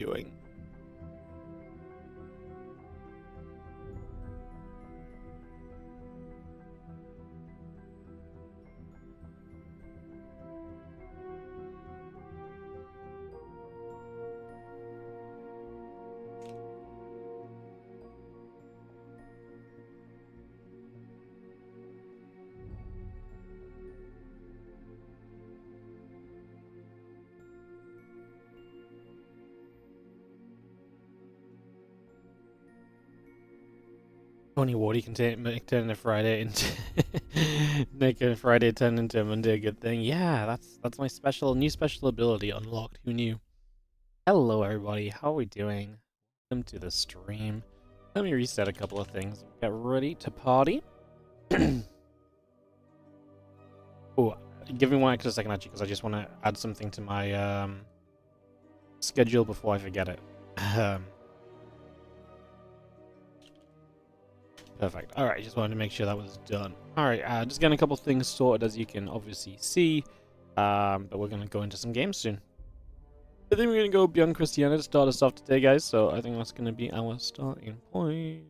doing? Only Wardy can turn a Friday into make a Friday turn into a Monday a good thing. Yeah, that's my new special ability unlocked. Who knew? Hello everybody, how are we doing? Welcome to the stream. Let me reset a couple of things. Get ready to party. Oh, give me one extra second actually, because I just want to add something to my schedule before I forget it. Perfect. All right, just wanted to make sure that was done. All right, just getting a couple things sorted, as you can obviously see. But we're going to go into some games soon. I think we're going to go beyond Cristiana to start us off today, guys. So I think that's going to be our starting point.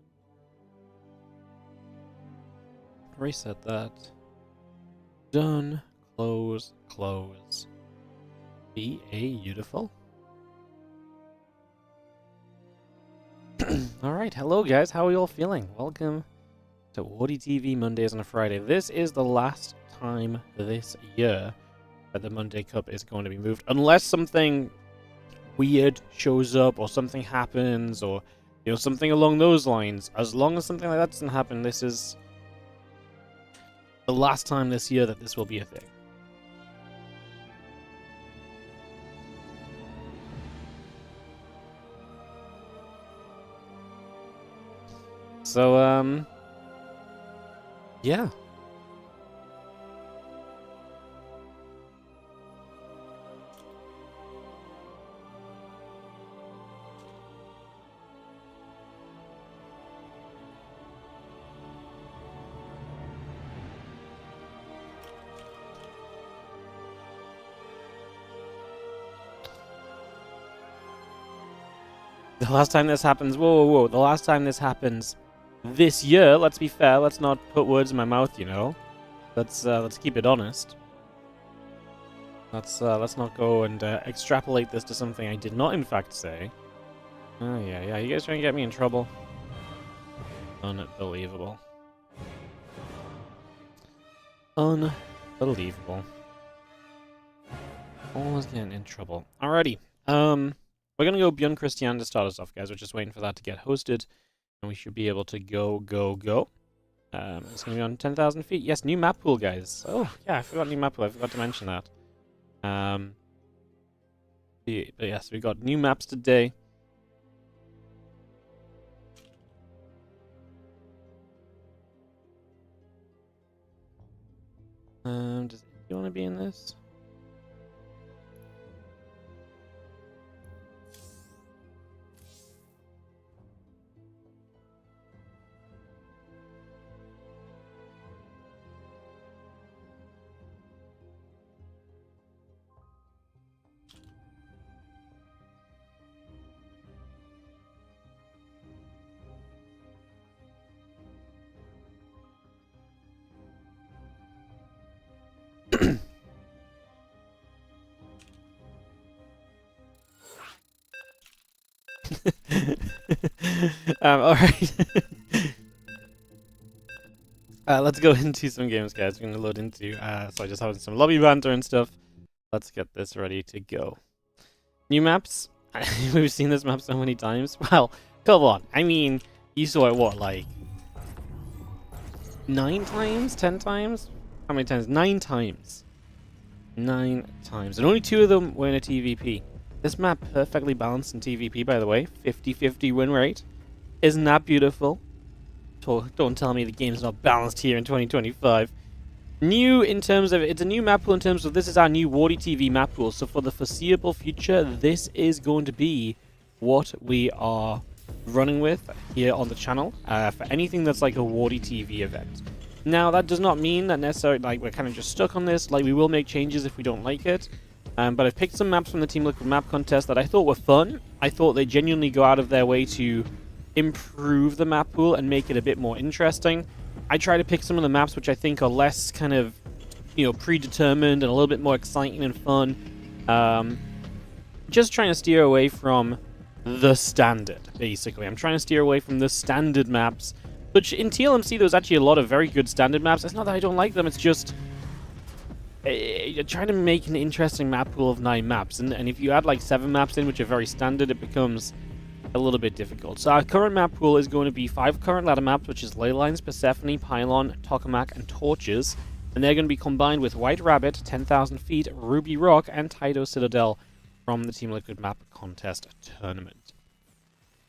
Reset that. Done. Close. Close. Be beautiful. Alright, hello guys, how are you all feeling? Welcome to WardiTV Mondays on a Friday. This is the last time this year that the Monday Cup is going to be moved. Unless something weird shows up or something happens or, you know, something along those lines. As long as something like that doesn't happen, this is the last time this year that this will be a thing. So, yeah. The last time this happens, whoa, the last time this happens this year, let's be fair, let's not put words in my mouth, you know. Let's keep it honest. Let's not go and extrapolate this to something I did not in fact say. Oh yeah, you guys trying to get me in trouble? Unbelievable. Unbelievable. Always getting in trouble. Alrighty. We're gonna go beyond Cristiana to start us off, guys. We're just waiting for that to get hosted. And we should be able to go. It's going to be on 10,000 feet. Yes, new map pool, guys. Oh, yeah, I forgot new map pool. I forgot to mention that. But yes, we got new maps today. Does you want to be in this? Alright. Let's go into some games, guys. We're going to load into, so I just having some lobby banter and stuff. Let's get this ready to go. New maps. We've seen this map so many times. Well, come on. I mean, you saw it, what, like 9 times? 10 times? How many times? 9 times. 9 times. And only 2 of them were in a TVP. This map perfectly balanced in TVP, by the way. 50-50 win rate. Isn't that beautiful? Don't tell me the game's not balanced here in 2025. New in terms of, it's a new map pool in terms of this is our new WardiTV map pool. So for the foreseeable future, this is going to be what we are running with here on the channel for anything that's like a WardiTV event. Now, that does not mean that necessarily like we're kind of just stuck on this. Like, we will make changes if we don't like it. But I've picked some maps from the Team Liquid map contest that I thought were fun. I thought they genuinely go out of their way to improve the map pool and make it a bit more interesting. I try to pick some of the maps which I think are less kind of, predetermined and a little bit more exciting and fun. Just trying to steer away from the standard, basically. I'm trying to steer away from the standard maps, which in TLMC there was actually a lot of very good standard maps. It's not that I don't like them, it's just trying to make an interesting map pool of 9 maps, and if you add like 7 maps in which are very standard, it becomes a little bit difficult. So our current map pool is going to be 5 current ladder maps, which is Leylines, Persephone, Pylon, Tokamak, and Torches, and they're going to be combined with White Rabbit, 10,000 Feet, Ruby Rock, and Tydo Citadel from the Team Liquid map contest tournament.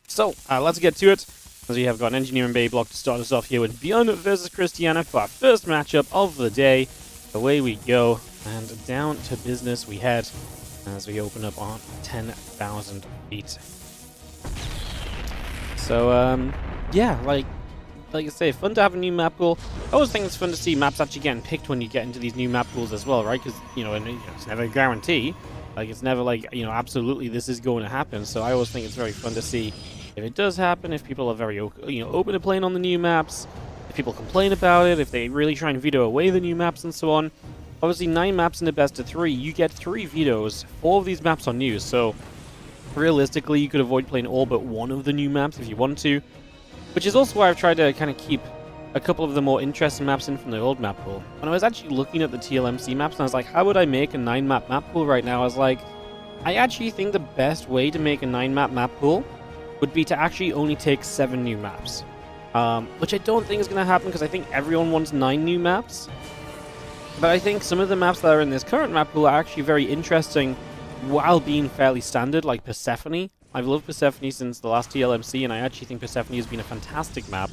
So let's get to it, as we have got an Engineering Bay block to start us off here with Bion versus Cristiana for our first matchup of the day. Away we go, and down to business we head as we open up on 10,000 feet. So, yeah, like I say, fun to have a new map pool. I always think it's fun to see maps actually getting picked when you get into these new map pools as well, right? Because, it's never a guarantee. Like, it's never like, absolutely this is going to happen. So I always think it's very fun to see if it does happen, if people are very, open to playing on the new maps. If people complain about it, if they really try and veto away the new maps and so on. Obviously, 9 maps in the best of 3, you get 3 vetoes. 4 of these maps are new, so realistically, you could avoid playing all but 1 of the new maps if you want to. Which is also why I've tried to kind of keep a couple of the more interesting maps in from the old map pool. When I was actually looking at the TLMC maps, and I was like, how would I make a 9-map map pool right now? I was like, I actually think the best way to make a 9-map map pool would be to actually only take 7 new maps. Which I don't think is going to happen because I think everyone wants 9 new maps. But I think some of the maps that are in this current map pool are actually very interesting while being fairly standard, like Persephone. I've loved Persephone since the last TLMC, and I actually think Persephone has been a fantastic map.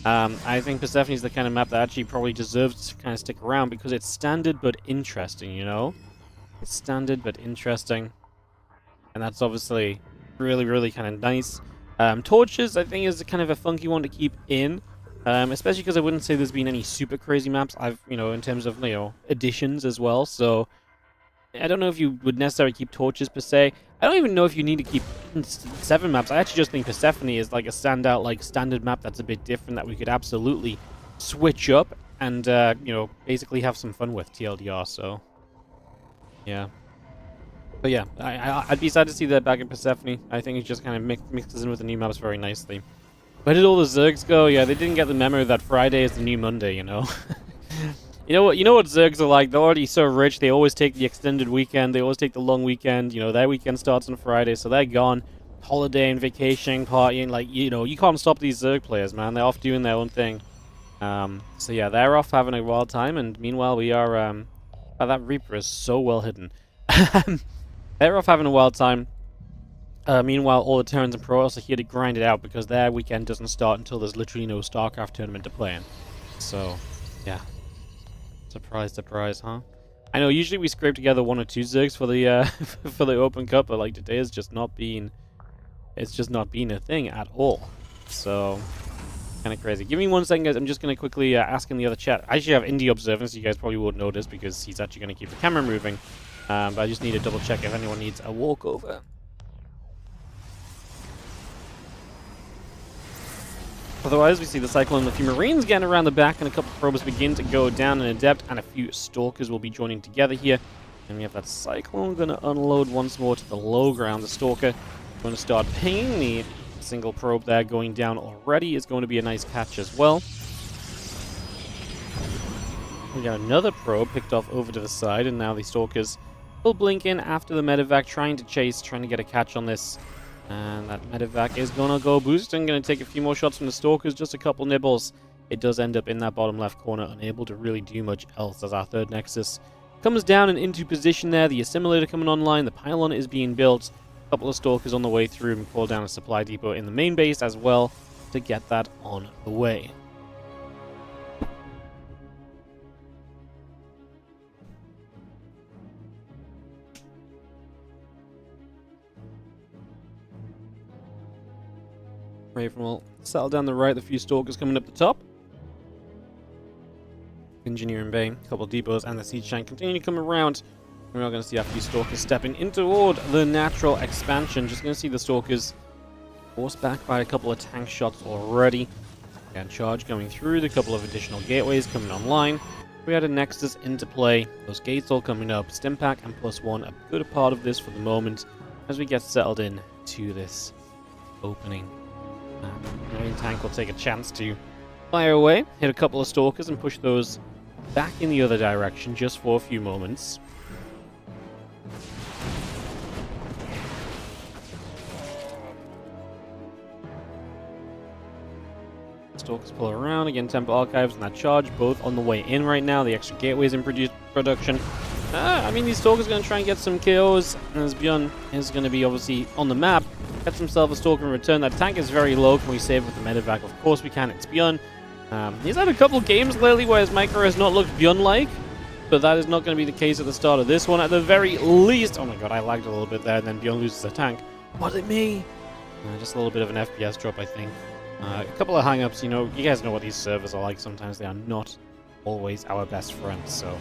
I think Persephone is the kind of map that actually probably deserves to kind of stick around because it's standard but interesting, It's standard but interesting. And that's obviously really, really kind of nice. Torches, I think, is kind of a funky one to keep in, especially because I wouldn't say there's been any super crazy maps, in terms of, additions as well, so I don't know if you would necessarily keep Torches per se. I don't even know if you need to keep 7 maps. I actually just think Persephone is like a standout, like, standard map that's a bit different that we could absolutely switch up and, basically have some fun with TLDR, so, yeah. But yeah, I'd be sad to see that back in Persephone. I think it just kind of mixes in with the new maps very nicely. Where did all the Zergs go? Yeah, they didn't get the memo that Friday is the new Monday, You know what Zergs are like? They're already so rich, they always take the extended weekend, they always take the long weekend, their weekend starts on Friday, so they're gone. Holiday and vacation, partying, like, you can't stop these Zerg players, man. They're off doing their own thing. So yeah, they're off having a wild time, and meanwhile we are, oh, that Reaper is so well hidden. They're off having a wild time. Meanwhile, all the Terrans and Protoss are here to grind it out because their weekend doesn't start until there's literally no StarCraft tournament to play in. So, yeah. Surprise, surprise, huh? I know, usually we scrape together 1 or 2 Zergs for the for the Open Cup, but like today has just not been... It's just not been a thing at all. So, kind of crazy. Give me 1 second, guys. I'm just going to quickly ask in the other chat. I actually have Indy observing, so you guys probably won't notice because he's actually going to keep the camera moving. But I just need to double check if anyone needs a walkover. Otherwise, we see the Cyclone and a few Marines getting around the back, and a couple probes begin to go down in Adept, and a few Stalkers will be joining together here. And we have that Cyclone going to unload once more to the low ground. The Stalker going to start pinging. The single probe there going down already is going to be a nice catch as well. We got another probe picked off over to the side, and now the Stalkers will blink in after the medevac, trying to get a catch on this. And that medevac is going to go boosting, going to take a few more shots from the Stalkers, just a couple nibbles. It does end up in that bottom left corner, unable to really do much else as our third Nexus comes down and into position there. The assimilator coming online, the pylon is being built. A couple of Stalkers on the way through and call down a supply depot in the main base as well to get that on the way. Raven will settle down the right, the few Stalkers coming up the top. Engineering Bay, a couple of depots, and the Siege Tank continue to come around. We're not going to see a few Stalkers stepping in toward the natural expansion. Just going to see the Stalkers forced back by a couple of tank shots already. And charge going through, the couple of additional gateways coming online. We had a Nexus into play, those gates all coming up, Stimpak and +1 a good part of this for the moment as we get settled in to this opening map. Marine tank will take a chance to fire away, hit a couple of Stalkers and push those back in the other direction just for a few moments. Stalkers pull around, again Temple Archives and that charge, both on the way in right now. The extra gateways in production. I mean, these Stalkers are going to try and get some kills, as Bion is going to be obviously on the map. Gets himself a Stalker in return. That tank is very low. Can we save with the medevac? Of course we can. It's Bion. He's had a couple of games lately where his micro has not looked Bion-like, but that is not going to be the case at the start of this one. At the very least... Oh my god, I lagged a little bit there, and then Bion loses the tank. Was it me? Just a little bit of an FPS drop, I think. A couple of hang-ups, you know, you guys know what these servers are like. Sometimes they are not always our best friends, so...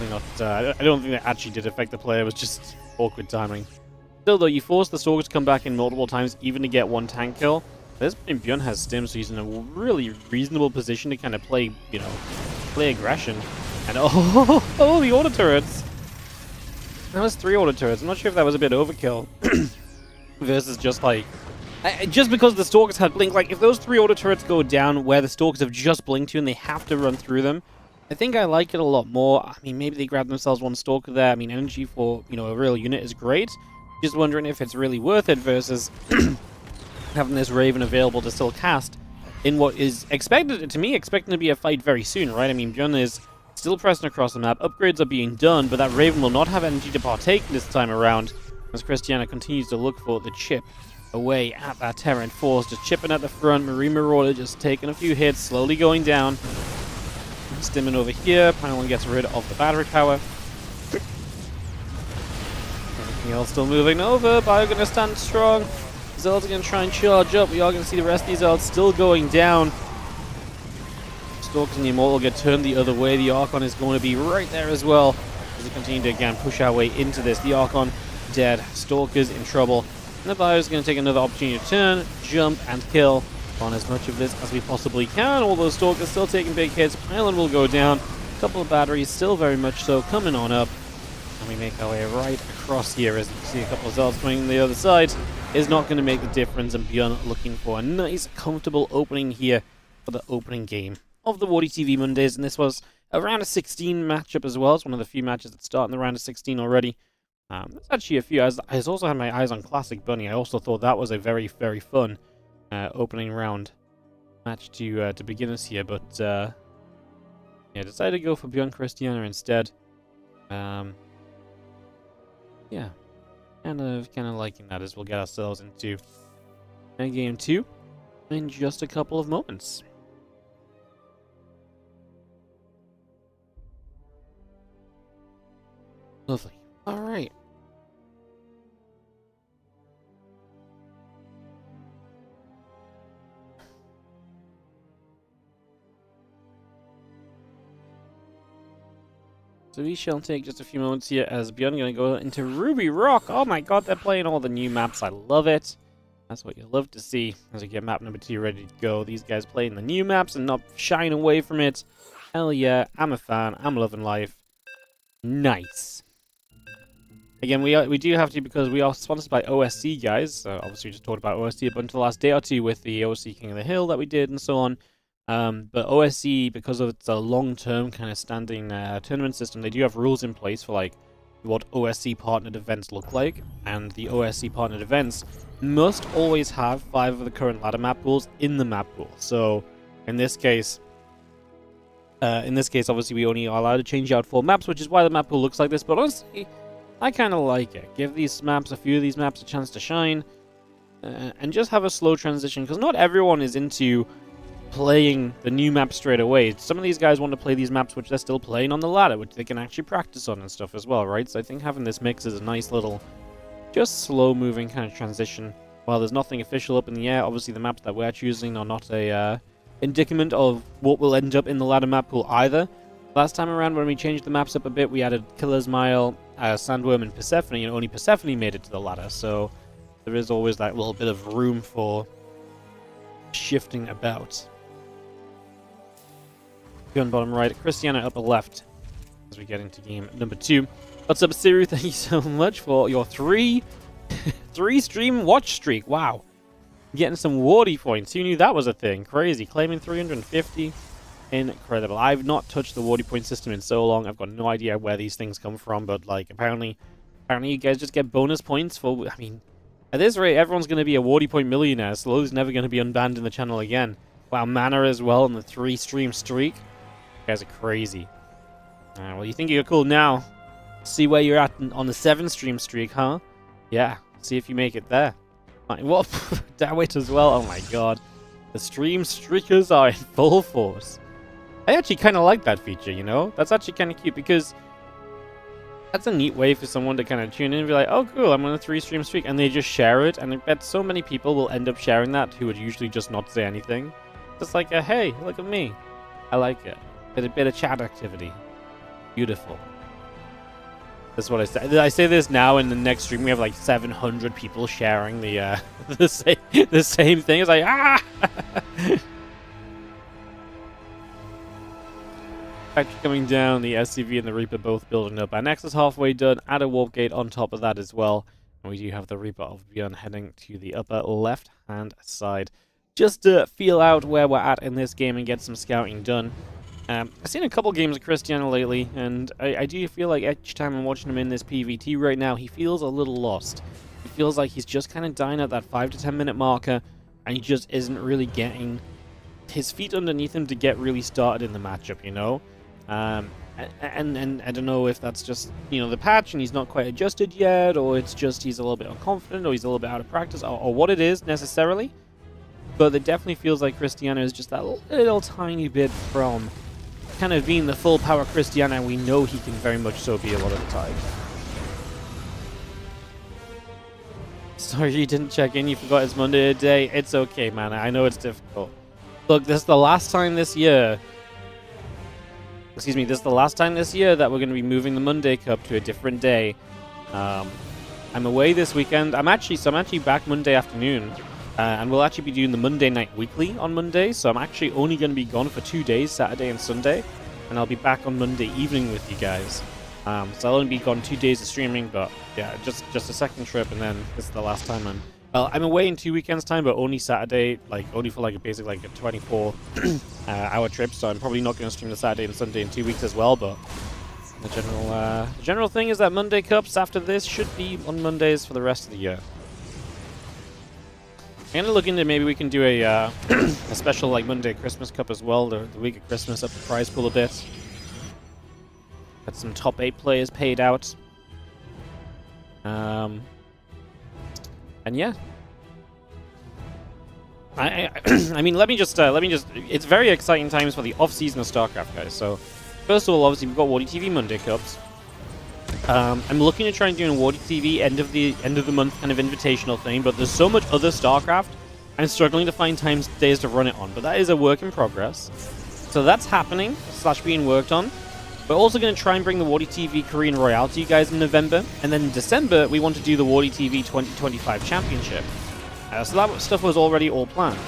Not, I don't think that actually did affect the player, it was just awkward timing. Still though, you force the Stalker to come back in multiple times, even to get one tank kill. This point, Bion has Stim, so he's in a really reasonable position to kind of play, you know, play aggression. And oh, the auto turrets! That was 3 auto turrets. I'm not sure if that was a bit overkill. Versus just like... just because the Stalkers had blink, like if those 3 auto turrets go down where the Stalkers have just blinked to and they have to run through them, I think I like it a lot more. I mean, maybe they grab themselves one Stalker there. I mean, energy for, you know, a real unit is great. Just wondering if it's really worth it versus having this Raven available to still cast in what is expected to be a fight very soon, right? I mean, Bion is still pressing across the map. Upgrades are being done, but that Raven will not have energy to partake this time around as Cristiana continues to look for the chip away at that Terran force. Just chipping at the front. Marine Marauder just taking a few hits, slowly going down. Stimming over here. Pylon gets rid of the battery power. Everything else still moving over. Bion going to stand strong. Zelds are going to try and charge up. We are going to see the rest of these Zelds still going down. Stalkers and the Immortal get turned the other way. The Archon is going to be right there as well as we continue to again push our way into this. The Archon dead. Stalkers in trouble. And the Bion is going to take another opportunity to turn, jump, and kill on as much of this as we possibly can. All those Stalkers still taking big hits. Pylon will go down. A couple of batteries still very much so coming on up. And we make our way right across here as you can see a couple of Zelds coming on the other side. Is not going to make the difference, and Bion looking for a nice, comfortable opening here for the opening game of the WardiTV Mondays. And this was a round of 16 matchup as well. It's one of the few matches that start in the round of 16 already. There's actually a few. I also had my eyes on Classic Bunny. I also thought that was a very, very fun opening round match to begin us here, but yeah, decided to go for Bion Cristiana instead. Yeah, kind of liking that as we'll get ourselves into game 2 in just a couple of moments. Lovely. All right. So we shall take just a few moments here as Bion going to go into Ruby Rock. Oh my god, they're playing all the new maps. I love it. That's what you love to see as we get map number 2 ready to go. These guys playing the new maps and not shying away from it. Hell yeah, I'm a fan. I'm loving life. Nice. Again, we do have to, because we are sponsored by OSC, guys. Obviously, we just talked about OSC up until the last day or two with the OSC King of the Hill that we did and so on. But OSC, because of its a long-term kind of standing tournament system, they do have rules in place for like what OSC partnered events look like, and the OSC partnered events must always have 5 of the current ladder map pools in the map pool. So in this case, obviously we only are allowed to change out 4 maps, which is why the map pool looks like this. But honestly, I kind of like it. Give these maps, a few of these maps, a chance to shine, and just have a slow transition, because not everyone is into playing the new map straight away. Some of these guys want to play these maps which they're still playing on the ladder, which they can actually practice on and stuff as well, right? So I think having this mix is a nice little, just slow-moving kind of transition. While there's nothing official up in the air, obviously the maps that we're choosing are not a indicament of what will end up in the ladder map pool either. Last time around when we changed the maps up a bit, we added Killer's Mile, Sandworm, and Persephone, and only Persephone made it to the ladder, so there is always that little bit of room for shifting about. Bion bottom right, Cristiana upper left as we get into game number 2. What's up, Siru? Thank you so much for your three stream watch streak. Wow. Getting some Wardy points. Who knew that was a thing? Crazy. Claiming 350. Incredible. I've not touched the Wardy point system in so long. I've got no idea where these things come from, but like apparently you guys just get bonus points for, I mean, at this rate everyone's going to be a Wardy point millionaire. Slow's never going to be unbanned in the channel again. Wow, Mana as well on the 3 stream streak. You guys are crazy. Well, you think you're cool now. See where you're at on the 7 stream streak, huh? Yeah, see if you make it there. What? Dawit as well. Oh my god. The stream streakers are in full force. I actually kind of like that feature, you know? That's actually kind of cute because that's a neat way for someone to kind of tune in and be like, oh cool, I'm on a 3 stream streak, and they just share it, and I bet so many people will end up sharing that who would usually just not say anything. Just like, hey, look at me. I like it. A bit of chat activity. Beautiful. That's what I say. I say this now, in the next stream we have like 700 people sharing the the same thing. It's like, ah! Factory coming down, the SCV and the Reaper both building up. Our Nexus halfway done, add a warp gate on top of that as well. And we do have the Reaper of Bion heading to the upper left-hand side. Just to feel out where we're at in this game and get some scouting done. I've seen a couple games of Cristiano lately, and I do feel like each time I'm watching him in this PvT right now, he feels a little lost. It feels like he's just kind of dying at that 5 to 10 minute marker, and he just isn't really getting his feet underneath him to get really started in the matchup, you know? And I don't know if that's just, you know, the patch and he's not quite adjusted yet, or it's just he's a little bit unconfident, or he's a little bit out of practice, or what it is necessarily. But it definitely feels like Cristiano is just that little tiny bit from kind of being the full power Cristiano we know he can very much so be a lot of the time. Sorry you didn't check in, you forgot it's Monday today. It's okay, man. I know it's difficult. Look, this is the last time this year. Excuse me, this is the last time this year that we're going to be moving the Monday Cup to a different day. I'm away this weekend. I'm actually back Monday afternoon. And we'll actually be doing the Monday Night Weekly on Monday, so I'm actually only going to be gone for 2 days, Saturday and Sunday, and I'll be back on Monday evening with you guys. So I'll only be gone 2 days of streaming, but yeah, just a second trip, and then this is the last time I'm away in 2 weekends time, but only Saturday, like only for like a 24 hour trip, so I'm probably not going to stream the Saturday and Sunday in 2 weeks as well, but the general thing is that Monday Cups after this should be on Mondays for the rest of the year. I'm going to look into maybe we can do a special like Monday Christmas Cup as well, the week of Christmas, up the prize pool a bit. Got some top 8 players paid out. And yeah. I mean, let me just it's very exciting times for the off-season of StarCraft, guys. So, first of all, obviously we've got WardiTV Monday Cups. I'm looking to try and do a WardiTV end of the month kind of invitational thing, but there's so much other StarCraft, I'm struggling to find days to run it on. But that is a work in progress. So that's happening, / being worked on. We're also going to try and bring the WardiTV Korean Royale to you guys in November, and then in December we want to do the WardiTV 2025 Championship. So that stuff was already all planned.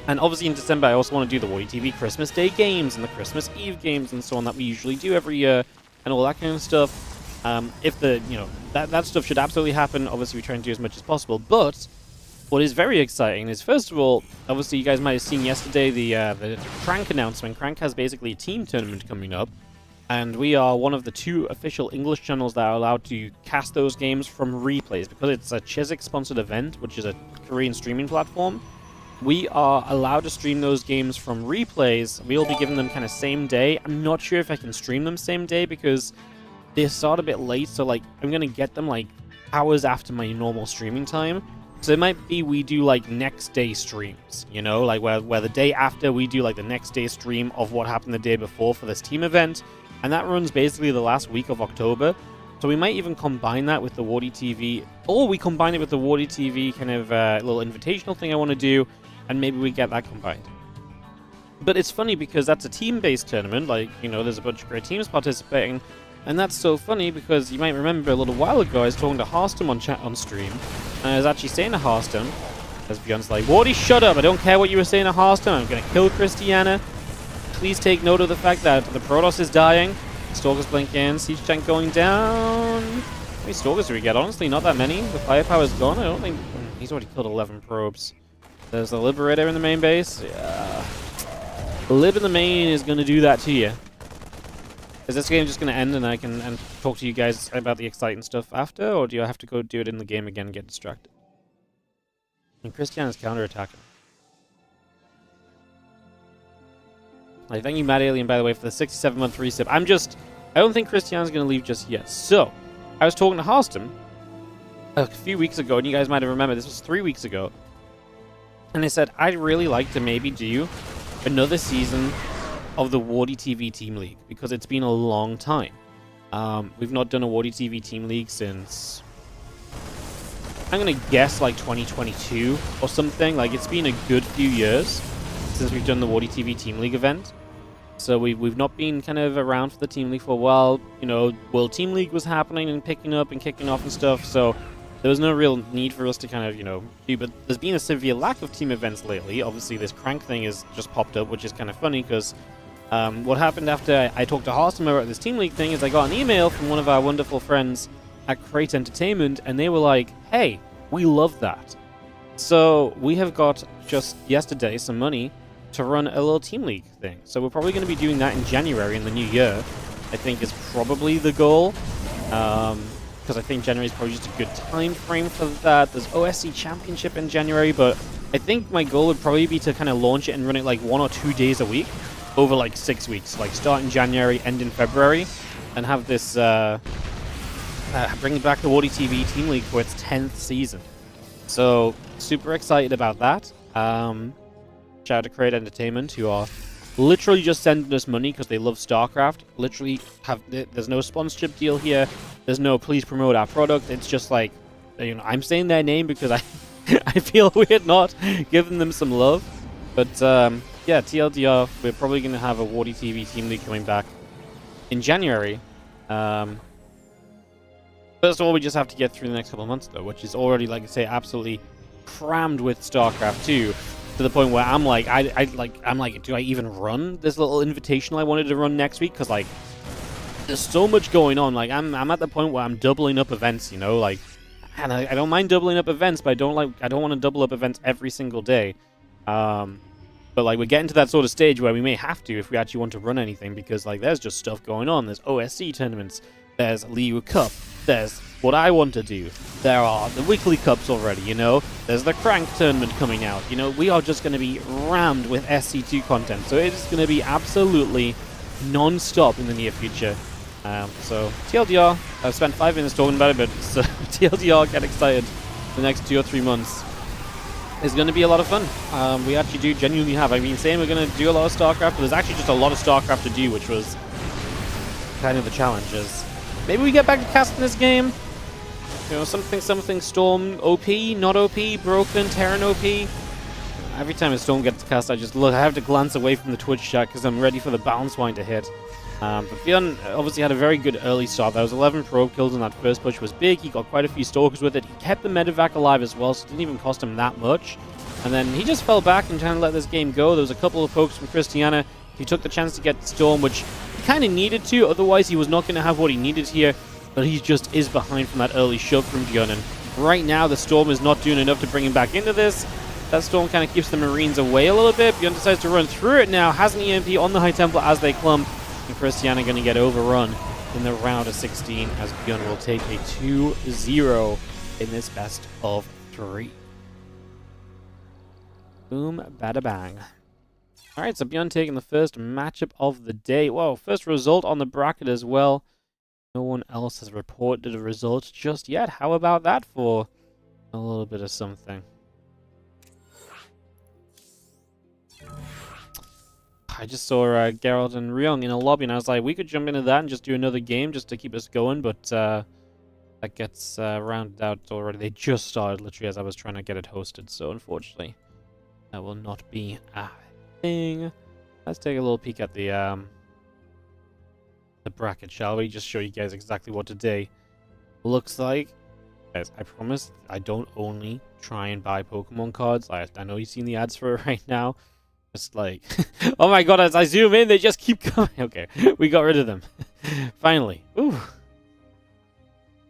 And obviously in December I also want to do the WardiTV Christmas Day games and the Christmas Eve games and so on that we usually do every year. And all that kind of stuff. If that stuff should absolutely happen, obviously we try and do as much as possible. But what is very exciting is, first of all, obviously you guys might have seen yesterday the Crank announcement. Crank has basically a team tournament coming up, and we are one of the 2 official English channels that are allowed to cast those games from replays, because it's a Chiswick sponsored event, which is a Korean streaming platform. We are allowed to stream those games from replays. We'll be giving them kind of same day. I'm not sure if I can stream them same day because they start a bit late. So like I'm going to get them like hours after my normal streaming time. So it might be we do like next day streams, you know, like where the day after we do like the next day stream of what happened the day before for this team event. And that runs basically the last week of October. So we might even combine that with the WardiTV, or we combine it with the WardiTV kind of little invitational thing I want to do. And maybe we get that combined. But it's funny because that's a team-based tournament, like, you know, there's a bunch of great teams participating, and that's so funny because you might remember a little while ago I was talking to Harstem on chat on stream, and I was actually saying to Harstem, as Bion's like, Wardy, shut up, I don't care what you were saying to Harstem, I'm gonna kill Cristiana. Please take note of the fact that the Protoss is dying, Stalkers blink in, Siege Tank going down. How many Stalkers do we get? Honestly, not that many. The firepower's gone, I don't think... He's already killed 11 probes. There's the Liberator in the main base. Yeah. The Lib in the main is going to do that to you. Is this game just going to end and I can talk to you guys about the exciting stuff after? Or do I have to go do it in the game again and get distracted? And Cristiana's counter-attacking. Like, thank you, Mad Alien, by the way, for the 67-month resub. I don't think Cristiana's going to leave just yet. So, I was talking to Harstem a few weeks ago, and you guys might have remembered, this was 3 weeks ago. And I said, I'd really like to maybe do another season of the WardiTV Team League, because it's been a long time. We've not done a WardiTV Team League since, I'm going to guess, like 2022 or something. Like, it's been a good few years since we've done the WardiTV Team League event. So we've not been kind of around for the Team League for a while. You know, World Team League was happening and picking up and kicking off and stuff, so there was no real need for us to kind of, you know, do, but there's been a severe lack of team events lately. Obviously, this crank thing has just popped up, which is kind of funny, because what happened after I talked to Harstem about this Team League thing is I got an email from one of our wonderful friends at Crate Entertainment, and they were like, hey, we love that. So we have got, just yesterday, some money to run a little Team League thing. So we're probably going to be doing that in January in the new year, I think is probably the goal. Because I think January is probably just a good time frame for that. There's OSC Championship in January, but I think my goal would probably be to kind of launch it and run it like 1 or 2 days a week over like 6 weeks. Like start in January, end in February, and have this bring back the WardiTV Team League for its 10th season. So super excited about that. Shout out to Crate Entertainment, who are literally just sending us money because they love StarCraft. Literally, there's no sponsorship deal here. There's no please promote our product. It's just like, you know, I'm saying their name because I feel weird not giving them some love. But yeah, TLDR, we're probably going to have a WardiTV Team League coming back in January. First of all, we just have to get through the next couple of months, though, which is already, like I say, absolutely crammed with StarCraft 2. To the point where I'm like, do I even run this little invitational I wanted to run next week? Because, like, there's so much going on. Like, I'm at the point where I'm doubling up events, you know? Like, and I don't mind doubling up events, but I don't want to double up events every single day. But, like, we're getting to that sort of stage where we may have to if we actually want to run anything, because, like, there's just stuff going on. There's OSC tournaments. There's Liu Cup. There's what I want to do. There are the weekly cups already, you know. There's the Crank tournament coming out. You know, we are just going to be rammed with SC2 content. So it is going to be absolutely non-stop in the near future. So TLDR, I've spent 5 minutes talking about it, but TLDR, get excited. The next 2 or 3 months is going to be a lot of fun. We actually do genuinely have. I've been saying we're going to do a lot of StarCraft, but there's actually just a lot of StarCraft to do, which was kind of the challenge. Maybe we get back to casting this game. You know, something Storm OP, not OP, broken, Terran OP. Every time a Storm gets cast, I have to glance away from the Twitch chat because I'm ready for the Balance Wine to hit. But Bion obviously had a very good early start. There was 11 probe kills in that first push, was big. He got quite a few Stalkers with it. He kept the Medevac alive as well, so it didn't even cost him that much. And then he just fell back and trying to let this game go. There was a couple of pokes from Cristiana. He took the chance to get Storm, which he kind of needed to, otherwise he was not going to have what he needed here. But he just is behind from that early shove from Bion. And right now, the Storm is not doing enough to bring him back into this. That Storm kind of keeps the Marines away a little bit. Bion decides to run through it now. Has an EMP on the High Templar as they clump. And Cristiana going to get overrun in the round of 16 as Bion will take a 2-0 in this best of 3. Boom, bada bang. Alright, so Bion taking the first matchup of the day. Whoa, first result on the bracket as well. No one else has reported a result just yet. How about that for a little bit of something? I just saw Geralt and Ryung in a lobby, and I was like, we could jump into that and just do another game just to keep us going, but that gets rounded out already. They just started literally as I was trying to get it hosted, so unfortunately that will not be a thing. Let's take a little peek at the bracket, shall we? Just show you guys exactly what today looks like. Guys, I promise I don't only try and buy Pokemon cards. I know you've seen the ads for it right now. Just like, oh my god, as I zoom in, they just keep coming. Okay, we got rid of them. Finally. Ooh.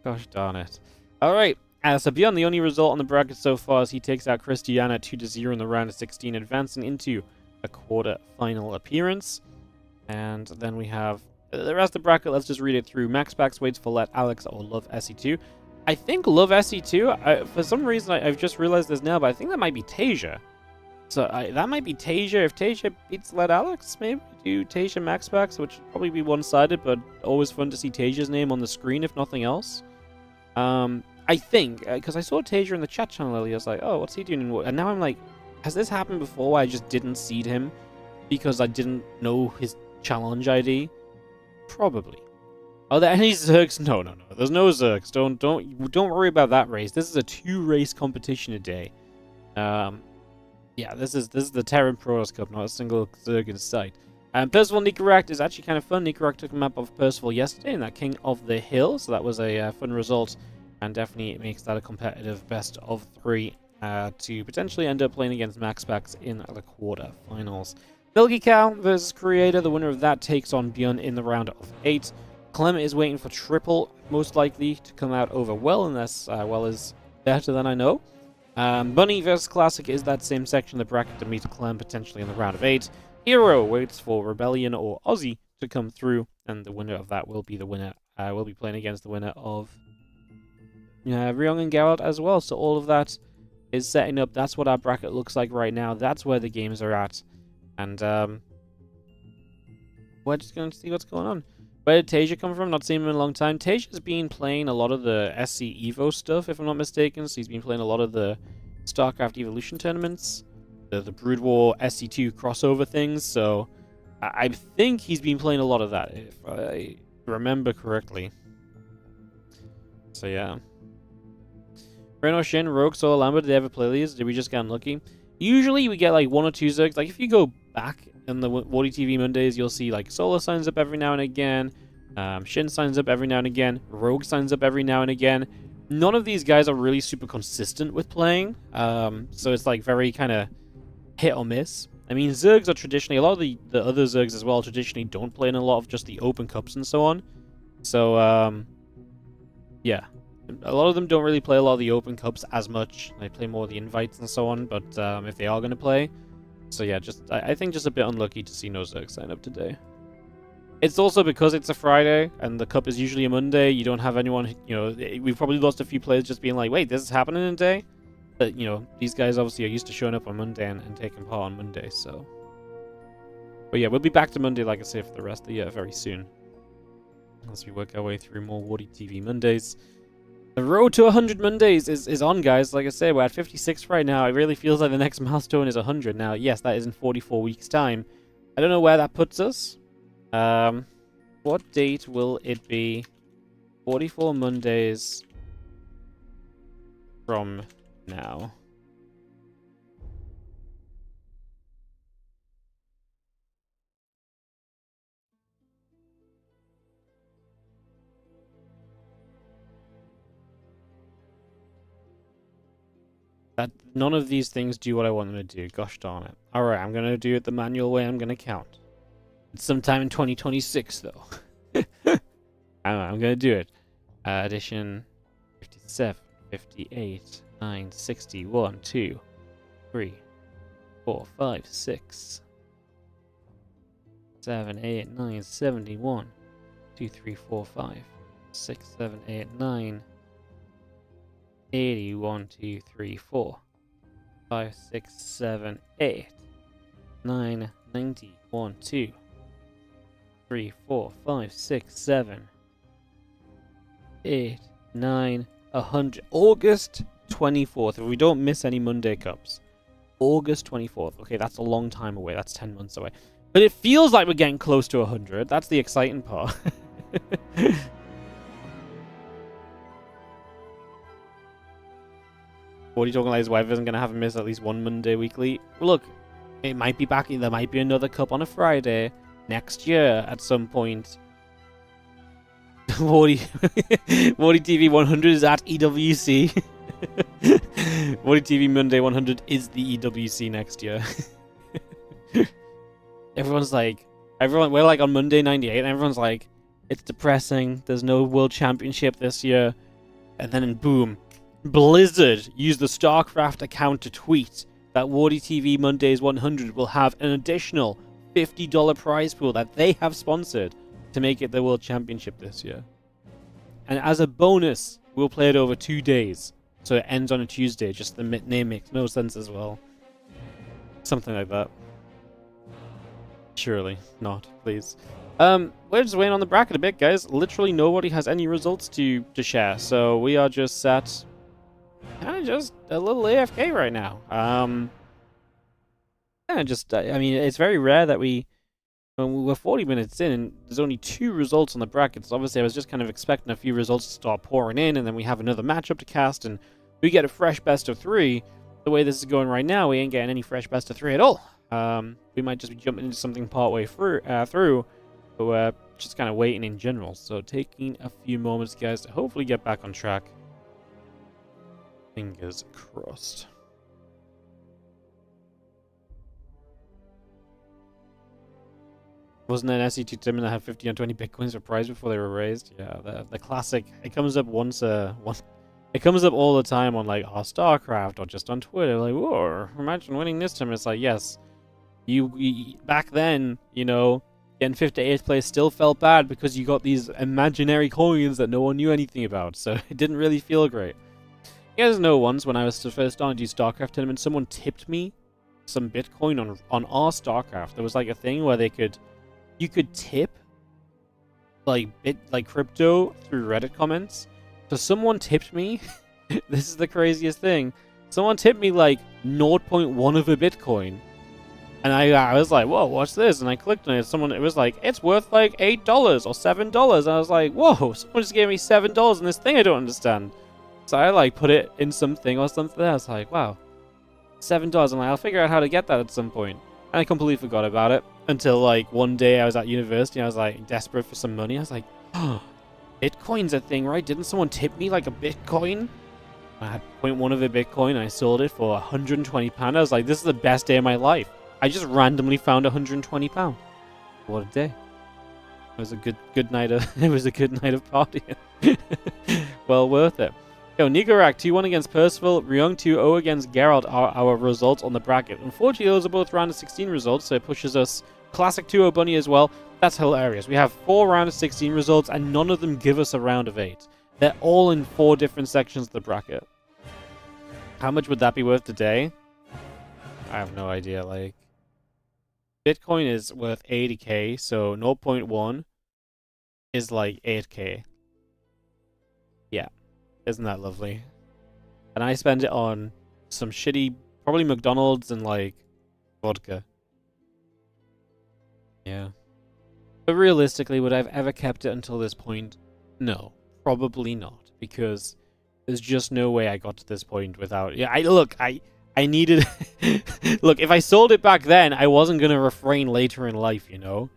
Gosh darn it. Alright, so Bion, the only result on the bracket so far is he takes out Cristiana 2-0 in the round of 16, advancing into a quarter-final appearance. And then we have the rest of the bracket. Let's just read it through. Maxpax waits for Let Alex or Love SE2. I think Love SE2, for some reason, I've just realized this now, but I think that might be Tasia. So that might be Tasia. If Tasia beats Let Alex, maybe do Tasia Maxpax, which would probably be one-sided, but always fun to see Tasia's name on the screen, if nothing else. I think, because I saw Tasia in the chat channel earlier, I was like, oh, what's he doing? And now I'm like, has this happened before where I just didn't seed him because I didn't know his challenge ID? Probably. Are there any Zergs? No. There's no Zergs. Don't worry about that race. This is a 2-race competition a day. Yeah, this is the Terran Protoss Cup, not a single Zerg in sight. Percival Nicorakt is actually kind of fun. Nicorakt took a map of Percival yesterday in that King of the Hill, so that was a fun result, and definitely it makes that a competitive best of 3 to potentially end up playing against Maxpax in the quarterfinals. Milky Cow versus Creator. The winner of that takes on Bion in the round of 8. Clem is waiting for triple, most likely to come out over well, unless well is better than I know. Bunny vs Classic is that same section of the bracket to meet Clem potentially in the round of 8. Hero waits for Rebellion or Aussie to come through, and the winner of that will be the winner. We'll be playing against the winner of Ryong and Geralt as well. So all of that is setting up. That's what our bracket looks like right now. That's where the games are at. And we're just going to see what's going on. Where did Tasia come from? Not seen him in a long time. Tasia's been playing a lot of the SC Evo stuff, if I'm not mistaken. So he's been playing a lot of the StarCraft Evolution tournaments, the Brood War SC2 crossover things. So I think he's been playing a lot of that, if I remember correctly. So yeah. Reno, Shin, Rogue, Soul, Lambert, did they ever play these? Did we just get unlucky? Usually we get like 1 or 2 Zergs. Like if you go back in the WardiTV Mondays, you'll see like Solar signs up every now and again. Shin signs up every now and again. Rogue signs up every now and again. None of these guys are really super consistent with playing. So it's like very kind of hit or miss. I mean, Zergs are traditionally, a lot of the other Zergs as well, traditionally don't play in a lot of just the open cups and so on. So, yeah. A lot of them don't really play a lot of the open cups as much. They play more of the invites and so on, but if they are going to play. So yeah, I think just a bit unlucky to see no Zerg sign up today. It's also because it's a Friday, and the cup is usually a Monday. You don't have anyone, we've probably lost a few players just being like, wait, this is happening in a day? But, these guys obviously are used to showing up on Monday and taking part on Monday, so. But yeah, we'll be back to Monday, like I say, for the rest of the year very soon. As we work our way through more WardiTV Mondays. The road to 100 Mondays is on, guys. Like I say, we're at 56 right now. It really feels like the next milestone is 100. Now, yes, that is in 44 weeks' time. I don't know where that puts us. What date will it be? 44 Mondays from now. That none of these things do what I want them to do. Gosh darn it. Alright, I'm going to do it the manual way. I'm going to count. It's sometime in 2026, though. I don't know, I'm going to do it. Addition 57, 58, 9, 60, 1, 2, 3, 4, 5, 6, 7, 8, 9, 71, 2, 3, 4, 5, 6, 7, 8, 9, 80, 1, 2, 3, 4, 5, 6, 7, 8, 9, 90, 1, 2, 3, 4, 5, 6, 7, 8, 9, 100. August 24th. If we don't miss any Monday Cups. August 24th. Okay, that's a long time away. That's 10 months away. But it feels like we're getting close to 100. That's the exciting part. What are you talking like? His wife isn't going to have him miss at least one Monday weekly? Look, It might be back. There might be another cup on a Friday next year at some point. WardiTV 100 is at EWC. WardiTV Monday 100 is the EWC next year. Everyone's like, we're like on Monday 98, and everyone's like, it's depressing. There's no World Championship this year. And then boom, Blizzard used the StarCraft account to tweet that WardiTV Mondays 100 will have an additional $50 prize pool that they have sponsored to make it the World Championship this year. And as a bonus, we'll play it over 2 days. So it ends on a Tuesday. Just the name makes no sense as well. Something like that. Surely not, please. We're just waiting on the bracket a bit, guys. Literally nobody has any results to share. So we are just sat kind of just a little AFK right now. I mean, it's very rare that when we're 40 minutes in and there's only 2 results on the brackets. Obviously, I was just kind of expecting a few results to start pouring in, and then we have another matchup to cast, and we get a fresh best of 3. The way this is going right now, we ain't getting any fresh best of 3 at all. We might just be jumping into something partway through, but we're just kind of waiting in general. So taking a few moments, guys, to hopefully get back on track. Fingers crossed. Wasn't an SE2 Timon that had 50 and 20 bitcoins for prize before they were raised? Yeah, the classic. It comes up it comes up all the time on like StarCraft or just on Twitter. Like, whoa, imagine winning this time. It's like, yes, you back then, you know, getting 58th place still felt bad because you got these imaginary coins that no one knew anything about. So it didn't really feel great. You guys know once when I was first starting to do StarCraft tournament, someone tipped me some Bitcoin on our StarCraft. There was like a thing where you could tip like crypto through Reddit comments. So someone tipped me. This is the craziest thing. Someone tipped me like 0.1 of a Bitcoin. And I was like, whoa, what's this? And I clicked on it. It was like, it's worth like $8 or $7. And I was like, whoa, someone just gave me $7 in this thing I don't understand. So I like put it in something or something. I was like, wow, $7. I'm like, I'll figure out how to get that at some point. And I completely forgot about it until like one day I was at university and I was like desperate for some money. I was like, oh, Bitcoin's a thing, right? Didn't someone tip me like a Bitcoin? I had 0.1 of a Bitcoin and I sold it for £120. I was like, this is the best day of my life. I just randomly found £120. What a day. It was a good night of partying. Well worth it. Yo, Nigorak 2-1 against Percival, Ryung 2-0 against Geralt are our results on the bracket. Unfortunately, those are both round of 16 results, so it pushes us Classic 2-0 Bunny as well. That's hilarious. We have 4 round of 16 results, and none of them give us a round of 8. They're all in 4 different sections of the bracket. How much would that be worth today? I have no idea. Like, Bitcoin is worth 80k, so 0.1 is like 8k. Yeah. Isn't that lovely? And I spend it on some shitty, probably McDonald's and like vodka. Yeah. But realistically, would I have ever kept it until this point? No, probably not, because there's just no way I got to this point without. Yeah, I needed. Look, if I sold it back then, I wasn't gonna refrain later in life, you know.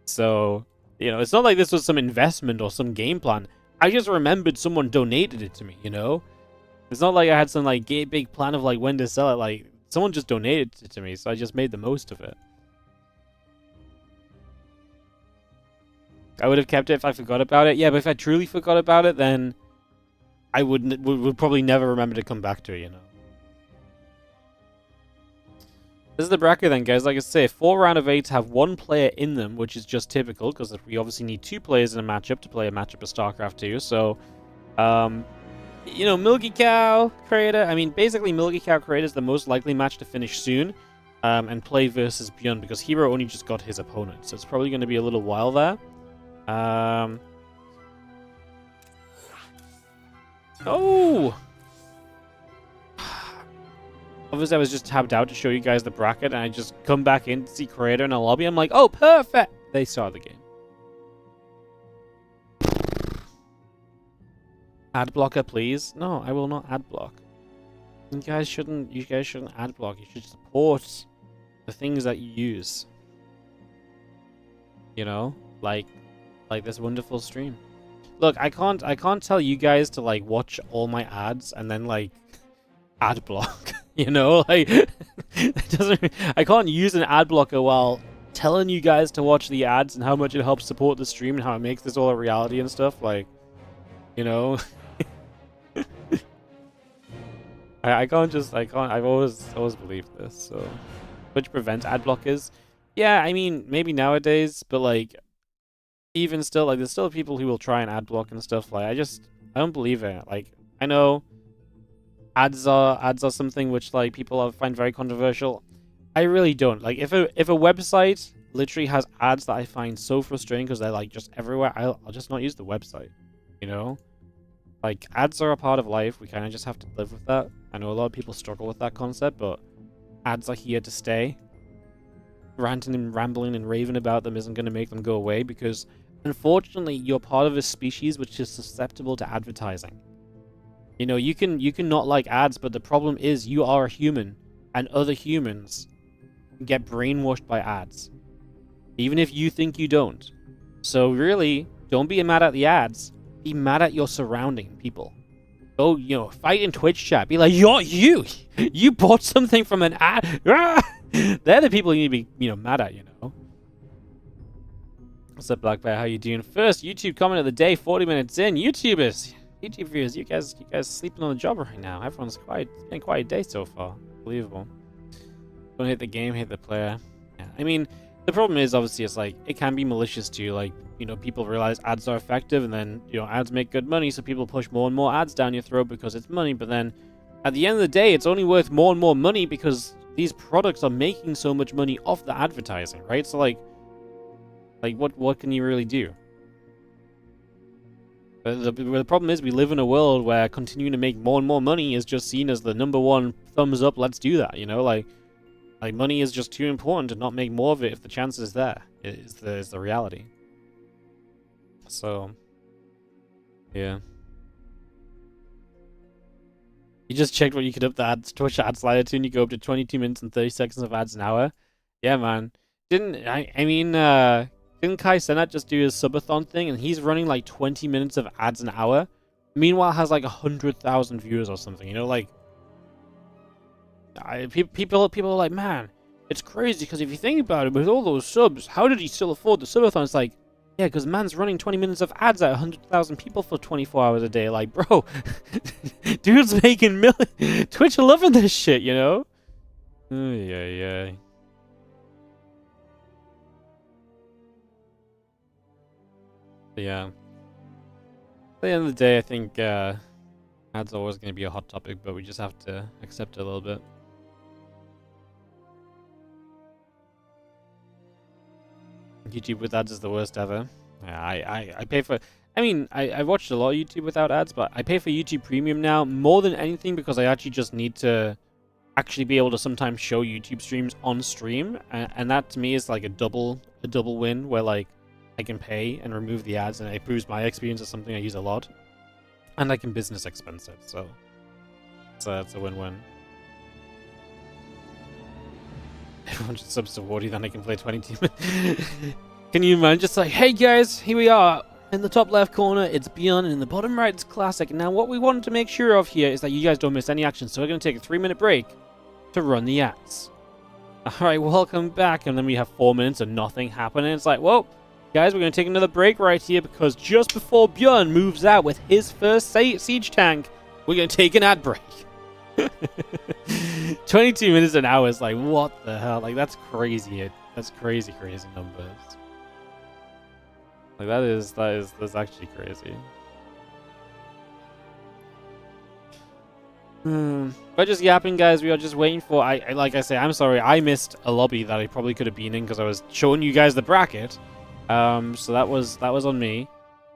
So, you know, it's not like this was some investment or some game plan. I just remembered someone donated it to me, you know? It's not like I had some, like, big plan of, like, when to sell it. Like, someone just donated it to me, so I just made the most of it. I would have kept it if I forgot about it. Yeah, but if I truly forgot about it, then I would probably never remember to come back to it, you know? This is the bracket then, guys. Like I say, 4 round of 8s have 1 player in them, which is just typical, because we obviously need 2 players in a matchup to play a matchup of StarCraft 2. So, you know, Milky Cow creator. I mean, basically, Milky Cow creator is the most likely match to finish soon, and play versus Bion, because Hero only just got his opponent. So it's probably going to be a little while there. Oh! Obviously, I was just tabbed out to show you guys the bracket, and I just come back in to see creator in a lobby. I'm like, oh, perfect! They started the game. Ad blocker, please. No, I will not ad block. You guys shouldn't ad block. You should support the things that you use. You know, like this wonderful stream. Look, I can't tell you guys to like watch all my ads and then like ad block. You know, like it doesn't. I can't use an ad blocker while telling you guys to watch the ads and how much it helps support the stream and how it makes this all a reality and stuff. Like, you know, I can't just. I can't. I've always believed this. So, which prevents ad blockers. Yeah, I mean, maybe nowadays, but like, even still, like, there's still people who will try and ad block and stuff. Like, I don't believe it. Like, I know ads are something which like people find very controversial. I really don't. Like, if a website literally has ads that I find so frustrating because they're like just everywhere, I'll just not use the website. You know, like, ads are a part of life. We kind of just have to live with that. I know a lot of people struggle with that concept, but ads are here to stay. Ranting and rambling and raving about them isn't going to make them go away, because unfortunately you're part of a species which is susceptible to advertising. You know, you can not like ads, but the problem is you are a human, and other humans get brainwashed by ads, even if you think you don't. So really, don't be mad at the ads. Be mad at your surrounding people. Go, you know, fight in Twitch chat. Be like, you bought something from an ad. They're the people you need to be, you know, mad at, you know. What's up, Black Bear? How you doing? First YouTube comment of the day, 40 minutes in. YouTube viewers, you guys sleeping on the job right now. Everyone's getting quite a day so far. Unbelievable. Don't hit the game, hit the player. Yeah, I mean, the problem is, obviously, it's like, it can be malicious too. Like, you know, people realize ads are effective, and then, you know, ads make good money, so people push more and more ads down your throat because it's money. But then, at the end of the day, it's only worth more and more money because these products are making so much money off the advertising, right? So, like what can you really do? The problem is, we live in a world where continuing to make more and more money is just seen as the #1 thumbs up, let's do that, you know? Like money is just too important to not make more of it if the chance is there, is the reality. So, yeah. You just checked what you could up the ads, Twitch ad slider to, and you go up to 22 minutes and 30 seconds of ads an hour. Yeah, man. Didn't Kai Cenat just do his subathon thing, and he's running like 20 minutes of ads an hour? Meanwhile, has like 100,000 viewers or something. You know, like, people are like, man, it's crazy because if you think about it, with all those subs, how did he still afford the subathon? It's like, yeah, because man's running 20 minutes of ads at 100,000 people for 24 hours a day. Like, bro, dude's making millions. Twitch are loving this shit, you know? Yeah. But yeah. At the end of the day, I think ads are always going to be a hot topic, but we just have to accept it a little bit. YouTube with ads is the worst ever. Yeah, I pay for... I mean, I've watched a lot of YouTube without ads, but I pay for YouTube Premium now more than anything because I actually just need to actually be able to sometimes show YouTube streams on stream, and that to me is like a double win, where like I can pay and remove the ads, and it improves my experience as something I use a lot, and I can business expense it, so it's a win-win. Everyone just subs to Wardy, then I can play 22 minutes. Can you imagine? Just like, hey guys, here we are. In the top left corner, it's Bion, and in the bottom right, it's Classic. Now, what we wanted to make sure of here is that you guys don't miss any action, so we're going to take a 3-minute break to run the ads. Alright, welcome back, and then we have 4 minutes of nothing happening. It's like, well, guys, we're going to take another break right here, because just before Bion moves out with his first siege tank, we're going to take an ad break. 22 minutes an hour is like, what the hell? Like, that's crazy. That's crazy numbers. Like, that's actually crazy. But just yapping, guys. We are just waiting for... like I say, I'm sorry. I missed a lobby that I probably could have been in because I was showing you guys the bracket. So that was on me.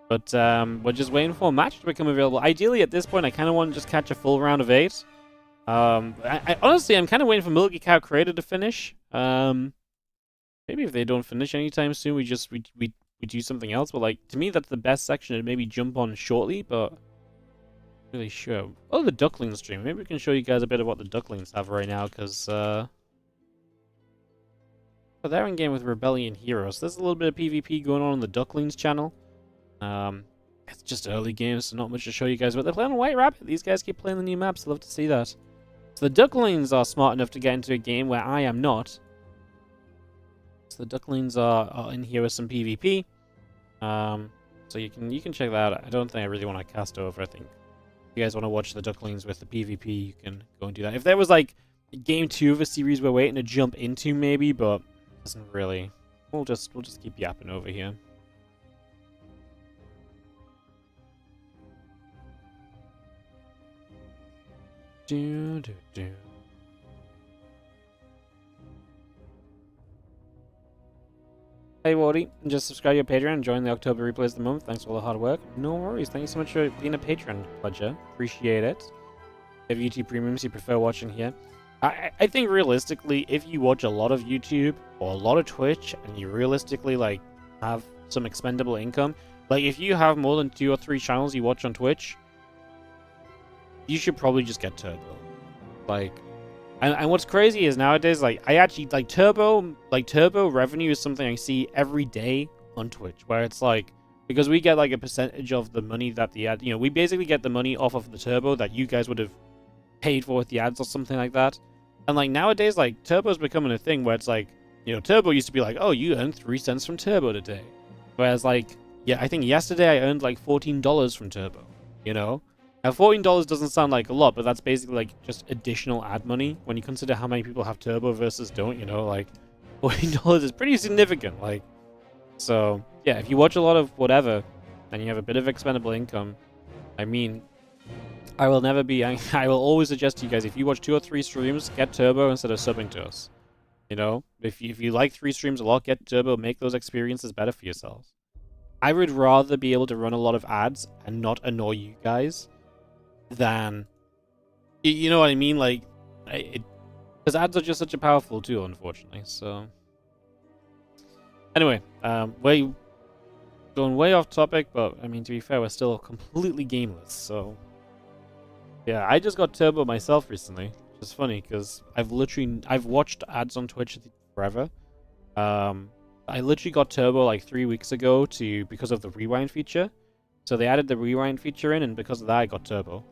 But we're just waiting for a match to become available. Ideally, at this point, I kind of want to just catch a full round of 8. Honestly, I'm kind of waiting for Milky Cow Creator to finish. Maybe if they don't finish anytime soon, we do something else. But like, to me, that's the best section to maybe jump on shortly. But really sure. Oh, the duckling stream. Maybe we can show you guys a bit of what the ducklings have right now, because But they're in game with Rebellion Heroes. There's a little bit of PvP going on the Ducklings channel. It's just early games, so not much to show you guys. But they're playing on White Rabbit. These guys keep playing the new maps. I love to see that. So the Ducklings are smart enough to get into a game where I am not. So the Ducklings are in here with some PvP. So you can check that out. I don't think I really want to cast over. I think if you guys want to watch the Ducklings with the PvP, you can go and do that. If there was like game 2 of a series we're waiting to jump into, maybe, but it doesn't really. We'll just keep yapping over here. Do. Hey Wardy, just subscribe to your Patreon and join the October replays of the month. Thanks for all the hard work. No worries. Thank you so much for being a Patreon pledger. Appreciate it. If YouTube premiums you prefer watching here. I think realistically, if you watch a lot of YouTube or a lot of Twitch and you realistically like have some expendable income, like if you have more than 2 or 3 channels you watch on Twitch, you should probably just get Turbo. Like, and what's crazy is nowadays, like, I actually, like, Turbo revenue is something I see every day on Twitch, where it's like, because we get, like, a percentage of the money that the ad, we basically get the money off of the Turbo that you guys would have paid for with the ads or something like that. And, like, nowadays, like, Turbo's becoming a thing where it's like, Turbo used to be like, oh, you earned 3 cents from Turbo today. Whereas, like, yeah, I think yesterday I earned, like, $14 from Turbo, Now, $14 doesn't sound like a lot, but that's basically, like, just additional ad money. When you consider how many people have Turbo versus don't, like, $14 is pretty significant, like. So, yeah, if you watch a lot of whatever, and you have a bit of expendable income, I mean, I will always suggest to you guys, if you watch 2 or 3 streams, get Turbo instead of subbing to us. If you like 3 streams a lot, get Turbo, make those experiences better for yourselves. I would rather be able to run a lot of ads and not annoy you guys than, you know what I mean? Like, because ads are just such a powerful tool, unfortunately. So, anyway, going way off topic, but I mean, to be fair, we're still completely gameless. So, yeah, I just got Turbo myself recently, which is funny because I've watched ads on Twitch forever. I literally got Turbo like 3 weeks ago because of the rewind feature. So they added the rewind feature in, and because of that, I got Turbo.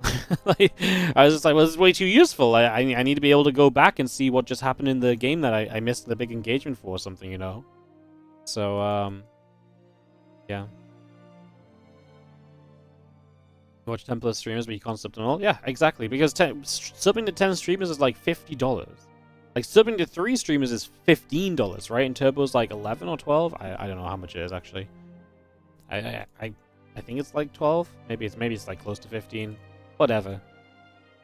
Like, I was just like, well, this is way too useful. I need to be able to go back and see what just happened in the game that I missed the big engagement for or something, So, yeah. Watch 10 plus streamers, but you can't sub to all. Yeah, exactly. Because subbing to 10 streamers is like $50. Like, subbing to 3 streamers is $15, right? And Turbo's like 11 or 12. I don't know how much it is, actually. I think it's like 12. Maybe it's like close to 15. Whatever.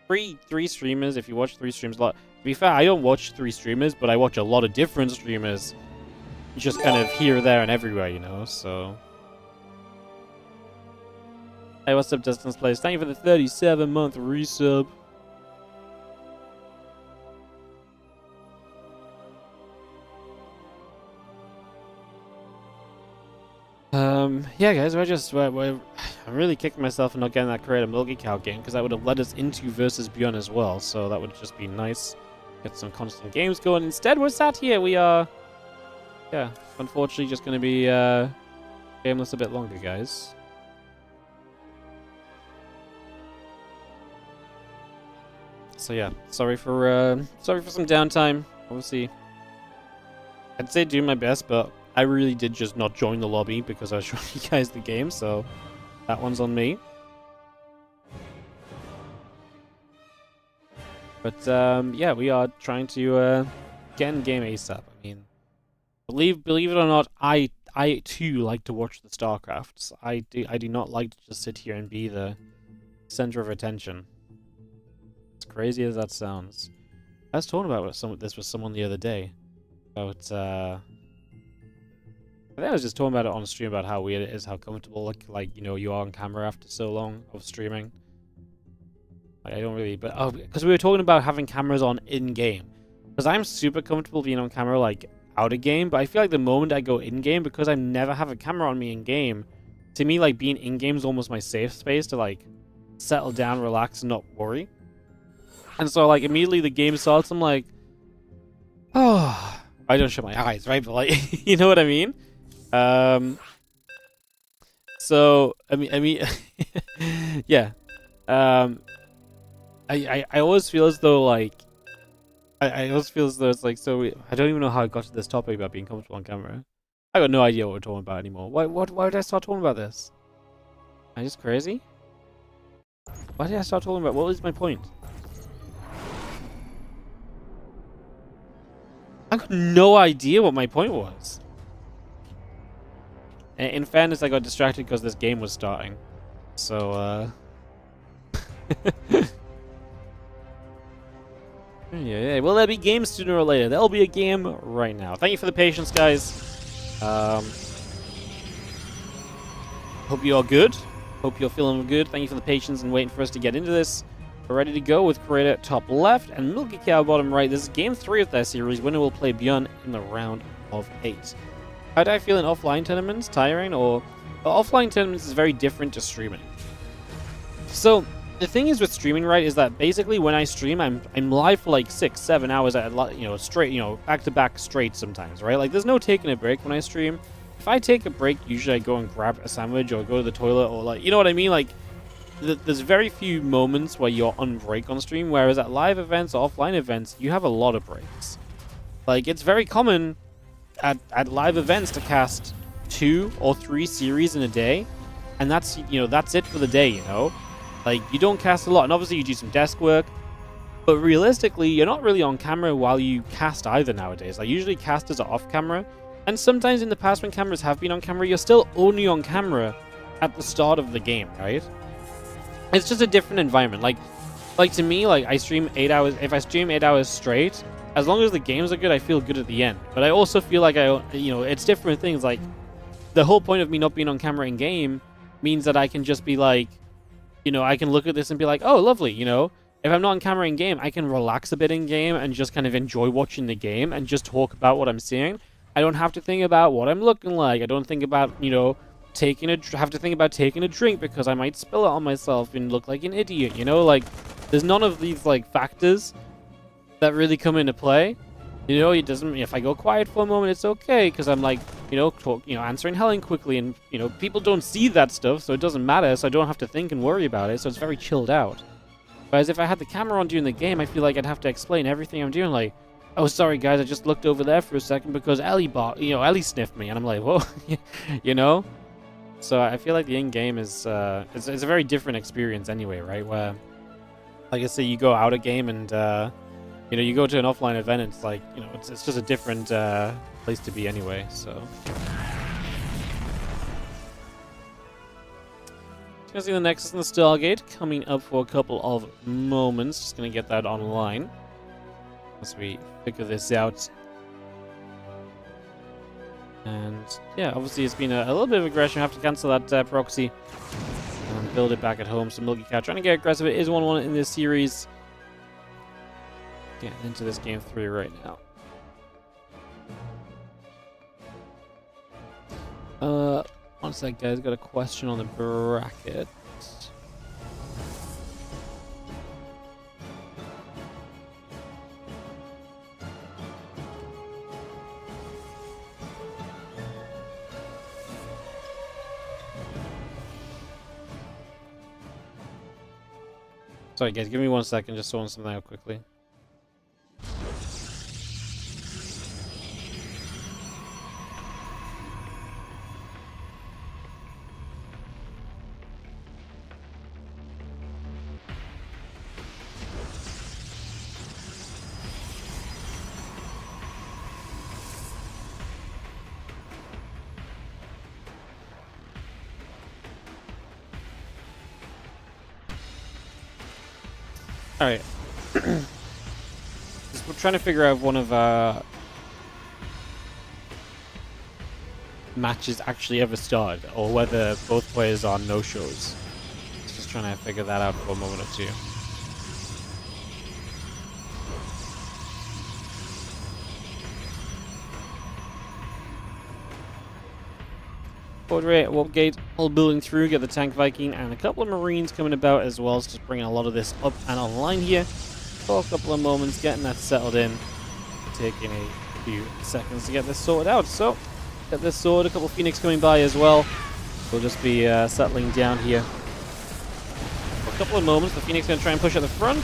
3 streamers, if you watch 3 streams a lot. To be fair, I don't watch 3 streamers, but I watch a lot of different streamers. Just kind of here, there, and everywhere, so. Hey, what's up, Distance Plays? Thank you for the 37-month resub. Yeah, guys, I'm really kicking myself for not getting that creative Milky Cow game, because that would have led us into versus Bion as well, so that would just be nice. Get some constant games going. Instead, we're sat here. We are, yeah, unfortunately just going to be gameless a bit longer, guys. So yeah, sorry for some downtime. Obviously, I'd say do my best, but I really did just not join the lobby because I was showing you guys the game, so that one's on me. But yeah, we are trying to get in game ASAP. I mean, believe it or not, I too like to watch the StarCrafts. I do not like to just sit here and be the center of attention. As crazy as that sounds. I was talking about this with someone the other day. About I think I was just talking about it on stream about how weird it is, how comfortable like you are on camera after so long of streaming. Like, I don't really, but because we were talking about having cameras on in game. Because I'm super comfortable being on camera like out of game, but I feel like the moment I go in game, because I never have a camera on me in game, to me like being in game is almost my safe space to like settle down, relax, and not worry. And so like immediately the game starts, I'm like, oh. I don't shut my eyes, right? But like, you know what I mean? So I mean, yeah. I always feel as though like I always feel as though it's like so. I don't even know how I got to this topic about being comfortable on camera. I got no idea what we're talking about anymore. Why did I start talking about this? Am I just crazy? Why did I start talking about? What was my point? I got no idea what my point was. In fairness, I got distracted because this game was starting. So, yeah. Will there be games sooner or later? There'll be a game right now. Thank you for the patience, guys. Hope you're good. Hope you're feeling good. Thank you for the patience and waiting for us to get into this. We're ready to go with Creator top left and Milky Cow bottom right. This is game 3 of their series. Winner will play Bion in the round of 8. How do I feel in offline tournaments? Tiring or... Well, offline tournaments is very different to streaming. So, the thing is with streaming, right, is that basically when I stream, I'm live for like 6-7 hours at, straight, back to back straight sometimes, right? Like, there's no taking a break when I stream. If I take a break, usually I go and grab a sandwich or go to the toilet or like, you know what I mean? Like, there's very few moments where you're on break on stream, whereas at live events or offline events, you have a lot of breaks. Like, it's very common at live events to cast 2 or 3 series in a day, and that's it for the day. Like, you don't cast a lot, and obviously you do some desk work, but realistically you're not really on camera while you cast either nowadays. Like, usually casters are off camera, and sometimes in the past when cameras have been on camera, you're still only on camera at the start of the game, right? It's just a different environment. Like to me, like, I stream 8 hours. If I stream 8 hours straight, as long as the games are good, I feel good at the end. But I also feel like it's different things. Like, the whole point of me not being on camera in game means that I can just be like, I can look at this and be like, oh, lovely. If I'm not on camera in game, I can relax a bit in game and just kind of enjoy watching the game and just talk about what I'm seeing. I don't have to think about what I'm looking like. I don't think about, have to think about taking a drink because I might spill it on myself and look like an idiot. Like, there's none of these like factors that really come into play. It doesn't. If I go quiet for a moment, it's okay because I'm like, answering Helen quickly, and people don't see that stuff, so it doesn't matter. So I don't have to think and worry about it. So it's very chilled out. Whereas if I had the camera on during the game, I feel like I'd have to explain everything I'm doing. Like, oh, sorry guys, I just looked over there for a second because Ellie sniffed me, and I'm like, whoa, So I feel like the in-game is it's a very different experience anyway, right? Where, like I say, you go out a game and you go to an offline event, and it's like, it's just a different place to be anyway. So gonna see the Nexus and the Stargate coming up for a couple of moments. Just gonna get that online as we figure this out. And yeah, obviously it's been a little bit of aggression. I have to cancel that proxy and build it back at home. So Milky Cat trying to get aggressive. It is 1-1 in this series. Getting into this game 3 right now. One sec, guys. Got a question on the bracket. Sorry, guys. Give me 1 second. Just sorting something out quickly. Alright. We're trying to figure out one of our matches actually ever started, or whether both players are no-shows. Just trying to figure that out for a moment or two. Warp gate, all building through, get the tank Viking and a couple of Marines coming about as well, so just bringing a lot of this up and online here for a couple of moments, getting that settled in, taking a few seconds to get this sorted out. So, get this sorted. A couple of Phoenix coming by as well. We'll just be settling down here for a couple of moments. The Phoenix going to try and push at the front.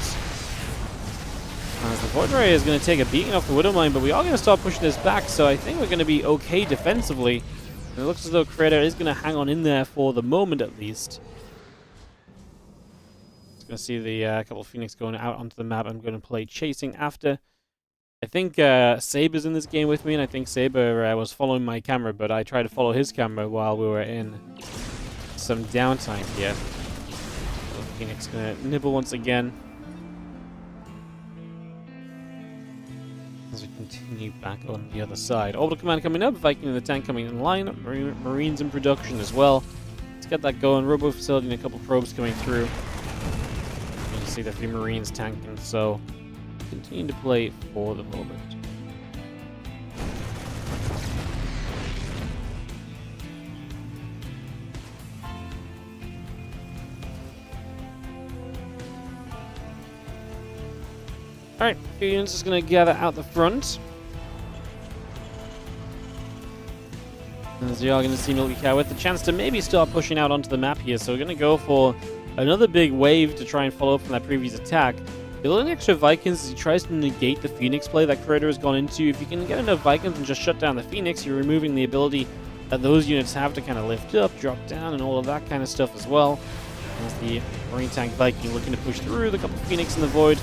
As the Void Ray is going to take a beating off the Widow Mine, but we are going to start pushing this back, so I think we're going to be okay defensively. And it looks as though Creator is going to hang on in there for the moment at least. Just going to see the couple of Phoenix going out onto the map. I'm going to play Chasing after. I think Saber's in this game with me, and I think Saber was following my camera, but I tried to follow his camera while we were in some downtime here. So Phoenix going to nibble once again. As we continue back on the other side. Orbital Command coming up, Viking and the tank coming in line, Marines in production as well. Let's get that going. Robo facility and a couple probes coming through. You can see the few Marines tanking, so continue to play for the moment. Alright, few units is going to gather out the front. As you are going to see Milky with the chance to maybe start pushing out onto the map here. So we're going to go for another big wave to try and follow up from that previous attack. Building extra Vikings as he tries to negate the Phoenix play that Creator has gone into. If you can get enough Vikings and just shut down the Phoenix, you're removing the ability that those units have to kind of lift up, drop down, and all of that kind of stuff as well. As the Marine Tank Viking looking to push through, the couple of Phoenix in the void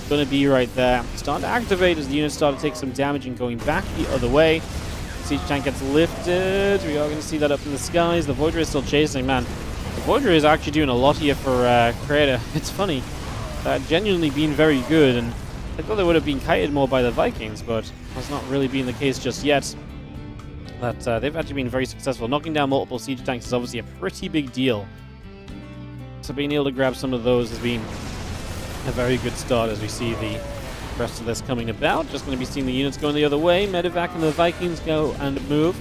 going to be right there. Starting to activate as the units start to take some damage and going back the other way. Siege tank gets lifted. We are going to see that up in the skies. The Void Ray is still chasing, man. The Void Ray is actually doing a lot here for Creator. It's funny. Genuinely been very good, and I thought they would have been kited more by the Vikings, but that's not really been the case just yet. But they've actually been very successful. Knocking down multiple siege tanks is obviously a pretty big deal. So being able to grab some of those has been a very good start as we see the rest of this coming about. Just going to be seeing the units going the other way. Medevac and the Vikings go and move.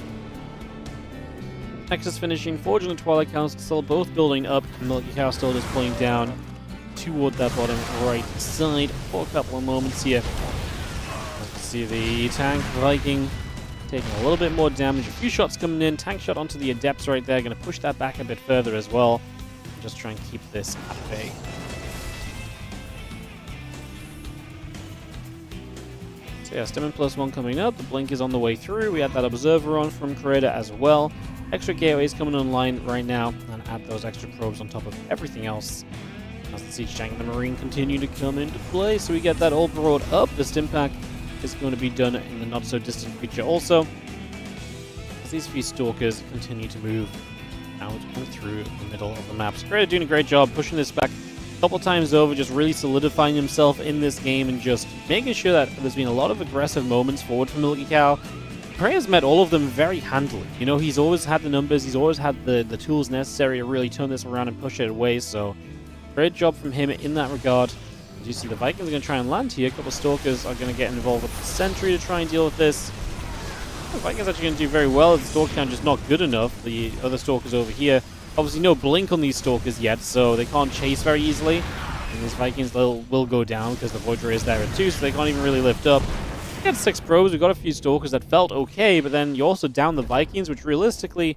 Nexus finishing. Forging and Twilight Council still both building up. Milky Cow still just pulling down toward that bottom right side for a couple of moments here. As we see the tank Viking taking a little bit more damage. A few shots coming in. Tank shot onto the Adepts right there. Going to push that back a bit further as well. Just try and keep this at bay. So yeah, Stemmen +1 coming up. The Blink is on the way through. We had that Observer on from Creator as well. Extra gateways coming online right now. And add those extra probes on top of everything else. As the Siege Tank and the Marine continue to come into play. So we get that all brought up. The Stimpak is going to be done in the not-so-distant future also. As these few Stalkers continue to move out and through the middle of the map. So Creator doing a great job pushing this back a couple times over, just really solidifying himself in this game and just making sure that there's been a lot of aggressive moments forward from Milky Cow. Creator's met all of them very handily. You know, he's always had the numbers, he's always had the tools necessary to really turn this around and push it away, so great job from him in that regard. As you see, the Vikings are going to try and land here. A couple of Stalkers are going to get involved with the Sentry to try and deal with this. The Vikings are actually going to do very well. The Stalker count just not good enough. The other Stalkers over here, obviously no blink on these Stalkers yet, so they can't chase very easily. And these Vikings will go down because the Void Ray is there too, so they can't even really lift up. We got 6 probes, we got a few Stalkers that felt okay, but then you also down the Vikings, which realistically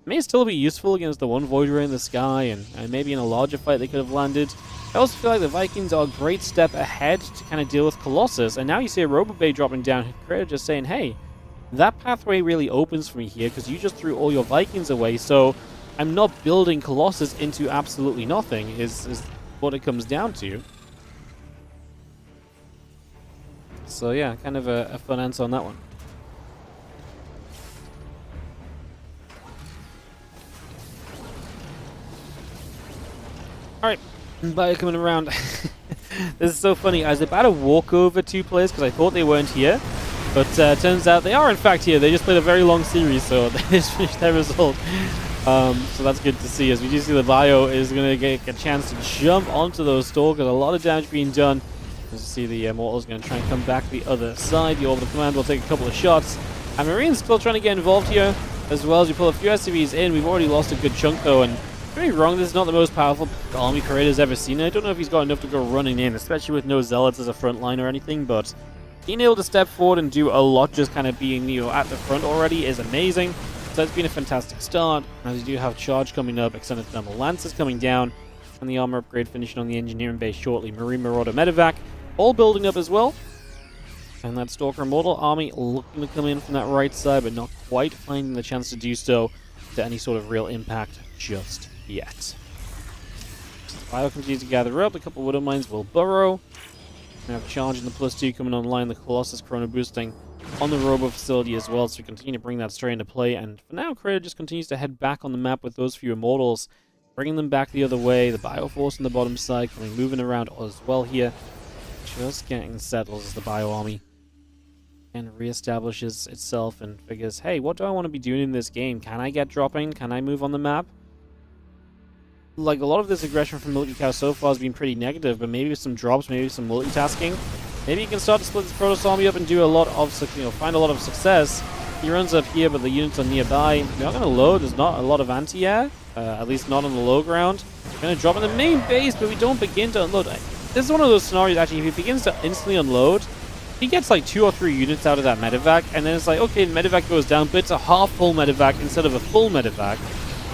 may still be useful against the one Void Ray in the sky, and maybe in a larger fight they could have landed. I also feel like the Vikings are a great step ahead to kind of deal with Colossus, and now you see a Robobay dropping down, Creator just saying, hey, that pathway really opens for me here because you just threw all your Vikings away, so I'm not building Colossus into absolutely nothing, is what it comes down to. So yeah, kind of a fun answer on that one. Alright, Bion coming around. This is so funny. I was about to walk over 2 players because I thought they weren't here. But turns out they are in fact here. They just played a very long series, so they just finished their result. So that's good to see. As we do see the Bio is going to get a chance to jump onto those Stalkers. A lot of damage being done. As you see, the Immortal is going to try and come back the other side. The Orbital Command will take a couple of shots. And Marine's still trying to get involved here, as well as we pull a few SCVs in. We've already lost a good chunk though, and don't get me wrong, this is not the most powerful army Creator's ever seen. I don't know if he's got enough to go running in, especially with no Zealots as a front line or anything, but being able to step forward and do a lot, just kind of being, you know, at the front already is amazing. So it's been a fantastic start. As you do have charge coming up, extended thermal lances coming down, and the armor upgrade finishing on the engineering base shortly. Marine Marauder medevac all building up as well. And that Stalker Immortal army looking to come in from that right side, but not quite finding the chance to do so to any sort of real impact just yet. Bio continues to gather up. A couple of Widow Mines will burrow. We have charge in the +2 coming online. The Colossus Chrono boosting on the Robo facility as well. So we continue to bring that straight into play. And for now, Creator just continues to head back on the map with those few Immortals, bringing them back the other way. The Bioforce on the bottom side coming moving around as well here. Just getting settled as the Bio army and reestablishes itself and figures, hey, what do I want to be doing in this game? Can I get dropping? Can I move on the map? Like, a lot of this aggression from Milky Cow so far has been pretty negative, but maybe with some drops, maybe some multitasking, maybe you can start to split this Protoss army up and do a lot of, you know, find a lot of success. He runs up here, but the units are nearby. They're not going to load. There's not a lot of anti-air, at least not on the low ground. We're going to drop in the main base, but we don't begin to unload. This is one of those scenarios, actually, if he begins to instantly unload, he gets like 2 or 3 units out of that medevac, and then it's like, okay, the medevac goes down, but it's a half full medevac instead of a full medevac.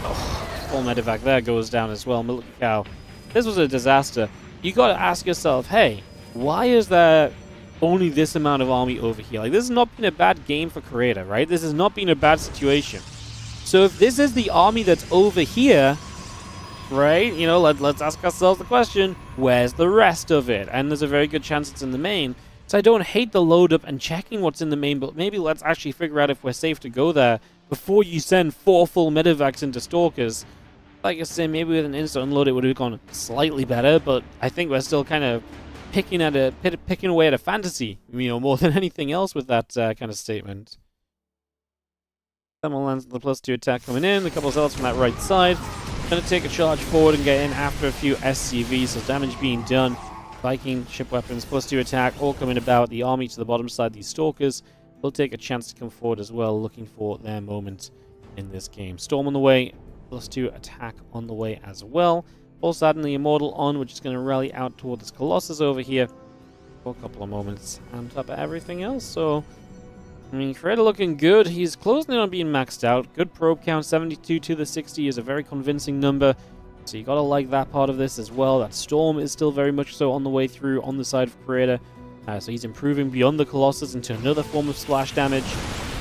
Oh, full medevac there goes down as well. Milky Cow, this was a disaster. You got to ask yourself, hey, why is there only this amount of army over here? Like, this has not been a bad game for Creator, right? This has not been a bad situation. So if this is the army that's over here, right, you know, let's ask ourselves the question, where's the rest of it? And there's a very good chance it's in the main. So I don't hate the load up and checking what's in the main, but maybe let's actually figure out if we're safe to go there before you send 4 full medevacs into Stalkers. Like I say, maybe with an instant unload it would have gone slightly better, but I think we're still kind of picking away at a fantasy, you know, more than anything else with that kind of statement. Thermal lands the +2 attack coming in, a couple of zealots from that right side. Going to take a charge forward and get in after a few SCVs, so damage being done. Viking ship weapons, +2 attack, all coming about. The army to the bottom side, these Stalkers will take a chance to come forward as well, looking for their moment in this game. Storm on the way, +2 attack on the way as well. Also adding the Immortal on, which is going to rally out toward this Colossus over here for a couple of moments on top of everything else. So, I mean, Creator looking good. He's closing in on being maxed out. Good probe count, 72 to the 60 is a very convincing number. So you gotta like that part of this as well. That Storm is still very much so on the way through on the side of Creator. So he's improving beyond the Colossus into another form of splash damage.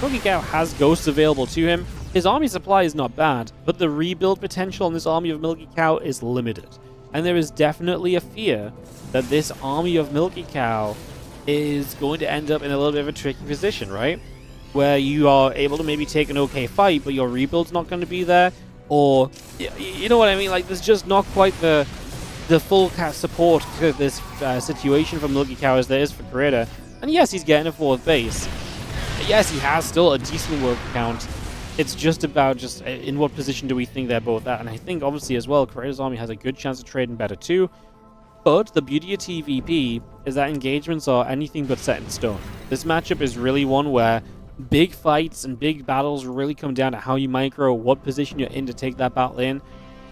Milky Cow has Ghosts available to him. His army supply is not bad, but the rebuild potential on this army of Milky Cow is limited. And there is definitely a fear that this army of Milky Cow is going to end up in a little bit of a tricky position, right? Where you are able to maybe take an okay fight, but your rebuild's not going to be there. Or, you know what I mean? Like, there's just not quite the full support to this situation from Milky Cow as there is for Creator. And yes, he's getting a 4th base. Yes, he has still a decent work count. It's just about in what position do we think they're both at. And I think, obviously, as well, Creator's army has a good chance of trading better too. But the beauty of TVP is that engagements are anything but set in stone. This matchup is really one where big fights and big battles really come down to how you micro, what position you're in to take that battle in.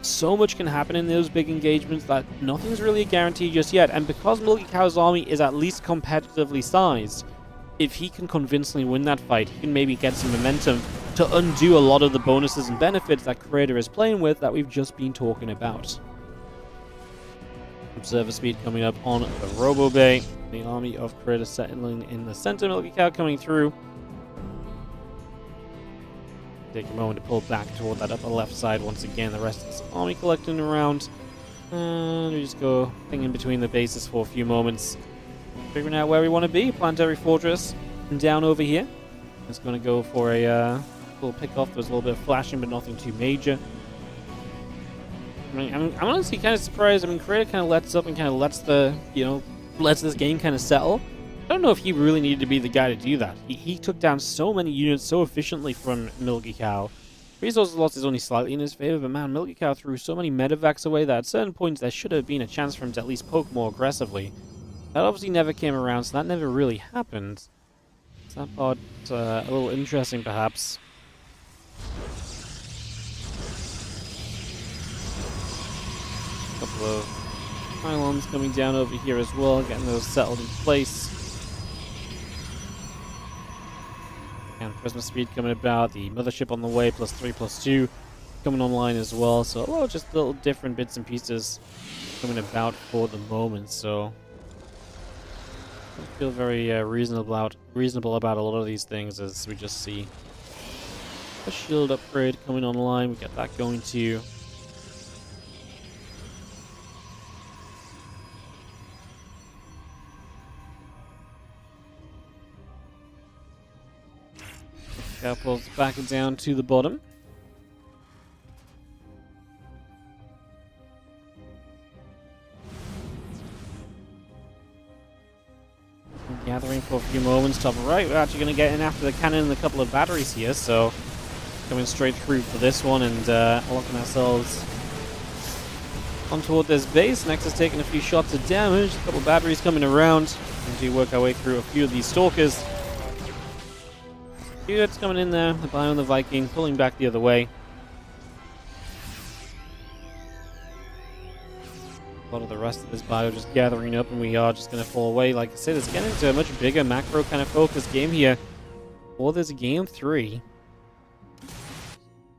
So much can happen in those big engagements that nothing's really a guarantee just yet. And because Milky Cow's army is at least competitively sized, if he can convincingly win that fight, he can maybe get some momentum to undo a lot of the bonuses and benefits that Creator is playing with that we've just been talking about. Observer speed coming up on the Robo Bay. The army of Creator settling in the center. Milky Cow coming through. Take a moment to pull back toward that upper left side once again. The rest of this army collecting around. And we just go in between the bases for a few moments. Figuring out where we want to be. Planetary Fortress. And down over here. Just going to go for a little pick off. There's a little bit of flashing, but nothing too major. I mean, I'm honestly kind of surprised. I mean, Creator kind of lets up and kind of lets lets this game kind of settle. I don't know if he really needed to be the guy to do that. He took down so many units so efficiently from Milky Cow. Resources loss is only slightly in his favor, but man, Milky Cow threw so many medevacs away that at certain points there should have been a chance for him to at least poke more aggressively. That obviously never came around, so that never really happened. So that part a little interesting, perhaps. A couple of pylons coming down over here as well, getting those settled in place. And Christmas speed coming about. The mothership on the way, +3/+2 coming online as well. So a lot of just little different bits and pieces coming about for the moment. So I feel very reasonable about a lot of these things as we just see a shield upgrade coming online. We got that going too. Catapults back down to the bottom. Gathering for a few moments. Top right, we're actually going to get in after the cannon and a couple of batteries here, so coming straight through for this one and locking ourselves on toward this base. Next is taking a few shots of damage. A couple of batteries coming around. And to work our way through a few of these stalkers. It's coming in there. The Bion, the Viking, pulling back the other way. A lot of the rest of this bio just gathering up, and we are just going to fall away. Like I said, it's getting into a much bigger macro kind of focused game here. Or there's game 3.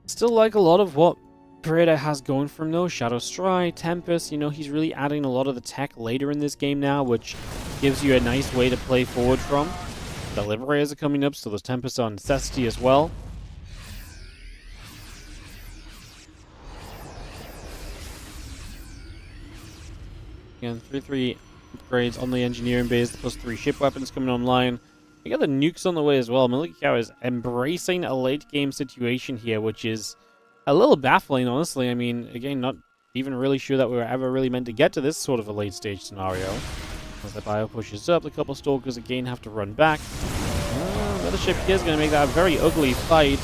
Still like a lot of what Creator has going from though. Shadow Strike, Tempest, you know, he's really adding a lot of the tech later in this game now, which gives you a nice way to play forward from. The Liberators are coming up, so those Tempests are a necessity as well. Again, 3/3 upgrades on the engineering base, +3 ship weapons coming online. We got the nukes on the way as well. Milky is embracing a late game situation here, which is a little baffling, honestly. I mean, again, not even really sure that we were ever really meant to get to this sort of a late stage scenario. As the bio pushes up, the couple stalkers again have to run back. Another ship here is going to make that a very ugly fight.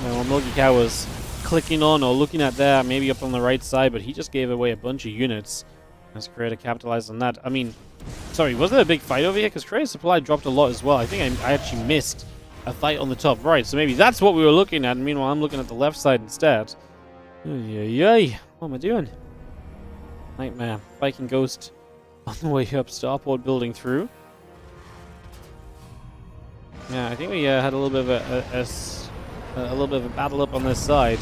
While Milky was clicking on or looking at there, maybe up on the right side, but he just gave away a bunch of units. As Creator capitalized on that. I mean, sorry, was there a big fight over here? Because Creator's supply dropped a lot as well. I think I actually missed a fight on the top right, so maybe that's what we were looking at. And meanwhile, I'm looking at the left side instead. Yay! What am I doing? Nightmare. Viking Ghost on the way up. Starport building through. Yeah, I think we had a little bit of a battle up on this side.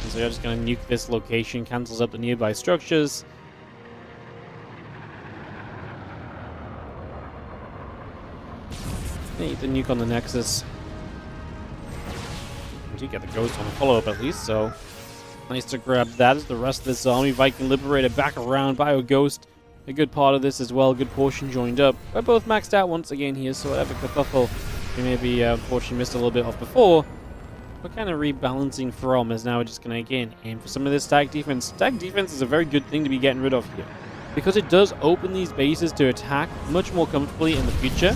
And so we're just going to nuke this location, cancels up the nearby structures. Need the nuke on the Nexus. We do get the Ghost on the follow-up at least, so nice to grab that as the rest of this army. Viking Liberator back around. Bio Ghost, a good part of this as well. Good portion joined up. We're both maxed out once again here, so whatever kerfuffle we maybe unfortunately missed a little bit off before, we're kind of rebalancing from, as now we're just going to again aim for some of this tag defense. Tag defense is a very good thing to be getting rid of here, because it does open these bases to attack much more comfortably in the future.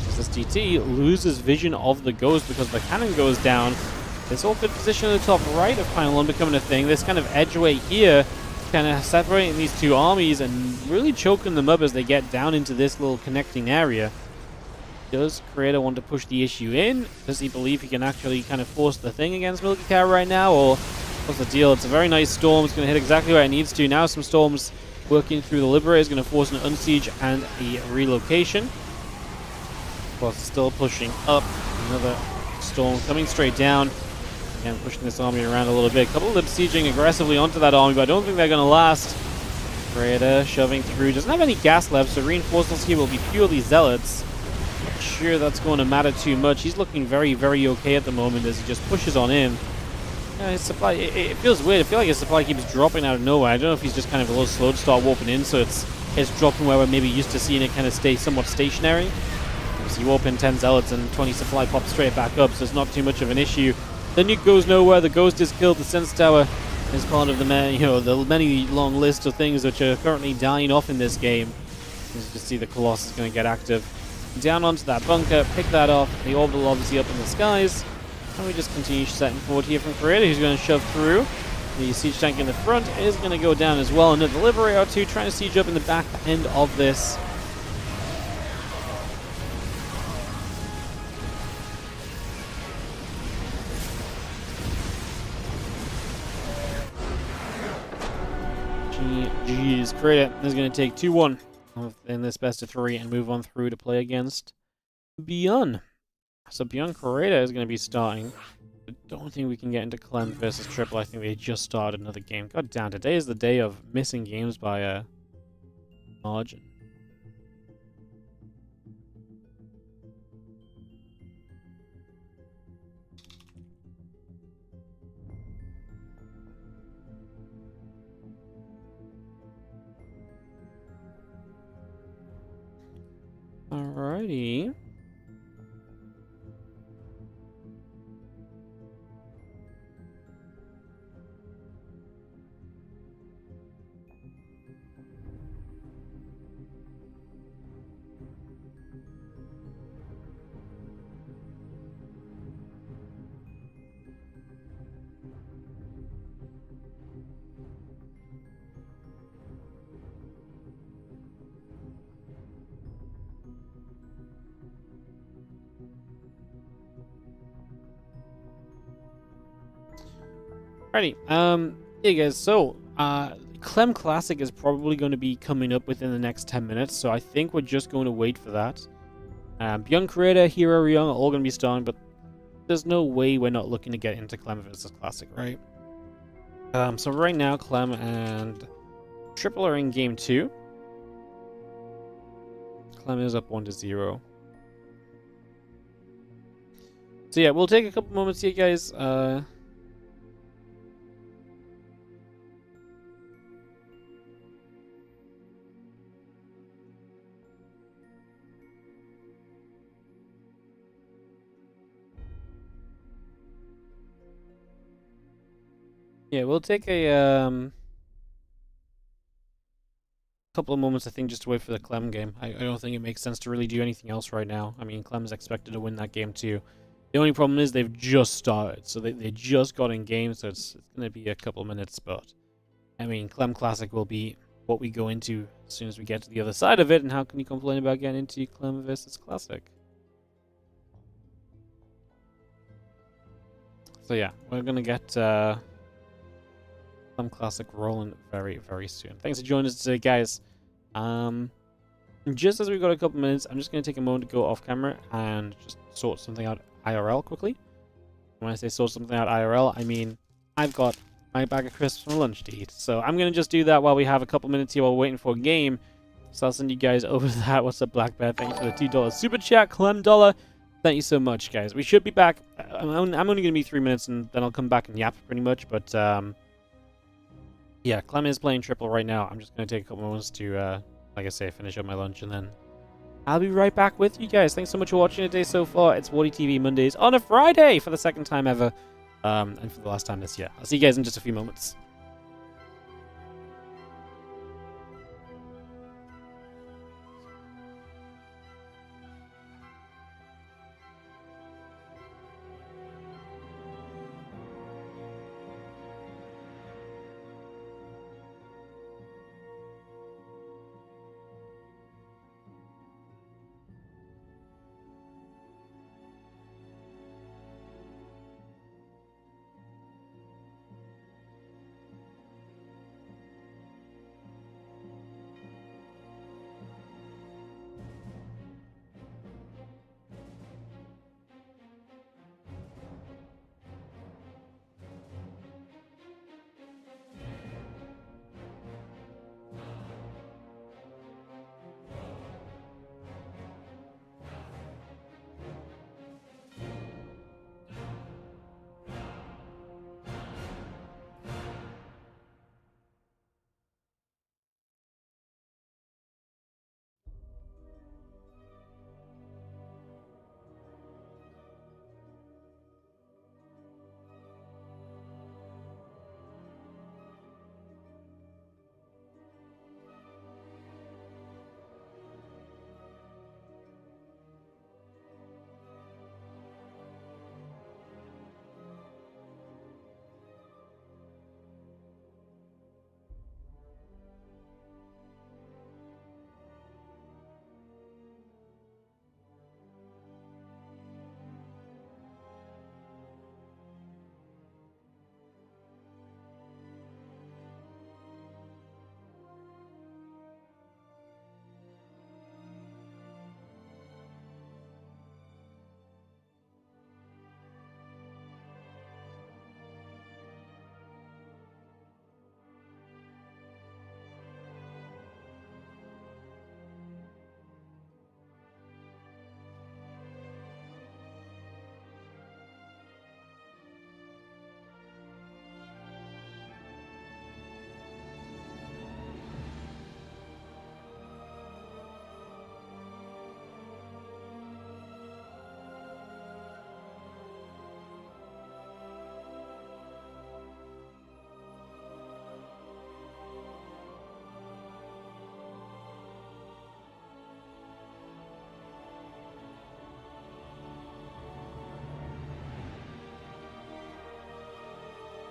As this DT loses vision of the Ghost because the cannon goes down. This awkward position at the top right of Pylon becoming a thing. This kind of edgeway here kind of separating these two armies and really choking them up as they get down into this little connecting area. Does Creator want to push the issue in? Does he believe he can actually kind of force the thing against Milky Cow right now? Or what's the deal? It's a very nice storm. It's going to hit exactly where it needs to. Now some storms working through the Liberator is going to force an unsiege and a relocation. Of course, still pushing up. Another storm coming straight down. Again, pushing this army around a little bit. A couple of them sieging aggressively onto that army, but I don't think they're going to last. Creator shoving through. Doesn't have any gas left, so reinforcements here will be purely zealots. Not sure that's going to matter too much. He's looking very, very okay at the moment as he just pushes on in. His supply, it feels weird. I feel like his supply keeps dropping out of nowhere. I don't know if he's just kind of a little slow to start warping in, so it's dropping where we're maybe used to seeing it kind of stay somewhat stationary. So you warp in 10 zealots and 20 supply pops straight back up, so it's not too much of an issue. The nuke goes nowhere. The Ghost is killed. The Sense Tower is part of the many long list of things which are currently dying off in this game. As you can see, the Colossus is going to get active. Down onto that bunker, pick that off. The orbital obviously up in the skies. And we just continue setting forward here from Creator, who's going to shove through. The siege tank in the front is going to go down as well. Another Liberator or two trying to siege up in the back end of this. GG's. Creator is going to take 2-1 in this best of 3 and move on through to play against Bion. So Bion Correa is going to be starting. I don't think we can get into Clem versus Triple. I think they just started another game. God damn, today is the day of missing games by a margin. Alrighty. Alrighty, hey guys, so, Clem Classic is probably going to be coming up within the next 10 minutes, so I think we're just going to wait for that. Bion Creator, Hero Young are all going to be starting, but there's no way we're not looking to get into Clem versus Classic, right? So right now, Clem and Triple are in game 2. Clem is up 1-0. So yeah, we'll take a couple moments here, guys. Yeah, we'll take a couple of moments, I think, just to wait for the Clem game. I don't think it makes sense to really do anything else right now. I mean, Clem's expected to win that game too. The only problem is they've just started, so they just got in game, so it's going to be a couple of minutes, but I mean, Clem Classic will be what we go into as soon as we get to the other side of it, and how can you complain about getting into Clem versus Classic? So yeah, we're going to get Clem Classic rolling very, very soon. Thanks for joining us today, guys. Just as we've got a couple minutes, I'm just going to take a moment to go off camera and just sort something out IRL quickly. When I say sort something out IRL, I mean I've got my bag of crisps for lunch to eat. So I'm going to just do that while we have a couple minutes here while we're waiting for a game. So I'll send you guys over to that. What's up, Black Bear? Thank you for the $2 super chat. Clem Dollar. Thank you so much, guys. We should be back. I'm only going to be 3 minutes, and then I'll come back and yap pretty much. But yeah, Clem is playing triple right now. I'm just going to take a couple moments to, like I say, finish up my lunch, and then I'll be right back with you guys. Thanks so much for watching today so far. It's WardiTV Mondays on a Friday for the second time ever, and for the last time this year. I'll see you guys in just a few moments.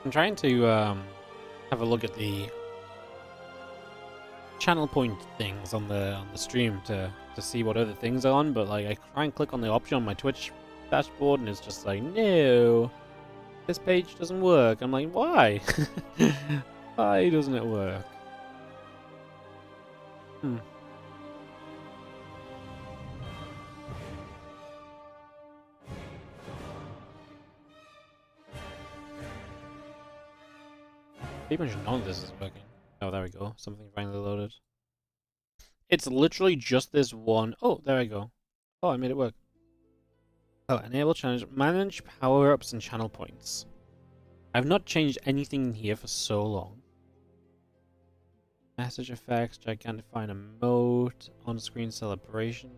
I'm trying to have a look at the channel point things on the stream to see what other things are on, but like I try and click on the option on my Twitch dashboard and it's just like, no, this page doesn't work. I'm like, why? Why doesn't it work? Pretty much none of this is working. Oh, there we go. Something finally loaded. It's literally just this one. Oh, there we go. Oh, I made it work. Oh, enable challenge. Manage power-ups and channel points. I've not changed anything in here for so long. Message effects, gigantifying emote, on-screen celebration.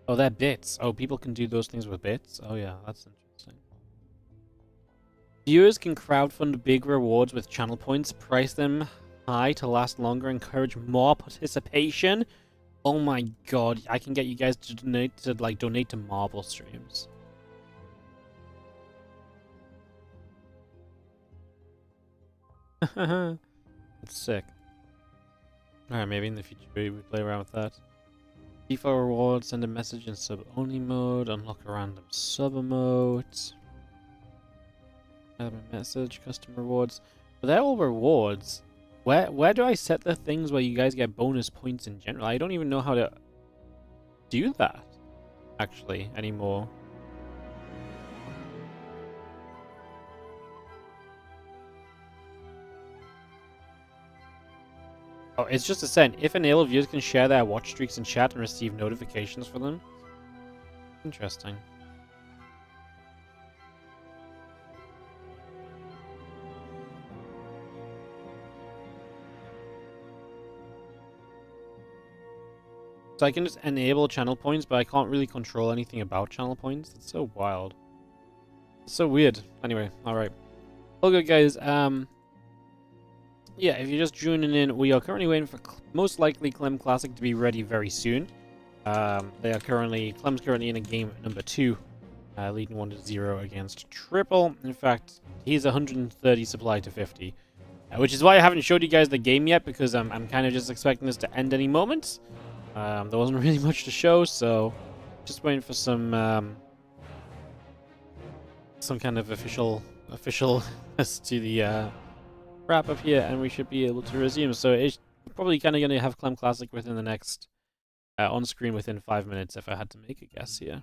Oh, they're bits. Oh, people can do those things with bits? Oh yeah, that's interesting. Viewers can crowdfund big rewards with channel points, price them high to last longer, encourage more participation. Oh my god, I can get you guys to donate to Marvel streams. That's sick. Alright, maybe in the future we play around with that. Default rewards, send a message in sub-only mode, unlock a random sub-emote. Message, custom rewards. But they're all rewards. Where do I set the things where you guys get bonus points in general? I don't even know how to do that, actually, anymore. Oh, it's just a send. If enable, viewers can share their watch streaks in chat and receive notifications for them. Interesting. So I can just enable channel points, but I can't really control anything about channel points. It's so wild. It's so weird. Anyway, alright. All good, guys. Yeah, if you're just tuning in, we are currently waiting for most likely Clem Classic to be ready very soon. Clem's currently in a game number 2, leading 1-0 against Triple. In fact, he's 130 supply to 50, which is why I haven't showed you guys the game yet, because I'm kind of just expecting this to end any moment. There wasn't really much to show, so just waiting for some kind of official to the wrap up here, and we should be able to resume. So it's probably kind of going to have Clem Classic within the next on screen within 5 minutes, if I had to make a guess here.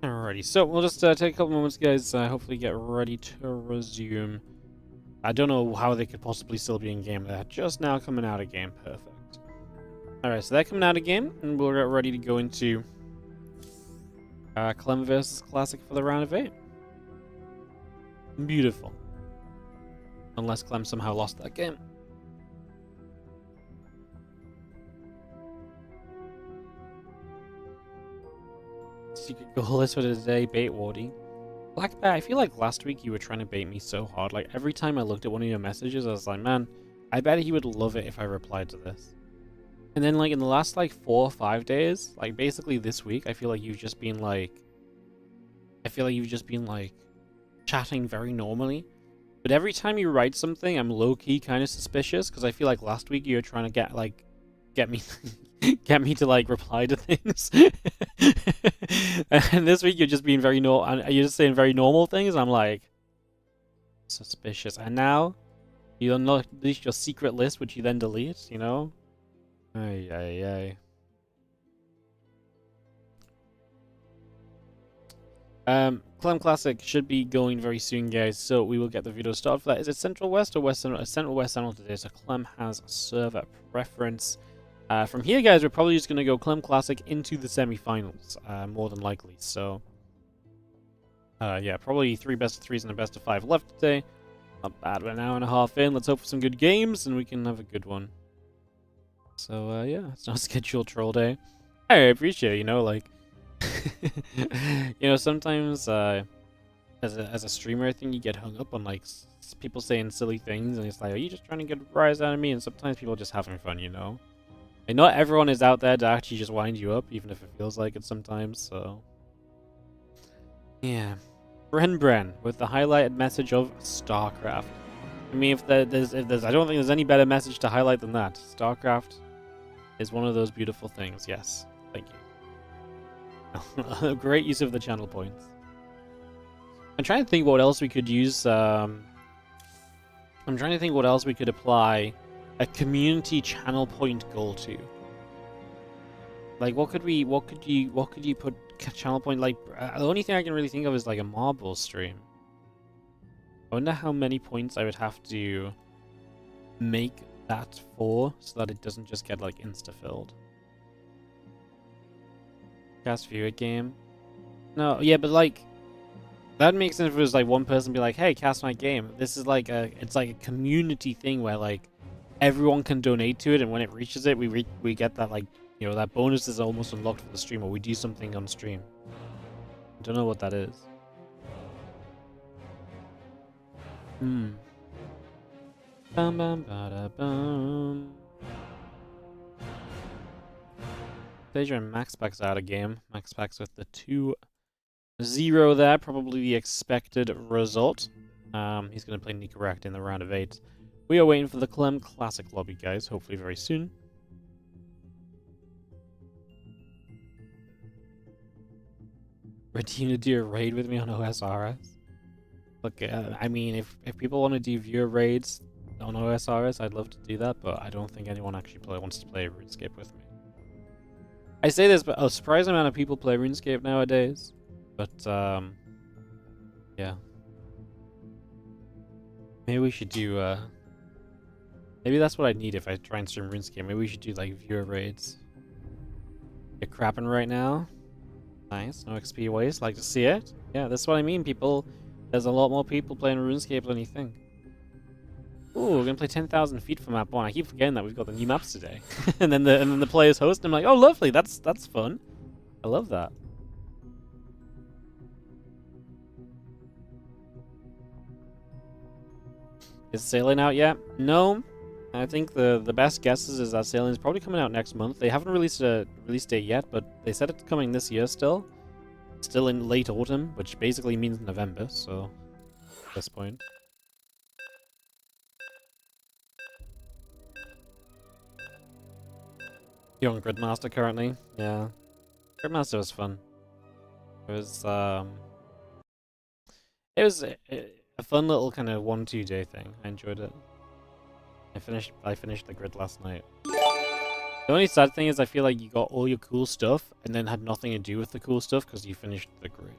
Alrighty, so we'll just take a couple moments, guys. Hopefully get ready to resume. I don't know how they could possibly still be in game. They're just now coming out of game. Perfect. Alright, so they're coming out of game, and we'll get ready to go into Clem vs. Classic for the round of 8. Beautiful. Unless Clem somehow lost that game. Secret goal list for today, bait Wardy. Black Bear, I feel like last week you were trying to bait me so hard. Like, every time I looked at one of your messages, I was like, man, I bet he would love it if I replied to this. And then, like, in the last, like, 4 or 5 days, like, basically this week, I feel like you've just been, like... chatting very normally. But every time you write something, I'm low-key kind of suspicious, because I feel like last week you were trying to get me get me to like reply to things. And this week you're just being very you're just saying very normal things. I'm like suspicious. And now you unleash your secret list, which you then delete, you know? Ay ay ay. Clem Classic should be going very soon, guys, so we will get the video started for that. Is it Central West or West Central? Central West Central today, so Clem has server preference. From here, guys, we're probably just going to go Clem Classic into the semi-finals, more than likely, so... yeah, probably 3 best of 3s and a best of 5 left today. Not bad, we're an hour and a half in. Let's hope for some good games, and we can have a good one. So, yeah, it's not a scheduled troll day. I appreciate it, you know, like... you know, sometimes, as a streamer, I think you get hung up on, like, people saying silly things, and it's like, are you just trying to get a rise out of me? And sometimes people are just having fun, you know? And not everyone is out there to actually just wind you up, even if it feels like it sometimes, so... Yeah. Bren with the highlighted message of StarCraft. I mean, if there's I don't think there's any better message to highlight than that. StarCraft is one of those beautiful things. Yes, thank you. Great use of the channel points. I'm trying to think what else we could use. I'm trying to think what else we could apply a community channel point goal to. Like, what could you put channel point, like, the only thing I can really think of is like a marble stream. I wonder how many points I would have to make that for so that it doesn't just get like insta-filled. Cast viewer game. No, yeah, but like that makes sense if it was like one person be like, hey, cast my game. This is like it's like a community thing where like everyone can donate to it, and when it reaches it, we get that, like, you know, that bonus is almost unlocked for the stream, or we do something on stream. I don't know what that is. Bum bum bada bum. Deja and Maxpax out of game. Maxpax with the 2-0 there, probably the expected result. He's going to play Nicorrect in the round of 8. We are waiting for the Clem Classic lobby, guys, hopefully very soon. Ready to do a raid with me on OSRS? Look, I mean, if people want to do viewer raids on OSRS, I'd love to do that, but I don't think anyone actually wants to play RuneScape with me. I say this, but a surprising amount of people play RuneScape nowadays. But, yeah. Maybe we should do, maybe that's what I need if I try and stream RuneScape. Maybe we should do, like, viewer raids. You're crapping right now. Nice, no XP waste, like to see it. Yeah, that's what I mean, people. There's a lot more people playing RuneScape than you think. Ooh, we're gonna play 10,000 feet for map 1. I keep forgetting that we've got the new maps today. and then the players host, and I'm like, oh lovely, that's fun. I love that. Is sailing out yet? No. I think the best guesses is that sailing is probably coming out next month. They haven't released a release date yet, but they said it's coming this year still. Still in late autumn, which basically means November, so at this point. You're on Gridmaster currently? Yeah. Gridmaster was fun. It was a fun little kind of 1-2 day thing. I enjoyed it. I finished the grid last night. The only sad thing is I feel like you got all your cool stuff and then had nothing to do with the cool stuff because you finished the grid.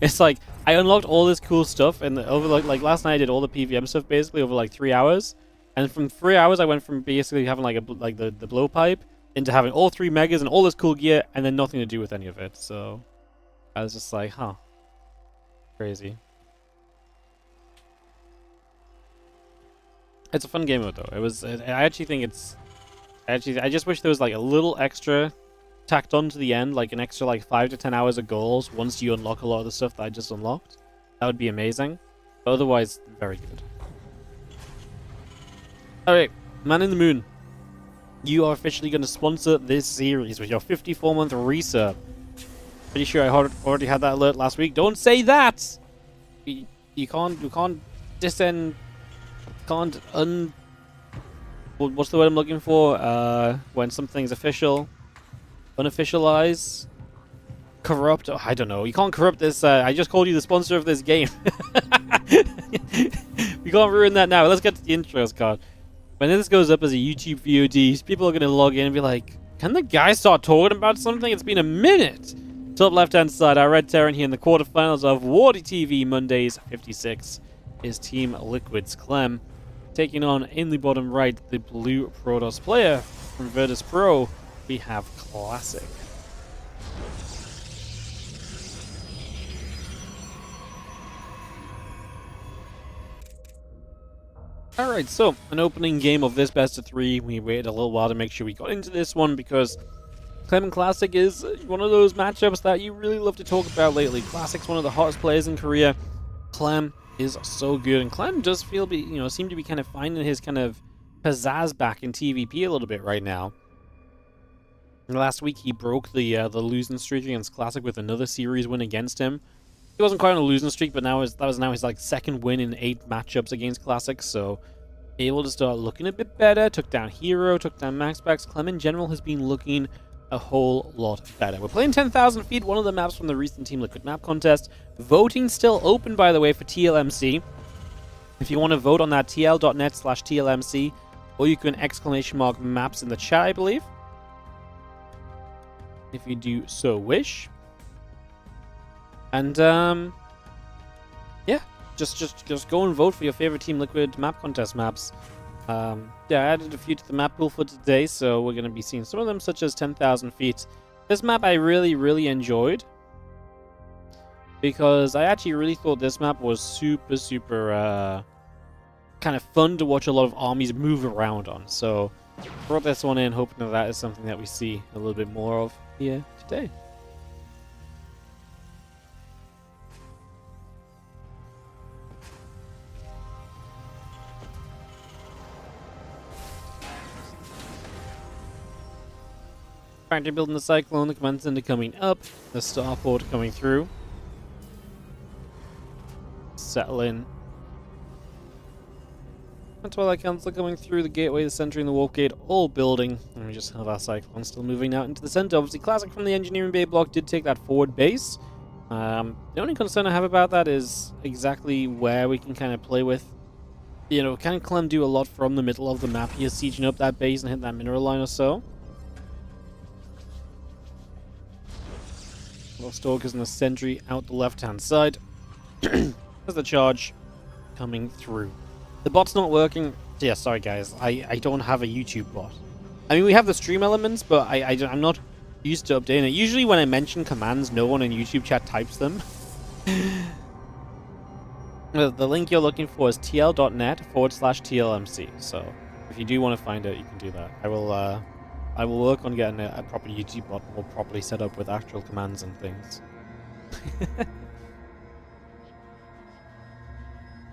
It's like I unlocked all this cool stuff and over like last night I did all the PVM stuff basically over like 3 hours, and from 3 hours I went from basically having like the blowpipe into having all 3 megas and all this cool gear and then nothing to do with any of it. So I was just like, huh, crazy. It's a fun game mode though. It was. I actually think it's. I just wish there was like a little extra tacked on to the end, like an extra like 5 to 10 hours of goals once you unlock a lot of the stuff that I just unlocked. That would be amazing. But otherwise, very good. Alright, Man in the Moon. You are officially going to sponsor this series with your 54-month resub. Pretty sure I already had that alert last week. Don't say that! You can't descend. What's the word I'm looking for? When something's official, unofficialize, corrupt. Oh, I don't know. You can't corrupt this. I just called you the sponsor of this game. We can't ruin that now. Let's get to the intros card. When this goes up as a YouTube VOD, people are gonna log in and be like, "Can the guy start talking about something? It's been a minute Top left-hand side, our red Terran here in the quarterfinals of WardiTV Mondays 56 is Team Liquid's Clem, taking on in the bottom right the blue Protoss player from Virtus Pro. We have Classic. Alright, so an opening game of this best of 3. We waited a little while to make sure we got into this one because Clem and Classic is one of those matchups that you really love to talk about lately. Classic's one of the hottest players in Korea. Clem is so good, and Clem does seem to be kind of finding his kind of pizzazz back in TVP a little bit right now. Last week he broke the losing streak against Classic with another series win against him. He wasn't quite on a losing streak, but that was now his like second win in 8 matchups against Classic, so able to start looking a bit better. Took down Hero, took down Maxpax. Clem in general has been looking a whole lot better. We're playing 10,000 feet, one of the maps from the recent Team Liquid map contest. Voting still open, by the way, for TLMC. If you want to vote on that, tl.net/TLMC, or you can ! maps in the chat, I believe, if you do so wish. And yeah, just go and vote for your favorite Team Liquid map contest maps. Yeah, I added a few to the map pool for today, so we're going to be seeing some of them, such as 10,000 feet. This map I really enjoyed, because I actually really thought this map was super kind of fun to watch a lot of armies move around on. So brought this one in, hoping that is something that we see a little bit more of here today. Factory building the Cyclone, the command center coming up, the starport coming through. Settle in. And Twilight Council coming through, the gateway, the sentry, and the warp gate all building. And we just have our Cyclone still moving out into the center. Obviously, Classic from the engineering bay block did take that forward base. The only concern I have about that is exactly where we can kind of play with. You know, can Clem do a lot from the middle of the map here, sieging up that base and hit that mineral line or so? Stalkers and the sentry out the left-hand side. There's the charge coming through. The bot's not working. Yeah, sorry guys. I don't have a YouTube bot. I mean, we have the stream elements, but I'm not used to updating it. Usually when I mention commands, no one in YouTube chat types them. The link you're looking for is tl.net/TLMC. So if you do want to find it, you can do that. I will work on getting a proper YouTube bot more properly set up with actual commands and things.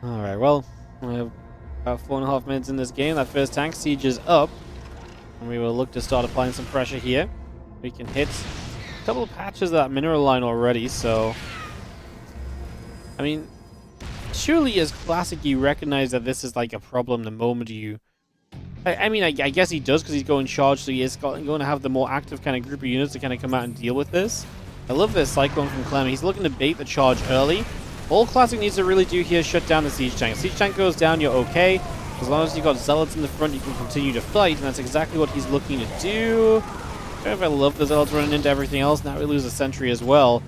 Alright, well, we have about 4.5 minutes in this game. That first tank siege is up, and we will look to start applying some pressure here. We can hit a couple of patches of that mineral line already, so I mean, surely as Classic you recognize that this is like a problem the moment you... I mean, I guess he does because he's going charged, so he is going to have the more active kind of group of units to kind of come out and deal with this. I love this Cyclone from Clem. He's looking to bait the charge early. All Classic needs to really do here is shut down the siege tank. If siege tank goes down, you're okay. As long as you've got zealots in the front, you can continue to fight, and that's exactly what he's looking to do. I love the zealots running into everything else. Now we lose a sentry as well.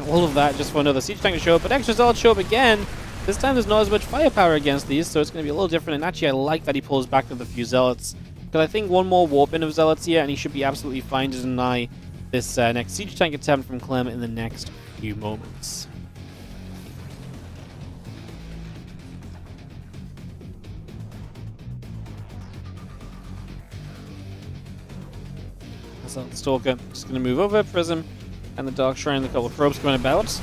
All of that just for another siege tank to show up, but extra zealots show up again. This time there's not as much firepower against these, so it's going to be a little different. And actually, I like that he pulls back with a few zealots, because I think one more warp in of zealots here, and he should be absolutely fine to deny this next siege tank attempt from Clem in the next few moments. So the Stalker just going to move over, Prism, and the Dark Shrine, and a couple of probes coming about.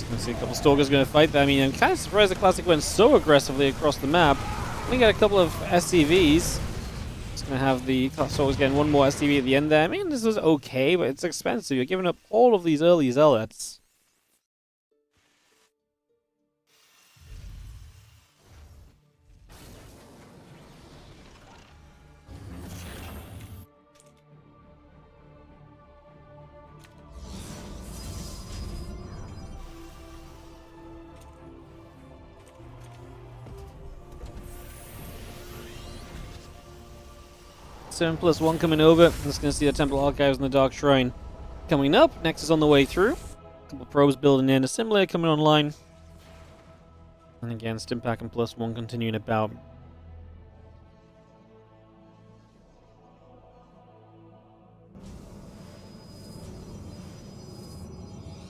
I see a couple of Stalkers going to fight there. I mean, I'm kind of surprised the Classic went so aggressively across the map. We got a couple of SCVs. Just going to have the Stalkers getting one more SCV at the end there. I mean, this was okay, but it's expensive. You're giving up all of these early zealots. 7+1 coming over. I'm just going to see the Temple Archives and the Dark Shrine coming up. Nexus on the way through. A couple of probes building in. Assimilator coming online. And again, Stimpack and +1 continuing about.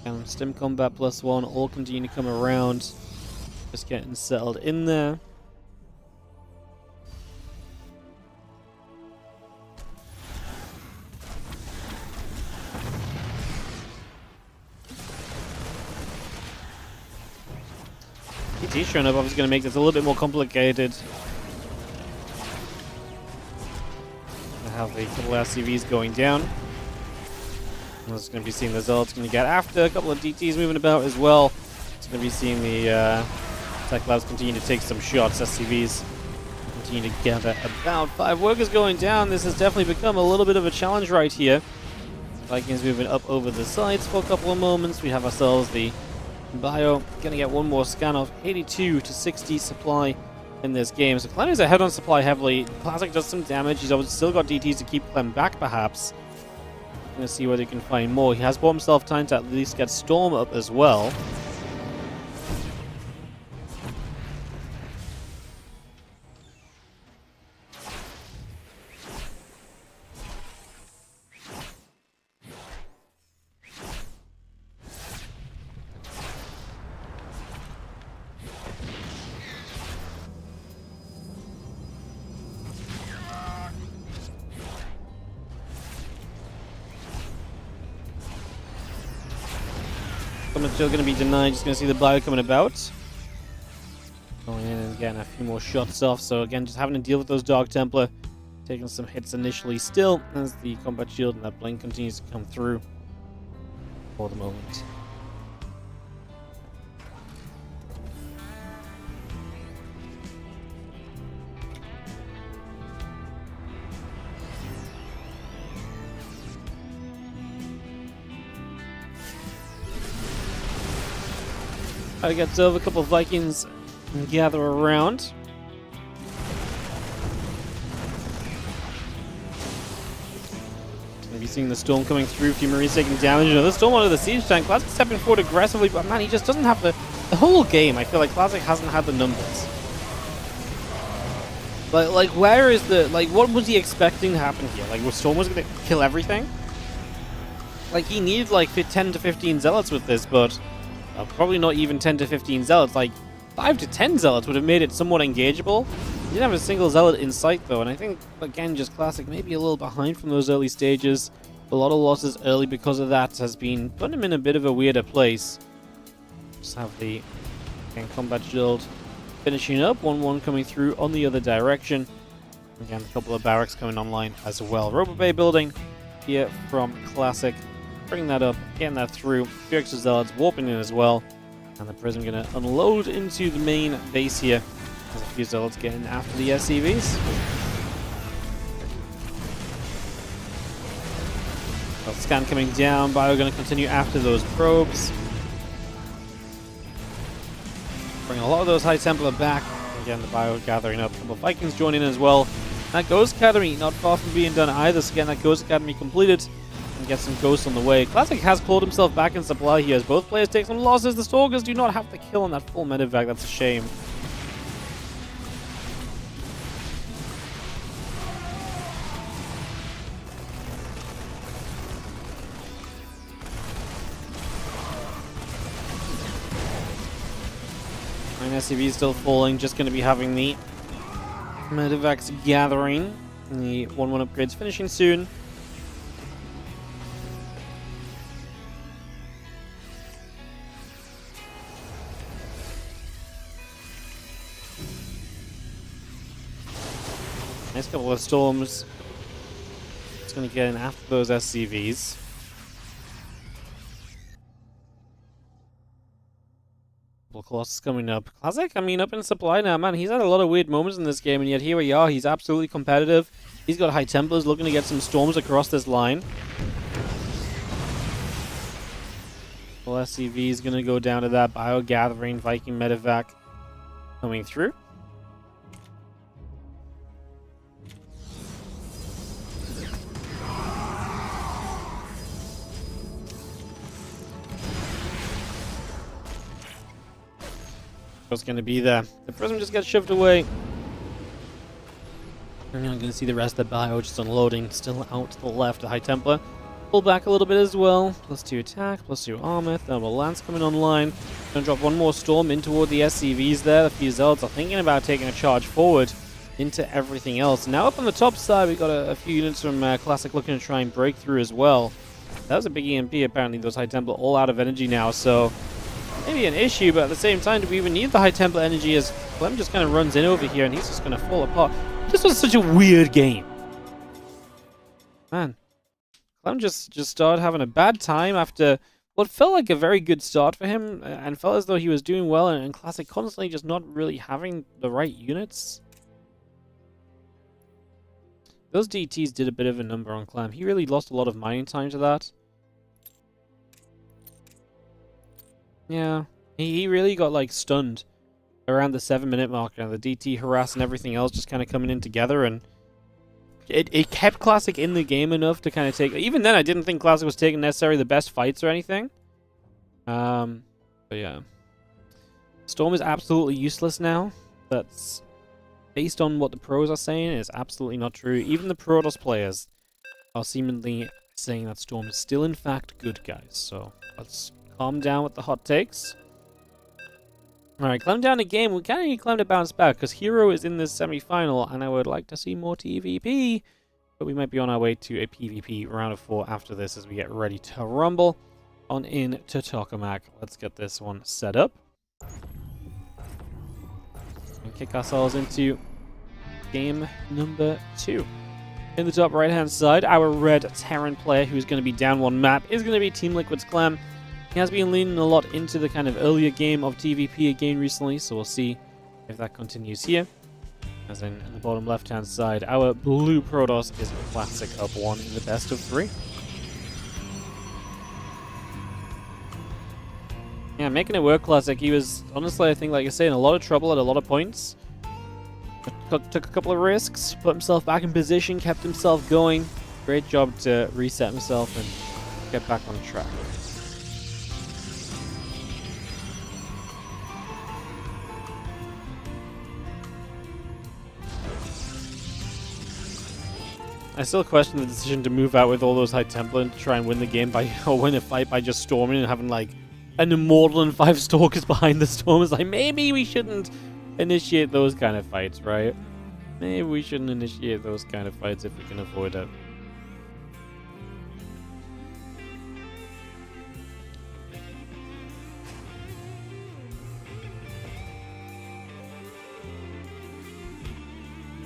And Stim Combat +1 all continue to come around. Just getting settled in there. PT showing up, obviously going to make this a little bit more complicated. I have the couple SCVs going down. I'm just going to be seeing the Zealots going to get after. A couple of DTs moving about as well. It's going to be seeing the Tech Labs continue to take some shots. SCVs continue to gather about 5 workers going down. This has definitely become a little bit of a challenge right here. Vikings moving up over the sides for a couple of moments. We have ourselves the Bio gonna get one more scan off. 82 to 60 supply in this game. So Clem is ahead on supply heavily. Classic does some damage. He's obviously still got DTs to keep Clem back, perhaps. Gonna see whether he can find more. He has bought himself time to at least get Storm up as well. Still going to be denied. Just going to see the Bio coming about. Going in and getting a few more shots off. So again, just having to deal with those Dark Templar. Taking some hits initially still as the combat shield and that blink continues to come through for the moment. Gets over, a couple of Vikings gather around. Maybe seeing the Storm coming through, a few Marines taking damage. Another Storm onto the siege tank. Classic stepping forward aggressively, but man, he just doesn't have the whole game. I feel like Classic hasn't had the numbers. Like where is the, what was he expecting to happen here? Like, was Storm was going to kill everything? Like, he needed like 10 to 15 Zealots with this, but probably not even 10 to 15 Zealots. Like, 5 to 10 Zealots would have made it somewhat engageable. He didn't have a single Zealot in sight, though, and I think, again, just Classic maybe a little behind from those early stages. A lot of losses early because of that has been putting him in a bit of a weirder place. Just have the combat shield finishing up. 1-1 coming through on the other direction. Again, a couple of barracks coming online as well. Robo Bay building here from Classic. Bringing that up, getting that through. Few extra Zealots warping in as well. And the Prism going to unload into the main base here. As a few Zealots getting after the SCVs. Well, scan coming down. Bio going to continue after those probes. Bring a lot of those High Templar back. Again, the Bio gathering up. A couple of Vikings joining in as well. That Ghost Academy not far from being done either. So again, that Ghost Academy completed. And get some ghosts on the way. Classic has pulled himself back in supply here as both players take some losses. The Stalkers do not have the kill on that full medevac. That's a shame. And SCV still falling. Just going to be having the medevacs gathering. And the 1-1 upgrades finishing soon. Nice couple of Storms. It's going to get in after those SCVs. Colossus coming up. Classic, I mean, up in supply now, man. He's had a lot of weird moments in this game, and yet here we are. He's absolutely competitive. He's got High Templars looking to get some Storms across this line. Well, SCV is going to go down to that Bio Gathering, Viking Medevac coming through. What's going to be there? The Prism just gets shoved away. And you're not going to see the rest of the bio just unloading. Still out to the left. The High Templar pull back a little bit as well. +2 attack, +2 armor. Thermal Lance coming online. Going to drop one more Storm in toward the SCVs there. The few Zealots are thinking about taking a charge forward into everything else. Now up on the top side, we've got a few units from Classic looking to try and break through as well. That was a big EMP. Apparently those High Templar all out of energy now, so maybe an issue, but at the same time, do we even need the High Templar energy as Clem just kind of runs in over here and he's just going to fall apart. This was such a weird game. Man, Clem just started having a bad time after what felt like a very good start for him and felt as though he was doing well, and Classic constantly just not really having the right units. Those DTs did a bit of a number on Clem. He really lost a lot of mining time to that. Yeah, he really got like stunned around the 7-minute mark, and the DT harass and everything else just kind of coming in together, and it kept Classic in the game enough to kind of take. Even then, I didn't think Classic was taking necessarily the best fights or anything. But yeah, Storm is absolutely useless now. That's based on what the pros are saying. Is absolutely not true. Even the Protoss players are seemingly saying that Storm is still in fact good, guys. So let's calm down with the hot takes. Alright, Clem down a game. We kind of need Clem to bounce back because Hero is in this semi-final and I would like to see more TVP. But we might be on our way to a PvP round of 4 after this as we get ready to rumble on in to Tokamak. Let's get this one set up. And kick ourselves into game number 2. In the top right-hand side, our red Terran player who's going to be down one map is going to be Team Liquid's Clem. He has been leaning a lot into the kind of earlier game of TVP again recently, so we'll see if that continues here. As in the bottom left-hand side, our blue Protoss is Classic up 1 in the best of 3. Yeah, making it work, Classic. He was, honestly, I think, like I say, in a lot of trouble at a lot of points. Took a couple of risks, put himself back in position, kept himself going. Great job to reset himself and get back on track. I still question the decision to move out with all those High Templar and try and win the game by, or win a fight by just storming and having like an Immortal and 5 Stalkers behind the storm. It's like, maybe we shouldn't initiate those kind of fights, right? Maybe we shouldn't initiate those kind of fights if we can avoid it.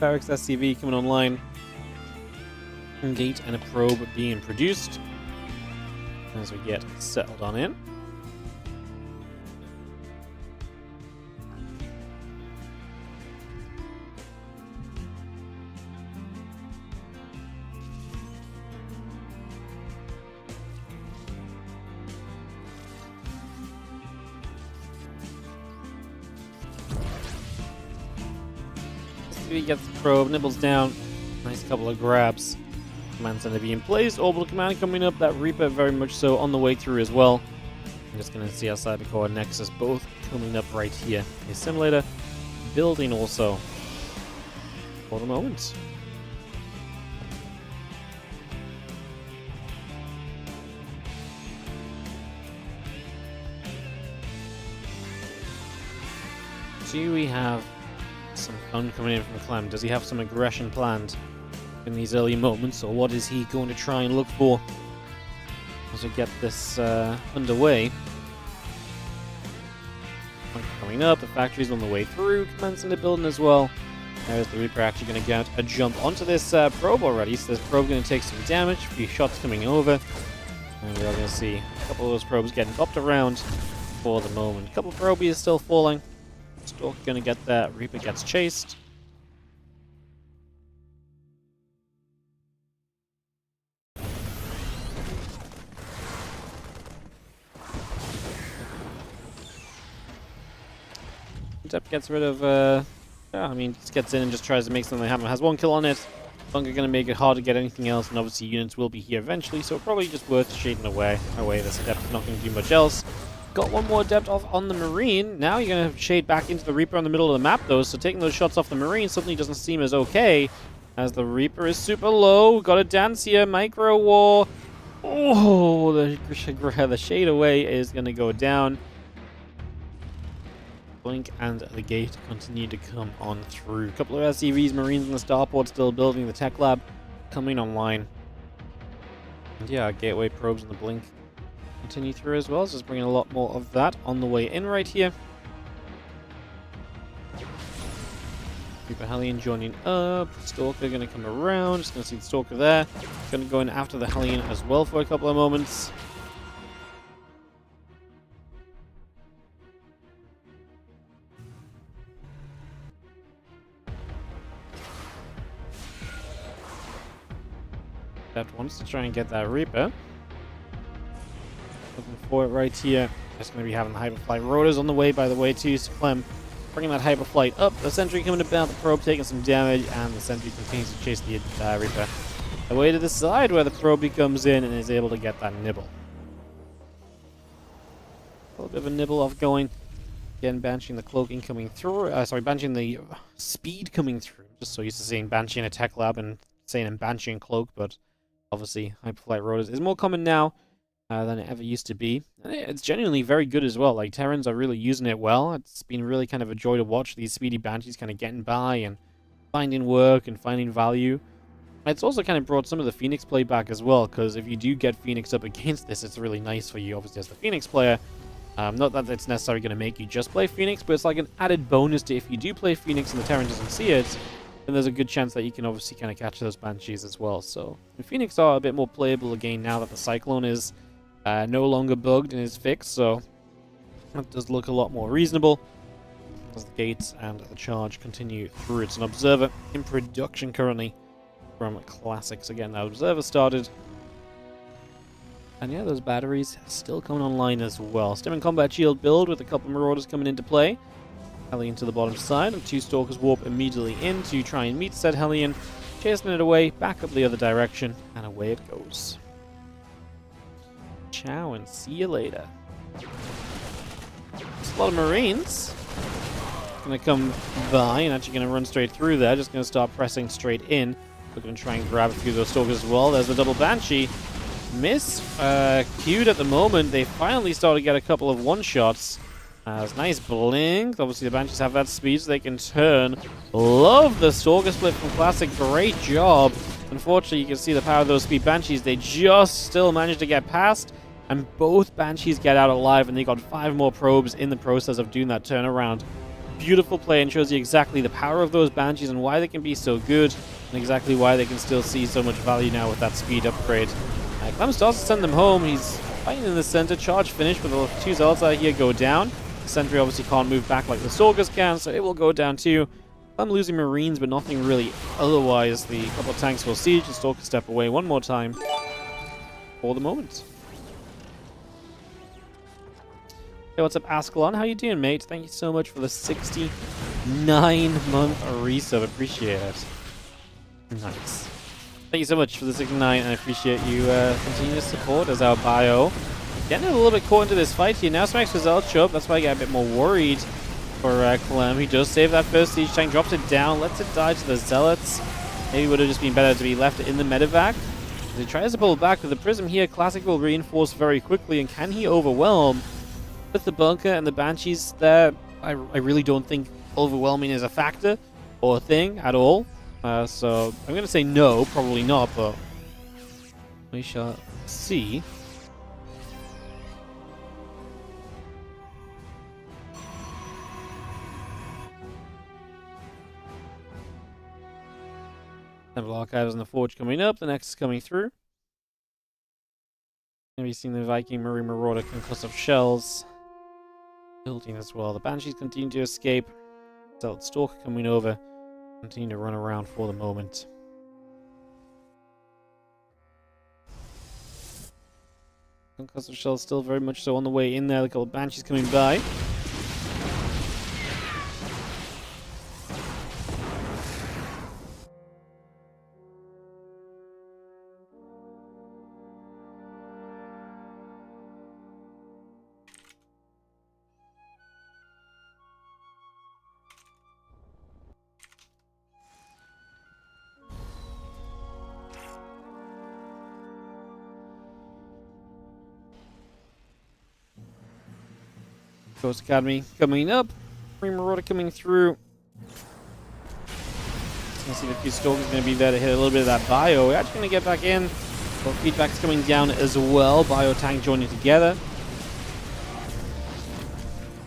Barracks SCV coming online. Gate and a probe being produced as we get settled on in. He gets the probe, nibbles down, nice couple of grabs. Command center being placed, orbital command coming up, that Reaper very much so on the way through as well. I'm just going to see our Cybercore and Nexus both coming up right here. The simulator building also for the moment. Do we have some fun coming in from Clem? Does he have some aggression planned in these early moments, or what is he going to try and look for as we get this underway? Coming up, the factory's on the way through, commencing the building as well. There's the Reaper actually going to get a jump onto this probe already, so this probe going to take some damage, a few shots coming over, and we're going to see a couple of those probes getting popped around for the moment. A couple of probies still falling. Stalker going to get that. Reaper gets chased. Dep gets rid of, I mean, just gets in and just tries to make something happen. Has 1 kill on it. Bunker going to make it hard to get anything else, and obviously units will be here eventually, so probably just worth shading away. This Dep's not going to do much else. Got one more depth off on the Marine. Now you're going to shade back into the Reaper on the middle of the map, though. So taking those shots off the Marine suddenly doesn't seem as okay. As the Reaper is super low. Got a dance here. Micro War. Oh, the shade away is going to go down. Blink and the gate continue to come on through. A couple of SCVs, Marines in the starport still building. The tech lab coming online. And yeah, gateway probes and the blink continue through as well. So just bringing a lot more of that on the way in right here. Super Hellion joining up. Stalker going to come around. Just going to see the Stalker there. Going to go in after the Hellion as well for a couple of moments. That wants to try and get that Reaper. Looking for it right here. Just going to be having the Hyperflight Rotors on the way, by the way, too. So Clem bringing that Hyperflight up. The Sentry coming about, the Probe taking some damage, and the Sentry continues to chase the Reaper away to the side where the Probe comes in and is able to get that nibble. A little bit of a nibble off going. Again, banishing the cloaking coming through. Banishing the speed coming through. Just so used to seeing Banshee in a tech lab and saying I'm Banshee and cloak, but obviously Hyperflight Rotors is more common now than it ever used to be. And it's genuinely very good as well. Like, Terrans are really using it well. It's been really kind of a joy to watch these speedy Banshees kind of getting by and finding work and finding value. It's also kind of brought some of the Phoenix play back as well, because if you do get Phoenix up against this, it's really nice for you, obviously, as the Phoenix player. Not that it's necessarily going to make you just play Phoenix, but it's like an added bonus to if you do play Phoenix and the Terran doesn't see it, then there's a good chance that you can obviously kind of catch those Banshees as well. So, the Phoenix are a bit more playable again now that the Cyclone is no longer bugged and is fixed, so that does look a lot more reasonable as the gates and the charge continue through. It's an Observer in production currently from Classics. Again, that Observer started. And yeah, those batteries still coming online as well. Stim and Combat Shield build with a couple of Marauders coming into play. Hellion to the bottom side, and two Stalkers warp immediately in to try and meet said Hellion. Chasing it away, back up the other direction, and away it goes. Ciao and see you later. There's a lot of Marines. Gonna come by and actually gonna run straight through there. Just gonna start pressing straight in. We're gonna try and grab a few of those Stalkers as well. There's the double Banshee. Miss queued at the moment. They finally started to get a couple of one-shots. It's nice blink. Obviously, the Banshees have that speed, so they can turn. Love the Stalker split from Classic. Great job. Unfortunately, you can see the power of those speed Banshees. They just still managed to get past, and both Banshees get out alive, and they got 5 more probes in the process of doing that turnaround. Beautiful play, and shows you exactly the power of those Banshees and why they can be so good, and exactly why they can still see so much value now with that speed upgrade. Clem starts to send them home. He's fighting in the center. Charge finish, but the 2 Zealots out here go down. Sentry obviously can't move back like the Stalkers can, so it will go down too. I'm losing Marines, but nothing really otherwise. The couple of tanks will siege. The Stalkers step away one more time for the moment. Hey, what's up, Ascalon? How you doing, mate? Thank you so much for the 69-month resub. Appreciate it. Nice. Thank you so much for the 69, and I appreciate you continuing to support as our bio. Getting a little bit caught into this fight here. Now Smacks Gazelle show up. That's why I get a bit more worried for Clem. He does save that first siege tank, drops it down, lets it die to the Zealots. Maybe would have just been better to be left in the medevac. As he tries to pull back with the Prism here, Classic will reinforce very quickly, and can he overwhelm? With the bunker and the Banshees there, I really don't think overwhelming is a factor or a thing at all. So I'm going to say no, probably not, but we shall see. Temple Archives and the Forge coming up. The next is coming through. Going to be seeing the Viking Marine Marauder concussive shells building as well. The Banshees continue to escape. Zealot Stalker coming over. Continue to run around for the moment. Concussive shells still very much so on the way in there. A couple of Banshees coming by. Ghost Academy coming up. Marauder coming through. Let's see if a few Stalkers going to be there to hit a little bit of that Bio. We're actually going to get back in. Well, feedback's coming down as well. Bio tank joining together.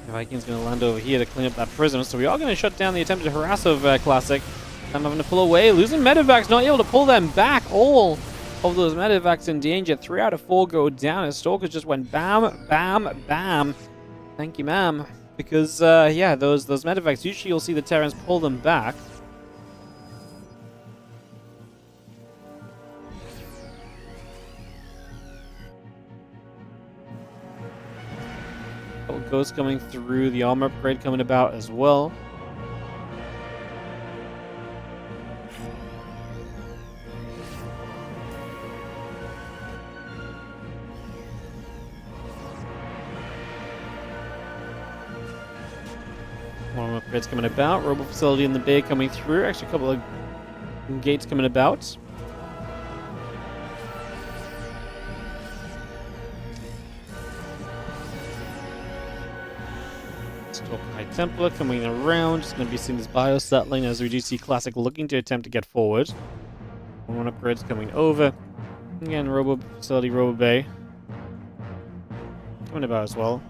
The Vikings going to land over here to clean up that prism. So we are going to shut down the attempted harass of Classic. I'm having to pull away. Losing medevacs, not able to pull them back. All of those medevacs in danger. 3 out of 4 go down. As Stalkers just went bam, bam, bam. Thank you, ma'am. Because, yeah, those medevacs, usually you'll see the Terrans pull them back. Ghost coming through, the armor upgrade coming about as well. Armor upgrades coming about, Robo Facility in the bay coming through, actually a couple of gates coming about. High Templar coming around, just going to be seeing this Bio settling as we do see Classic looking to attempt to get forward. One upgrades coming over. Again, Robo Facility, Robo Bay. Coming about as well.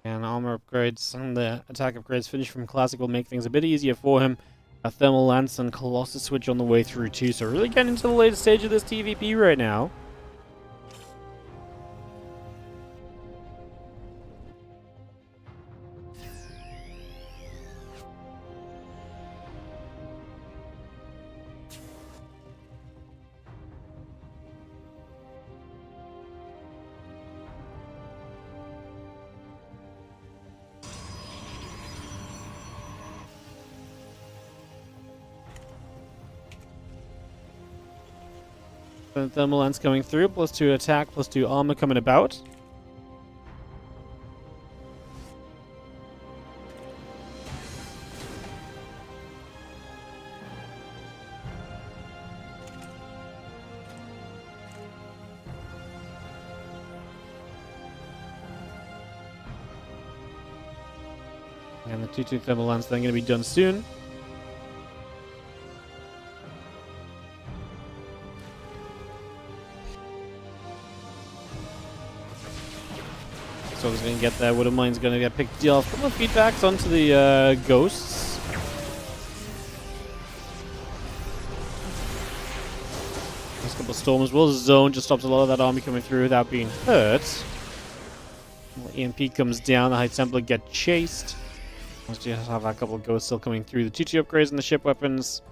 And armor upgrades and the attack upgrades finished from Classic will make things a bit easier for him. A Thermal Lance and Colossus switch on the way through too. So really getting into the latest stage of this TVP right now. Thermal Lance coming through, +2 attack, +2 armor coming about. And the 2-2 Thermal Lance then going to be done soon. So he's going to get there. Wood of Mine's going to get picked off. A couple of feedbacks onto the Ghosts. There's a couple of Stormers. Well, Zone just stops a lot of that army coming through without being hurt. Well, EMP comes down. The High Templar get chased. Let's just have a couple of Ghosts still coming through. The 2-2 upgrades and the ship weapons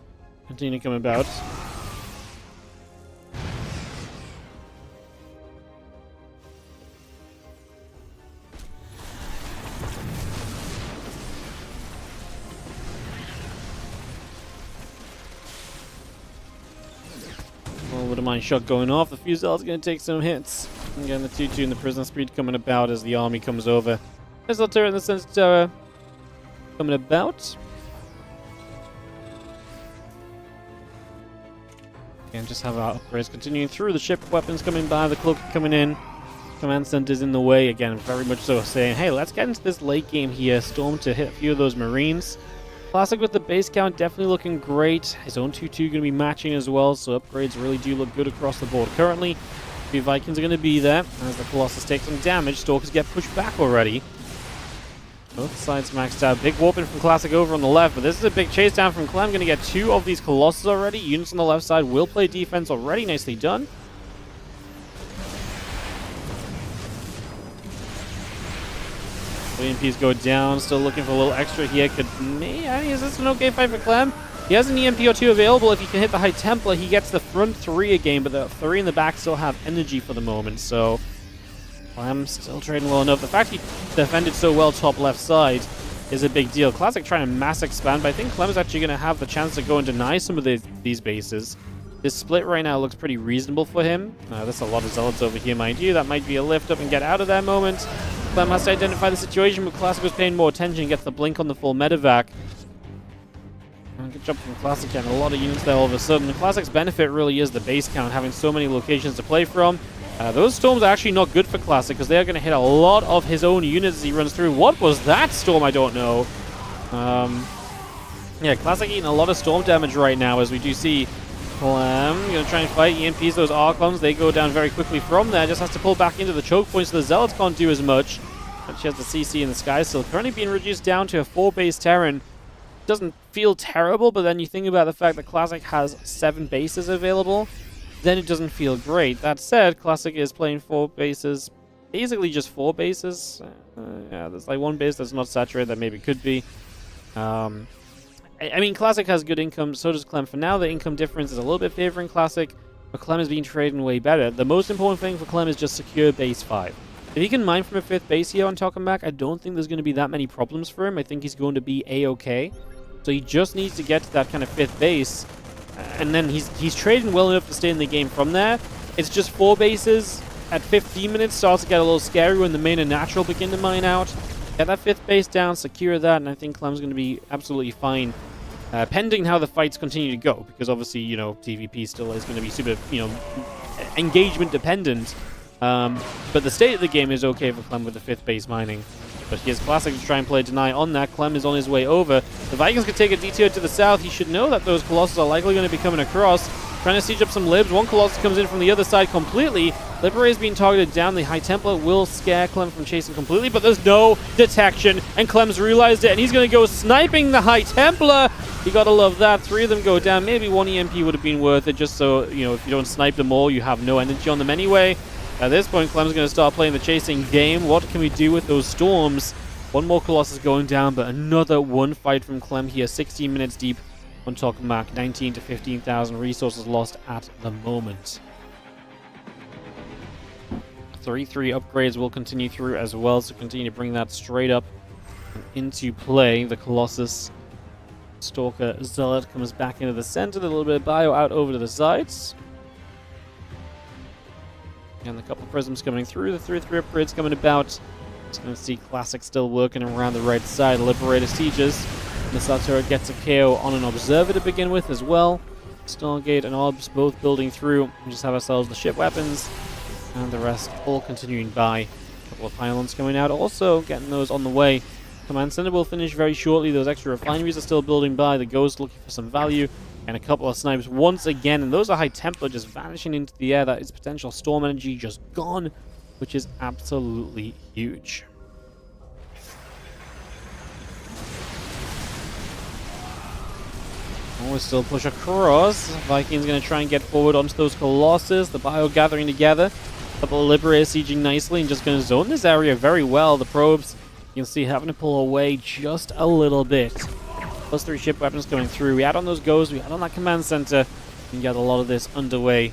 continue to come about. Would have mind shot going off. The Fusel's going to take some hits. Again, the 2-2 and the Prison Speed coming about as the army comes over. There's a turret in the Sense Tower coming about. Again, just have our upgrades continuing through. The ship weapons coming by, the cloak coming in. Command Center's in the way again, very much so saying, hey, let's get into this late game here. Storm to hit a few of those Marines. Classic with the base count definitely looking great. His own 2-2 going to be matching as well, so upgrades really do look good across the board. Currently, the Vikings are going to be there as the Colossus take some damage. Stalkers get pushed back already. Both sides maxed out. Big warping from Classic over on the left, but this is a big chase down from Clem. Going to get 2 of these Colossus already. Units on the left side will play defense already. Nicely done. EMPs go down, still looking for a little extra here. Is this an okay fight for Clem? He has an EMP or 2 available. If he can hit the High Templar, he gets the front 3 again, but the 3 in the back still have energy for the moment, so Clem still trading well enough. The fact he defended so well top left side is a big deal. Classic trying to mass expand, but I think Clem is actually going to have the chance to go and deny some of these bases. This split right now looks pretty reasonable for him. There's a lot of Zealots over here, mind you. That might be a lift up and get out of that moment. Clem has to identify the situation, but Classic was paying more attention, gets the blink on the full medevac. Good job from Classic, getting a lot of units there all of a sudden. The Classic's benefit really is the base count, having so many locations to play from. Those storms are actually not good for Classic, because they are going to hit a lot of his own units as he runs through. What was that storm? I don't know. Yeah, Classic eating a lot of storm damage right now, as we do see Clem going to try and fight EMPs, those Archons. They go down very quickly from there. Just has to pull back into the choke point, so the Zealots can't do as much. And she has the CC in the sky still. Currently being reduced down to a 4-base Terran. Doesn't feel terrible, but then you think about the fact that Classic has 7 bases available, then it doesn't feel great. That said, Classic is playing 4 bases, basically just 4 bases. Yeah, there's like 1 base that's not saturated that maybe could be. I mean, Classic has good income, so does Clem. For now, the income difference is a little bit favoring Classic, but Clem is being trading way better. The most important thing for Clem is just secure base 5. If he can mine from a 5th base here on Tokamak, I don't think there's going to be that many problems for him. I think he's going to be A-okay. So he just needs to get to that kind of 5th base, and then he's trading well enough to stay in the game from there. It's just 4 bases at 15 minutes starts to get a little scary when the main and natural begin to mine out. Get that 5th base down, secure that, and I think Clem's going to be absolutely fine. Pending how the fights continue to go, because obviously, you know, TVP still is going to be super, you know, engagement dependent. But the state of the game is okay for Clem with the 5th base mining. But he has Classic to try and play deny on that. Clem is on his way over. The Vikings could take a detour to the south. He should know that those Colossus are likely going to be coming across. Trying to siege up some libs. One Colossus comes in from the other side completely. Liberator is being targeted down. The High Templar will scare Clem from chasing completely, but there's no detection, and Clem's realized it, and he's going to go sniping the High Templar. You gotta love that. 3 of them go down. Maybe 1 EMP would have been worth it, just so, you know, if you don't snipe them all, you have no energy on them anyway. At this point, Clem's going to start playing the chasing game. What can we do with those storms? 1 more Colossus going down, but another 1 fight from Clem here. 16 minutes deep on Tokamak. 19 to 15,000 resources lost at the moment. 3-3 upgrades will continue through as well, so continue to bring that straight up into play. The Colossus Stalker Zealot comes back into the center. A little bit of bio out over to the sides. And a couple prisms coming through. The 3-3 upgrades coming about. Just going to see Classic still working around the right side. Liberator sieges. Missile turret gets a KO on an Observer to begin with as well. Stargate and Obs both building through. We just have ourselves the ship weapons. And the rest all continuing by. A couple of pylons coming out. Also getting those on the way. Command Center will finish very shortly. Those extra refineries are still building by. The Ghost looking for some value. And a couple of snipes once again. And those are High Templar just vanishing into the air. That is potential storm energy just gone, which is absolutely huge. We still push across. Vikings going to try and get forward onto those Colossus. The bio gathering together. A couple of Liberators sieging nicely and just going to zone this area very well. The probes, you can see, having to pull away just a little bit. +3 ship weapons coming through. We add on those Ghosts. We add on that command center. And get a lot of this underway.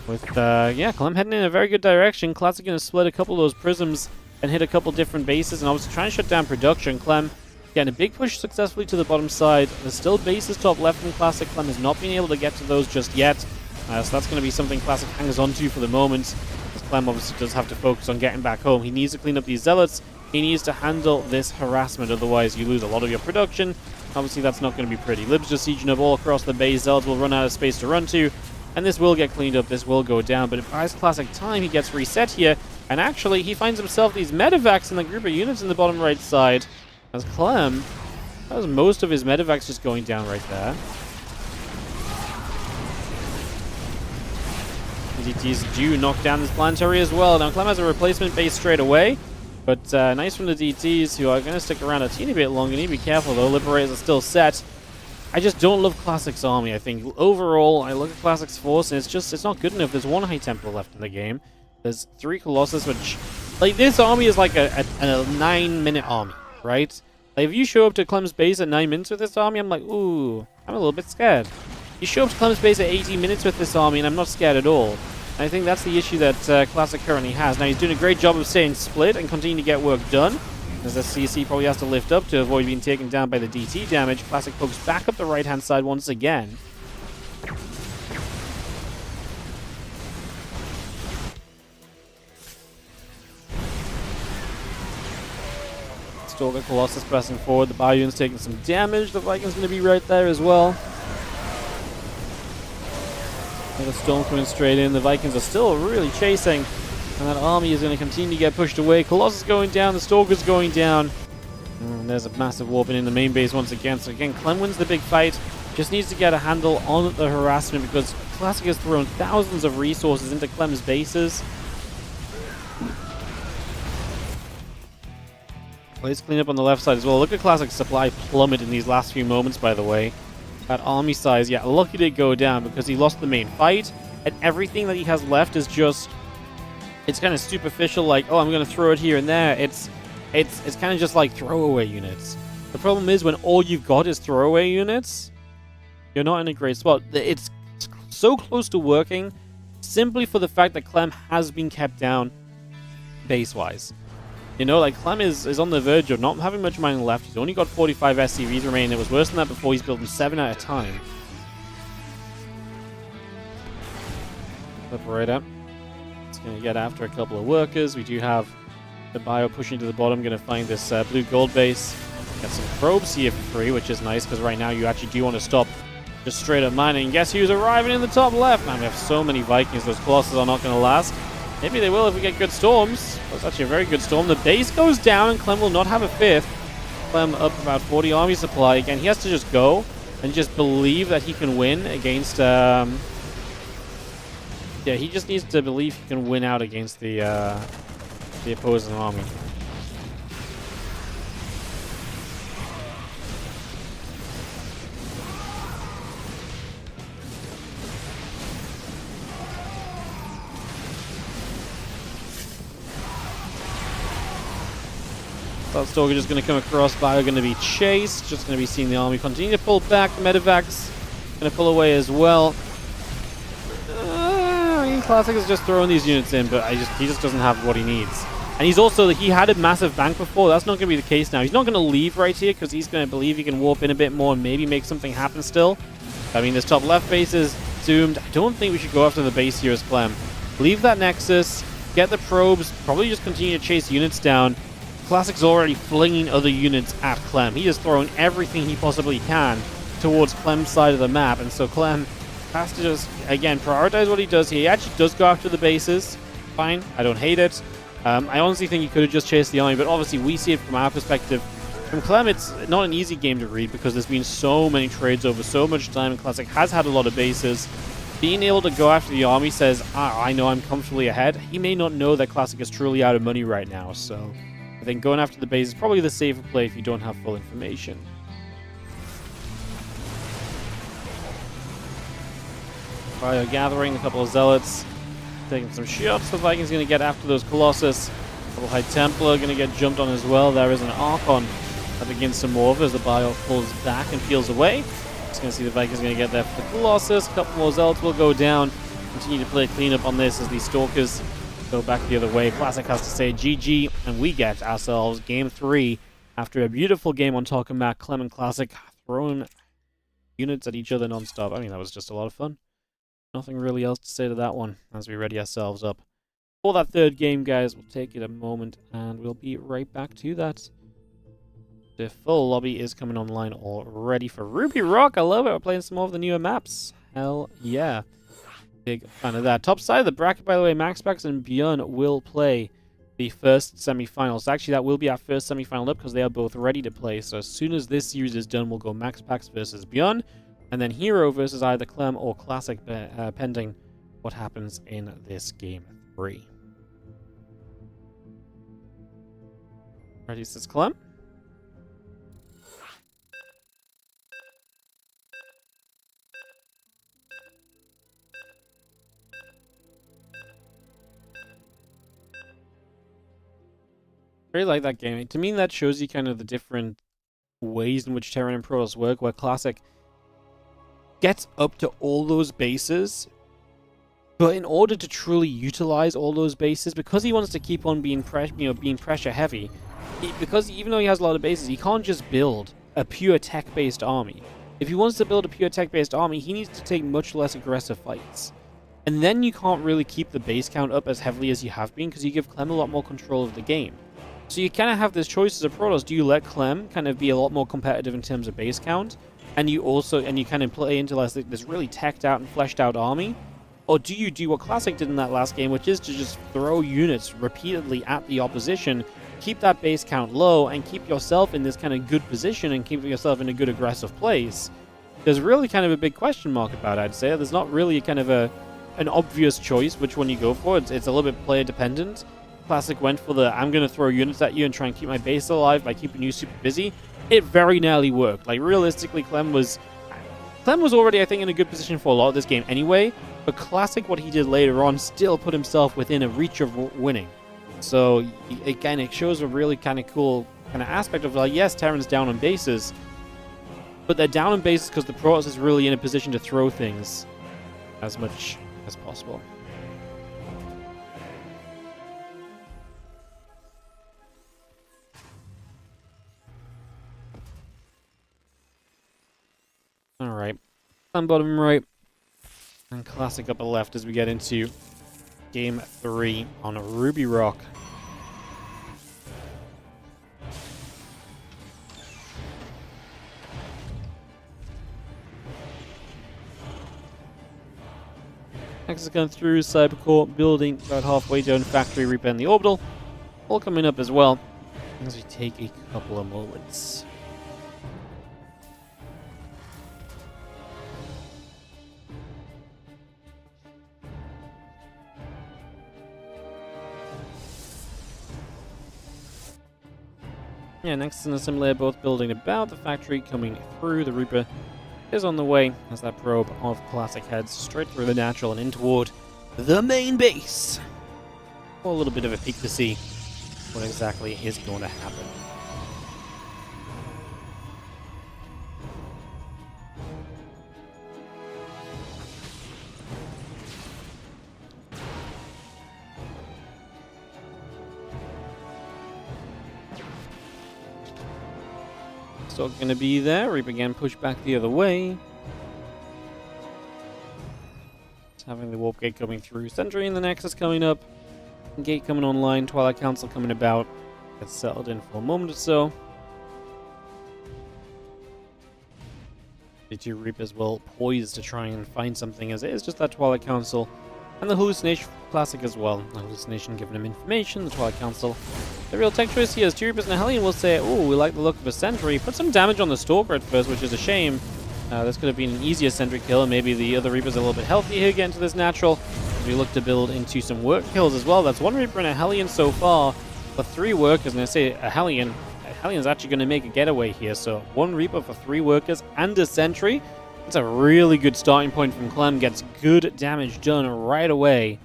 With, yeah, Clem heading in a very good direction. Classic going to split a couple of those prisms and hit a couple different bases. And obviously trying to shut down production. Clem getting a big push successfully to the bottom side. There's still bases top left from Classic. Clem has not been able to get to those just yet. So that's going to be something Classic hangs on to for the moment. As Clem obviously does have to focus on getting back home. He needs to clean up these Zealots. He needs to handle this harassment, otherwise you lose a lot of your production. Obviously that's not going to be pretty. Libs just sieging up all across the base. Zealots will run out of space to run to. And this will get cleaned up. This will go down. But it buys Classic time. He gets reset here. And actually he finds himself these medevacs in the group of units in the bottom right side. As Clem has most of his medevacs just going down right there. DTs do knock down this planetary as well. Now Clem has a replacement base straight away. But nice from the DTs, who are going to stick around a teeny bit longer. You need to be careful though. Liberators are still set. I just don't love Classic's army. I think overall, I look at Classic's force and it's not good enough. There's 1 High Templar left in the game. There's 3 Colossus, which, like, this army is like a 9-minute army, right? Like, if you show up to Clem's base at 9 minutes with this army, I'm like, ooh, I'm a little bit scared. You show up to Clem's base at 18 minutes with this army, and I'm not scared at all. And I think that's the issue that Classic currently has. Now, he's doing a great job of staying split and continuing to get work done. As the CC probably has to lift up to avoid being taken down by the DT damage. Classic pokes back up the right-hand side once again. Stalker Colossus pressing forward. The Bion's taking some damage. The Viking's going to be right there as well. The Storm coming straight in. The Vikings are still really chasing. And that army is going to continue to get pushed away. Colossus going down. The Stalker's going down. And there's a massive warping in the main base once again. So again, Clem wins the big fight. Just needs to get a handle on the harassment because Classic has thrown thousands of resources into Clem's bases. Let's clean up on the left side as well. Look at Classic's supply plummet in these last few moments, by the way. That army size, yeah, lucky to go down because he lost the main fight. And everything that he has left is just... It's kind of superficial, like, oh, I'm going to throw it here and there. It's kind of just like throwaway units. The problem is when all you've got is throwaway units, you're not in a great spot. It's so close to working simply for the fact that Clem has been kept down base-wise. You know, like, Clem is on the verge of not having much mining left. He's only got 45 SCVs remaining. It was worse than that before. He's building 7 at a time. Flip right up. It's going to get after a couple of workers. We do have the Bio pushing to the bottom. Going to find this blue gold base. Get some probes here for free, which is nice, because right now you actually do want to stop just straight up mining. Guess who's arriving in the top left? Man, we have so many Vikings. Those Colossus are not going to last. Maybe they will if we get good storms. That's actually a very good storm. The base goes down and Clem will not have a fifth. Clem up about 40 army supply. Again, he has to just go and just believe that he can win against... Yeah, he just needs to believe he can win out against the opposing army. That Stalker just going to come across. Bio going to be chased. Just going to be seeing the army continue to pull back. The Medevac's going to pull away as well. I mean, Classic is just throwing these units in, but he just doesn't have what he needs. And he had a massive bank before. That's not going to be the case now. He's not going to leave right here because he's going to believe he can warp in a bit more and maybe make something happen still. I mean, this top left base is doomed. I don't think we should go after the base here as Clem. Leave that Nexus. Get the probes. Probably just continue to chase units down. Classic's already flinging other units at Clem. He is throwing everything he possibly can towards Clem's side of the map. And so Clem has to just, again, prioritize what he does here. He actually does go after the bases. Fine. I don't hate it. I honestly think he could have just chased the army, but obviously we see it from our perspective. From Clem, it's not an easy game to read because there's been so many trades over so much time, and Classic has had a lot of bases. Being able to go after the army says, I know I'm comfortably ahead. He may not know that Classic is truly out of money right now, so I think going after the base is probably the safer play if you don't have full information. Bio gathering, a couple of zealots, taking some shots. The Vikings going to get after those Colossus. Double High Templar going to get jumped on as well. There is an Archon that begins to move as the Bio pulls back and peels away. Just going to see the Vikings going to get there for the Colossus. A couple more zealots will go down. Continue to play cleanup on this as these Stalkers go back the other way. Classic has to say GG, and we get ourselves game 3 after a beautiful game on Tokamak. Clem and Classic throwing units at each other non-stop. I mean, that was just a lot of fun. Nothing really else to say to that one as we ready ourselves up for that third game, guys. We'll take it a moment and we'll be right back to that. The full lobby is coming online already for Ruby Rock. I love it. We're playing some more of the newer maps. Hell yeah. Big fan of that. Top side of the bracket, by the way, Maxpax and Bion will play the first semi-final. So actually, that will be our first semi-final up because they are both ready to play. So as soon as this series is done, we'll go Maxpax versus Bion. And then Hero versus either Clem or Classic, pending what happens in this game 3. Ready, says Clem. I really like that game. To me, that shows you kind of the different ways in which Terran and Protoss work, where Classic gets up to all those bases, but in order to truly utilize all those bases, because he wants to keep on being pressure heavy, because even though he has a lot of bases, he can't just build a pure tech-based army. If he wants to build a pure tech-based army, he needs to take much less aggressive fights. And then you can't really keep the base count up as heavily as you have been, because you give Clem a lot more control of the game. So you kind of have this choice as a Protoss. Do you let Clem kind of be a lot more competitive in terms of base count, and you kind of play into this really teched out and fleshed out army? Or do you do what Classic did in that last game, which is to just throw units repeatedly at the opposition, keep that base count low, and keep yourself in this kind of good position and keep yourself in a good aggressive place? There's really kind of a big question mark about it, I'd say. There's not really kind of an obvious choice which one you go for. It's a little bit player dependent. Classic went for the, I'm going to throw units at you and try and keep my base alive by keeping you super busy. It very nearly worked. Like, realistically, Clem was already, I think, in a good position for a lot of this game anyway, but Classic, what he did later on, still put himself within a reach of winning. So, again, it shows a really kind of cool kind of aspect of, like, yes, Terran's down on bases, but they're down on bases because the Protoss is really in a position to throw things as much as possible. Alright, on bottom right, and Classic upper left as we get into Game 3 on Ruby Rock. Next is going through Cybercore, building about halfway down Factory, Reaper, and the Orbital. All coming up as well, as we take a couple of moments. Yeah, next in the assembler, both building about the factory, coming through. The Reaper is on the way as that probe of Classic heads straight through the natural and in toward the main base. For a little bit of a peek to see what exactly is going to happen. Still going to be there. Reap again, push back the other way. Just having the warp gate coming through. Sentry in the Nexus coming up. Gate coming online. Twilight Council coming about. Gets settled in for a moment or so. The two Reapers will poise to try and find something, as it is just that Twilight Council. And the Hallucination Classic as well. The Hallucination giving him information. The Twilight Council. The real tech choice here is 2 Reapers and a Hellion will say, oh, we like the look of a Sentry. Put some damage on the Stalker at first, which is a shame. This could have been an easier Sentry kill, and maybe the other Reapers are a little bit healthier here, get into this natural. As we look to build into some work kills as well. That's 1 Reaper and a Hellion so far, but 3 workers, and I say a Hellion's actually going to make a getaway here. So 1 Reaper for 3 workers and a Sentry. It's a really good starting point from Clem. Gets good damage done right away.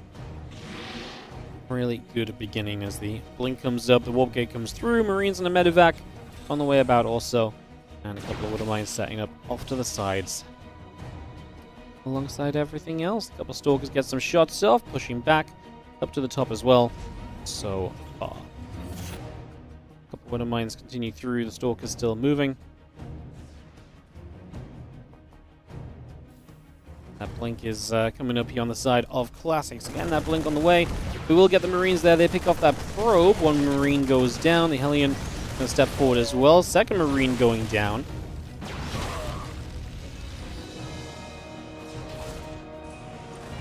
Really good beginning as the blink comes up, the warp gate comes through, Marines and a medevac on the way about also, and a couple of Widow Mines setting up off to the sides. Alongside everything else, a couple of Stalkers get some shots off, pushing back up to the top as well. So far. A couple of Widow Mines continue through, the Stalkers still moving. That blink is coming up here on the side of Classics. Again, that blink on the way. We will get the Marines there. They pick off that probe. 1 Marine goes down. The Hellion going to step forward as well. 2nd Marine going down.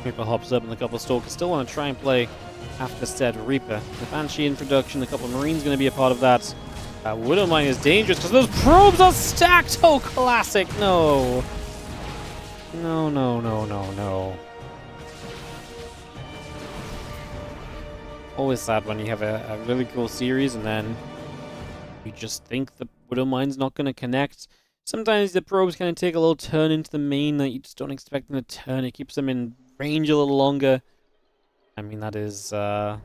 Reaper hops up, and a couple of Stalkers still want to try and play after said Reaper. The Banshee in production. A couple of Marines going to be a part of that. Widow Mine is dangerous because those probes are stacked. Oh, Classic. No. No, no, no, no, no. Always sad when you have a really cool series and then you just think the Widow Mine's not going to connect. Sometimes the probes kind of take a little turn into the main that you just don't expect them to turn. It keeps them in range a little longer. I mean, that is... yeah.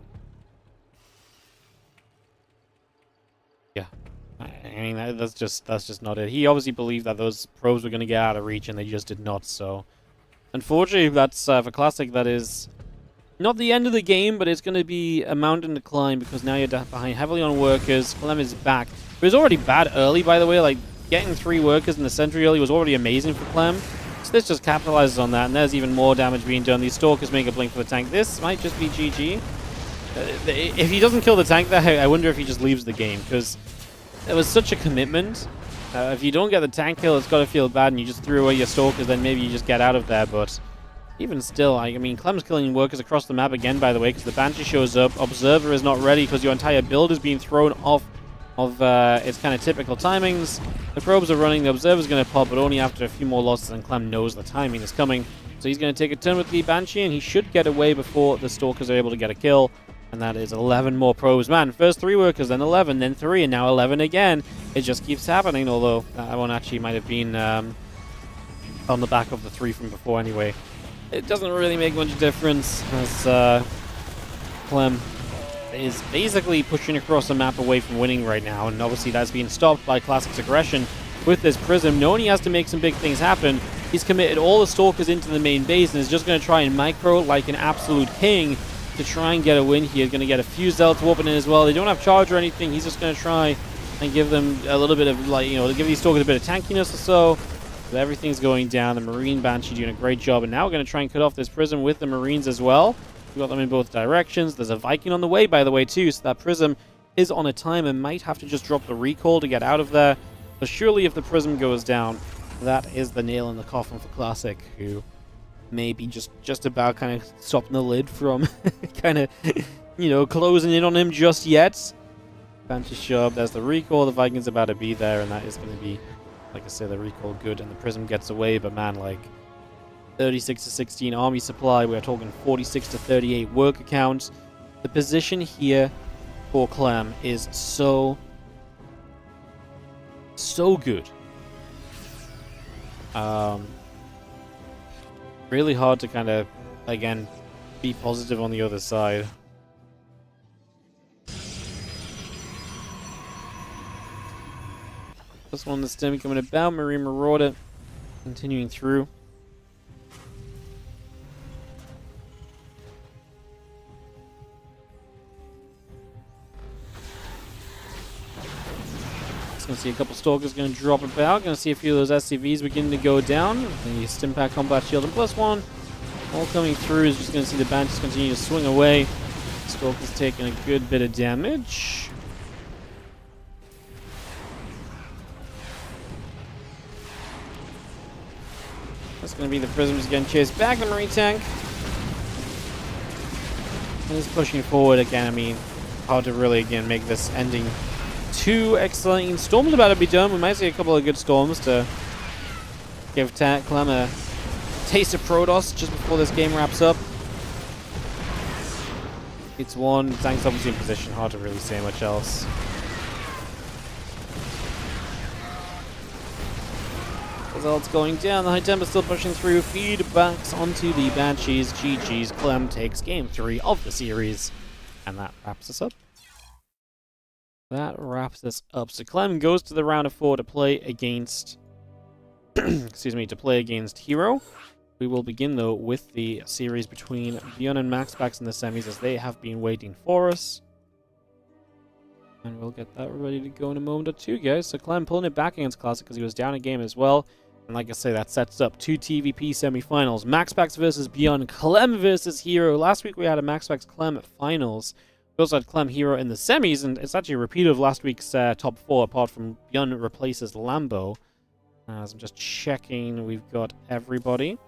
I mean, that's just not it. He obviously believed that those probes were going to get out of reach, and they just did not. So, unfortunately, that's for Classic. That is Not the end of the game, but it's going to be a mountain to climb because now you're behind heavily on workers. Clem is back. It was already bad early, by the way. Like, getting 3 workers in the sentry early was already amazing for Clem. So this just capitalizes on that, and there's even more damage being done. These Stalkers make a blink for the tank. This might just be GG. If he doesn't kill the tank there, I wonder if he just leaves the game, because it was such a commitment. If you don't get the tank kill, it's got to feel bad, and you just threw away your Stalkers, then maybe you just get out of there, but... Even still, I mean, Clem's killing workers across the map again, by the way, because the Banshee shows up. Observer is not ready because your entire build is being thrown off of its kind of typical timings. The probes are running, the Observer's going to pop, but only after a few more losses, and Clem knows the timing is coming. So he's going to take a turn with the Banshee, and he should get away before the Stalkers are able to get a kill. And that is 11 more probes. Man, first 3 workers, then 11, then 3, and now 11 again. It just keeps happening, although that one actually might have been on the back of the 3 from before anyway. It doesn't really make much difference as Clem is basically pushing across the map away from winning right now, and obviously that's being stopped by Classic's aggression with this Prism. Knowing he has to make some big things happen, he's committed all the Stalkers into the main base and is just going to try and micro like an absolute king to try and get a win here. He's going to get a few Zealots warping in as well. They don't have charge or anything. He's just going to try and give them a little bit of, like, you know, to give these Stalkers a bit of tankiness or so. But everything's going down. The Marine Banshee doing a great job. And now we're going to try and cut off this Prism with the Marines as well. We've got them in both directions. There's a Viking on the way, by the way, too. So that Prism is on a time and might have to just drop the recall to get out of there. But surely if the Prism goes down, that is the nail in the coffin for Classic, who may be just about kind of stopping the lid from kind of, you know, closing in on him just yet. Banshee show up. There's the recall. The Viking's about to be there, and that is going to be, like I say, the recall good, and the Prism gets away. But man, like 36 to 16 army supply. We're talking 46 to 38 worker count. The position here for Clem is so good. Really hard to kind of, again, be positive on the other side. This one, the stem coming about. Marine Marauder continuing through. Going to see a couple Stalkers going to drop about. Going to see a few of those SCVs beginning to go down. The Stimpack Combat Shield and +1 all coming through. Is just going to see the Banshees continue to swing away. Stalker's taking a good bit of damage. That's going to be the Prisms getting chased back. The Marine Tank. And he's pushing forward again. I mean, hard to really, again, make this ending too excellent. Storm's about to be done. We might see a couple of good storms to give Clem a taste of Protoss just before this game wraps up. It's one. Tank's obviously in position. Hard to really say much else. Results going down. The High Temper still pushing through. Feedbacks onto the Banshees. GG's. Clem takes game 3 of the series. And that wraps us up. That wraps us up. So Clem goes to the round of 4 to play against excuse me, to play against Hero. We will begin though with the series between Bion and Maxpax in the semis, as they have been waiting for us. And we'll get that ready to go in a moment or two, guys. So Clem pulling it back against Classic because he was down a game as well. And like I say, that sets up 2 TVP semifinals. Maxpax versus Bion, Clem versus Hero. Last week we had a Maxpax Clem finals. We also had Clem Hero in the semis, and it's actually a repeat of last week's top 4, apart from Bion replaces Lambo. As I'm just checking, we've got everybody.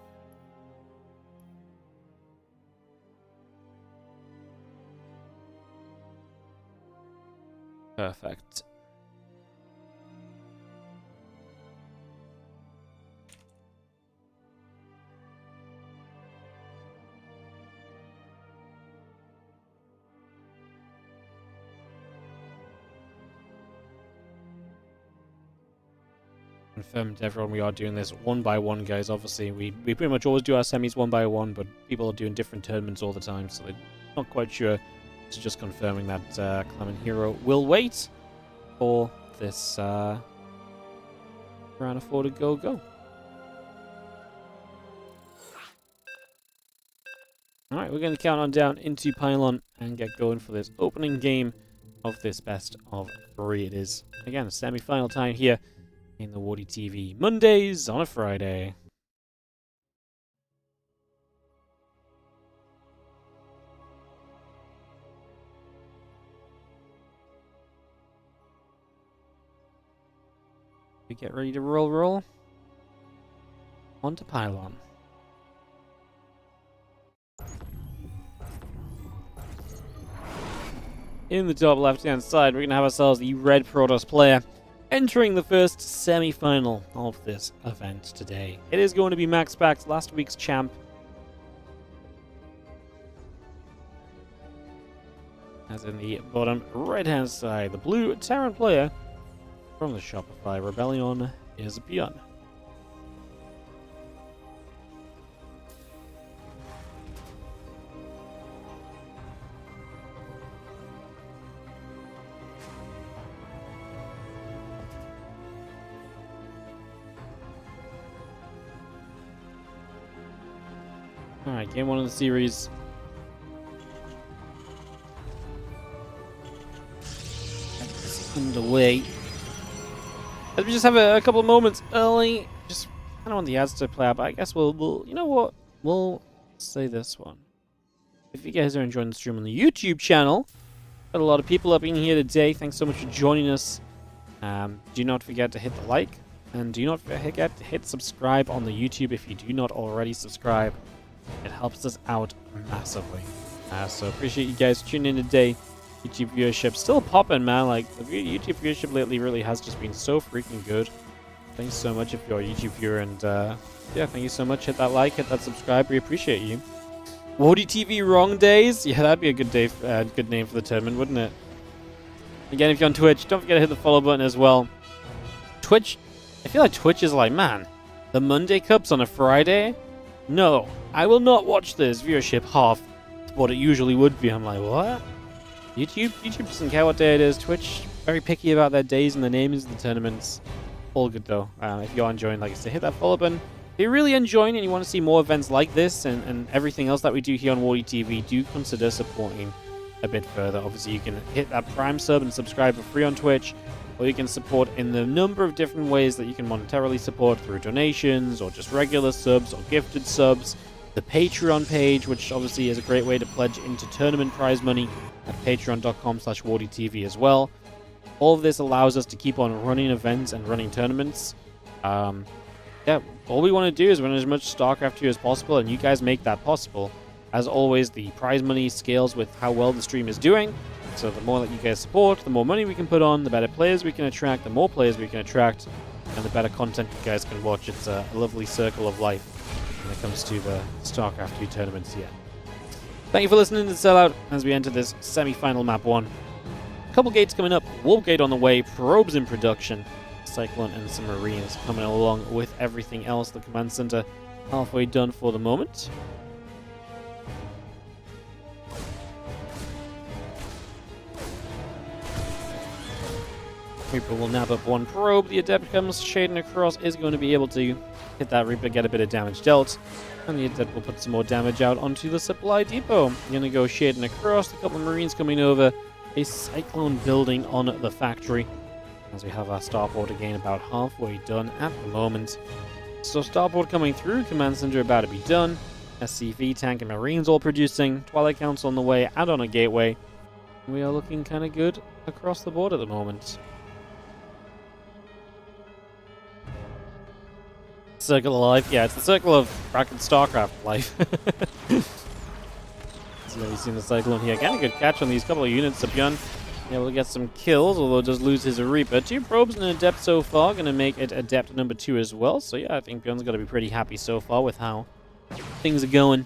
Perfect. Confirmed to everyone, we are doing this one by one, guys. Obviously, we pretty much always do our semis one by one, but people are doing different tournaments all the time, so they're not quite sure. So just confirming that Clem and Hero will wait for this round of 4 to go. Alright, we're going to count on down into Pylon and get going for this opening game of this best of 3. It is, again, semi-final time here in the WardiTV. Mondays on a Friday. We get ready to roll. Onto Pylon. In the top left-hand side, we're going to have ourselves the Red Protoss player entering the first semi-final of this event today. It is going to be Maxpax, last week's champ. As in the bottom right-hand side, the blue Terran player from the Shopify Rebellion is Bion. Alright, game 1 of the series. Underway. Let me just have a couple of moments early. Just kind of want the ads to play out, but I guess we'll you know what? We'll say this one. If you guys are enjoying the stream on the YouTube channel, got a lot of people up in here today. Thanks so much for joining us. Do not forget to hit the like, and do not forget to hit subscribe on the YouTube if you do not already subscribe. It helps us out massively. So appreciate you guys tuning in today. YouTube viewership still popping, man. Like, the YouTube viewership lately really has just been so freaking good. Thanks so much if you're a YouTube viewer, and yeah, thank you so much. Hit that like, hit that subscribe. We appreciate you. WardiTV Wrong Days? Yeah, that'd be a good day, good name for the tournament, wouldn't it? Again, if you're on Twitch, don't forget to hit the follow button as well. Twitch, I feel like Twitch is like, man, the Monday Cups on a Friday? No, I will not watch this. Viewership half what it usually would be. I'm like, what? YouTube doesn't care what day it is. Twitch, very picky about their days and the names of the tournaments. All good though. If you're enjoying, like I said, hit that follow button. If you're really enjoying and you want to see more events like this and everything else that we do here on WardiTV, do consider supporting a bit further. Obviously, you can hit that Prime sub and subscribe for free on Twitch, or you can support in the number of different ways that you can monetarily support through donations, or just regular subs, or gifted subs. The Patreon page, which obviously is a great way to pledge into tournament prize money at patreon.com/WardiTV as well. All of this allows us to keep on running events and running tournaments. Yeah, all we want to do is run as much StarCraft 2 as possible, and you guys make that possible. As always, the prize money scales with how well the stream is doing. So the more that you guys support, the more money we can put on, the better players we can attract, the more players we can attract, and the better content you guys can watch. It's a lovely circle of life when it comes to the StarCraft 2 tournaments here. Thank you for listening to Sellout as we enter this semi-final map 1. A couple gates coming up, Warp Gate on the way, probes in production, Cyclone and some Marines coming along with everything else. The command center halfway done for the moment. Reaper will nab up one probe. The Adept comes shading across, is going to be able to hit that Reaper, get a bit of damage dealt. And the Adept will put some more damage out onto the supply depot. Going to go shading across, a couple of Marines coming over, a Cyclone building on the factory. As we have our starport again about halfway done at the moment. So starport coming through, command center about to be done. SCV, tank and Marines all producing. Twilight Council on the way, add on a gateway. We are looking kind of good across the board at the moment. Circle of life, yeah, it's the circle of bracket StarCraft life. So we've seen the Cyclone here. Getting a good catch on these couple of units. Bion able to get some kills, although does lose his Reaper. 2 probes and an Adept so far, going to make it Adept number 2 as well. So yeah, I think Bion's got to be pretty happy so far with how things are going.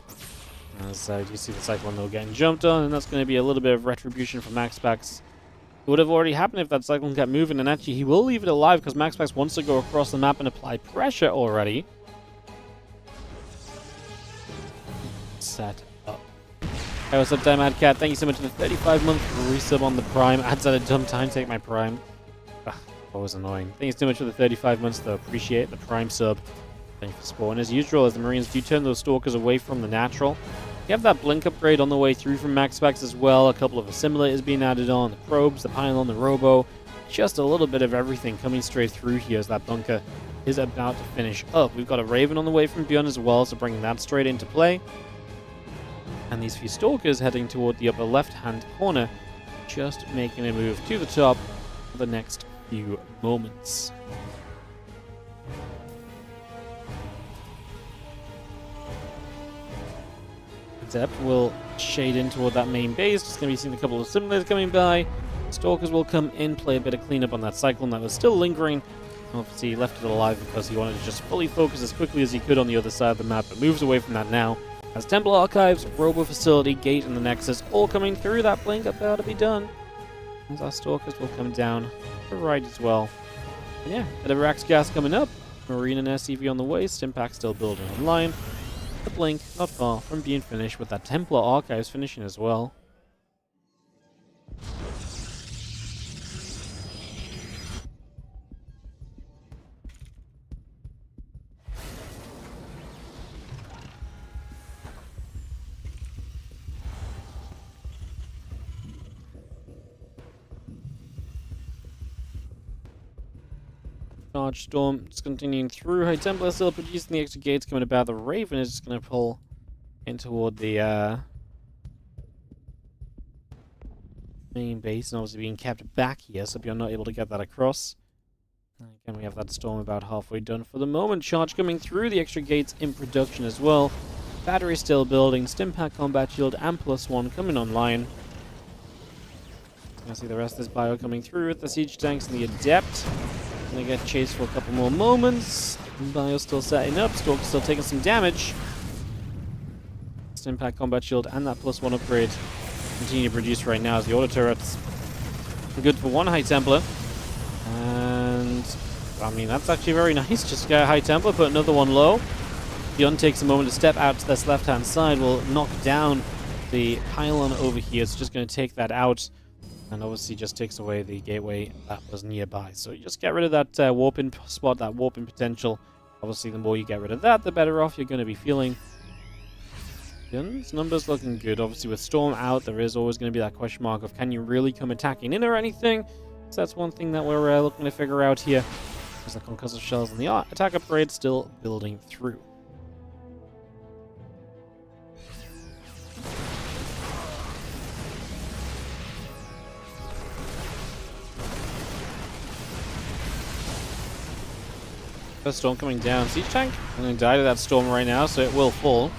As you see the Cyclone though getting jumped on, and that's going to be a little bit of retribution from Maxpax. It would have already happened if that Cyclone kept moving, and actually he will leave it alive because Maxpax wants to go across the map and apply pressure already. Set up. Hey, what's up, Mad Cat? Thank you so much for the 35-month resub on the Prime. Adds at a dumb time, take my Prime. Ugh, always annoying. Thank you so much for the 35 months, though. Appreciate the Prime sub. Thank you for supporting. As usual, as the Marines do turn those Stalkers away from the natural, You have that blink upgrade on the way through from Maxpax as well. A couple of assimilators being added on. The probes, the pylon, the robo. Just a little bit of everything coming straight through here as that bunker is about to finish up. We've got a Raven on the way from Bion as well, so bringing that straight into play. And these few Stalkers heading toward the upper left-hand corner, just making a move to the top for the next few moments. Depth will shade in toward that main base. Just going to be seeing a couple of simulators coming by. Stalkers will come in, play a bit of cleanup on that cyclone that was still lingering. Obviously, he left it alive because he wanted to just fully focus as quickly as he could on the other side of the map, but moves away from that now. As Temple Archives, Robo Facility, Gate, and the Nexus all coming through, that blink about to be done. And our Stalkers will come down to the right as well. And yeah, bit of Rax Gas coming up. Marine and SCV on the way. Stimpack still building online. The blink not far from being finished, with that Templar Archives finishing as well. Charge Storm just continuing through. High Templar still producing the extra gates coming about. The Raven is just going to pull in toward the main base, and obviously being kept back here, so you're not able to get that across. And again, we have that Storm about halfway done for the moment. Charge coming through. The extra gates in production as well. Battery still building. Stimpack Combat Shield and +1 coming online. I see the rest of this bio coming through with the Siege Tanks and the Adept. Gonna get chased for a couple more moments. Bio still setting up. Stalker still taking some damage. Stimpack Combat Shield and that +1 upgrade continue to produce right now as the auto turrets are good for one High Templar. And I mean, that's actually very nice. Just get a High Templar, put another one low. Bion takes a moment to step out to this left-hand side. Will knock down the pylon over here. It's just going to take that out. And obviously just takes away the gateway that was nearby. So you just get rid of that warping spot, that warping potential. Obviously, the more you get rid of that, the better off you're going to be feeling. Bion's numbers looking good. Obviously, with Storm out, there is always going to be that question mark of, can you really come attacking in or anything? So that's one thing that we're looking to figure out here. There's the concussive shells and the attack upgrade still building through. First Storm coming down. Siege Tank, I'm going to die to that Storm right now, so it will fall.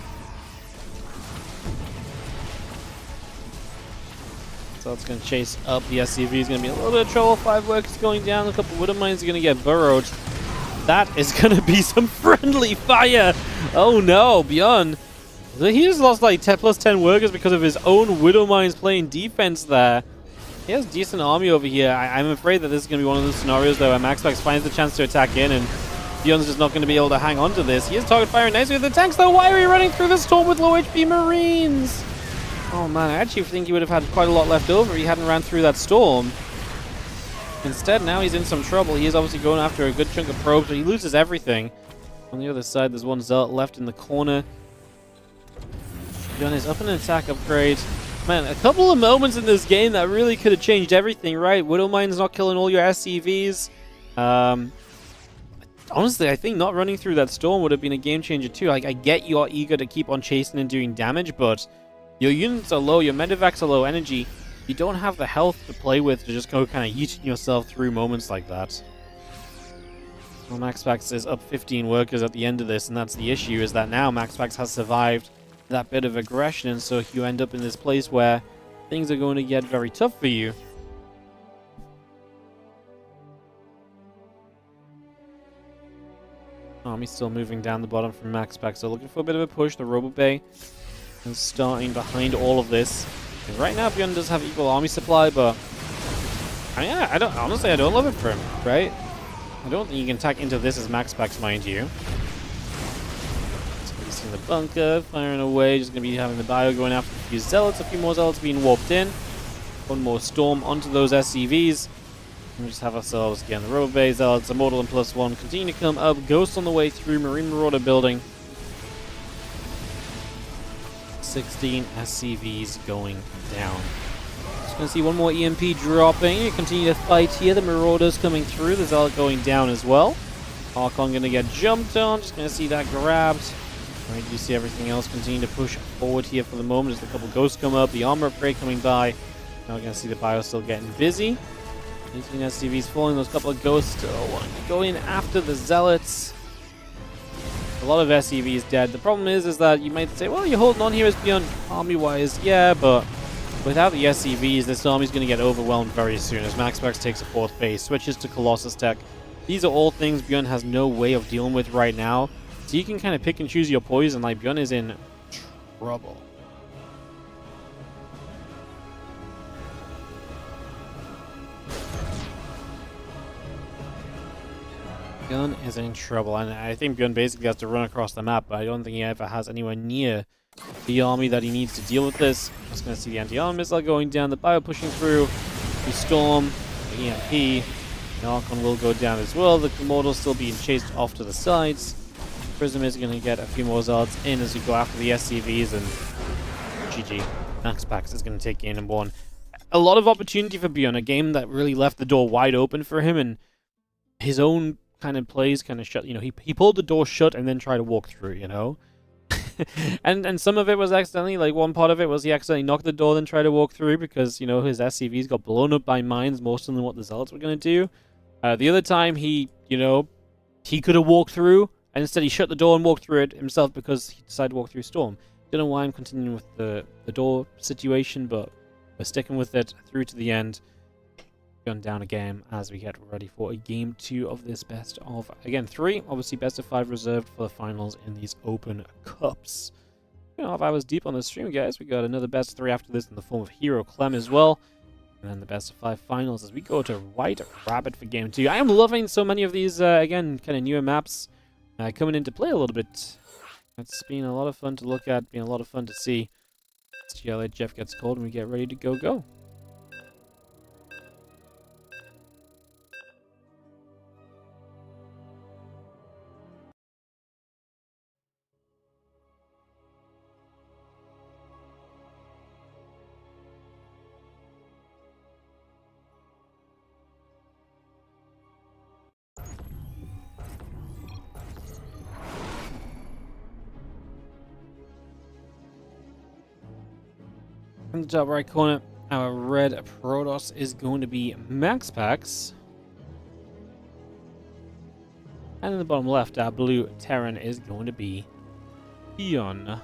So that's going to chase up the SCV. Is going to be a little bit of trouble. 5 workers going down. A couple of Widow Mines are going to get burrowed. That is going to be some friendly fire. Oh no, Bion. He just lost like 10 plus 10 workers because of his own Widow Mines playing defense there. He has decent army over here. I'm afraid that this is going to be one of those scenarios though where Maxpax finds the chance to attack in and Bion's just not going to be able to hang on to this. He is target firing nicely with the tanks though. Why are we running through the storm with low HP Marines? Oh man, I actually think he would have had quite a lot left over if he hadn't ran through that storm. Instead, now he's in some trouble. He is obviously going after a good chunk of probes, but he loses everything. On the other side, there's one Zealot left in the corner. Bion is up an attack upgrade. Man, a couple of moments in this game that really could have changed everything, right? Widow Mine's not killing all your SCVs. Honestly, I think not running through that storm would have been a game changer too. Like, I get you're eager to keep on chasing and doing damage, but your units are low, your medevacs are low energy. You don't have the health to play with to just go kind of yeeting yourself through moments like that. Well, Maxpax is up 15 workers at the end of this, and that's the issue, is that now Maxpax has survived that bit of aggression, and so you end up in this place where things are going to get very tough for you. Army still moving down the bottom from Maxpax, so looking for a bit of a push. The Robo Bay is starting behind all of this. And right now, Bion does have equal army supply, but I don't love it for him, right? I don't think you can attack into this as Maxpax, mind you. So in the bunker, firing away, just going to be having the bio going after a few Zealots, a few more Zealots being warped in. One more Storm onto those SCVs. We just have ourselves again the Robo Bay Zealots, Immortal and +1 continue to come up. Ghost on the way through, Marine Marauder building. 16 SCVs going down. Just gonna see one more EMP dropping. You continue to fight here. The Marauders coming through. The Zealot going down as well. Archon gonna get jumped on. Just gonna see that grabbed. Right, you see everything else continue to push forward here for the moment as a couple ghosts come up. The armor upgrade coming by. Now we're gonna see the Bio still getting busy. 18 SCVs falling. Those couple of ghosts still going after the Zealots. A lot of SCVs dead. The problem is that you might say, well, you're holding on here as Bion army-wise. Yeah, but without the SCVs, this army's going to get overwhelmed very soon as Maxpax takes a fourth base, switches to Colossus tech. These are all things Bion has no way of dealing with right now. So you can kind of pick and choose your poison. Like, Bion is in trouble. Bion is in trouble, and I think Bion basically has to run across the map, but I don't think he ever has anywhere near the army that he needs to deal with this. Just going to see the anti-armor missile going down, the Bio pushing through, the Storm, the EMP, the Archon will go down as well, the Komodo still being chased off to the sides. Prism is going to get a few more Zards in as we go after the SCVs, and GG. Maxpax is going to take game number 1. A lot of opportunity for Bion, a game that really left the door wide open for him, and his own kind of plays kind of shut, you know, he pulled the door shut and then tried to walk through, you know. and some of it was accidentally, like one part of it was he accidentally knocked the door then tried to walk through because, you know, his SCVs got blown up by mines more so than what the Zealots were going to do. The other time he, you know, he could have walked through and instead he shut the door and walked through it himself because he decided to walk through Storm. Don't know why I'm continuing with the door situation, but we're sticking with it through to the end. Gun down a game as we get ready for a game 2 of this best of, again, 3, obviously best of 5 reserved for the finals in these open cups. 2.5 hours deep on the stream, guys. We got another best of 3 after this in the form of Hero Clem as well, and then the best of 5 finals as we go to White Rabbit for game 2. I am loving so many of these again, kind of newer maps coming into play a little bit. It's been a lot of fun to look at, been a lot of fun to see. Let's see how late Jeff gets cold and we get ready to go. In the top right corner, our red Protoss is going to be Maxpax. And in the bottom left, our blue Terran is going to be Bion.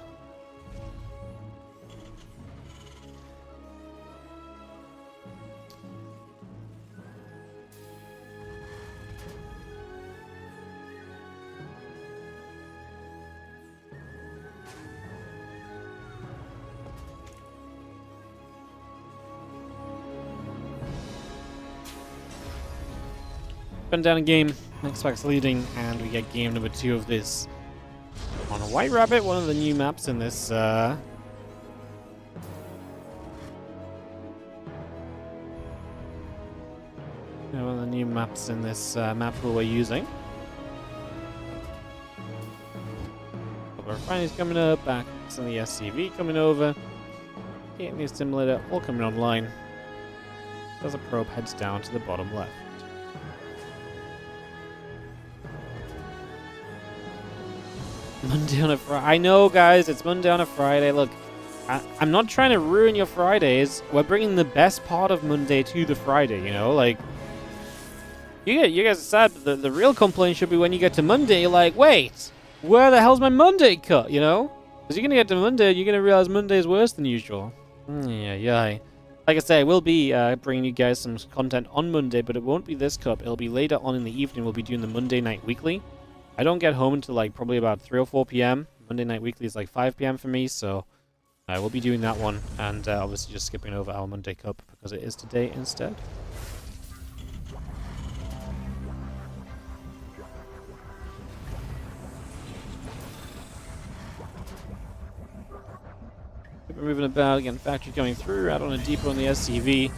Been down a game, Maxpax leading, and we get game number 2 of this on a White Rabbit, one of the new maps in this one of the new maps in this map pool we're using. Couple of refineries coming up, back some of the SCV coming over, getting the simulator all coming online as a probe heads down to the bottom left. Monday on a Friday. I know, guys, it's Monday on a Friday. Look, I'm not trying to ruin your Fridays. We're bringing the best part of Monday to the Friday, you know? Like, you guys are sad, but the real complaint should be when you get to Monday, you're like, wait, where the hell's my Monday cut, you know? Because you're going to get to Monday, you're going to realize Monday is worse than usual. Yeah. Like I say, we'll be bringing you guys some content on Monday, but it won't be this cup. It'll be later on in the evening. We'll be doing the Monday Night Weekly. I don't get home until like probably about 3 or 4 p.m. Monday Night Weekly is like 5 p.m. for me, so I will be doing that one, and obviously just skipping over our Monday Cup because it is today instead. We're moving about, again, factory coming through, out on a depot on the SCV.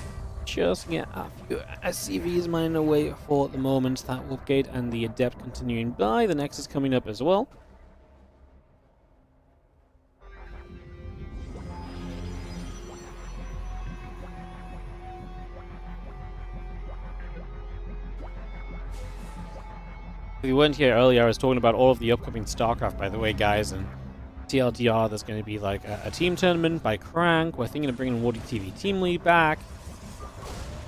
Just get a few SCVs mining away for the moment. That Wolf Gate and the Adept continuing by. The Nexus coming up as well. If you weren't here earlier, I was talking about all of the upcoming StarCraft, by the way, guys, and TLDR, there's going to be like a team tournament by Crank. We're thinking of bringing WardiTV Team League back.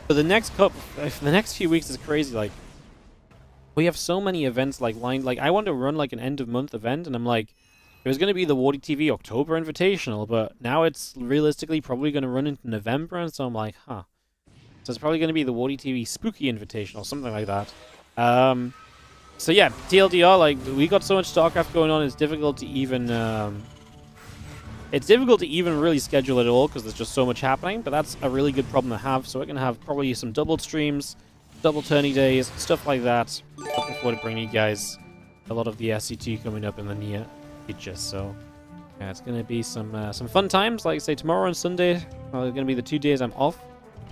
For the next few weeks is crazy. Like, we have so many events like lined. Like, I want to run like an end of month event, and I'm like, it was going to be the WardiTV October Invitational, but now it's realistically probably going to run into November, and so I'm like, huh. So it's probably going to be the WardiTV Spooky Invitational, something like that. So yeah, TLDR, like, we got so much StarCraft going on, it's difficult to even really schedule it all because there's just so much happening, but that's a really good problem to have. So we're going to have probably some doubled streams, double tourney days, stuff like that. Looking forward to bringing you guys a lot of the SC2 coming up in the near future. So yeah, it's going to be some fun times. Like I say, tomorrow and Sunday are going to be the 2 days I'm off.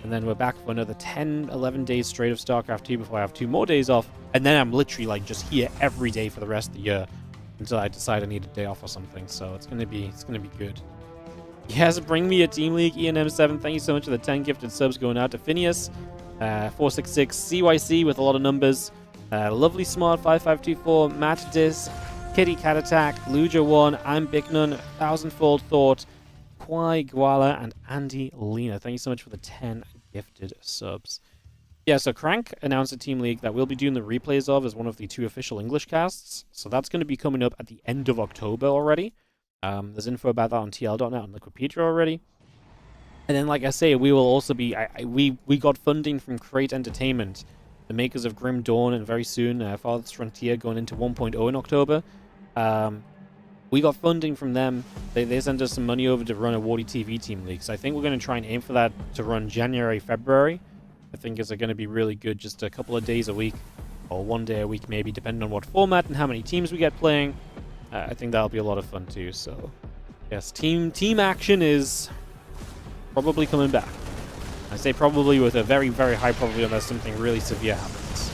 And then we're back for another 10, 11 days straight of StarCraft 2 before I have 2 more days off. And then I'm literally like just here every day for the rest of the year until I decide I need a day off or something. So it's gonna be good. Yes, bring me a Team League, ENM7. Thank you so much for the 10 gifted subs going out to Phineas, 466, CYC with a lot of numbers, Lovely Smart 5524, Matt Dis, Kitty Cat Attack, Luja1, I'm Bicknun, Thousandfold Thought, Kwai Gwala, and Andy Lena. Thank you so much for the 10 gifted subs. Yeah, so Crank announced a Team League that we'll be doing the replays of as one of the 2 official English casts. So that's going to be coming up at the end of October already. There's info about that on TL.net and Liquipedia already. And then, like I say, we will also be... we got funding from Crate Entertainment, the makers of Grim Dawn, and very soon Farthest Frontier going into 1.0 in October. We got funding from them. They sent us some money over to run a WardiTV Team League. So I think we're going to try and aim for that to run January, February. I think it's going to be really good, just a couple of days a week, or 1 day a week maybe, depending on what format and how many teams we get playing. I think that'll be a lot of fun too. So yes, team action is probably coming back. I say probably with a very, very high probability unless something really severe happens.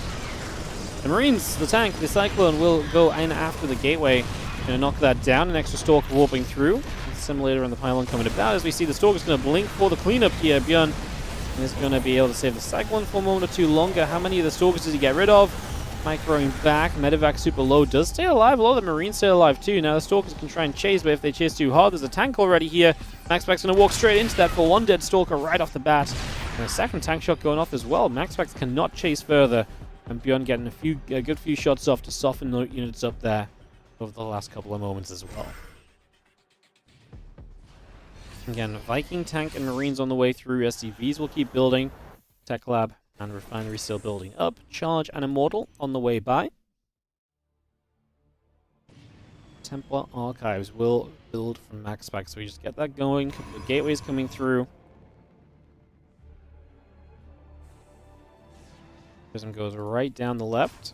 The Marines, the tank, the Cyclone will go in after the gateway. Gonna knock that down. An extra Stalker warping through. Simulator and the pylon coming about. As we see, the Stalker's gonna blink for the cleanup here. Bion is gonna be able to save the Cyclone for a moment or two longer. How many of the Stalkers does he get rid of? Microing back. Medevac super low does stay alive. A lot of the Marines stay alive too. Now the Stalkers can try and chase, but if they chase too hard, there's a tank already here. Maxpax gonna walk straight into that for 1 dead Stalker right off the bat. And a second tank shot going off as well. Maxpax cannot chase further. And Bion getting a good few shots off to soften the units up there over the last couple of moments as well. Again, Viking tank and Marines on the way through. SCVs will keep building. Tech Lab and Refinery still building up. Charge and Immortal on the way by. Templar Archives will build from Maxpax, so we just get that going. Couple of gateways coming through. Prism goes right down the left.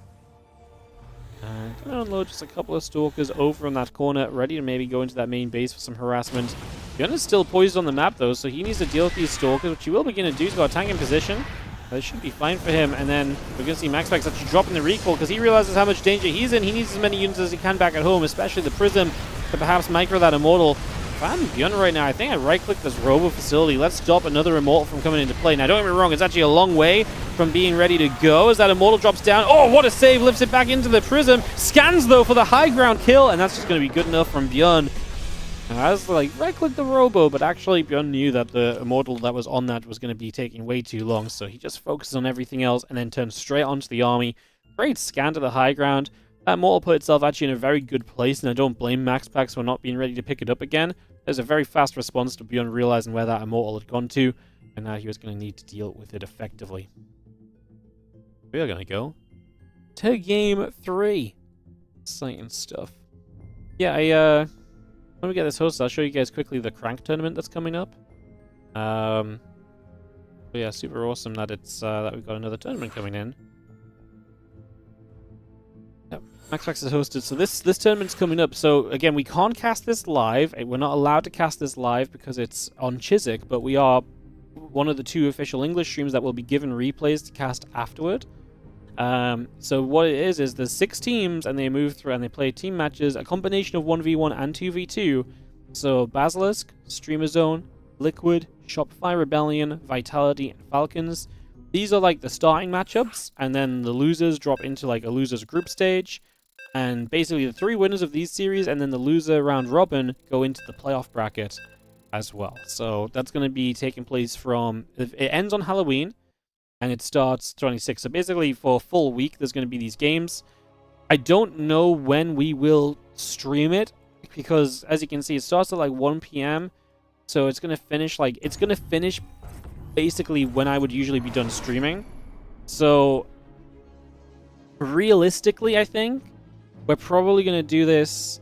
Gonna unload just a couple of Stalkers over in that corner, ready to maybe go into that main base for some harassment. Bion is still poised on the map though, so he needs to deal with these Stalkers, which he will begin to do. He's got a tank in position. That should be fine for him, and then we're going to see Maxpax actually dropping the recall because he realizes how much danger he's in. He needs as many units as he can back at home, especially the Prism, to perhaps micro that Immortal. If I'm Bion right now, I think I right-click this Robo facility. Let's stop another Immortal from coming into play. Now, don't get me wrong, it's actually a long way from being ready to go as that Immortal drops down. Oh, what a save! Lifts it back into the Prism. Scans, though, for the high ground kill, and that's just going to be good enough from Bion. I was like, right-click the Robo, but actually Bion knew that the Immortal that was on that was going to be taking way too long, so he just focuses on everything else and then turns straight onto the army. Great scan to the high ground. That Immortal put itself actually in a very good place, and I don't blame Maxpax for not being ready to pick it up again. There's a very fast response to Bion realizing where that Immortal had gone to, and now he was going to need to deal with it effectively. We are going to go to Game 3. Exciting stuff. Yeah, when we get this hosted, I'll show you guys quickly the Crank tournament that's coming up. But yeah, super awesome that it's that we've got another tournament coming in. Yep, Maxpax is hosted, so this tournament's coming up. So again, we can't cast this live. We're not allowed to cast this live because it's on Chiswick, but we are one of the 2 official English streams that will be given replays to cast afterward. So what it is there's 6 teams and they move through and they play team matches, a combination of 1v1 and 2v2. So Basilisk, Streamer Zone, Liquid, Shopify Rebellion, Vitality, and Falcons. these are like the starting matchups, and then the losers drop into like a losers group stage. And basically the 3 winners of these series and then the loser round robin go into the playoff bracket as well. So that's going to be taking place from... It ends on Halloween and it starts 26th. So basically for a full week there's going to be these games. I don't know when we will stream it because as you can see it starts at like 1 p.m. So it's going to finish like... It's going to finish basically when I would usually be done streaming. So realistically I think we're probably going to do this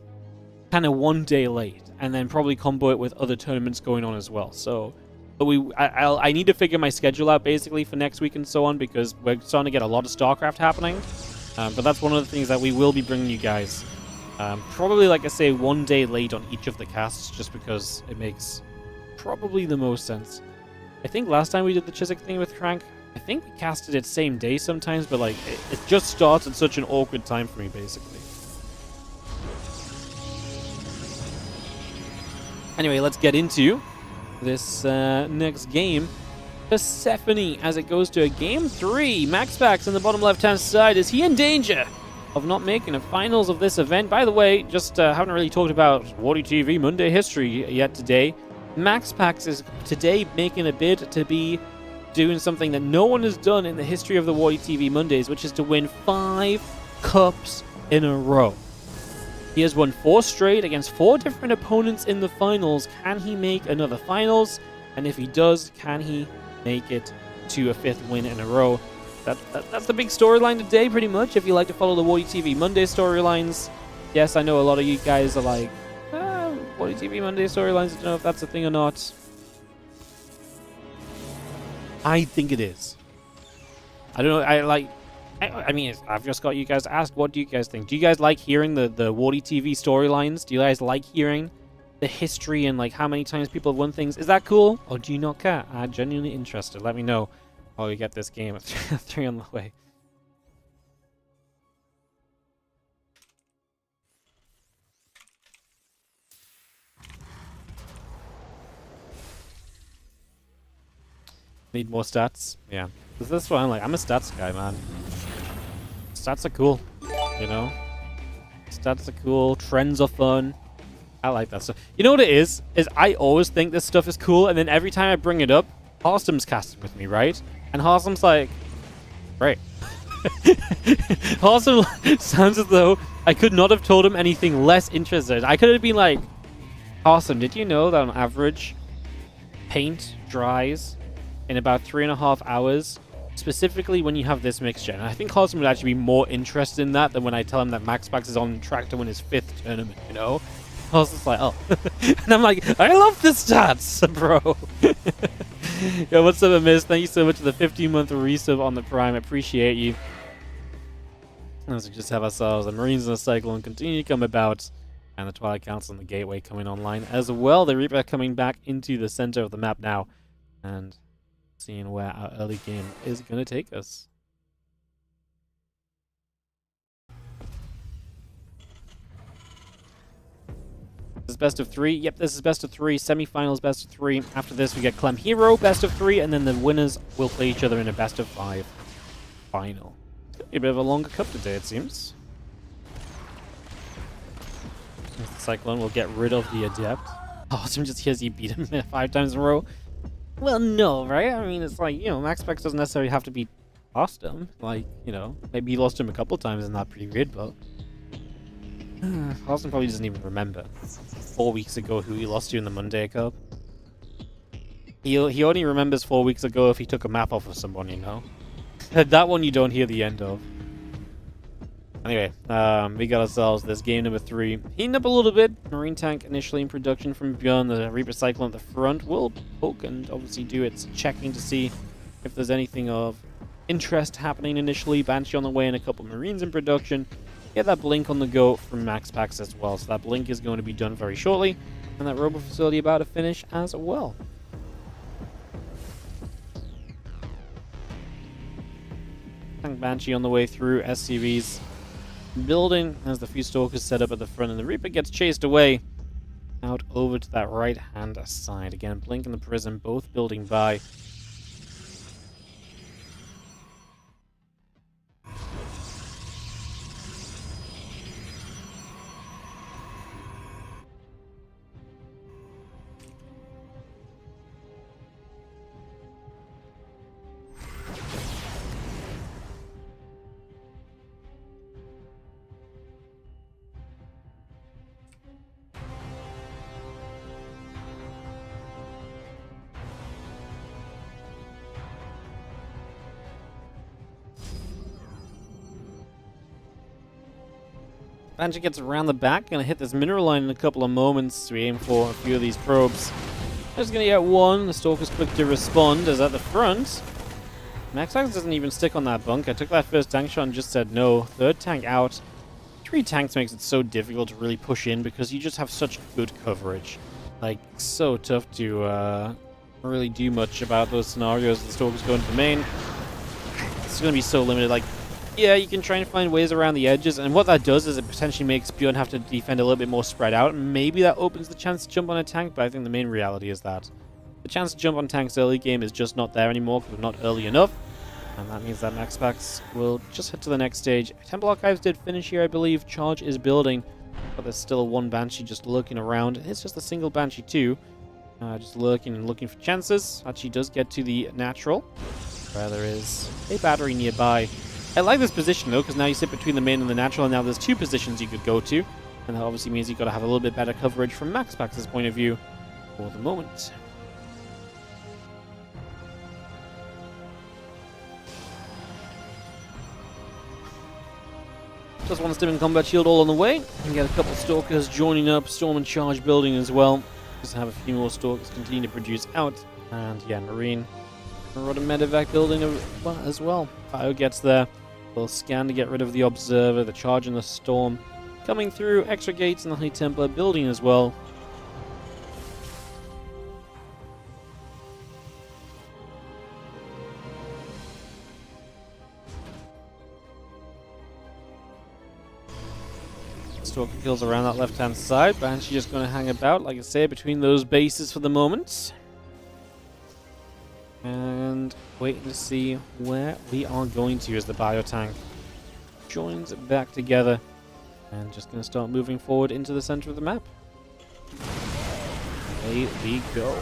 kind of 1 day late, and then probably combo it with other tournaments going on as well. So, but I need to figure my schedule out basically for next week and so on, because we're starting to get a lot of StarCraft happening. But that's one of the things that we will be bringing you guys. Probably, like I say, 1 day late on each of the casts, just because it makes probably the most sense. I think last time we did the Chiswick thing with Crank, I think we casted it same day sometimes, but like it just starts at such an awkward time for me, basically. Anyway, let's get into this next game. Persephone, as it goes to a game 3. Maxpax in the bottom left-hand side. Is he in danger of not making a finals of this event? By the way, just haven't really talked about WardiTV Monday history yet today. Maxpax is today making a bid to be doing something that no one has done in the history of the WardiTV Mondays, which is to win 5 cups in a row. He has won 4 straight against 4 different opponents in the finals. Can he make another finals? And if he does, can he make it to a 5th win in a row? That's the big storyline today, pretty much. If you like to follow the WardiTV Monday storylines. Yes, I know a lot of you guys are like, WardiTV Monday storylines, I don't know if that's a thing or not. I think it is. I don't know, I mean, I've just got you guys to ask, what do you guys think? Do you guys like hearing the WardiTV storylines? Do you guys like hearing the history and like how many times people have won things? Is that cool? Or do you not care? I'm genuinely interested. Let me know while we get this game at 3 on the way. Need more stats? Yeah. This is what I'm like. I'm a stats guy, man. Stats are cool, you know? Stats are cool. Trends are fun. I like that stuff. You know what it is? Is I always think this stuff is cool, and then every time I bring it up, Harstom's casting with me, right? And Harstom's like, great. Harstom sounds as though I could not have told him anything less interested. I could have been like, Harstom, did you know that on average, paint dries in about 3.5 hours? Specifically when you have this mixture. And I think Harstom would actually be more interested in that than when I tell him that Maxpax is on track to win his 5th tournament, you know? Harstom's like, oh. And I'm like, I love the stats, bro. Yo, what's up, Miss? Thank you so much for the 15-month resub on the Prime. I appreciate you. As we just have ourselves the Marines and the Cyclone continue to come about, and the Twilight Council and the Gateway coming online as well. The Reaper coming back into the center of the map now, and seeing where our early game is going to take us. This is best of 3. Yep, this is best of 3. Semifinals, best of 3. After this, we get Clem Hero, best of 3, and then the winners will play each other in a best of 5 final. A bit of a longer cup today, it seems. The Cyclone will get rid of the Adept. Awesome, just hears he beat him 5 times in a row. Well, no, right? I mean, it's like, you know, Maxpax doesn't necessarily have to be Harstom. Like, you know, maybe he lost him a couple times in that period, but Harstom probably doesn't even remember 4 weeks ago who he lost to in the Monday Cup. He only remembers 4 weeks ago if he took a map off of someone, you know? That one you don't hear the end of. Anyway, we got ourselves this game number 3. Heating up a little bit. Marine tank initially in production from Bion. The Reaper Cyclone at the front will poke and obviously do its checking to see if there's anything of interest happening initially. Banshee on the way and a couple Marines in production. Get that blink on the go from Maxpax as well. So that blink is going to be done very shortly. And that robo facility about to finish as well. Tank Banshee on the way through. SCVs building as the few stalkers set up at the front, and the Reaper gets chased away out over to that right hand side. Again, Blink and the Prism both building by. Banshee gets around the back, gonna hit this mineral line in a couple of moments. We aim for a few of these probes. Just gonna get one. The Stalker's quick to respond as at the front. Maxpax doesn't even stick on that bunk. I took that first tank shot and just said no. Third tank out. 3 tanks makes it so difficult to really push in because you just have such good coverage. Like, so tough to really do much about those scenarios. The Stalker's going for main. It's going to be so limited. Like, yeah, you can try and find ways around the edges, and what that does is it potentially makes Bion have to defend a little bit more spread out. Maybe that opens the chance to jump on a tank, but I think the main reality is that the chance to jump on tanks early game is just not there anymore because we're not early enough, and that means that Maxpax will just head to the next stage. Temple Archives did finish here, I believe. Charge is building, but there's still one Banshee just lurking around. It's just a single Banshee too, just lurking and looking for chances. Actually does get to the natural, where there is a battery nearby. I like this position though, because now you sit between the main and the natural, and now there's 2 positions you could go to, and that obviously means you've got to have a little bit better coverage from Maxpax's point of view for the moment. Just one Stim and Combat Shield all on the way. You can get a couple Stalkers joining up, Storm and Charge building as well. Just have a few more Stalkers continue to produce out, and yeah, Marine. Marauder Medevac building as well. Bio gets there. We'll scan to get rid of the Observer, the Charge and the Storm. Coming through, extra gates and the High Templar building as well. Stalker kills around that left-hand side. Banshee just going to hang about, like I say, between those bases for the moment. And waiting to see where we are going to as the biotank joins back together. And just going to start moving forward into the center of the map. Away we go.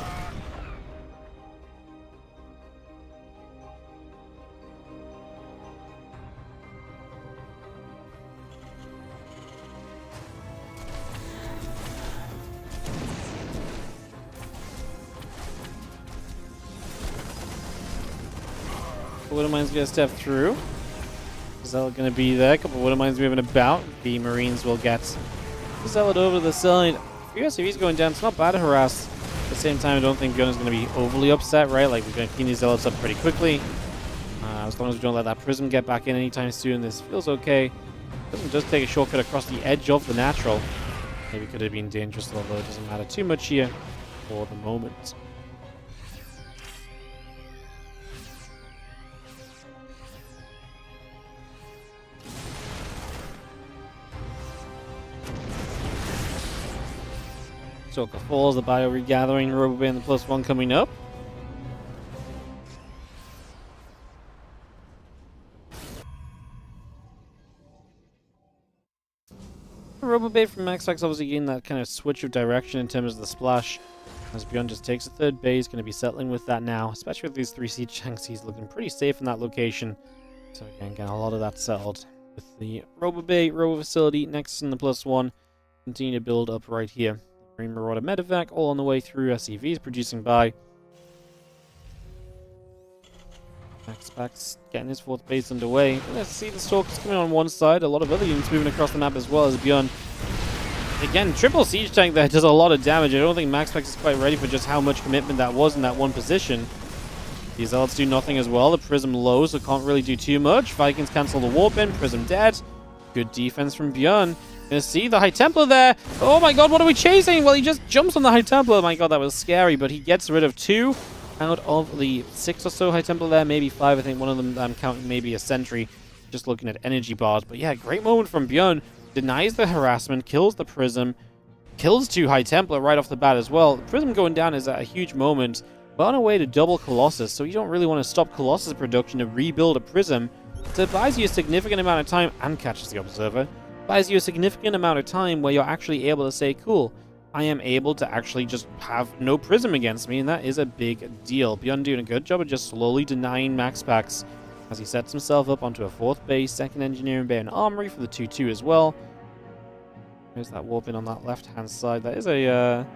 Widow Mines going to step through. Zealot going to be there. A couple of Widow Mines moving about. The Marines will get Zealot over to the side. If he's going down, it's not bad to harass. At the same time, I don't think Bion is going to be overly upset, right? Like, we're going to clean these Zealots up pretty quickly. As long as we don't let that Prism get back in anytime soon, this feels okay. Prism does take a shortcut across the edge of the natural. Maybe could have been dangerous, although it doesn't matter too much here for the moment. Stalker falls, the Bio regathering, Robo and the +1 coming up. Robo from Maxpax obviously getting that kind of switch of direction in terms of the splash. As Bion just takes a third base, going to be settling with that now, especially with these 3 siege tanks. He's looking pretty safe in that location. So again, getting a lot of that settled with the Robo facility next in the +1. Continue to build up right here. Marauder Medevac all on the way through. SCVs producing by. Maxpax getting his 4th base underway. Let's see the Stalkers coming on one side. A lot of other units moving across the map as well as Bion. Again, triple siege tank there does a lot of damage. I don't think Maxpax is quite ready for just how much commitment that was in that one position. These Zealots do nothing as well. The Prism low, so can't really do too much. Vikings cancel the warp in. Prism dead. Good defense from Bion. Gonna see the High Templar there. Oh my god, what are we chasing? Well, he just jumps on the High Templar. Oh my god, that was scary, but he gets rid of 2 out of the 6 or so High Templar there. Maybe 5. I think one of them I'm counting maybe a sentry. Just looking at energy bars. But yeah, great moment from Bion. Denies the harassment, kills the Prism, kills 2 High Templar right off the bat as well. The Prism going down is a huge moment. We're on our way to double Colossus, so you don't really want to stop Colossus production to rebuild a Prism. So it buys you a significant amount of time and catches the Observer. Buys you a significant amount of time where you're actually able to say, cool, I am able to actually just have no Prism against me, and that is a big deal. Bion doing a good job of just slowly denying Maxpax as he sets himself up onto a 4th base, 2nd Engineering Bay and Armory for the 2-2 as well. There's that warp in on that left-hand side. That is a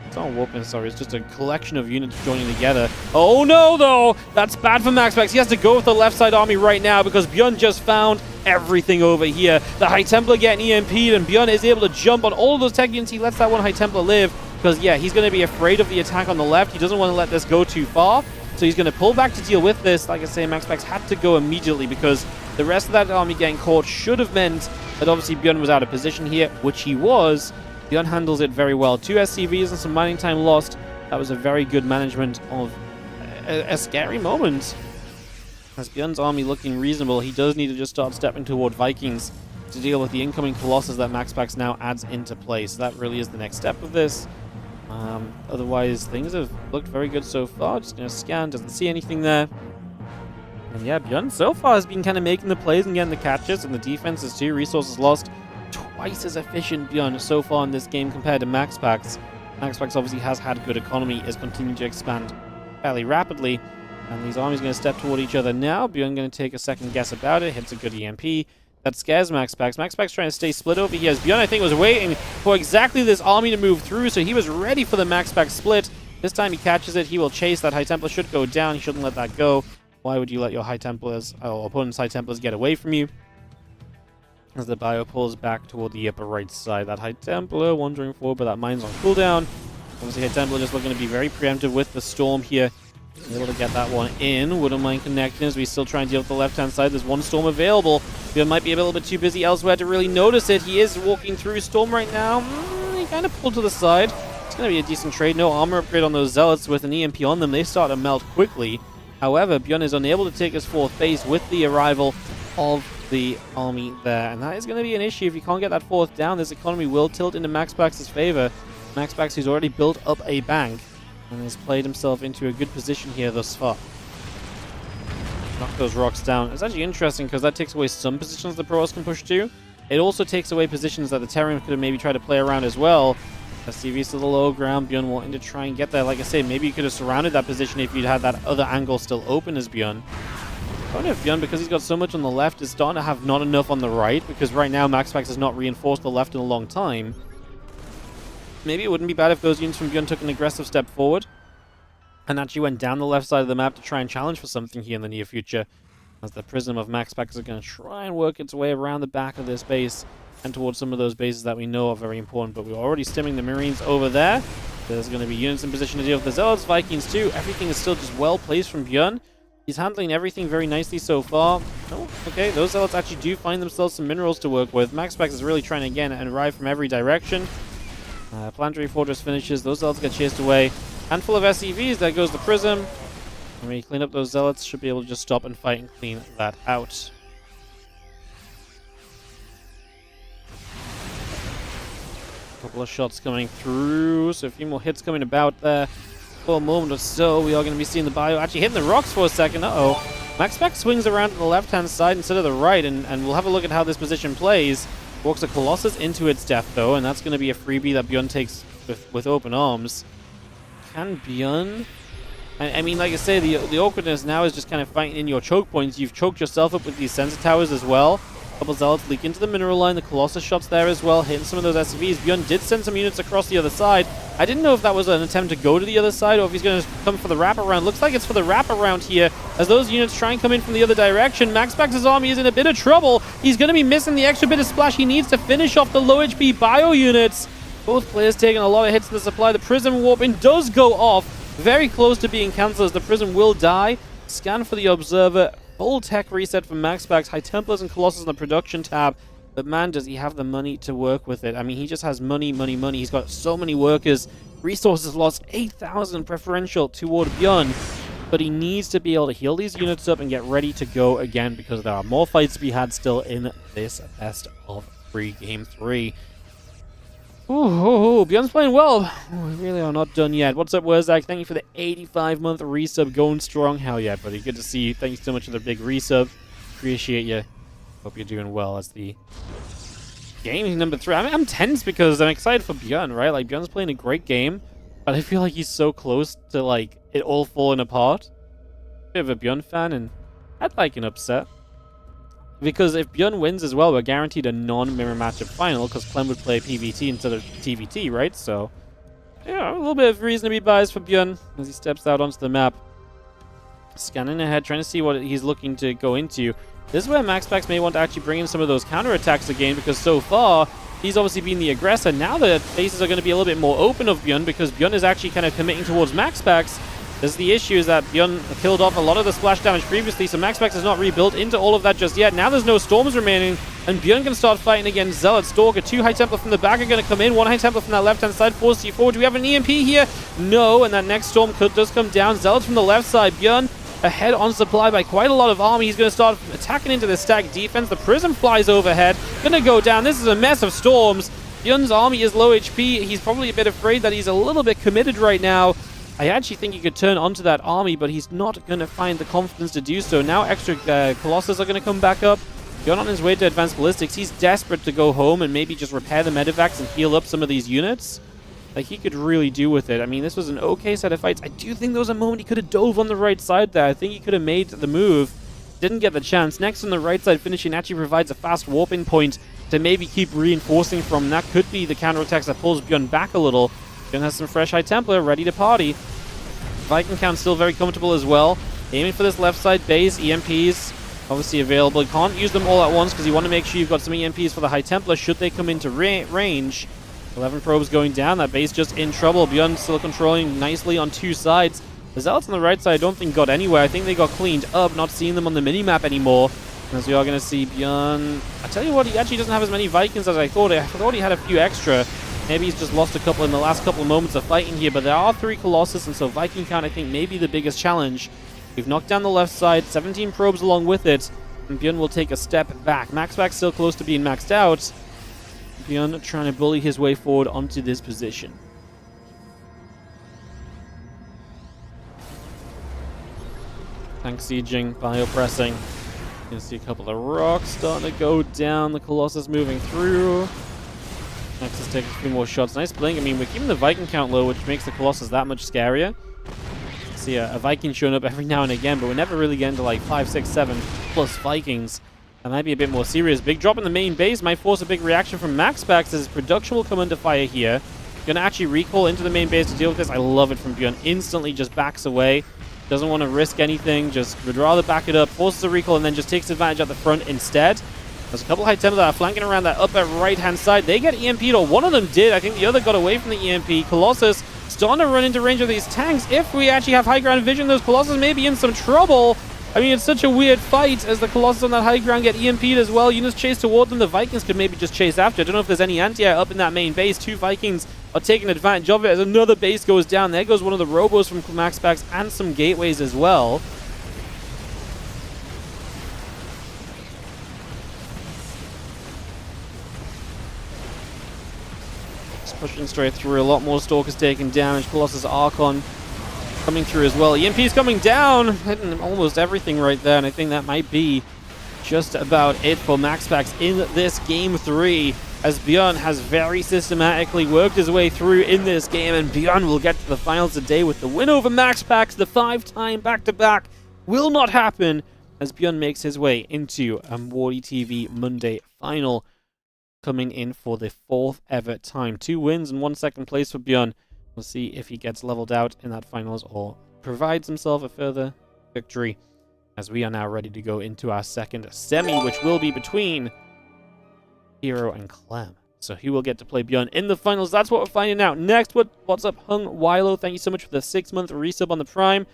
It's not warping, sorry. It's just a collection of units joining together. Oh no, though! That's bad for Maxpax. He has to go with the left side army right now because Bion just found everything over here. The High Templar getting EMP'd, and Bion is able to jump on all of those tech units. He lets that one High Templar live because, yeah, he's going to be afraid of the attack on the left. He doesn't want to let this go too far, so he's going to pull back to deal with this. Like I say, Maxpax had to go immediately because the rest of that army getting caught should have meant that obviously Bion was out of position here, which he was. Bion handles it very well. 2 SCVs and some mining time lost. That was a very good management of a scary moment. As Bion's army looking reasonable, he does need to just start stepping toward Vikings to deal with the incoming Colossus that Maxpax now adds into play. So that really is the next step of this. Otherwise, things have looked very good so far. Just going to scan, doesn't see anything there. And yeah, Bion so far has been kind of making the plays and getting the catches, and the defenses too. Resources lost. Twice as efficient Bion so far in this game compared to Maxpax. Maxpax obviously has had good economy, is continuing to expand fairly rapidly, and these armies are going to step toward each other now. Bion going to take a second guess about it, hits a good EMP. That scares Maxpax. Maxpax trying to stay split over here, as Bion, I think, was waiting for exactly this army to move through, so he was ready for the Maxpax split. This time he catches it, he will chase. That High Templar should go down, he shouldn't let that go. Why would you let your High Templars, or opponent's High Templars, get away from you? As the Bio pulls back toward the upper right side. That High Templar wandering forward, but that mine's on cooldown. Obviously, High Templar just looking to be very preemptive with the Storm here. Able to get that one in. Wouldn't mind connecting as we still try and deal with the left-hand side. There's one Storm available. Bion might be a little bit too busy elsewhere to really notice it. He is walking through Storm right now. He kind of pulled to the side. It's going to be a decent trade. No armor upgrade on those Zealots with an EMP on them. They start to melt quickly. However, Bion is unable to take his fourth base with the arrival of the army there, and that is going to be an issue. If you can't get that fourth down, this economy will tilt into Maxpax's favor. Maxpax, who's already built up a bank and has played himself into a good position here thus far. Knock those rocks down. It's actually interesting because that takes away some positions the Pros can push to. It also takes away positions that the Terran could have maybe tried to play around as well. SCV's to the low ground, Bion wanting to try and get there. Like I say, maybe you could have surrounded that position if you'd had that other angle still open as Bion. I don't know if Bion, because he's got so much on the left, is starting to have not enough on the right, because right now Maxpax has not reinforced the left in a long time. Maybe it wouldn't be bad if those units from Bion took an aggressive step forward and actually went down the left side of the map to try and challenge for something here in the near future, as the Prism of Maxpax is going to try and work its way around the back of this base and towards some of those bases that we know are very important. But we're already stimming the Marines over there. There's going to be units in position to deal with the Zealots, Vikings too. Everything is still just well placed from Bion. He's handling everything very nicely so far. Oh, okay, those Zealots actually do find themselves some minerals to work with. Maxpax is really trying to, again, and arrive from every direction. Planetary Fortress finishes. Those Zealots get chased away. Handful of SCVs. There goes the Prism. When we clean up those Zealots, should be able to just stop and fight and clean that out. Couple of shots coming through. So a few more hits coming about there. For a moment or so, we are going to be seeing the Bio actually hitting the rocks for a second. Uh-oh. Maxpax swings around to the left-hand side instead of the right, and we'll have a look at how this position plays. Walks a Colossus into its death, though, and that's going to be a freebie that Bion takes with open arms. Can Bion... I mean, like I say, the awkwardness now is just kind of fighting in your choke points. You've choked yourself up with these sensor towers as well. A couple Zealots leak into the mineral line. The Colossus shots there as well, hitting some of those SCVs. Bion did send some units across the other side. I didn't know if that was an attempt to go to the other side or if he's going to come for the wraparound. Looks like it's for the wraparound here, as those units try and come in from the other direction. Maxpax's army is in a bit of trouble. He's going to be missing the extra bit of splash he needs to finish off the low HP Bio units. Both players taking a lot of hits to the supply. The Prism warping does go off. Very close to being cancelled as the Prism will die. Scan for the Observer. Full tech reset for Maxpax. High Templars and Colossus on the production tab. But man, does he have the money to work with it. I mean, he just has money, money, money. He's got so many workers. Resources lost 8,000 preferential toward Bion. But he needs to be able to heal these units up and get ready to go again, because there are more fights to be had still in this best of 3 game 3. Ooh, Bion's playing well. We really are not done yet. What's up, Wurzak? Thank you for the 85-month resub. Going strong. Hell yeah, buddy. Good to see you. Thank you so much for the big resub. Appreciate you. Hope you're doing well as the game number 3. I mean, I'm tense because I'm excited for Bion, right? Like, Bion's playing a great game, but I feel like he's so close to, like, it all falling apart. Bit of a Bion fan, and I'd like an upset. Because if Bion wins as well, we're guaranteed a non-mirror matchup final, because Clem would play PVT instead of TVT, right? So, yeah, a little bit of reason to be biased for Bion as he steps out onto the map. Scanning ahead, trying to see what he's looking to go into. This is where Maxpax may want to actually bring in some of those counterattacks again, because so far, he's obviously been the aggressor. Now the faces are going to be a little bit more open of Bion, because Bion is actually kind of committing towards Maxpax. This is the issue, is that Bion killed off a lot of the splash damage previously, so Maxpax is not rebuilt into all of that just yet. Now there's no storms remaining, and Bion can start fighting against Zealot. Stalker, 2 High Templar from the back are going to come in, 1 High Templar from that left-hand side, forces you forward. Do we have an EMP here? No, and that next storm does come down. Zealot from the left side. Bion ahead on supply by quite a lot of army. He's going to start attacking into the stack defense. The Prism flies overhead, going to go down. This is a mess of storms. Bion's army is low HP. He's probably a bit afraid that he's a little bit committed right now. I actually think he could turn onto that army, but he's not going to find the confidence to do so. Now extra Colossus are going to come back up. Bion on his way to advanced ballistics. He's desperate to go home and maybe just repair the medevacs and heal up some of these units. Like, he could really do with it. I mean, this was an okay set of fights. I do think there was a moment he could have dove on the right side there. I think he could have made the move. Didn't get the chance. Next on the right side, finishing actually provides a fast warping point to maybe keep reinforcing from. That could be the counterattacks that pulls Bion back a little. Bion has some fresh High Templar ready to party. Viking count still very comfortable as well. Aiming for this left side base. EMPs obviously available. You can't use them all at once because you want to make sure you've got some EMPs for the High Templar should they come into range. 11 probes going down. That base just in trouble. Bion still controlling nicely on 2 sides. The Zealots on the right side I don't think got anywhere. I think they got cleaned up. Not seeing them on the minimap anymore. As we are going to see Bion. I tell you what, he actually doesn't have as many Vikings as I thought. I thought he had a few extra. Maybe he's just lost a couple in the last couple of moments of fighting here, but there are 3 Colossus, and so Viking count, I think, may be the biggest challenge. We've knocked down the left side, 17 probes along with it, and Bion will take a step back. Maxpax still close to being maxed out. Bion trying to bully his way forward onto this position. Tank sieging, biopressing. You can see a couple of rocks starting to go down, the Colossus moving through. Next is taking a few more shots. Nice blink. I mean, we're keeping the Viking count low, which makes the Colossus that much scarier. See a Viking showing up every now and again, but we're never really getting to like 5, 6, 7 plus Vikings. That might be a bit more serious. Big drop in the main base might force a big reaction from Maxpax as his production will come under fire here. Gonna actually recall into the main base to deal with this. I love it from Bion. Instantly just backs away. Doesn't want to risk anything. Just would rather back it up, forces a recall, and then just takes advantage at the front instead. There's a couple of High Templar that are flanking around that upper right-hand side. They get EMP'd, or one of them did. I think the other got away from the EMP. Colossus starting to run into range of these tanks. If we actually have high ground vision, those Colossus may be in some trouble. I mean, it's such a weird fight as the Colossus on that high ground get EMP'd as well. Units chase toward them. The Vikings could maybe just chase after. I don't know if there's any anti-air up in that main base. 2 Vikings are taking advantage of it as another base goes down. There goes one of the robos from Maxpax and some gateways as well. Pushing straight through. A lot more Stalkers taking damage. Colossus Archon coming through as well. EMP's coming down. Hitting almost everything right there. And I think that might be just about it for Maxpax in this game 3. As Bion has very systematically worked his way through in this game. And Bion will get to the finals today with the win over Maxpax. The 5-time back-to-back will not happen as Bion makes his way into a WardiTV Monday final. Coming in for the 4th ever time. 2 wins and 1 second place for Bion. We'll see if he gets leveled out in that finals or provides himself a further victory as we are now ready to go into our second semi, which will be between Hero and Clem. So he will get to play Bion in the finals. That's what we're finding out next. What's up, Hung Wilo? Thank you so much for the 6-month resub on the Prime.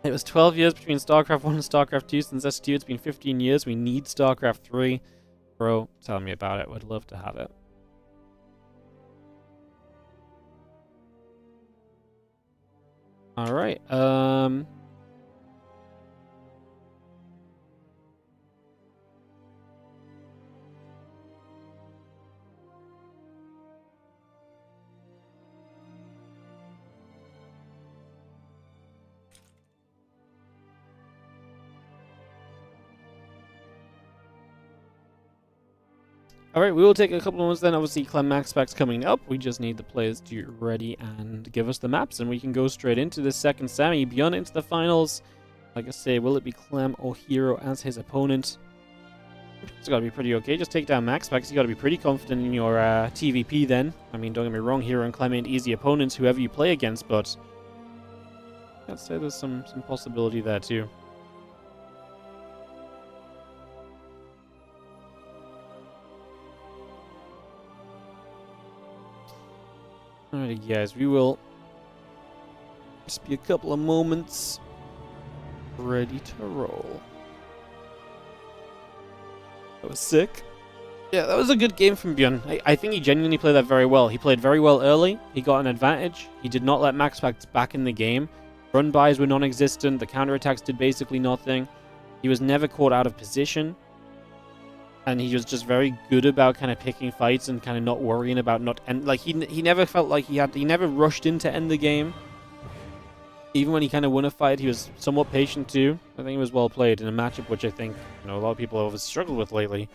It was 12 years between StarCraft 1 and StarCraft 2 since S2. It's been 15 years. We need StarCraft 3. Bro, tell me about it. Would love to have it. All right. Alright, we will take a couple of moments then. Obviously, Clem Maxpax coming up. We just need the players to ready and give us the maps, and we can go straight into this second semi. Bion into the finals. Like I say, will it be Clem or Hero as his opponent? It's got to be pretty okay. Just take down Maxpax. You got to be pretty confident in your TVP then. I mean, don't get me wrong, Hero and Clem ain't easy opponents, whoever you play against, but I'd say there's some possibility there too. Alrighty, guys, we will just be a couple of moments ready to roll. That was sick. Yeah, that was a good game from Bion. I think he genuinely played that very well. He played very well early. He got an advantage. He did not let Maxpax back in the game. Run buys were non-existent. The counterattacks did basically nothing. He was never caught out of position. And he was just very good about kind of picking fights and kind of not worrying about he never felt like he never rushed in to end the game. Even when he kind of won a fight, he was somewhat patient too. I think it was well played in a matchup which I think, a lot of people have struggled with lately.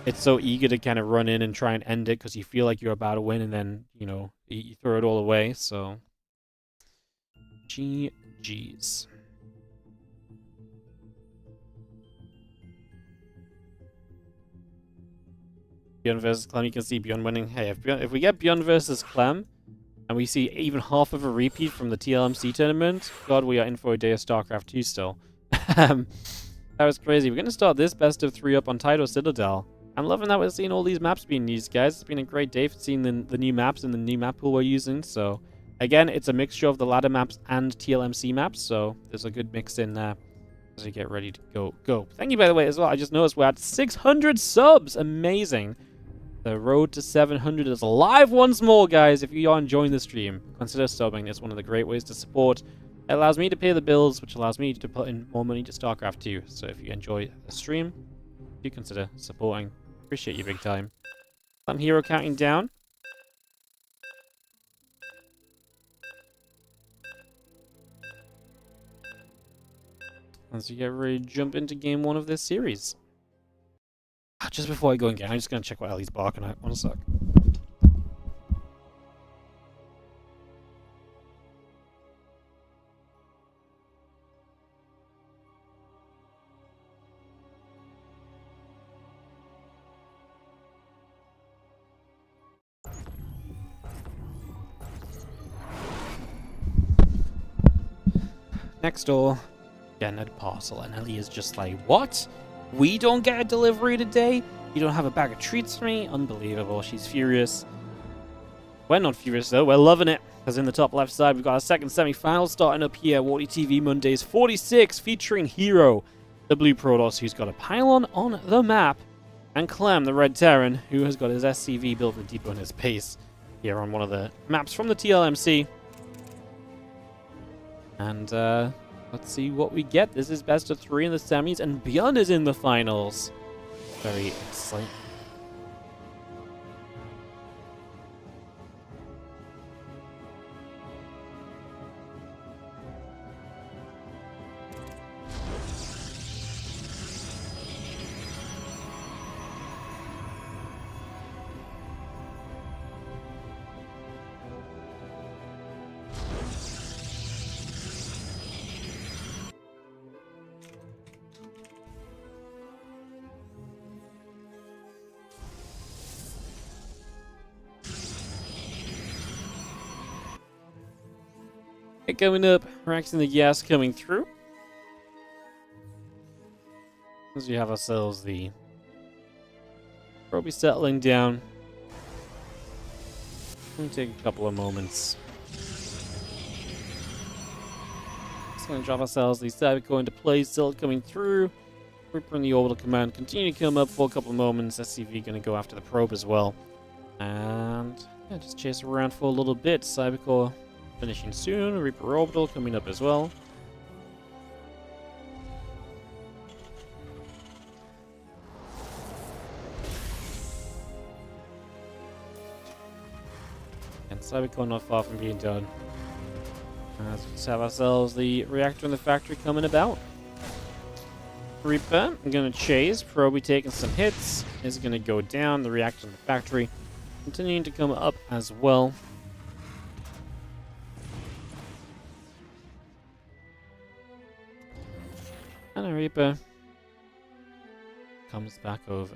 It's so eager to kind of run in and try and end it because you feel like you're about to win and then, you throw it all away. So, GG's. Bion versus Clem, you can see Bion winning. Hey, if we get Bion versus Clem, and we see even half of a repeat from the TLMC tournament, God, we are in for a day of StarCraft 2 still. That was crazy. We're going to start this best of 3 up on Tidal Citadel. I'm loving that we're seeing all these maps being used, guys. It's been a great day for seeing the new maps and the new map pool we're using. So, again, it's a mixture of the ladder maps and TLMC maps, so there's a good mix in there as we get ready to go. Thank you, by the way, as well. I just noticed we're at 600 subs. Amazing. The road to 700 is alive once more, guys. If you are enjoying the stream, consider subbing. It's one of the great ways to support. It allows me to pay the bills, which allows me to put in more money to StarCraft 2. So if you enjoy the stream, do consider supporting. Appreciate you big time. I'm Hero counting down. As we get ready to jump into game 1 of this series. Just before I go in game, I'm just going to check what Ellie's barking at. One sec. Next door, getting a parcel, and Ellie is just like, what? We don't get a delivery today? You don't have a bag of treats for me? Unbelievable. She's furious. We're not furious, though. We're loving it. Because in the top left side, we've got our second semi-final starting up here. WardiTV Mondays 46, featuring Hero, the blue Protoss, who's got a pylon on the map, and Clem, the red Terran, who has got his SCV built with depot in his base here on one of the maps from the TLMC. And, let's see what we get. This is best of 3 in the semis, and Bion is in the finals. Very exciting. Coming up, reacting the gas coming through. As we have ourselves the probably settling down. Let me take a couple of moments. Just gonna drop ourselves the Cybercore into place, still coming through. Reaper in the orbital command continue to come up for a couple of moments. SCV gonna go after the probe as well. And yeah, just chase around for a little bit. Cybercore finishing soon. Reaper orbital coming up as well. And Cybercore not far from being done. Let's just have ourselves the reactor in the factory coming about. Reaper, I'm gonna chase. Probe taking some hits. Is gonna go down. The reactor in the factory continuing to come up as well. And a Reaper comes back over.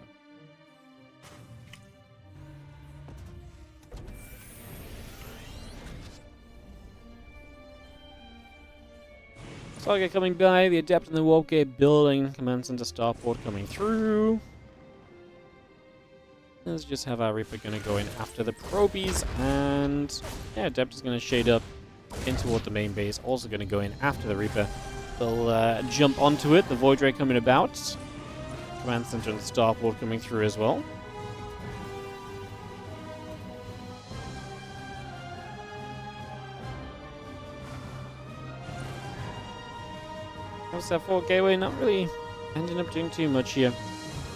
Target coming by, the Adept in the Warp Gate building, commands into Starport coming through. Let's just have our Reaper gonna go in after the Probies, and yeah, Adept is gonna shade up in toward the main base, also gonna go in after the Reaper. They'll jump onto it, the Void Ray coming about. Command Center and Starport coming through as well. That Fort Gateway not really ending up doing too much here.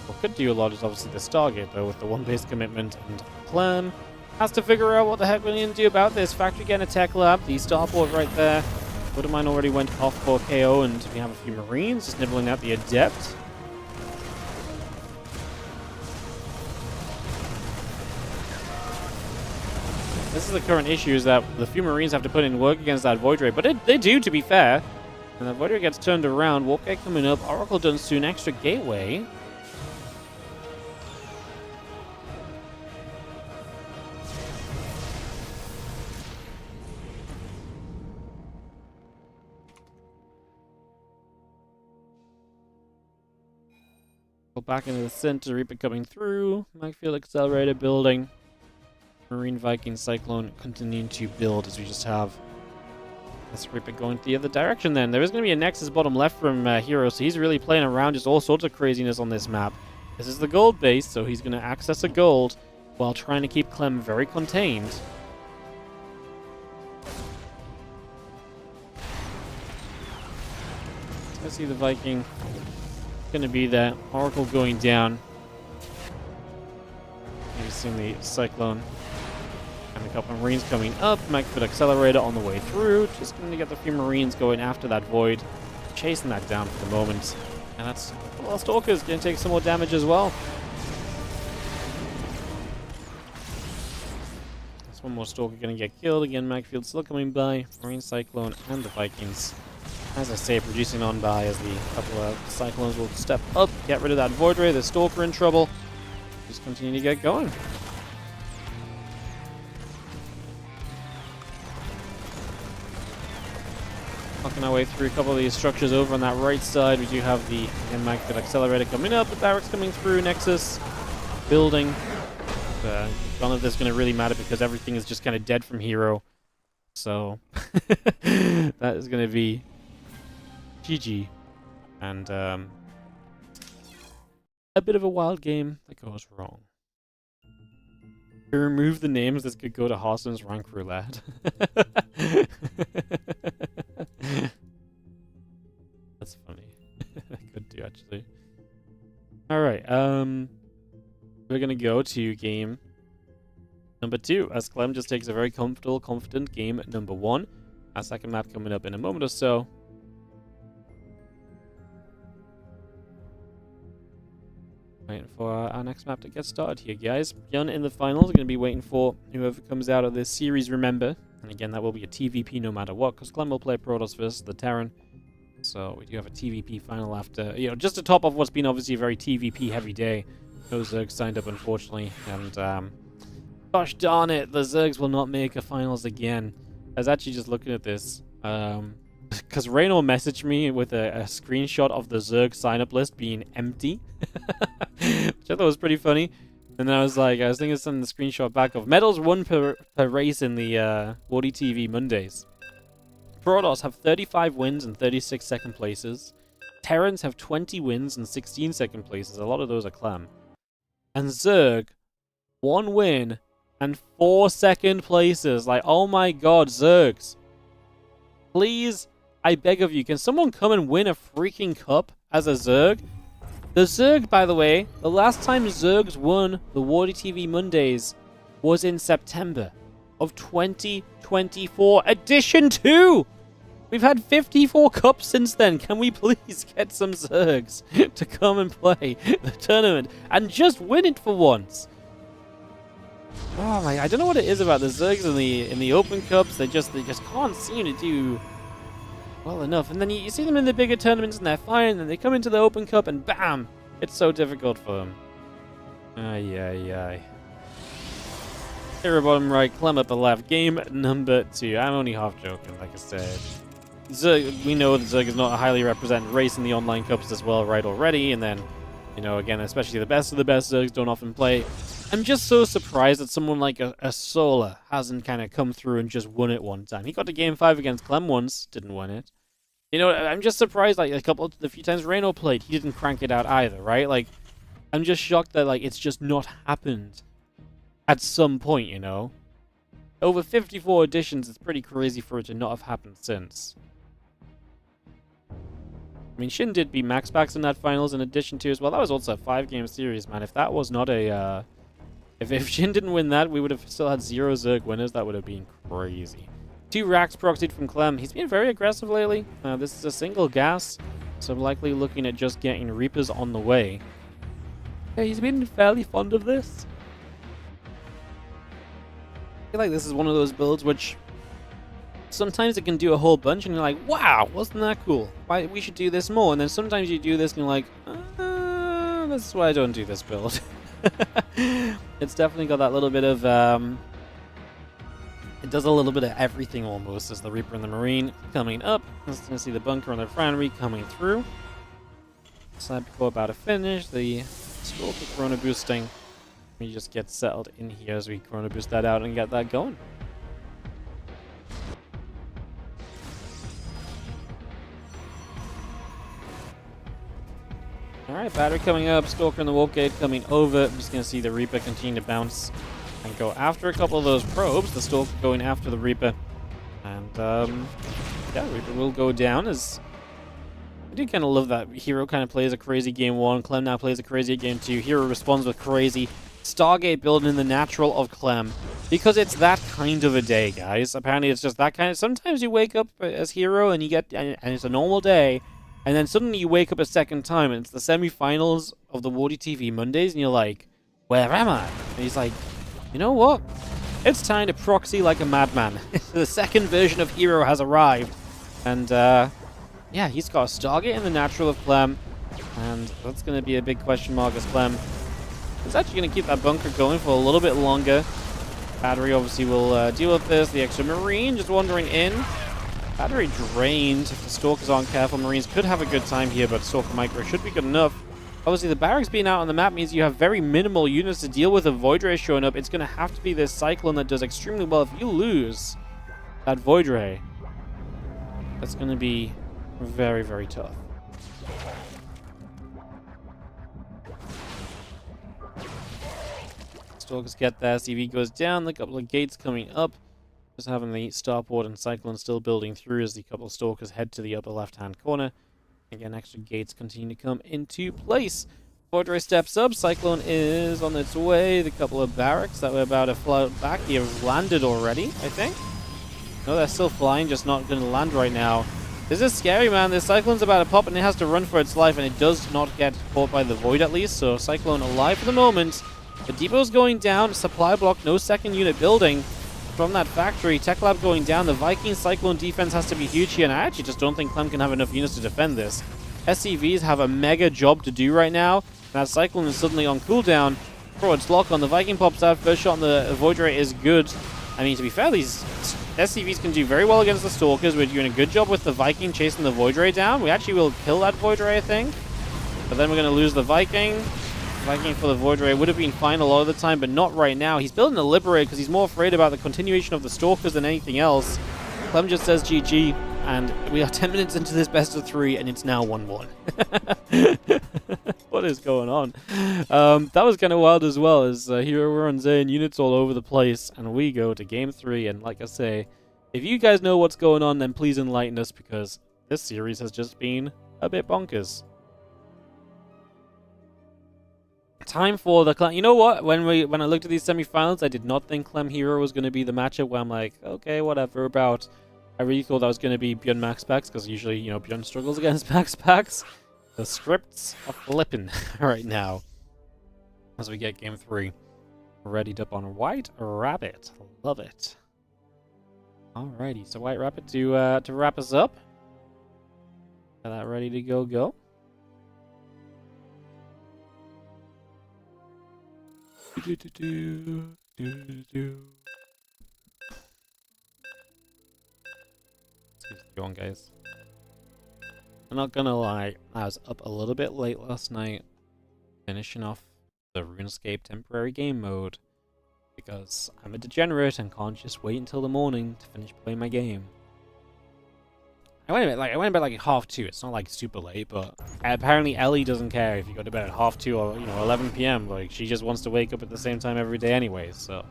What could do a lot is obviously the Stargate, though, with the one base commitment, and Clem has to figure out what the heck we're going to do about this. Factory getting a tech lab, the Starport right there. Mine already went off for KO, and we have a few Marines just nibbling at the Adept. This is the current issue, is that the few Marines have to put in work against that Void Ray, but they do, to be fair. And the Void Ray gets turned around. Warp Gate coming up. Oracle done soon. Extra Gateway. Go back into the center. Reaper coming through. Magfield Accelerator building. Marine Viking Cyclone continuing to build as we just have this Reaper going the other direction then. There is going to be a Nexus bottom left from Hero, so he's really playing around just all sorts of craziness on this map. This is the gold base, so he's going to access a gold while trying to keep Clem very contained. I see the Viking going to be there. Oracle going down. You've seen the Cyclone. And a couple of Marines coming up. Magfield Accelerator on the way through. Just going to get the few Marines going after that Void. Chasing that down for the moment. And that's... well, Stalker's going to take some more damage as well. That's one more Stalker going to get killed. Again, Magfield still coming by. Marine Cyclone and the Vikings. As I say, producing on by as the couple of Cyclones will step up. Get rid of that Void Ray. The Stalker in trouble. Just continue to get going. Working our way through a couple of these structures over on that right side. We do have the Magfield Accelerator coming up, the barracks coming through, Nexus building. None of this is going to really matter because everything is just kind of dead from Hero. So that is going to be GG. And a bit of a wild game that goes wrong. To remove the names, this could go to Harson's rank roulette. That's funny. I could do, actually. Alright, we're gonna go to game number 2, as Clem just takes a very comfortable, confident game number 1. Our second map coming up in a moment or so. Waiting for our next map to get started here, guys. Bion in the finals. Going to be waiting for whoever comes out of this series, remember. And again, that will be a TVP no matter what, because Clem will play Protoss versus the Terran. So we do have a TVP final after, you know, just to top off what's been obviously a very TVP heavy day. No Zergs signed up, unfortunately. And, gosh darn it, the Zergs will not make a finals again. I was actually just looking at this. Because Raynor messaged me with a screenshot of the Zerg sign-up list being empty. Which I thought was pretty funny. And then I was thinking of sending the screenshot back of medals won per race in the WardiTV Mondays. Protoss have 35 wins and 36 second places. Terrans have 20 wins and 16 second places. A lot of those are Clem. And Zerg, 1 win and 4 second places. Like, oh my god, Zergs. Please, I beg of you, can someone come and win a freaking cup as a Zerg? The Zerg, by the way, the last time Zergs won the WardiTV Mondays was in September of 2024, Edition 2! We've had 54 cups since then. Can we please get some Zergs to come and play the tournament and just win it for once? Oh my, I don't know what it is about the Zergs in the Open Cups. They just can't seem to do well enough. And then you see them in the bigger tournaments and they're fine, and they come into the Open Cup and bam, It's so difficult for them. Ay, ay, ay. Here bottom right, Clem upper left. Game number 2. I'm only half joking, like I said. Zerg, we know that Zerg is not a highly represented race in the online cups as well, right, already. And then, you know, again, especially the best of the best Zergs don't often play. I'm just so surprised that someone like a Solar hasn't kind of come through and just won it one time. He got to game 5 against Clem once, didn't win it. You know, I'm just surprised, like, the few times Reno played, he didn't crank it out either, right? Like, I'm just shocked that, like, it's just not happened at some point, you know? Over 54 editions, it's pretty crazy for it to not have happened since. I mean, Shin did beat Maxpax in that finals in addition to as well. That was also a 5-game series, man. If that was not a, if Shin didn't win that, we would have still had 0 Zerg winners. That would have been crazy. 2 racks proxied from Clem. He's been very aggressive lately. This is a single gas, so I'm likely looking at just getting Reapers on the way. Yeah, he's been fairly fond of this. I feel like this is one of those builds which sometimes it can do a whole bunch and you're like, wow, wasn't that cool? Why we should do this more. And then sometimes you do this and you're like, this is why I don't do this build. It's definitely got that little bit of it does a little bit of everything almost. As the Reaper and the Marine coming up. Let's gonna see the bunker and the refinery coming through. Cybercore about to finish. The Stalker Chrono boosting. We just get settled in here as we Chrono boost that out and get that going. Alright, battery coming up, Stalker and the Warp Gate coming over. I'm just going to see the Reaper continue to bounce and go after a couple of those probes. The Stalker going after the Reaper. And, yeah, Reaper will go down as... I do kind of love that Hero kind of plays a crazy game 1. Clem now plays a crazy game 2. Hero responds with crazy. Stargate building in the natural of Clem. Because it's that kind of a day, guys. Apparently it's just that kind of... Sometimes you wake up as Hero and you get... And it's a normal day. And then suddenly you wake up a second time, and it's the semifinals of the WardiTV Mondays, and you're like, where am I? And he's like, you know what? It's time to proxy like a madman. The second version of Hero has arrived. And, yeah, he's got a Stargate in the natural of Clem. And that's going to be a big question mark as Clem is actually going to keep that bunker going for a little bit longer. Battery obviously will deal with this. The extra Marine just wandering in. Battery drained. If the Stalkers aren't careful, Marines could have a good time here, but Stalker Micro should be good enough. Obviously, the barracks being out on the map means you have very minimal units to deal with. A Void Ray showing up, it's going to have to be this Cyclone that does extremely well. If you lose that Void Ray, that's going to be very, very tough. Stalkers get there. CV goes down. A couple of gates coming up. Just having the Starport and Cyclone still building through as the couple of Stalkers head to the upper left-hand corner. Again, extra gates continue to come into place. Void Ray steps up. Cyclone is on its way. The couple of barracks that were about to float back here have landed already, I think. No, they're still flying, just not going to land right now. This is scary, man. This Cyclone's about to pop and it has to run for its life, and it does not get caught by the Void at least. So Cyclone alive for the moment. The depot's going down. Supply block, no second unit building from that factory. Tech Lab going down. The Viking Cyclone defense has to be huge here, and I actually just don't think Clem can have enough units to defend this. SCVs have a mega job to do right now. That Cyclone is suddenly on cooldown. Forwards lock on. The Viking pops out. First shot on the Void Ray is good. I mean, to be fair, these SCVs can do very well against the Stalkers. We're doing a good job with the Viking chasing the Void Ray down. We actually will kill that Void Ray, I think. But then we're going to lose the Viking. Viking for the Void Ray would have been fine a lot of the time, but not right now. He's building a Liberator because he's more afraid about the continuation of the Stalkers than anything else. Clem just says GG, and we are 10 minutes into this best of 3, and it's now 1-1. What is going on? That was kind of wild as well, as here we're on Zayn, units all over the place, and we go to game 3, and like I say, if you guys know what's going on, then please enlighten us, because this series has just been a bit bonkers. Time for the Clem. You know what? When I looked at these semifinals, I did not think Clem Hero was going to be the matchup where I'm like, okay, whatever about. I really thought that was going to be Bion Maxpax, because usually, you know, Bion struggles against Maxpax. The scripts are flipping right now as we get game 3. Readied up on White Rabbit. Love it. Alrighty, so White Rabbit to wrap us up. Got that ready to go. Let's keep going, guys. I'm not gonna lie, I was up a little bit late last night, finishing off the RuneScape temporary game mode, because I'm a degenerate and can't just wait until the morning to finish playing my game. I went to bed like 2:30. It's not like super late, but apparently Ellie doesn't care if you go to bed at 2:30 or 11 p.m. Like she just wants to wake up at the same time every day anyway. So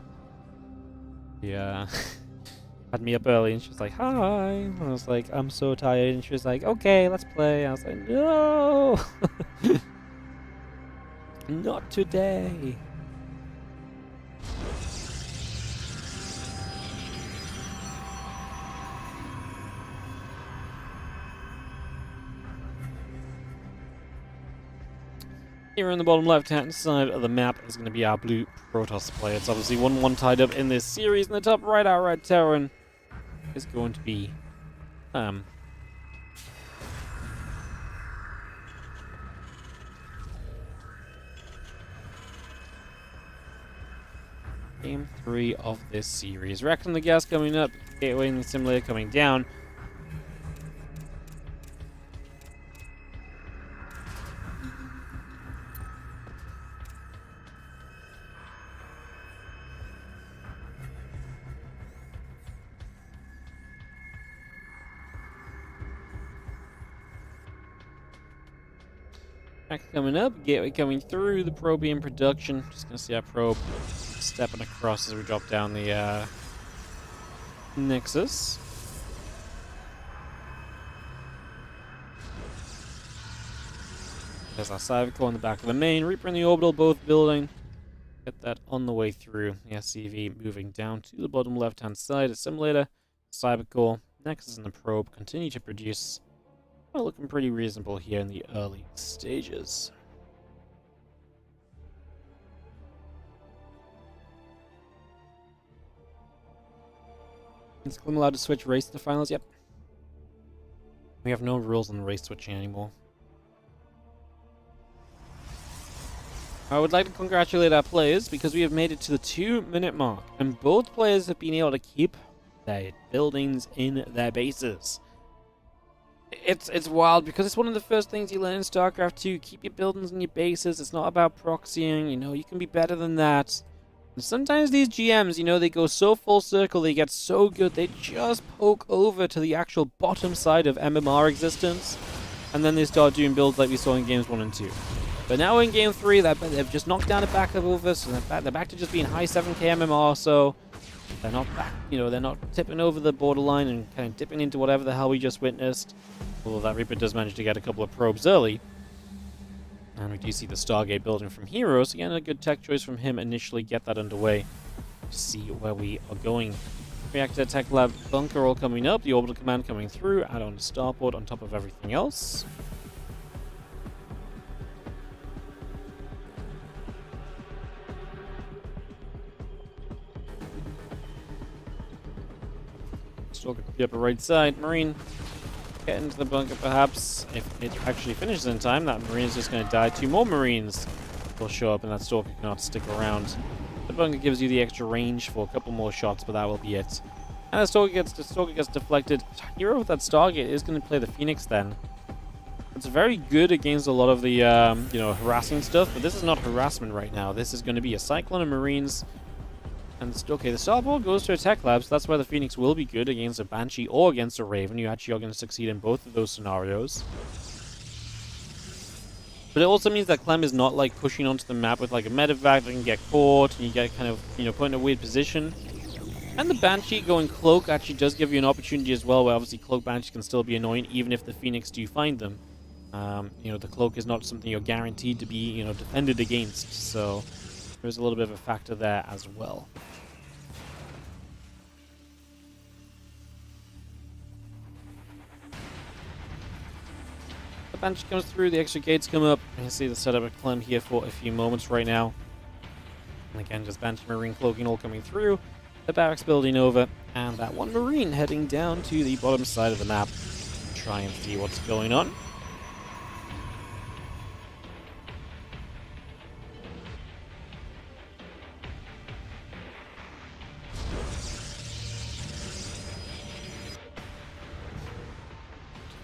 yeah. Had me up early and she was like, hi. And I was like, I'm so tired. And she was like, okay, let's play. I was like, no. Not today. Here on the bottom left-hand side of the map is going to be our blue Protoss player. It's obviously 1-1 tied up in this series. In the top right, our red Terran is going to be Game 3 of this series. Reckon the gas coming up, Gateway in the simulator coming down. Back coming up, Gateway coming through, the probe in production. Just gonna see our probe stepping across as we drop down the Nexus. There's our Cybercore in the back of the main, Reaper in the orbital, both building. Get that on the way through. The SCV moving down to the bottom left-hand side. A simulator, Cybercore, Nexus and the probe continue to produce. Well, looking pretty reasonable here in the early stages. Is Clem allowed to switch race to the finals? Yep. We have no rules on race switching anymore. I would like to congratulate our players because we have made it to the 2-minute mark, and both players have been able to keep their buildings in their bases. It's wild because it's one of the first things you learn in StarCraft 2. Keep your buildings in your bases. It's not about proxying. You can be better than that. And sometimes these GMs, they go so full circle, they get so good, they just poke over to the actual bottom side of MMR existence, and then they start doing builds like we saw in games 1 and 2. But now in game 3, they've just knocked down the back of over, so they're back to just being high 7k MMR, so they're not back, they're not tipping over the borderline and kind of dipping into whatever the hell we just witnessed. Although that Reaper does manage to get a couple of probes early. And we do see the Stargate building from Heroes. Again, a good tech choice from him initially. Get that underway to see where we are going. Reactor Tech Lab bunker all coming up. The Orbital Command coming through. Add on to starport on top of everything else. Stalker could be up the right side. Marine, get into the bunker perhaps. If it actually finishes in time, that Marine is just going to die. 2 more Marines will show up and that Stalker cannot stick around. The bunker gives you the extra range for a couple more shots, but that will be it. And the Stalker gets deflected. Hero with that Stargate is going to play the Phoenix then. It's very good against a lot of the harassing stuff, but this is not harassment right now. This is going to be a Cyclone of Marines. And okay, the Starport goes to a Tech Lab, so that's where the Phoenix will be good against a Banshee or against a Raven. You actually are going to succeed in both of those scenarios. But it also means that Clem is not like pushing onto the map with like a medevac that can get caught and you get kind of, put in a weird position. And the Banshee going Cloak actually does give you an opportunity as well, where obviously Cloak Banshee can still be annoying even if the Phoenix do find them. The Cloak is not something you're guaranteed to be, defended against, so there's a little bit of a factor there as well. The Banshee comes through, the extra gates come up. You can see the setup of Clem here for a few moments right now. And again, just Banshee Marine cloaking all coming through. The barracks building over, and that one Marine heading down to the bottom side of the map. Try and see what's going on.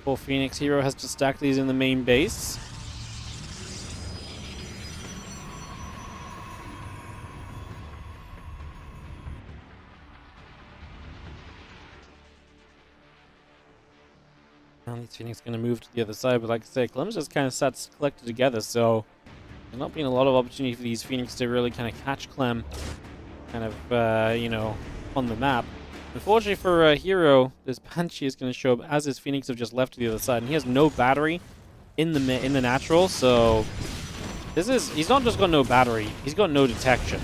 Poor Phoenix Hero has to stack these in the main base. Now these Phoenix going to move to the other side, but like I said, Clem's just kind of sat collected together, so there's not been a lot of opportunity for these Phoenix to really kind of catch Clem, kind of, you know, on the map. Unfortunately for Hero, this Banshee is going to show up as his Phoenix have just left to the other side, and he has no battery in the natural, so he's not just got no battery, he's got no detection.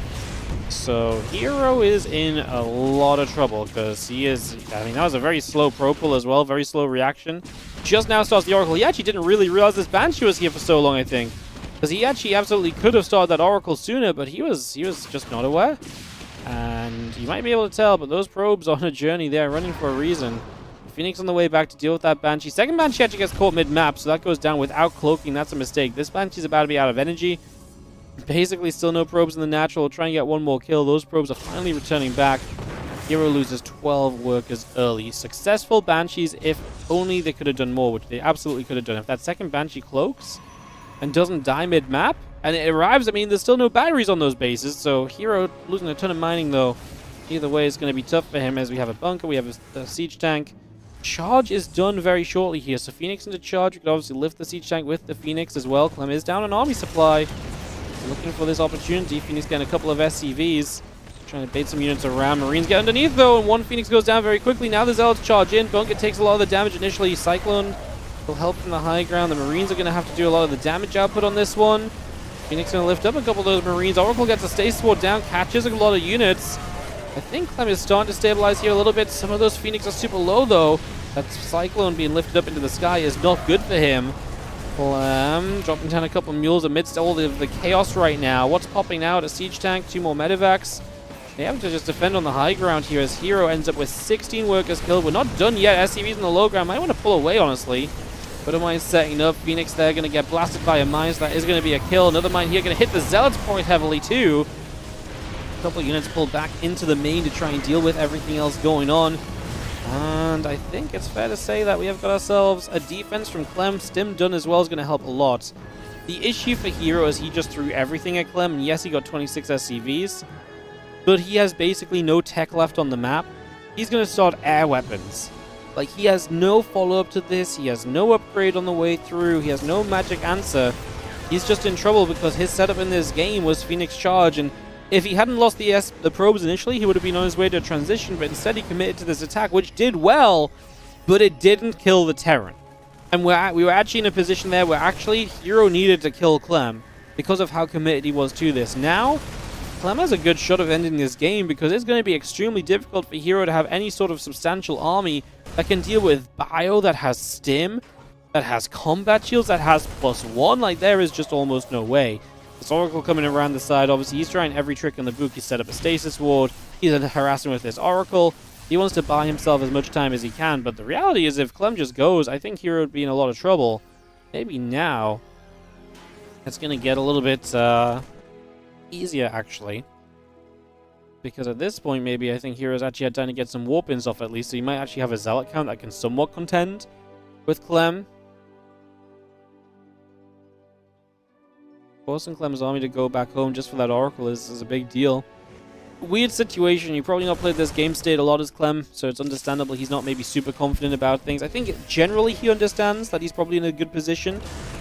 So Hero is in a lot of trouble because he is, I mean, that was a very slow pro pull as well, very slow reaction. Just now starts the Oracle. He actually didn't really realize this Banshee was here for so long, I think. Because he actually absolutely could have started that Oracle sooner, but he was just not aware. And you might be able to tell, but those probes are on a journey there, running for a reason. Phoenix on the way back to deal with that Banshee. Second Banshee actually gets caught mid-map, so that goes down without cloaking. That's a mistake. This Banshee's about to be out of energy. Basically, still no probes in the natural. Try and get one more kill. Those probes are finally returning back. Hero loses 12 workers early. Successful Banshees, if only they could have done more, which they absolutely could have done. If that second Banshee cloaks and doesn't die mid-map, and it arrives, I mean, there's still no batteries on those bases, so Hero losing a ton of mining, though. Either way, it's going to be tough for him, as we have a bunker, we have a siege tank. Charge is done very shortly here, so Phoenix into charge. We could obviously lift the siege tank with the Phoenix as well. Clem is down on army supply. Looking for this opportunity. Phoenix getting a couple of SCVs. Trying to bait some units around. Marines get underneath, though, and one Phoenix goes down very quickly. Now the Zealots charge in. Bunker takes a lot of the damage initially. Cyclone will help from the high ground. The Marines are going to have to do a lot of the damage output on this one. Phoenix going to lift up a couple of those Marines. Oracle gets a Stasis Ward down. Catches a lot of units. I think Clem is starting to stabilize here a little bit. Some of those Phoenix are super low, though. That Cyclone being lifted up into the sky is not good for him. Clem dropping down a couple of mules amidst all of the chaos right now. What's popping out? A siege tank, 2 more medevacs. They have to just defend on the high ground here as Hero ends up with 16 workers killed. We're not done yet. SCVs on the low ground. Might want to pull away, honestly. But a mine setting up. Phoenix there going to get blasted by a mine, so that is going to be a kill. Another mine here going to hit the Zealots point heavily, too. A couple of units pulled back into the main to try and deal with everything else going on. And I think it's fair to say that we have got ourselves a defense from Clem. Stim done as well is going to help a lot. The issue for Hero is he just threw everything at Clem. And yes, he got 26 SCVs, but he has basically no tech left on the map. He's going to start air weapons. Like, he has no follow-up to this. He has no upgrade on the way through. He has no magic answer. He's just in trouble because his setup in this game was Phoenix Charge, and if he hadn't lost the probes initially, he would have been on his way to a transition, but instead he committed to this attack, which did well, but it didn't kill the Terran. And we were actually in a position there where actually Hero needed to kill Clem because of how committed he was to this. Now, Clem has a good shot of ending this game because it's going to be extremely difficult for Hero to have any sort of substantial army that can deal with Bio, that has Stim, that has combat shields, that has +1. Like, there is just almost no way. This Oracle coming around the side, obviously he's trying every trick in the book. He set up a stasis ward, he's harassing with this Oracle. He wants to buy himself as much time as he can, but the reality is if Clem just goes, I think Hero would be in a lot of trouble. Maybe now it's going to get a little bit easier, actually. Because at this point, maybe I think Hero's actually had time to get some warp-ins off at least, so he might actually have a Zealot count that can somewhat contend with Clem. Forcing Clem's army to go back home just for that Oracle is a big deal. Weird situation. You probably not played this game state a lot as Clem, so it's understandable he's not maybe super confident about things. I think generally he understands that he's probably in a good position,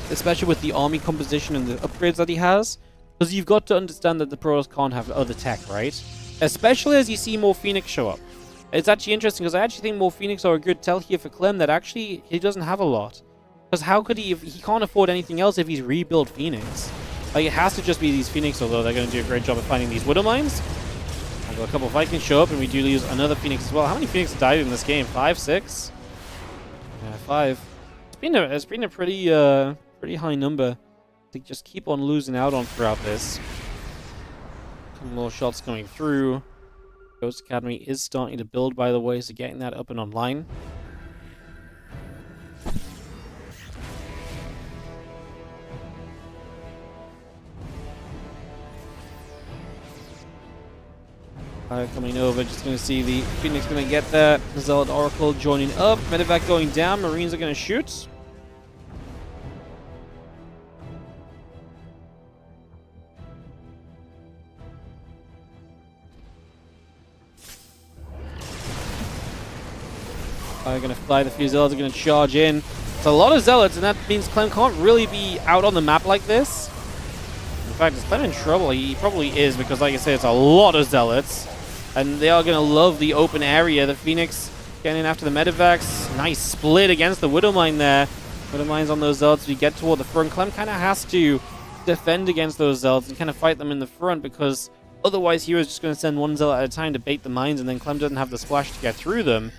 especially with the army composition and the upgrades that he has. Because you've got to understand that the pros can't have other tech, right? Especially as you see more Phoenix show up. It's actually interesting because I actually think more Phoenix are a good tell here for Clem that actually he doesn't have a lot. Because how could he, if he can't afford anything else if he's rebuilt Phoenix? Like, it has to just be these Phoenix, although they're going to do a great job of finding these Widow Mines. Although a couple of Vikings show up, and we do lose another Phoenix as well. How many Phoenix died in this game? 5, 6? Yeah, 5. It's been a pretty high number to just keep on losing out on throughout this. Some more shots coming through. Ghost Academy is starting to build, by the way, so getting that up and online. Coming over, just going to see the Phoenix going to get there. Zealot Oracle joining up. Medevac going down. Marines are going to shoot. Going to fly. The few Zealots are going to charge in. It's a lot of Zealots, and that means Clem can't really be out on the map like this. In fact, is Clem in trouble? He probably is, because like I said, it's a lot of Zealots. And they are going to love the open area. The Phoenix getting in after the Medevacs. Nice split against the Widowmine there. Widowmine's on those Zealots. We get toward the front. Clem kind of has to defend against those Zealots and kind of fight them in the front, because otherwise Hero's just going to send one Zealot at a time to bait the mines, and then Clem doesn't have the splash to get through them.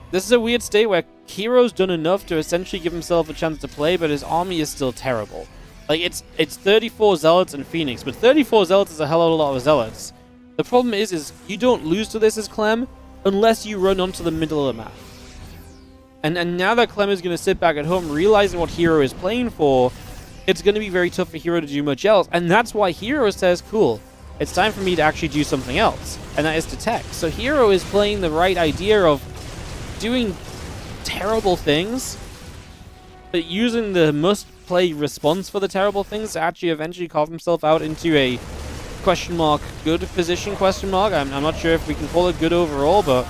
This is a weird state where Hero's done enough to essentially give himself a chance to play, but his army is still terrible. Like, it's 34 Zealots and Phoenix, but 34 Zealots is a hell of a lot of Zealots. The problem is you don't lose to this as Clem unless you run onto the middle of the map. And now that Clem is going to sit back at home realizing what Hero is playing for, it's going to be very tough for Hero to do much else. And that's why Hero says, cool, it's time for me to actually do something else. And that is to tech. So Hero is playing the right idea of doing terrible things, but using the must-play response for the terrible things to actually eventually carve himself out into a question mark good position question mark. I'm not sure if we can call it good overall, but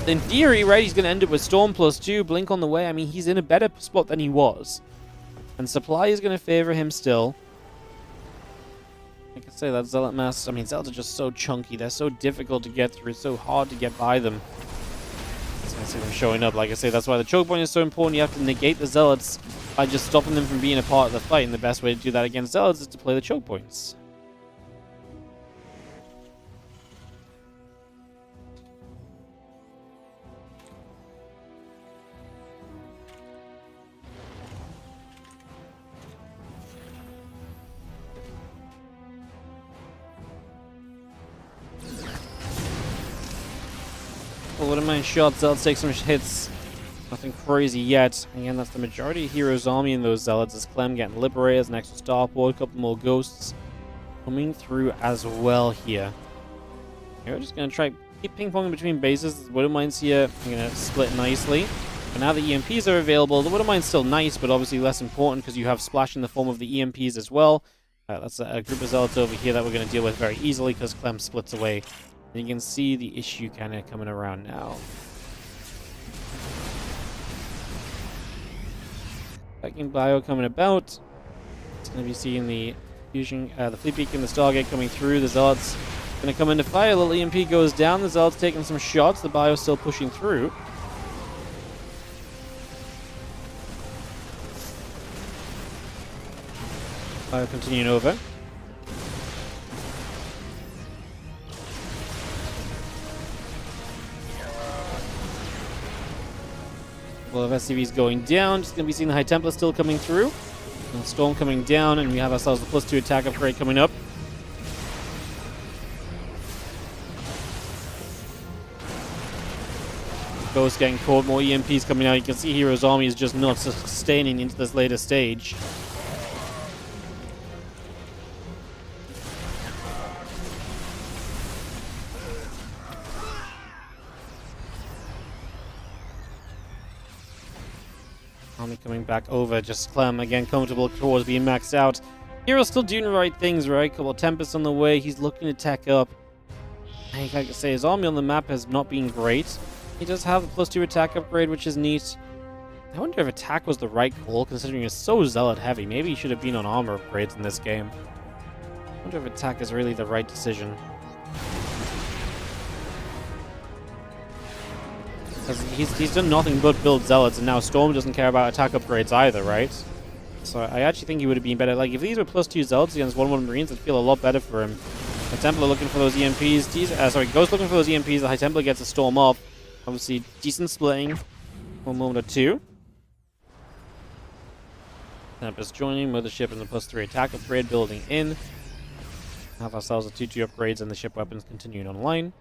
in theory, right, he's going to end up with Storm +2, Blink on the way. I mean, he's in a better spot than he was. And supply is going to favor him still. Like I say, that Zealot mass, I mean, Zealots are just so chunky. They're so difficult to get through. It's so hard to get by them. I see them showing up. Like I say, that's why the choke point is so important. You have to negate the Zealots by just stopping them from being a part of the fight. And the best way to do that against Zealots is to play the choke points. Well, what am I shot? Zealots take some hits. Nothing crazy yet. Again, that's the majority of Hero's army in those Zealots. As Clem getting liberated, as an extra starport, a couple more ghosts coming through as well here. We're just going to try keep ping-ponging between bases. Widowmines here are going to split nicely. But now the EMPs are available. The Widowmine's still nice, but obviously less important because you have Splash in the form of the EMPs as well. That's a group of Zealots over here that we're going to deal with very easily because Clem splits away. And you can see the issue kind of coming around now. Viking Bio coming about. It's going to be seeing the fusion, the Fleet Beacon, the Stargate coming through. The Zealots going to come into fire. The little EMP goes down. The Zealots taking some shots. The Bio still pushing through. Bio continuing over. Well, if SCV's going down, just going to be seeing the High Templar still coming through. And Storm coming down, and we have ourselves the +2 attack upgrade coming up. Ghost getting caught, more EMPs coming out. You can see Hero's army is just not sustaining into this later stage. Army coming back over, just Clem again comfortable towards being maxed out. Hero's still doing the right things, right? Couple of Tempests on the way, he's looking to tech up. Like I say, his army on the map has not been great. He does have the +2 attack upgrade, which is neat. I wonder if attack was the right call, considering he's so Zealot heavy. Maybe he should have been on armor upgrades in this game. I wonder if attack is really the right decision. Because he's done nothing but build Zealots, and now Storm doesn't care about attack upgrades either, right? So I actually think he would have been better. Like, if these were +2 Zealots against 1/1 Marines, I'd feel a lot better for him. The Templar looking for those EMPs. Ghost looking for those EMPs. The High Templar gets a Storm off. Obviously, decent splitting for a moment or two. Tempest joining. Mothership and the +3 attack upgrade building in. Have ourselves a 2/2 upgrades and the ship weapons continuing online.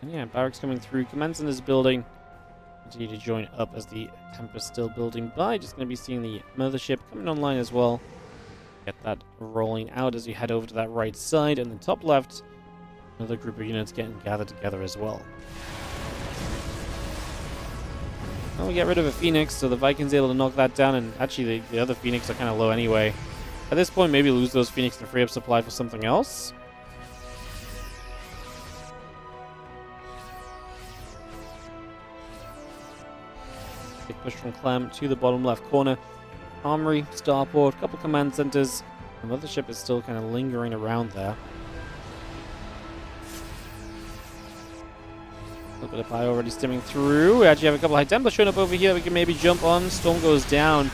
And yeah, Barracks coming through. Commencing this building. Continue to join up as the Tempest still building by. Just going to be seeing the Mothership coming online as well. Get that rolling out as you head over to that right side, and then top left, another group of units getting gathered together as well. Well, we get rid of a Phoenix, so the Vikings able to knock that down, and actually the other Phoenix are kind of low anyway. At this point, maybe lose those Phoenix to free up supply for something else. Big push from Clem to the bottom left corner. Armory, starport, couple command centers. The mothership is still kind of lingering around there. A little bit of Bion already stimming through. We actually have a couple of High Templars showing up over here that we can maybe jump on. Storm goes down.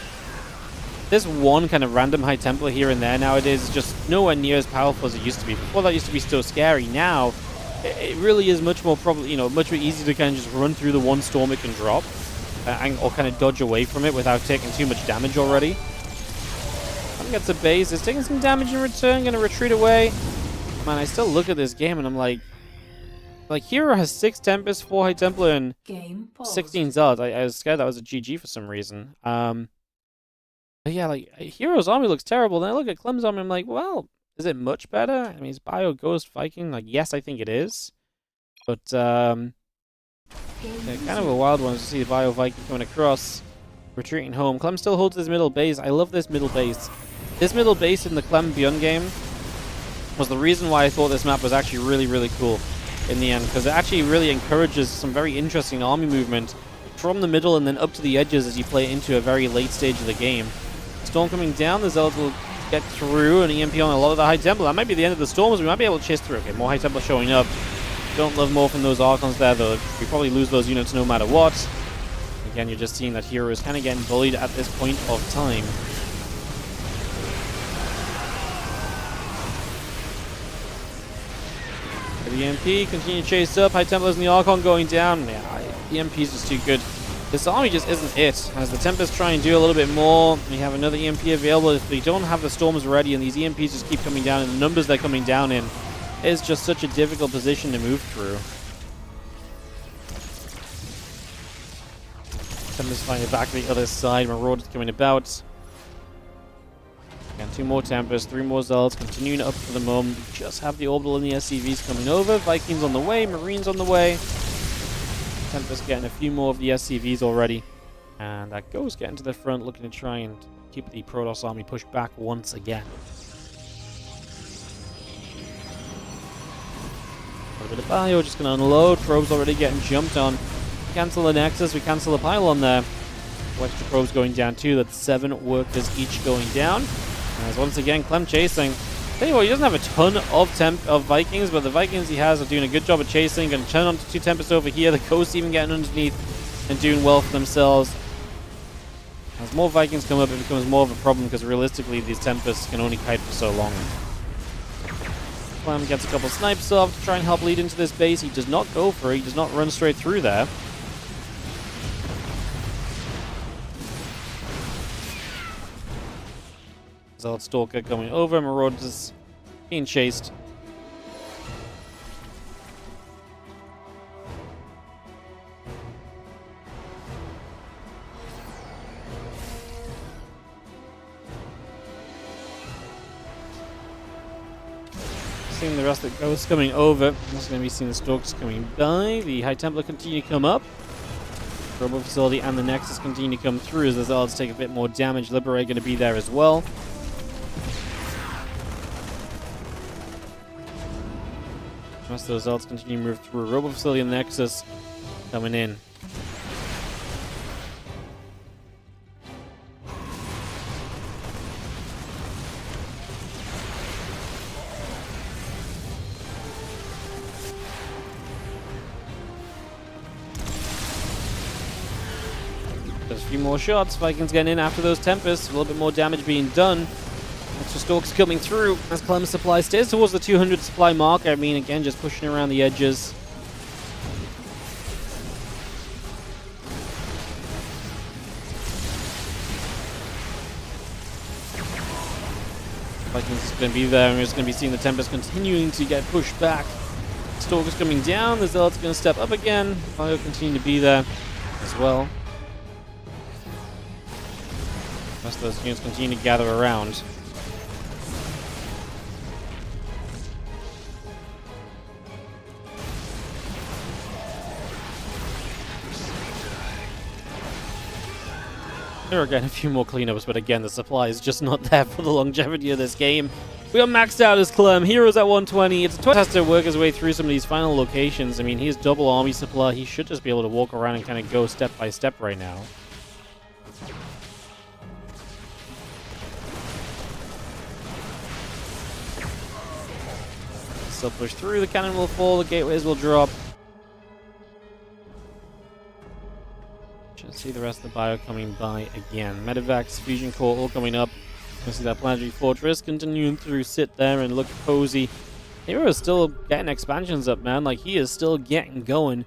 There's one kind of random High Templar here and there nowadays. It's just nowhere near as powerful as it used to be. Before that used to be so scary. Now, it really is much more probably, you know, much more easy to kind of just run through the one storm it can drop. Or kind of dodge away from it without taking too much damage already. Gets a base. It's taking some damage in return. Gonna retreat away. Man, I still look at this game and I'm like Hero has 6 Tempest, 4 High Templar, and 16 Zealots. I was scared that was a GG for some reason. But yeah, like Hero's army looks terrible. Then I look at Clem's army. I'm like, well, is it much better? I mean, is Bio Ghost Viking? Like, yes, I think it is. But yeah, kind of a wild one to see the Bio Viking coming across, retreating home. Clem still holds his middle base. I love this middle base. This middle base in the Clem Bion game was the reason why I thought this map was actually really, really cool in the end, because it actually really encourages some very interesting army movement from the middle and then up to the edges as you play into a very late stage of the game. Storm coming down, the Zealots will get through, and EMP on a lot of the High Templar. That might be the end of the Storms. We might be able to chase through. Okay, more High Templar showing up. Don't love more from those Archons there, though. We probably lose those units no matter what. Again, you're just seeing that Hero is kind of getting bullied at this point of time. The EMP continue to chase up. High Templars and the Archon going down. Yeah, EMP's just too good. This army just isn't it. As the Tempest try and do a little bit more, we have another EMP available. If we don't have the Storms ready and these EMPs just keep coming down, and the numbers they're coming down in, it's just such a difficult position to move through. Tempest finding back to the other side. Marauders coming about. Again, 2 more Tempests, 3 more Zealots, continuing up for the moment. We just have the Orbital and the SCVs coming over. Vikings on the way, Marines on the way. Tempest getting a few more of the SCVs already. And that Ghost getting to the front, looking to try and keep the Protoss army pushed back once again. A little bit of Bio, just going to unload. Probes already getting jumped on. Cancel the Nexus, we cancel the pylon there. Extra probes going down too. That's 7 workers each going down. As once again, Clem chasing. Tell you what, he doesn't have a ton of Vikings, but the Vikings he has are doing a good job of chasing. Going to turn on to 2 Tempests over here. The Ghosts even getting underneath and doing well for themselves. As more Vikings come up, it becomes more of a problem because realistically, these Tempests can only kite for so long. Clem gets a couple snipes off to try and help lead into this base. He does not go for it. He does not run straight through there. Zealot Stalker coming over, Marauders being chased. Seeing the rest of the Ghosts coming over. Also going to be seeing the Stalkers coming by. The High Templar continue to come up. Robo Facility and the Nexus continue to come through as the Zealots take a bit more damage. Liberate going to be there as well. Most of those Zealots continue to move through. Robo Facility and the Nexus coming in. Just a few more shots. Vikings getting in after those Tempests. A little bit more damage being done. Extra Stalks coming through as Clem's supply stays towards the 200 supply mark. I mean, again, just pushing around the edges. Vikings is going to be there, and we're just going to be seeing the Tempest continuing to get pushed back. Stalkers coming down. The Zealot's going to step up again. Bio continue to be there as well. Most of those units continue to gather around. There are again a few more cleanups, but again, the supply is just not there for the longevity of this game. We are maxed out as Clem. Heroes at 120. It's a has to work his way through some of these final locations. I mean, he's double army supply. He should just be able to walk around and kind of go step by step right now. Still push through. The cannon will fall. The gateways will drop. Should see the rest of the bio coming by again. Medivacs, Fusion Core all coming up. You see that Planetary Fortress continuing through sit there and look cozy. Hero is still getting expansions up, man. Like, he is still getting going. You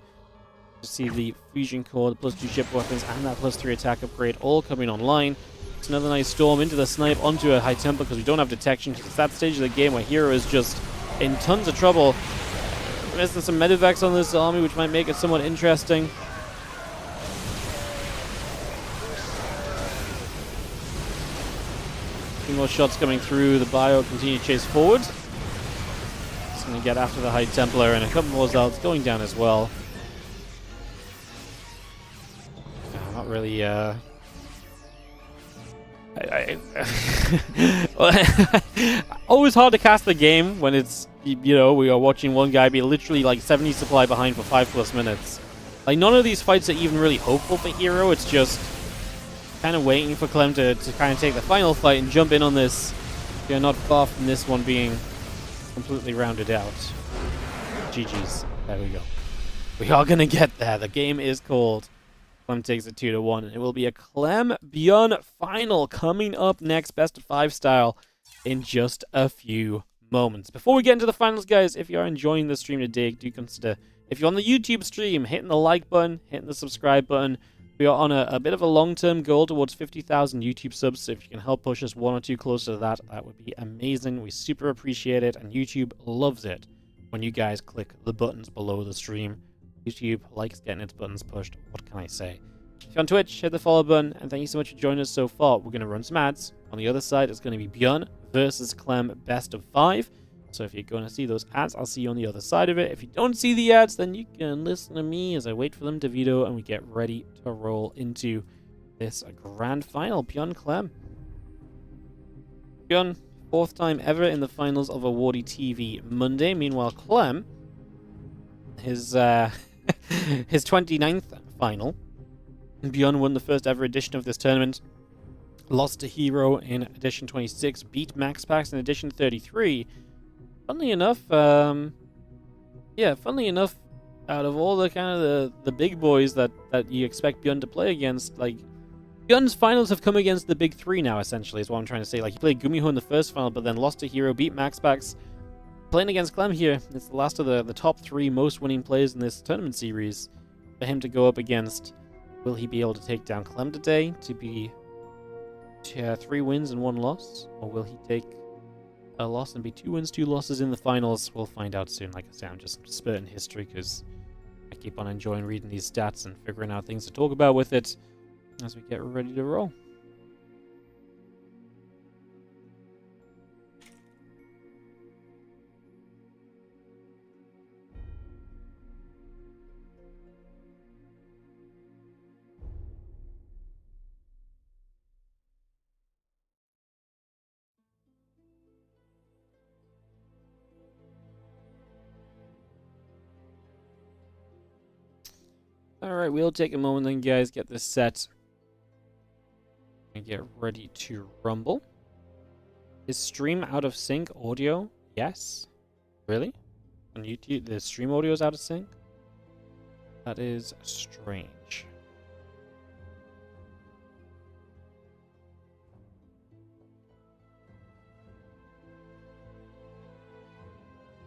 see the Fusion Core, the +2 ship weapons, and that +3 attack upgrade all coming online. It's another nice storm into the snipe onto a high tempo because we don't have detection. It's that stage of the game where Hero is just in tons of trouble. Missing some Medivacs on this army, which might make it somewhat interesting. A few more shots coming through. The bio continue to chase forward. It's going to get after the High Templar, and a couple more Zalds going down as well. Not really, always hard to cast the game when it's, you know, we are watching one guy be literally like 70 supply behind for 5+ minutes. Like, none of these fights are even really hopeful for Hero. It's just kind of waiting for Clem to kind of take the final fight and jump in on this. We are not far from this one being completely rounded out. GG's. There we go. We are going to get there. The game is called. Clem takes it 2-1. It will be a Clem Bion final coming up next, best of 5 style, in just a few moments. Before we get into the finals, guys, if you are enjoying the stream today, do consider, if you're on the YouTube stream, hitting the like button, hitting the subscribe button. We are on a bit of a long-term goal towards 50,000 YouTube subs, so if you can help push us 1 or 2 closer to that, that would be amazing. We super appreciate it, and YouTube loves it when you guys click the buttons below the stream. YouTube likes getting its buttons pushed. What can I say? If you're on Twitch, hit the follow button, and thank you so much for joining us so far. We're going to run some ads. On the other side, it's going to be Bion versus Clem best of 5. So if you're going to see those ads, I'll see you on the other side of it. If you don't see the ads, then you can listen to me as I wait for them to veto and we get ready to roll into this grand final. Bion Clem. Bion, 4th time ever in the finals of a WardiTV Monday. Meanwhile, Clem, his 29th final. Bion won the first ever edition of this tournament. Lost to Hero in edition 26. Beat Maxpax in edition 33. Funnily enough, funnily enough, out of all the kind of the big boys that you expect Bion to play against, like, Bion's finals have come against the big 3 now, essentially, is what I'm trying to say. Like, he played Gumiho in the first final, but then lost to Hero, beat Maxpax. Playing against Clem here, it's the last of the top 3 most winning players in this tournament series. For him to go up against, will he be able to take down Clem today to be 3 wins and 1 loss? Or will he take a loss and be 2 wins, 2 losses in the finals? We'll find out soon. Like I say, I'm just spurting history because I keep on enjoying reading these stats and figuring out things to talk about with it as we get ready to roll. Alright, we'll take a moment then, guys, get this set and get ready to rumble. Is stream out of sync audio? Yes. Really? On YouTube, the stream audio is out of sync? That is strange.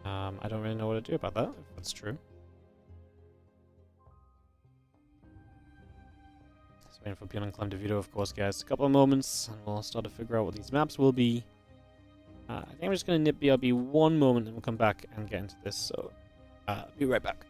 I don't really know what to do about that, if that's true. Waiting for Bion and Clem to veto, of course, guys. A couple of moments, and we'll start to figure out what these maps will be. I think I'm just going to nip BRB 1 moment, and we'll come back and get into this. So, be right back.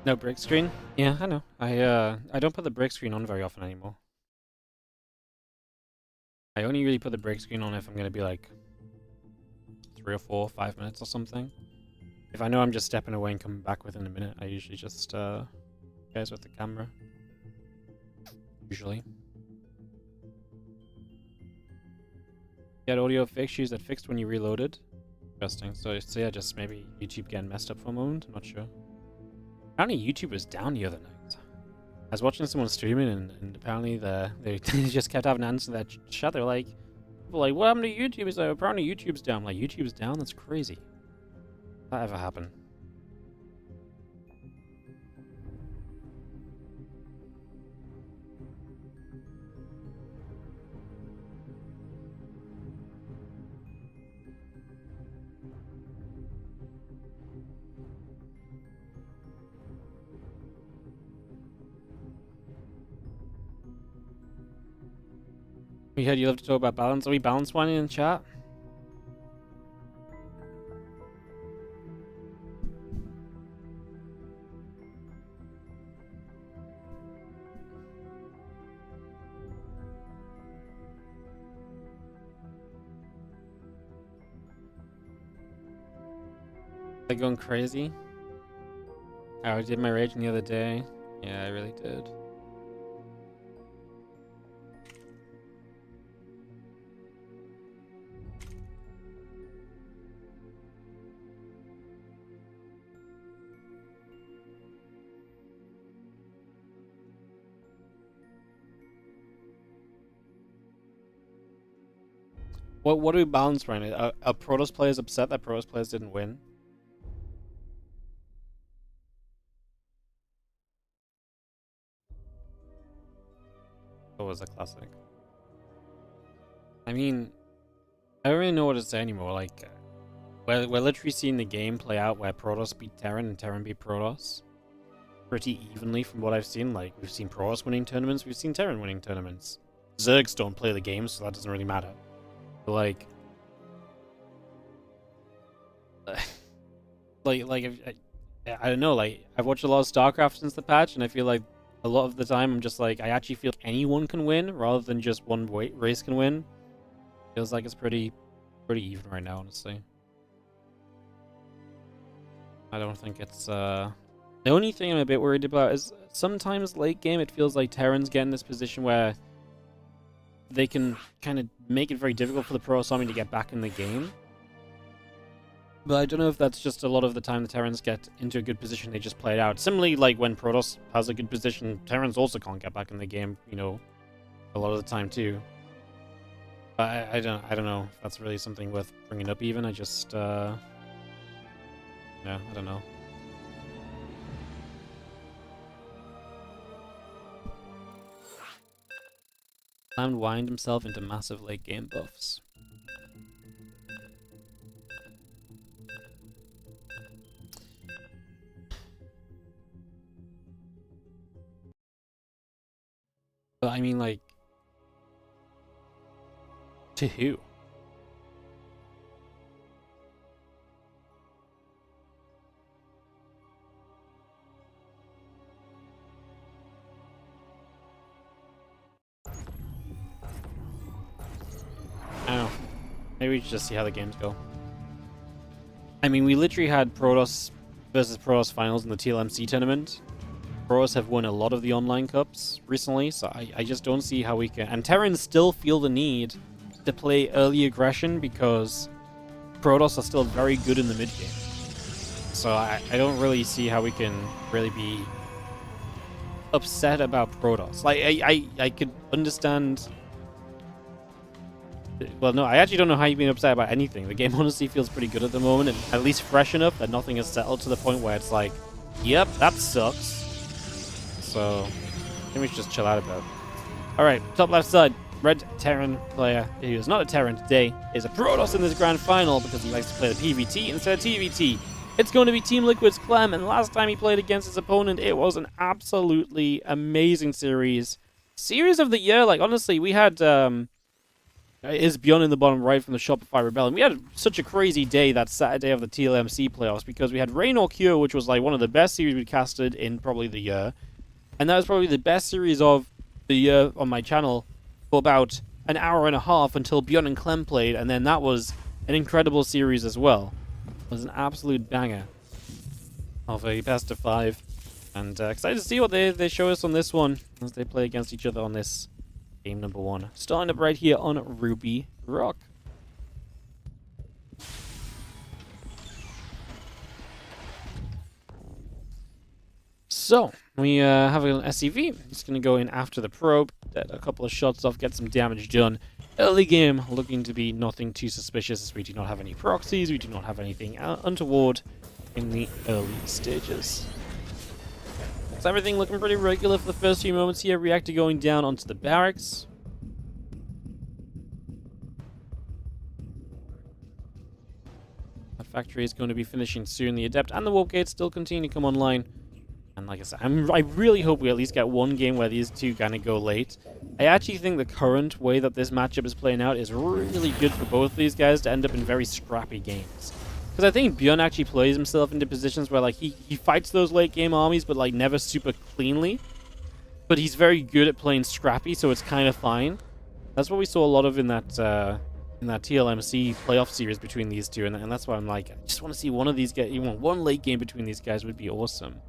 No break screen? Yeah, I know. I don't put the break screen on very often anymore. I only really put the break screen on if I'm gonna be like 3 or 4, 5 minutes or something. If I know I'm just stepping away and coming back within a minute, I usually just guys with the camera. Usually. You had audio issues that fixed when you reloaded. Interesting. So yeah, just maybe YouTube getting messed up for a moment. I'm not sure. Apparently YouTube was down the other night. I was watching someone streaming and apparently they just kept having to answer that chat. They're like, people like, what happened to YouTube? Is apparently YouTube's down. I'm like, YouTube's down? That's crazy. That ever happen? We heard you love to talk about balance. Are we balance one in chat? Like going crazy? Oh, I did my raging the other day. Yeah, I really did. What do we balance right now? Are Protoss players upset that Protoss players didn't win? What was a classic? I mean, I don't really know what to say anymore. Like, we're literally seeing the game play out where Protoss beat Terran and Terran beat Protoss pretty evenly from what I've seen. Like, we've seen Protoss winning tournaments, we've seen Terran winning tournaments. Zergs don't play the game, so that doesn't really matter. But like, I don't know. Like, I've watched a lot of StarCraft since the patch, and I feel like a lot of the time I'm just like, I actually feel like anyone can win rather than just one race can win. Feels like it's pretty even right now, honestly. I don't think it's the only thing I'm a bit worried about is sometimes late game it feels like Terrans get in this position where they can kind of make it very difficult for the Protoss army to get back in the game. But I don't know if that's just a lot of the time the Terrans get into a good position, they just play it out. Similarly, like when Protoss has a good position, Terrans also can't get back in the game, you know, a lot of the time too. But I don't know if that's really something worth bringing up even. I just, yeah, I don't know. Clem wind himself into massive late game buffs. But I mean, like, to who? I don't know. Maybe we should just see how the games go. I mean, we literally had Protoss versus Protoss finals in the TLMC tournament. Protoss have won a lot of the online cups recently, so I just don't see how we can... And Terrans still feel the need to play early aggression because Protoss are still very good in the mid game. So I don't really see how we can really be upset about Protoss. Like, I could understand... Well, no, I actually don't know how you've been upset about anything. The game honestly feels pretty good at the moment, and at least fresh enough that nothing has settled to the point where it's like, yep, that sucks. So, I think we should just chill out about it. Alright, top left side. Red Terran player, who is not a Terran today, is a Protoss in this grand final because he likes to play the PvT instead of TvT. It's going to be Team Liquid's Clem, and last time he played against his opponent, it was an absolutely amazing series. Series of the year, like, honestly, we had is Bion in the bottom right from the Shopify Rebellion. We had such a crazy day that Saturday of the TLMC playoffs because we had Reign or Cure, which was like one of the best series we casted in probably the year. And that was probably the best series of the year on my channel for about an hour and a half until Bion and Clem played. And then that was an incredible series as well. It was an absolute banger of a best of 5. And excited to see what they show us on this one as they play against each other on this game number 1. Starting up right here on Ruby Rock. So, we have an SCV. He's going to go in after the probe, get a couple of shots off, get some damage done. Early game looking to be nothing too suspicious as we do not have any proxies, we do not have anything untoward in the early stages. So everything looking pretty regular for the first few moments here. Reactor going down onto the barracks. That factory is going to be finishing soon. The Adept and the Warp Gate still continue to come online. And like I said, I really hope we at least get one game where these two kind of go late. I actually think the current way that this matchup is playing out is really good for both of these guys to end up in very scrappy games. Because I think Bion actually plays himself into positions where like he fights those late game armies, but like never super cleanly. But he's very good at playing scrappy, so it's kind of fine. That's what we saw a lot of in that TLMC playoff series between these two, and that's why I'm like, I just want to see one of these get even one late game between these guys would be awesome.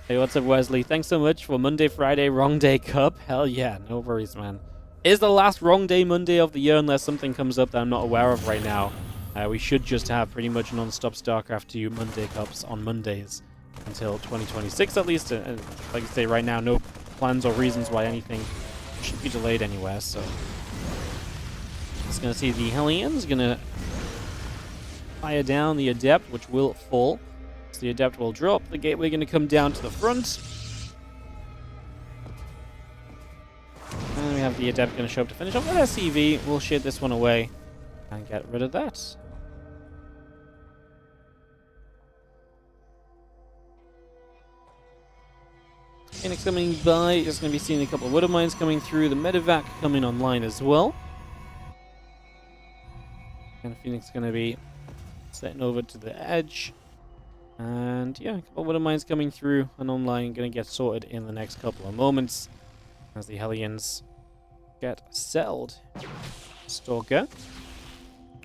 Hey, what's up, Wesley? Thanks so much for Monday, Friday, Wrong Day Cup. Hell yeah, no worries, man. It is the last Wrong Day Monday of the year unless something comes up that I'm not aware of right now. We should just have pretty much non-stop StarCraft 2 Monday Cups on Mondays until 2026 at least. And like I say, right now, no plans or reasons why anything should be delayed anywhere. So, just going to see the Hellions going to fire down the Adept, which will fall. So the Adept will drop. The Gateway going to come down to the front. And we have the Adept going to show up to finish off with SCV. We'll shade this one away and get rid of that. Phoenix coming by, just going to be seeing a couple of Widow Mines coming through, the Medevac coming online as well. And Phoenix going to be setting over to the edge. And yeah, a couple of Widow Mines coming through and online, going to get sorted in the next couple of moments as the Hellions get settled. Stalker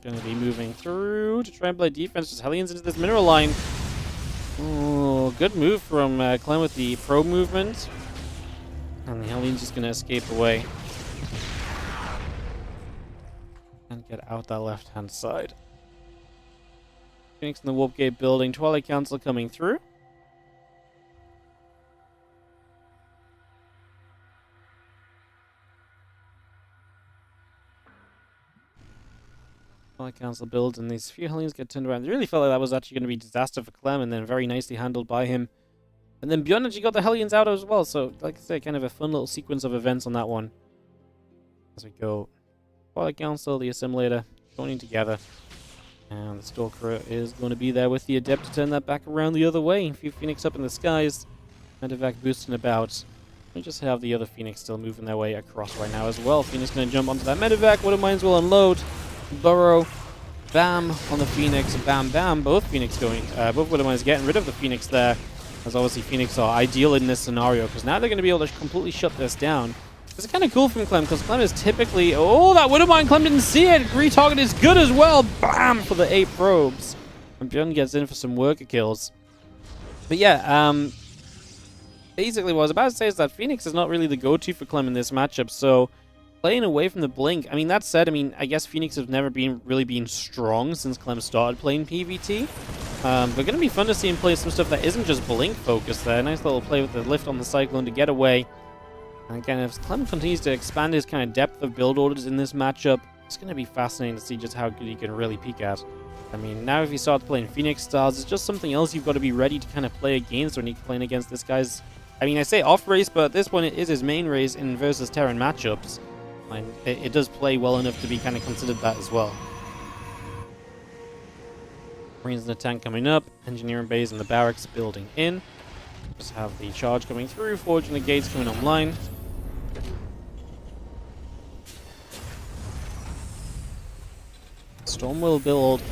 going to be moving through to try and play defense, just Hellions into this mineral line. Oh, good move from Clem with the probe movement. And the Hellions just going to escape away. And get out that left-hand side. Phoenix in the Warp Gate building. Twilight Council coming through. Council builds and these few Hellions get turned around. It really felt like that was actually going to be a disaster for Clem, and then very nicely handled by him. And then Bion actually got the Hellions out as well, so like I say, kind of a fun little sequence of events on that one. As we go, Twilight Council, the Assimilator, joining together. And the Stalker is going to be there with the Adept to turn that back around the other way. A few Phoenix up in the skies. Medevac boosting about. We just have the other Phoenix still moving their way across right now as well. Phoenix going to jump onto that Medevac. Widow Mines will unload. Burrow, bam on the Phoenix, bam, bam. Both Phoenix going, both Widow Mines getting rid of the Phoenix there. As obviously Phoenix are ideal in this scenario because now they're going to be able to completely shut this down. It's kind of cool from Clem because Clem is typically, oh, that Widow Mine, Clem didn't see it. Retarget is good as well. Bam for the 8 probes. And Bion gets in for some worker kills. But yeah, basically what I was about to say is that Phoenix is not really the go-to for Clem in this matchup, so playing away from the Blink. I mean, that said, I guess Phoenix have never really been strong since Clem started playing PvT. But going to be fun to see him play some stuff that isn't just Blink focused there. Nice little play with the lift on the Cyclone to get away. And again, as Clem continues to expand his kind of depth of build orders in this matchup, it's going to be fascinating to see just how good he can really peak at. I mean, now if he starts playing Phoenix Stars, it's just something else you've got to be ready to kind of play against when he's playing against this guy's... I mean, I say off race, but this one is his main race in versus Terran matchups. And it does play well enough to be kind of considered that as well. Marines in the tank coming up. Engineering bays in the barracks building in. Just have the charge coming through. Forging the gates coming online. Storm will build.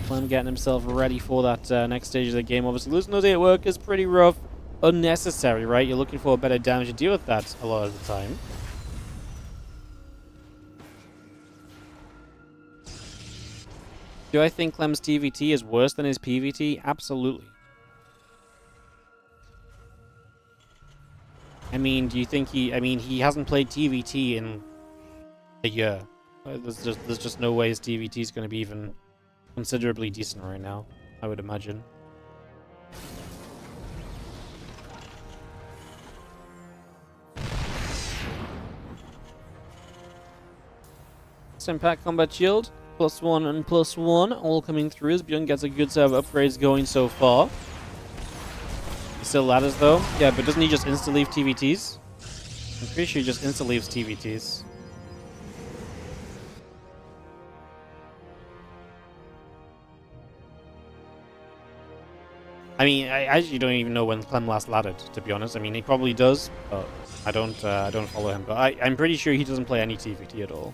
Clem getting himself ready for that next stage of the game. Obviously, losing those 8 workers is pretty rough. Unnecessary, right? You're looking for better damage to deal with that a lot of the time. Do I think Clem's TVT is worse than his PVT? Absolutely. I mean, do you think he... I mean, he hasn't played TVT in a year. There's just no way his TVT is going to be even considerably decent right now, I would imagine. Impact Combat Shield, +1 and +1, all coming through as Bion gets a good set of upgrades going so far. Still ladders though. Yeah, but doesn't he just insta-leave TVTs? I'm pretty sure he just insta-leaves TVTs. I mean, I actually don't even know when Clem last laddered, to be honest. I mean, he probably does, but I don't follow him. But I'm pretty sure he doesn't play any TVT at all.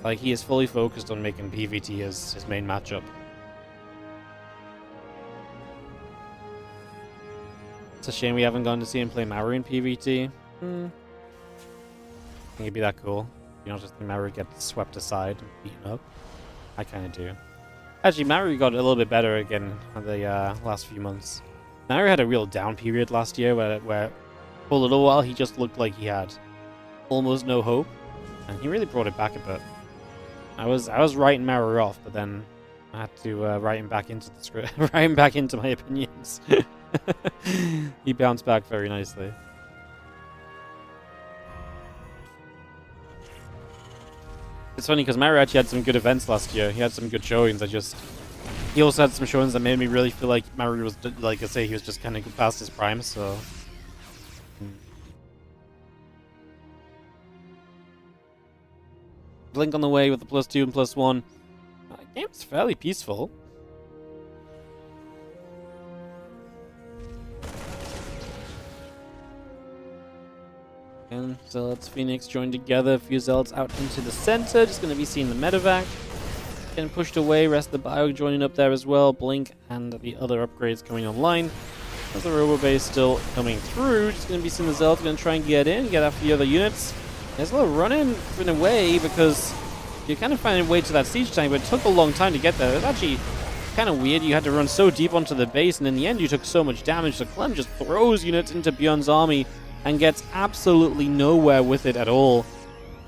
Like, he is fully focused on making PVT as his main matchup. It's a shame we haven't gone to see him play Maru in PVT. I think it'd be that cool. You know, just the Maru get swept aside and beaten up. I kind of do. Actually, Maru got a little bit better again in the last few months. Maru had a real down period last year where for a little while he just looked like he had almost no hope. And he really brought it back a bit. I was writing Maru off, but then I had to write him back into the script, write him back into my opinions. He bounced back very nicely. It's funny because Maru actually had some good events last year. He had some good showings. He also had some showings that made me really feel like Maru was, like I say, he was just kind of past his prime. So. Blink on the way with the +2 and +1. The game's fairly peaceful. And Zealots, Phoenix joined together. A few Zealots out into the center. Just going to be seeing the medevac. Getting pushed away. Rest of the Bio joining up there as well. Blink and the other upgrades coming online. There's the Robo Base still coming through. Just going to be seeing the Zealots. Going to try and get in. Get after the other units. There's a little run-in in a way because you kind of find a way to that siege tank, but it took a long time to get there. It's actually kind of weird. You had to run so deep onto the base, and in the end you took so much damage. So Clem just throws units into Bion's army and gets absolutely nowhere with it at all.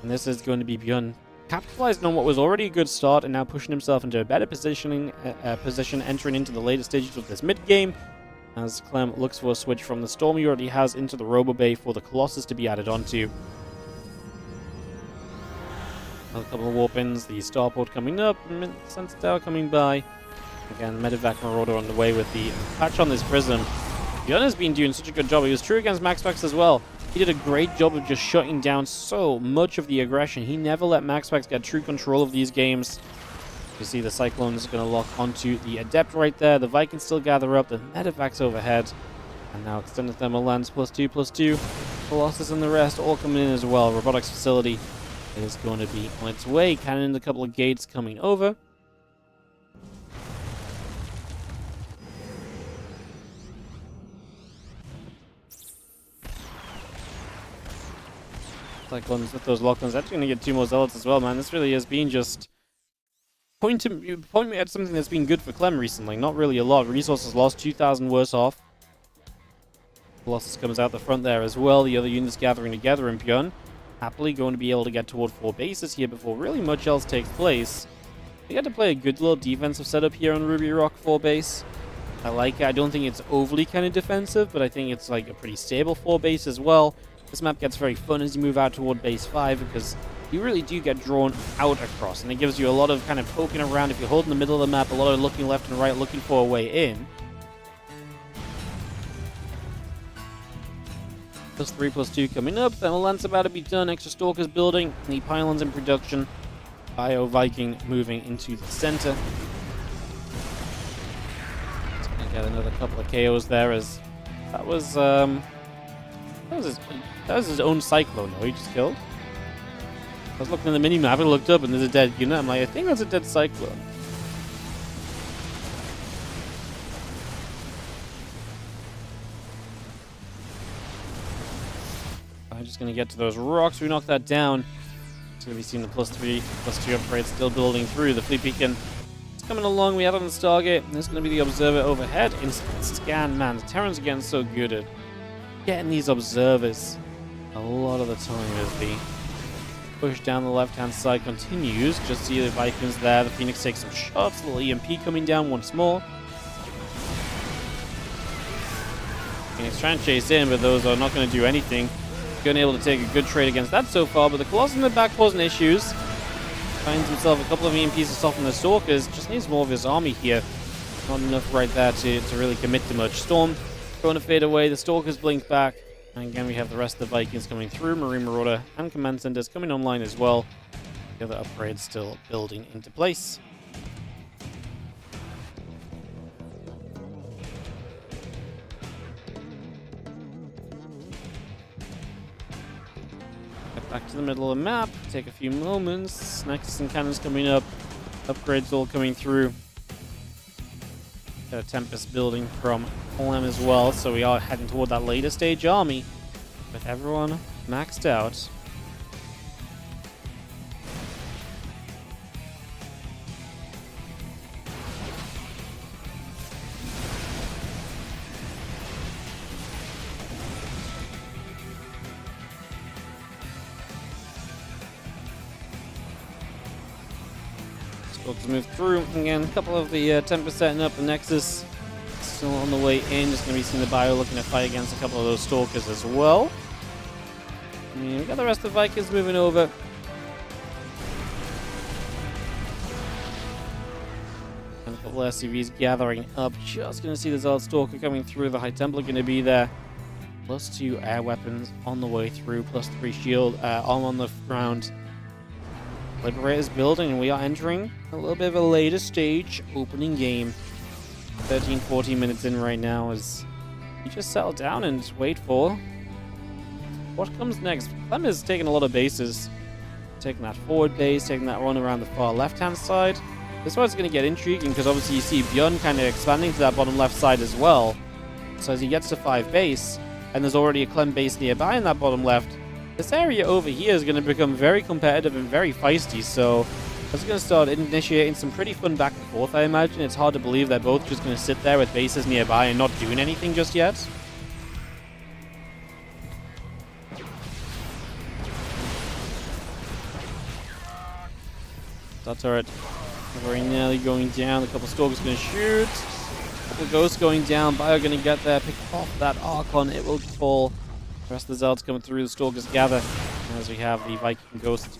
And this is going to be Bion capitalizing on what was already a good start and now pushing himself into a better position entering into the later stages of this mid-game. As Clem looks for a switch from the Storm he already has into the Robo Bay for the Colossus to be added onto. A couple of warp-ins, the starport coming up, Sensor Tower coming by. Again, Medevac Marauder on the way with the patch on this Prism. Bion has been doing such a good job. He was true against Maxpax as well. He did a great job of just shutting down so much of the aggression. He never let Maxpax get true control of these games. You see the Cyclone is going to lock onto the Adept right there. The Vikings still gather up. The Medevac's overhead. And now Extended Thermal Lance +2/+2. Colossus and the rest all coming in as well. Robotics Facility is going to be on its way. Cannon, a couple of gates coming over. Cyclones with those lock-ons. Actually going to get 2 more Zealots as well, man. This really has been just... Point me at something that's been good for Clem recently. Not really a lot. Resources lost, 2,000 worse off. Colossus comes out the front there as well. The other units gathering together, and Bion happily going to be able to get toward 4 bases here before really much else takes place. We got to play a good little defensive setup here on Ruby Rock 4 base. I like it. I don't think it's overly kind of defensive, but I think it's like a pretty stable 4 base as well. This map gets very fun as you move out toward base 5 because you really do get drawn out across, and it gives you a lot of kind of poking around. If you're holding the middle of the map, a lot of looking left and right, looking for a way in. +3/+2 coming up. Thermal Lance about to be done. Extra Stalkers building. The pylons in production. Bio Viking moving into the center. Just gonna get another couple of KOs there as that was his own Cyclone, though, he just killed. I was looking at the mini-map, I looked up and there's a dead unit. I'm like, I think that's a dead Cyclone. I'm just going to get to those rocks. We knock that down. It's going to be seeing the +3, +2 upgrade still building through. The fleet beacon is coming along. We have it on the Stargate. There's going to be the observer overhead. Instant scan, man. The Terrans are getting so good at getting these observers a lot of the time as the push down the left-hand side continues. Just see the Vikings there. The Phoenix takes some shots. The little EMP coming down once more. Phoenix trying to chase in, but those are not going to do anything. Been able to take a good trade against that so far, but the Colossus in the back causing issues. Finds himself a couple of EMPs to soften the Stalkers. Just needs more of his army here. Not enough right there to really commit to much. Storm going to fade away. The Stalkers blink back. And again, we have the rest of the Vikings coming through. Marine Marauder and Command Centers coming online as well. The other upgrades still building into place. Back to the middle of the map, take a few moments. Nexus and cannons coming up, upgrades all coming through. Got a Tempest building from Clem as well, so we are heading toward that later stage army with everyone maxed out. To move through. Again, a couple of the Tempest setting up. The Nexus still on the way in. Just going to be seeing the Bio looking to fight against a couple of those Stalkers as well. I mean, we got the rest of the Vikings moving over. And a couple of SCVs gathering up. Just going to see the Zealot Stalker coming through. The High Templar going to be there. +2 air weapons on the way through. +3 shield arm on the ground. Liberator's building, and we are entering a little bit of a later stage opening game. 13-14 minutes in right now as you just settle down and wait for what comes next. Clem is taking a lot of bases. Taking that forward base, taking that run around the far left-hand side. This one's going to get intriguing because obviously you see Bion kind of expanding to that bottom left side as well. So as he gets to 5 base, and there's already a Clem base nearby in that bottom left, this area over here is going to become very competitive and very feisty, so it's going to start initiating some pretty fun back and forth, I imagine. It's hard to believe they're both just going to sit there with bases nearby and not doing anything just yet. That turret very nearly going down. A couple Stalkers going to shoot. A couple Ghosts going down. Bio going to get there, pick off that Archon. It will fall. The rest of the Zealots coming through, the Stalkers gather as we have the Viking Ghost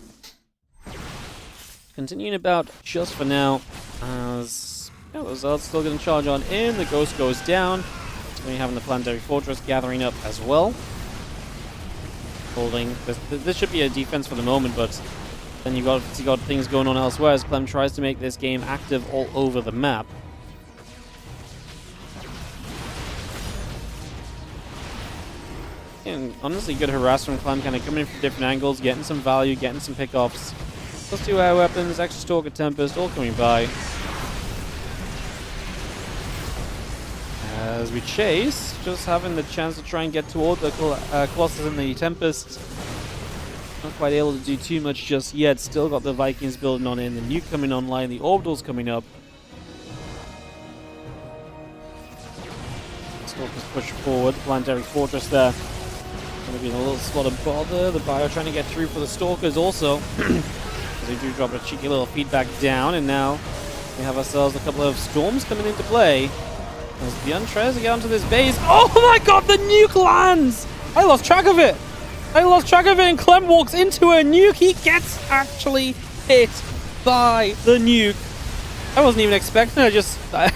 continuing about just for now. As the Zealots still going to charge on in, the Ghost goes down. We're having the Planetary Fortress gathering up as well. Holding this should be a defense for the moment, but then you got things going on elsewhere as Clem tries to make this game active all over the map. And honestly, good harass from Clem, kind of coming in from different angles, getting some value, getting some pickoffs. +2 air weapons, extra Stalker Tempest, all coming by. As we chase, just having the chance to try and get toward the Colossus and the Tempest. Not quite able to do too much just yet. Still got the Vikings building on in, the nuke coming online, the Orbital's coming up. Stalkers push forward, Planetary Fortress there. Going to be in a little spot of bother. The Bio trying to get through for the Stalkers also. They do drop a cheeky little feedback down, and now we have ourselves a couple of Storms coming into play. As Bion tries to get onto this base. Oh my god, the nuke lands! I lost track of it! And Clem walks into a nuke. He gets actually hit by the nuke. I wasn't even expecting it.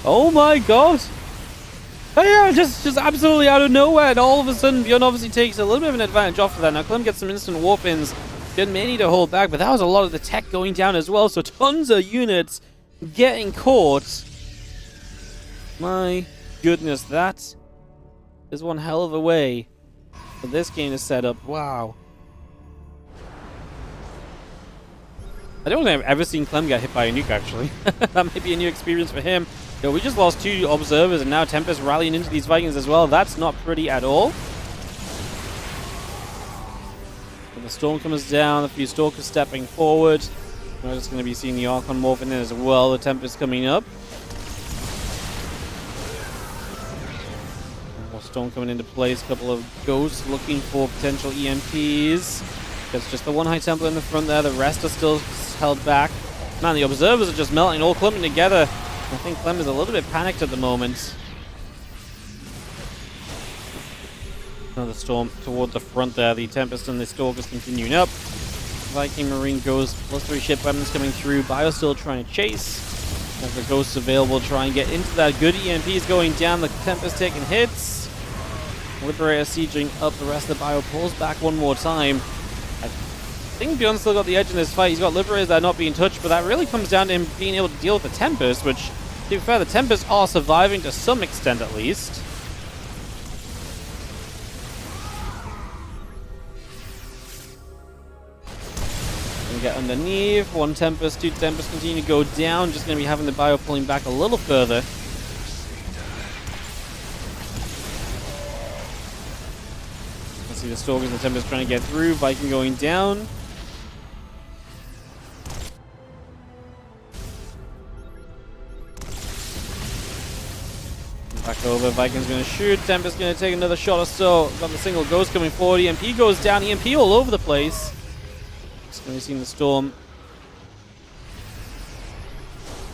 Oh my god! Oh yeah, just absolutely out of nowhere, and all of a sudden Bion obviously takes a little bit of an advantage off of that. Now Clem gets some instant warp ins. Bion may need to hold back, but that was a lot of the tech going down as well, so tons of units getting caught. My goodness, that is one hell of a way for this game to set up. Wow. I don't think I've ever seen Clem get hit by a nuke, actually. That might be a new experience for him. Yo, we just lost 2 observers, and now Tempest rallying into these Vikings as well. That's not pretty at all. When the storm comes down, a few Stalkers stepping forward. We're just going to be seeing the Archon morphing in as well. The Tempest coming up. More Storm coming into place. A couple of Ghosts looking for potential EMPs. There's just the one High Templar in the front there. The rest are still held back. Man, the Observers are just melting, all clumping together. I think Clem is a little bit panicked at the moment. Another Storm toward the front there. The Tempest and the Stalkers continuing up. Viking Marine goes +3 ship weapons coming through. Bio still trying to chase. As the Ghosts available, try and get into that. Good EMPs going down. The Tempest taking hits. Liberator sieging up. The rest of the Bio pulls back one more time. I think Bion's still got the edge in this fight. He's got Liberators that are not being touched, but that really comes down to him being able to deal with the Tempest, which, to be fair, the Tempest are surviving to some extent at least. Get underneath. 1 Tempest, 2 Tempest continue to go down. Just going to be having the Bio pulling back a little further. Let's see the Stalkers and the Tempest trying to get through. Viking going down. Back over. Viking's going to shoot. Tempest going to take another shot or so. Got the single Ghost coming forward. EMP goes down. EMP all over the place. We've seen the Storm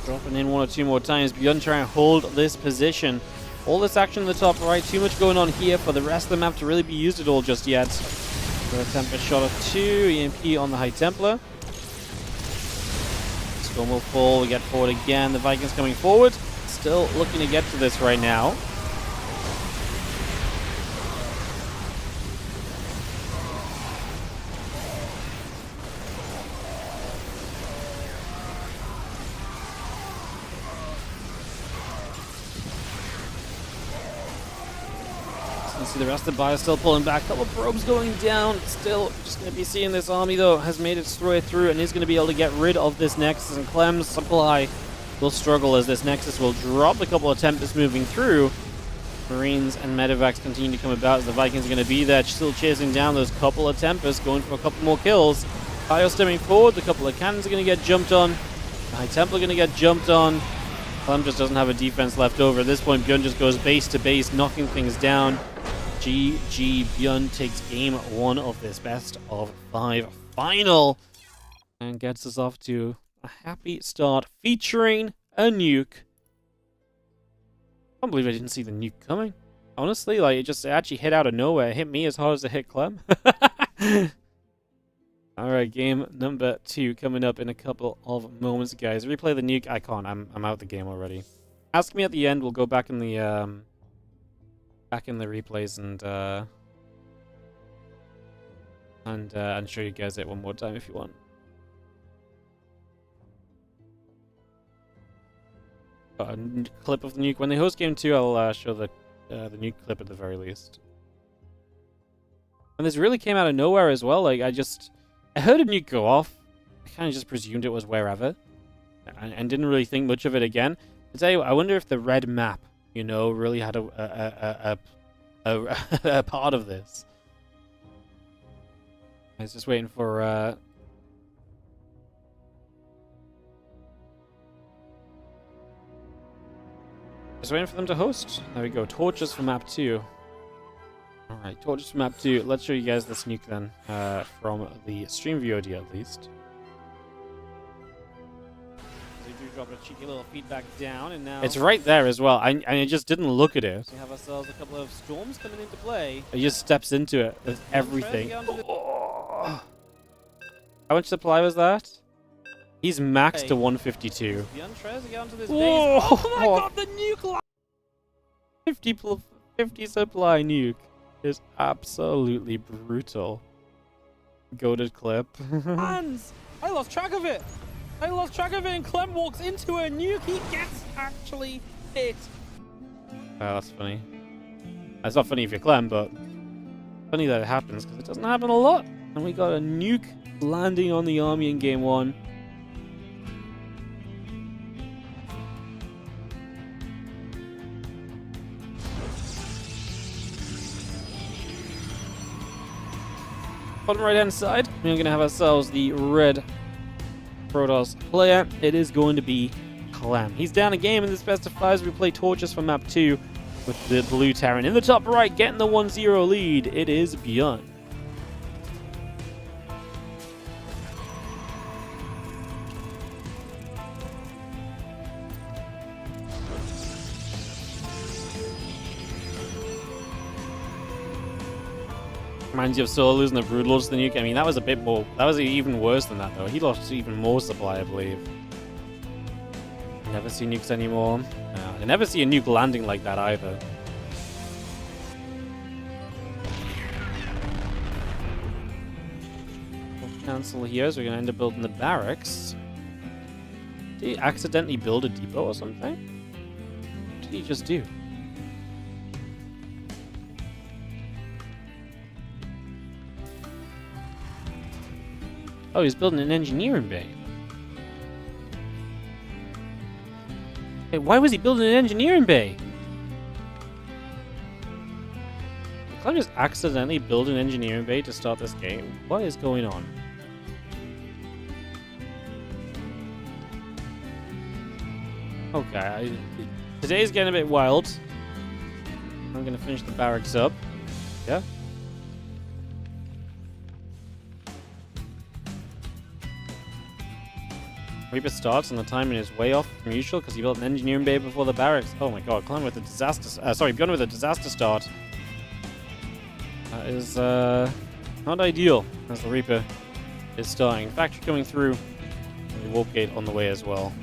dropping in 1 or 2 more times. Bion trying to hold this position. All this action in the top right. Too much going on here for the rest of the map to really be used at all just yet. Got a Tempest shot of 2. EMP on the High Templar. Storm will fall. We get forward again. The Vikings coming forward. Still looking to get to this right now. See the rest of the Bio still pulling back. Couple of probes going down. Still just going to be seeing this army, though, has made its way through and is going to be able to get rid of this Nexus. And Clem's supply will struggle as this Nexus will drop a couple of Tempests moving through. Marines and Medivacs continue to come about as the Vikings are going to be there, still chasing down those couple of Tempests, going for a couple more kills. Bio stemming forward. A couple of cannons are going to get jumped on. The High Templar going to get jumped on. Clem just doesn't have a defense left over. At this point, Bion just goes base to base, knocking things down. GG, Bion takes game 1 of this best of 5 final and gets us off to a happy start featuring a nuke. I can't believe I didn't see the nuke coming. Honestly, like, it actually hit out of nowhere. It hit me as hard as it hit Clem. Alright, game number 2 coming up in a couple of moments, guys. Replay the nuke. I can't. I'm out the game already. Ask me at the end. We'll go back in the replays and show you guys it one more time if you want. Got a clip of the nuke. When they host game 2, I'll show the nuke clip at the very least. And this really came out of nowhere as well. Like, I heard a nuke go off. I kind of just presumed it was wherever, and didn't really think much of it again. I tell you what, I wonder if the red map, you know, really had a part of this. I was just waiting for just waiting for them to host. There we go. Torches for map 2. Alright, torches for map 2. Let's show you guys this nuke then, from the stream VOD at least. We do drop a cheeky little feedback down, and now it's right there as well. I just didn't look at it. We have ourselves a couple of storms coming into play. He just steps into it. There's everything. Oh. How much supply was that? He's maxed to 152. Oh my god, the nuke! 50 supply nuke is absolutely brutal. Goated clip. Hands! I lost track of it! And Clem walks into a nuke. He gets actually hit. Oh, that's funny. It's not funny if you're Clem, but funny that it happens because it doesn't happen a lot. And we got a nuke landing on the army in game 1. bottom right-hand side, we're going to have ourselves the red Protoss player. It is going to be Clem. He's down a game in this best of 5 as we play Torches for map 2 with the blue Terran. In the top right, getting the 1-0 lead, it is Bion. Reminds you of Solo losing the Broodlords to the nuke. I mean, that was a bit more. That was even worse than that, though. He lost even more supply, I believe. Never see nukes anymore. I never see a nuke landing like that either. We'll cancel here, so we're going to end up building the barracks. Did he accidentally build a depot or something? What did he just do? Oh, he's building an engineering bay. Hey, why was he building an engineering bay? Did Clem just accidentally build an engineering bay to start this game? What is going on? Okay, today's getting a bit wild. I'm gonna finish the barracks up. Yeah. Reaper starts and the timing is way off from usual because he built an engineering bay before the barracks. Oh my god, Clem with a disaster. Bion with a disaster start. That is not ideal as the Reaper is starting. Factory coming through. And the warp gate on the way as well.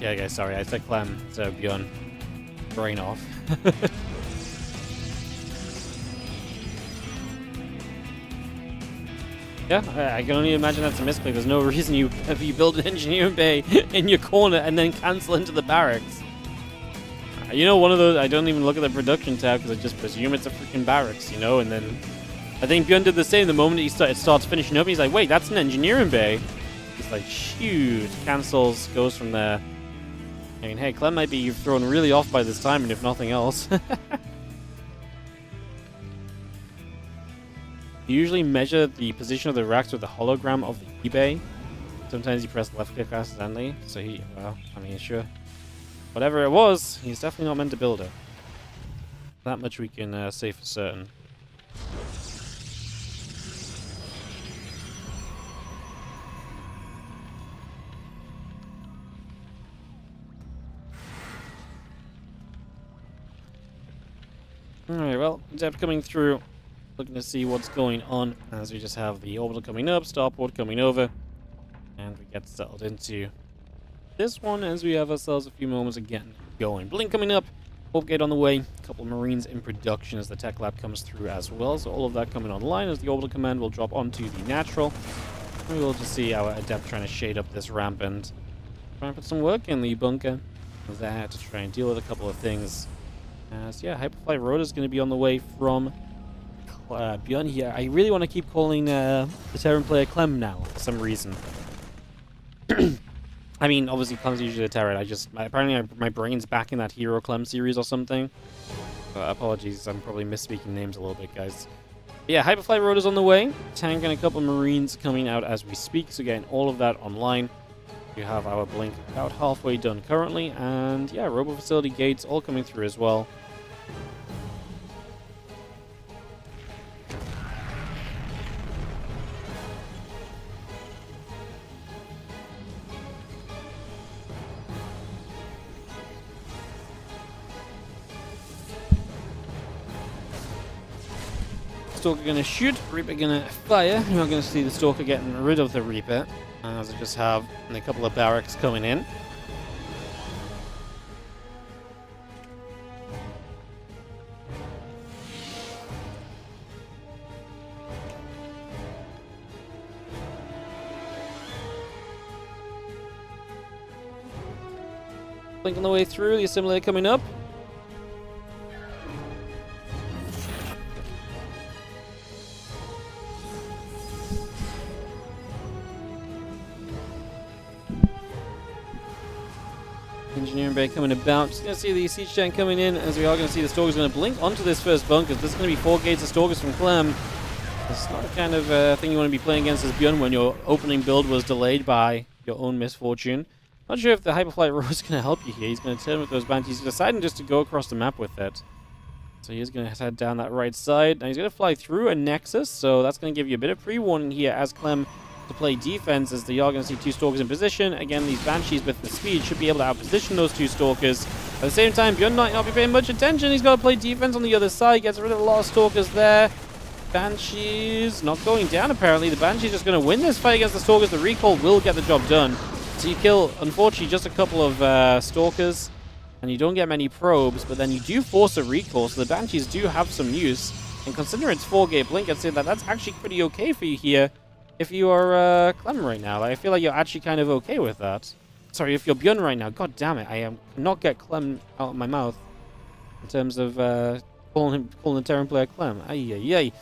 Yeah, guys, sorry, I said Clem instead of Bion. Brain off. Yeah, I can only imagine that's a misclick. There's no reason you build an engineering bay in your corner and then cancel into the barracks. You know, one of those, I don't even look at the production tab because I just presume it's a freaking barracks, you know, and then I think Bion did the same the moment it starts finishing up. He's like, wait, that's an engineering bay. He's like, shoot, cancels, goes from there. I mean, hey, Clem might be thrown really off by this time, and if nothing else. You usually measure the position of the racks with the hologram of the eBay. Sometimes you press left click accidentally, so well, I mean, sure. Whatever it was, he's definitely not meant to build it. That much we can say for certain. Alright, well, Depth coming through. Looking to see what's going on as we just have the orbital coming up, starport coming over, and we get settled into this one as we have ourselves a few moments again going. Blink coming up, warp gate on the way, a couple of Marines in production as the tech lab comes through as well. So all of that coming online as the orbital command will drop onto the natural. We will just see our adept trying to shade up this ramp and try and put some work in the bunker there to try and deal with a couple of things. As yeah, Hyperfly Rotor is going to be on the way from Bion here. I really want to keep calling the Terran player Clem now for some reason. I mean, obviously Clem's usually the Terran. Apparently my brain's back in that Hero Clem series or something. Apologies, I'm probably misspeaking names a little bit, guys. But yeah, Hyperfly Rotor's on the way. Tank and a couple of Marines coming out as we speak, so getting all of that online. We have our blink about halfway done currently, and yeah, Robo Facility gates all coming through as well. Stalker gonna shoot, Reaper gonna fire. We're not gonna see the Stalker getting rid of the Reaper, as I just have a couple of barracks coming in. Blink on the way through, the assimilator coming up. Engineering bay coming about. Just going to see the siege tank coming in as we are going to see the Stalkers going to blink onto this first bunker. There's going to be 4 gates of Stalkers from Clem. It's not the kind of thing you want to be playing against as Bion when your opening build was delayed by your own misfortune. Not sure if the Hyperflight Row is going to help you here. He's going to turn with those Banshees. He's deciding just to go across the map with it. So he's going to head down that right side. Now he's going to fly through a Nexus, so that's going to give you a bit of pre-warning here as Clem to play defense, as you are going to see two Stalkers in position. Again, these Banshees with the speed should be able to outposition those two Stalkers. At the same time, Bion might not be paying much attention. He's got to play defense on the other side. Gets rid of a lot of Stalkers there. Banshees not going down, apparently. The Banshees just going to win this fight against the Stalkers. The recall will get the job done. So you kill, unfortunately, just a couple of Stalkers, and you don't get many probes, but then you do force a recall, so the Banshees do have some use. And considering it's 4-gate blink, I'd say that that's actually pretty okay for you here if you are Clem right now. Like, I feel like you're actually kind of okay with that. Sorry, if you're Bion right now, god damn it, I cannot get Clem out of my mouth in terms of calling the Terran player Clem. Ay.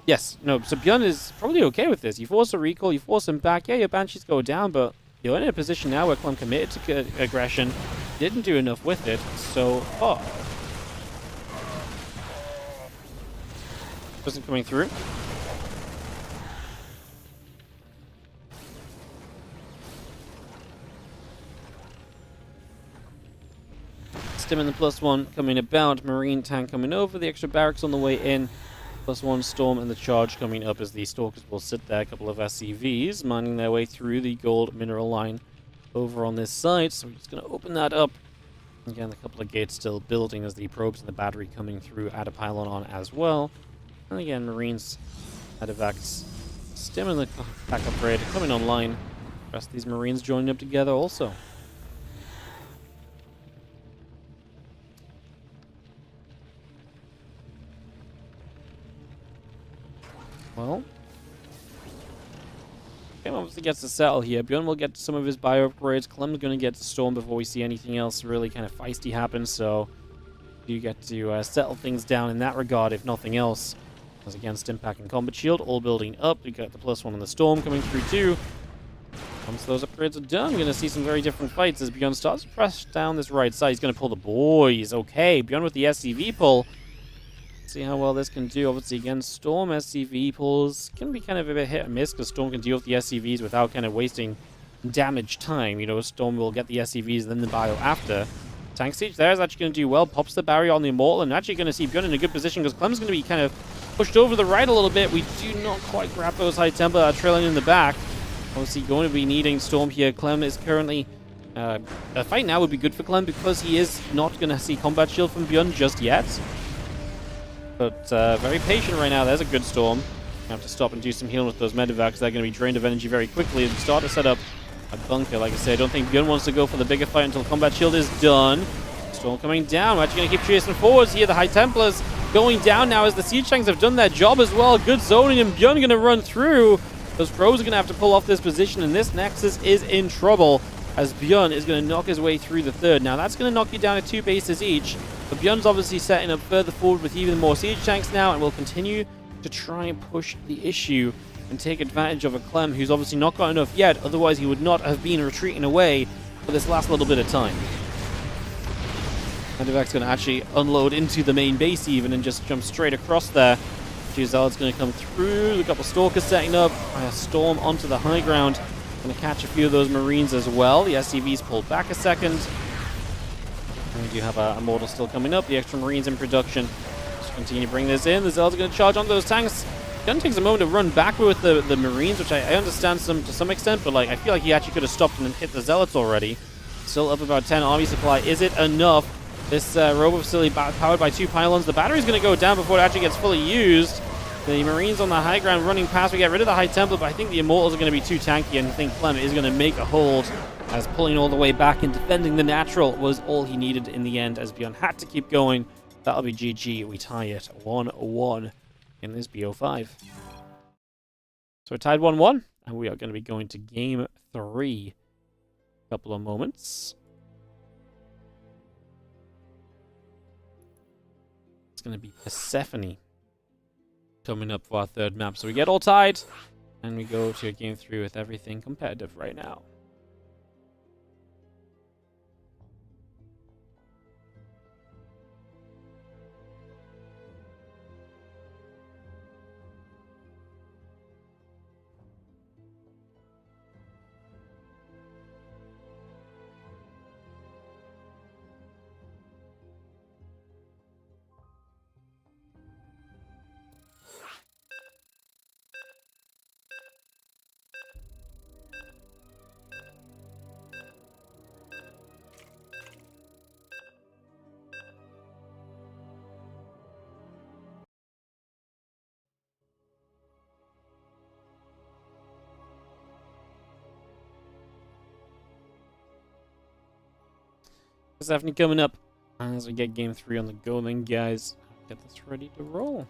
Yes, no, so Bion is probably okay with this. You force a recall, you force him back, yeah, your Banshees go down, but you're in a position now where Clem committed to aggression, didn't do enough with it, so far. Wasn't coming through. Stim in the +1 coming about, Marine tank coming over, the extra barracks on the way in, +1 Storm and the charge coming up as the Stalkers will sit there. A couple of SCVs mining their way through the gold mineral line over on this side. So we're just going to open that up. Again, a couple of gates still building as the probes and the battery coming through. Add a pylon on as well. And again, Marines, Medivacs, Stim and the backup raid coming online. The rest of these Marines joining up together also. Well, Clem obviously gets to settle here. Bion will get some of his bio upgrades. Clem's going to get to Storm before we see anything else really kind of feisty happen, so you get to settle things down in that regard, if nothing else. As against Impact and Combat Shield, all building up. We got the +1 on the Storm coming through too. Once those upgrades are done, we're going to see some very different fights as Bion starts to press down this right side. He's going to pull the boys. Okay, Bion with the SCV pull. See how well this can do. Obviously, again, Storm SCV pulls can be kind of a bit hit and miss because Storm can deal with the SCVs without kind of wasting damage time. You know, Storm will get the SCVs and then the bio after. Tank Siege there is actually going to do well. Pops the barrier on the Immortal and actually going to see Bion in a good position because Clem's going to be kind of pushed over the right a little bit. We do not quite grab those High Templar that are trailing in the back. Obviously, going to be needing Storm here. Clem is currently... a fight now would be good for Clem because he is not going to see Combat Shield from Bion just yet. But very patient right now. There's a good Storm. You have to stop and do some healing with those Medivacs. They're going to be drained of energy very quickly and start to set up a bunker. Like I said, I don't think Bion wants to go for the bigger fight until Combat Shield is done. Storm coming down. We're actually going to keep chasing forwards here. The High Templars going down now as the Siege Tanks have done their job as well. Good zoning, and Bion going to run through. Those probes are going to have to pull off this position, and this Nexus is in trouble as Bion is going to knock his way through the third. Now, that's going to knock you down to 2 bases each. But Bion's obviously setting up further forward with even more Siege Tanks now, and will continue to try and push the issue and take advantage of a Clem who's obviously not got enough yet. Otherwise, he would not have been retreating away for this last little bit of time. Medivac's going to actually unload into the main base even and just jump straight across there. Zealot's going to come through. A couple Stalkers setting up. Storm onto the high ground. Going to catch a few of those Marines as well. The SCV's pulled back a second. And we do have a Immortal still coming up. The extra Marines in production. Just continue to bring this in. The Zealots are going to charge onto those tanks. Gun takes a moment to run back with the Marines, which I understand to some extent, but like I feel like he actually could have stopped and hit the Zealots already. Still up about 10 army supply. Is it enough? This robo facility powered by 2 pylons. The battery's going to go down before it actually gets fully used. The Marines on the high ground running past. We get rid of the High Templar, but I think the Immortals are going to be too tanky, and I think Clem is going to make a hold, as pulling all the way back and defending the natural was all he needed in the end, as Bion had to keep going. That'll be GG. We tie it 1-1 in this BO5. So we're tied 1-1, and we are going to be going to game 3. Couple of moments. It's going to be Persephone coming up for our third map. So we get all tied, and we go to game 3 with everything competitive right now. It's definitely coming up as we get game 3 on the go. Then, guys, get this ready to roll.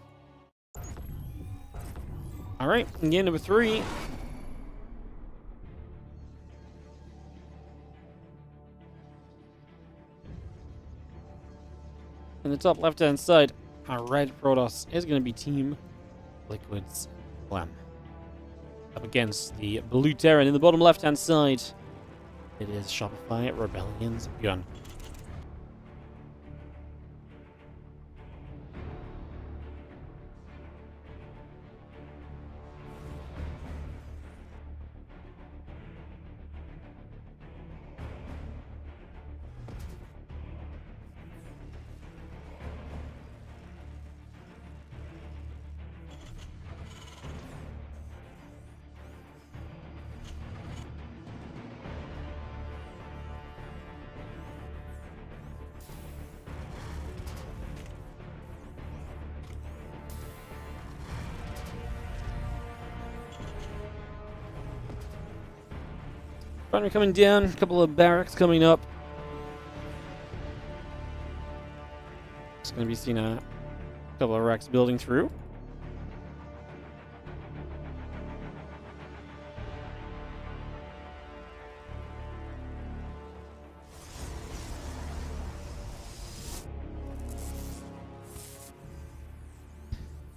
All right, game number 3. In the top left-hand side, our red Protoss is going to be Team Liquid's Clem. Up against the blue Terran in the bottom left-hand side, it is Shopify Rebellion's Bion. Runner coming down, a couple of barracks coming up. It's going to be seen a couple of racks building through.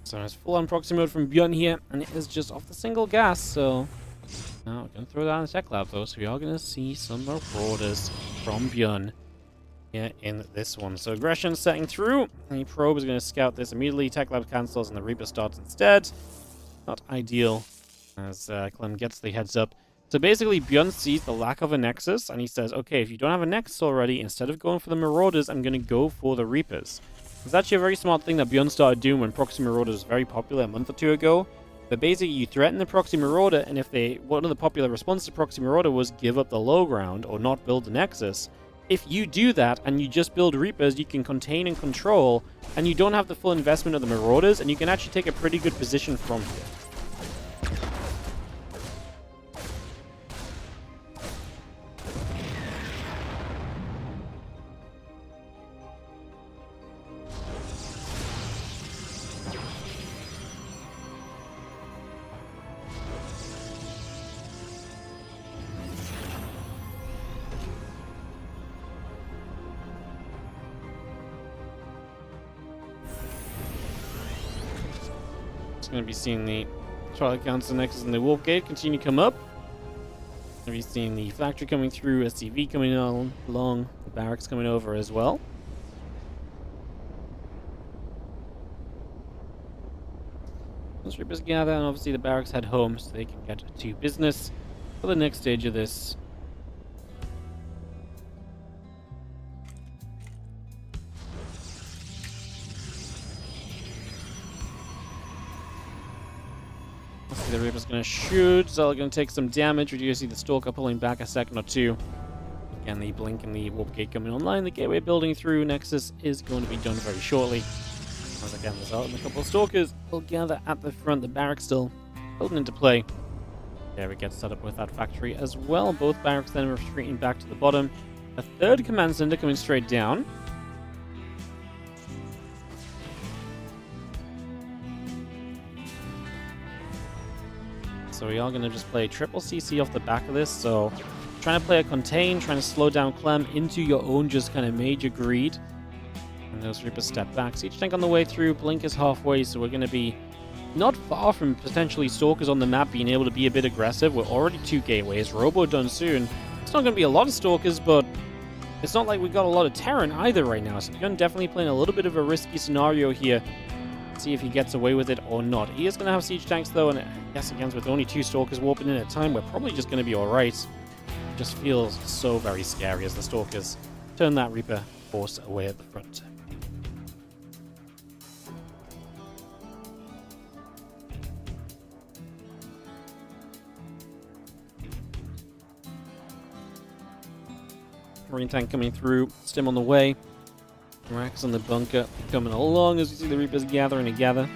So it's full on proxy mode from Bion here, and it is just off the single gas, so now we're going to throw that in the tech lab though, so we are going to see some marauders from Bion here in this one. So aggression setting through, and the probe is going to scout this immediately. Tech lab cancels and the Reaper starts instead. Not ideal as Clem gets the heads up. So basically Bion sees the lack of a nexus, and he says, okay, if you don't have a nexus already, instead of going for the marauders, I'm going to go for the Reapers. It's actually a very smart thing that Bion started doing when Proxy Marauders was very popular a month or two ago. But basically, you threaten the Proxy Marauder, and if one of the popular responses to Proxy Marauder was give up the low ground or not build the Nexus. If you do that and you just build Reapers, you can contain and control, and you don't have the full investment of the Marauders, and you can actually take a pretty good position from here. Going to be seeing the Twilight Council Nexus and the Wolf Gate continue to come up. Going to be seeing the factory coming through, SCV coming along, the barracks coming over as well. Those Reapers gather, and obviously the barracks head home so they can get to business for the next stage of this. The Reaper's going to shoot, so going to take some damage. We do see the Stalker pulling back a second or two. Again, the Blink and the Warp Gate coming online. The gateway building through. Nexus is going to be done very shortly. As again, there's out and a couple of Stalkers will gather at the front. The barracks still holding into play. There we get set up with that factory as well. Both barracks then retreating back to the bottom. A third command center coming straight down. So we are going to just play triple CC off the back of this. So trying to play a contain, trying to slow down Clem into your own just kind of major greed. And those Reapers step back. Siege tank on the way through. Blink is halfway, so we're going to be not far from potentially Stalkers on the map being able to be a bit aggressive. We're already 2 gateways. Robo done soon. It's not going to be a lot of Stalkers, but it's not like we got a lot of Terran either right now. So Bion definitely playing a little bit of a risky scenario here. See if he gets away with it or not. He is going to have siege tanks though, and I guess again with only 2 Stalkers warping in at a time, we're probably just going to be alright. It just feels so very scary as the Stalkers turn that Reaper force away at the front. Marine tank coming through, Stim on the way. Racks on the bunker coming along as we see the Reapers gathering together.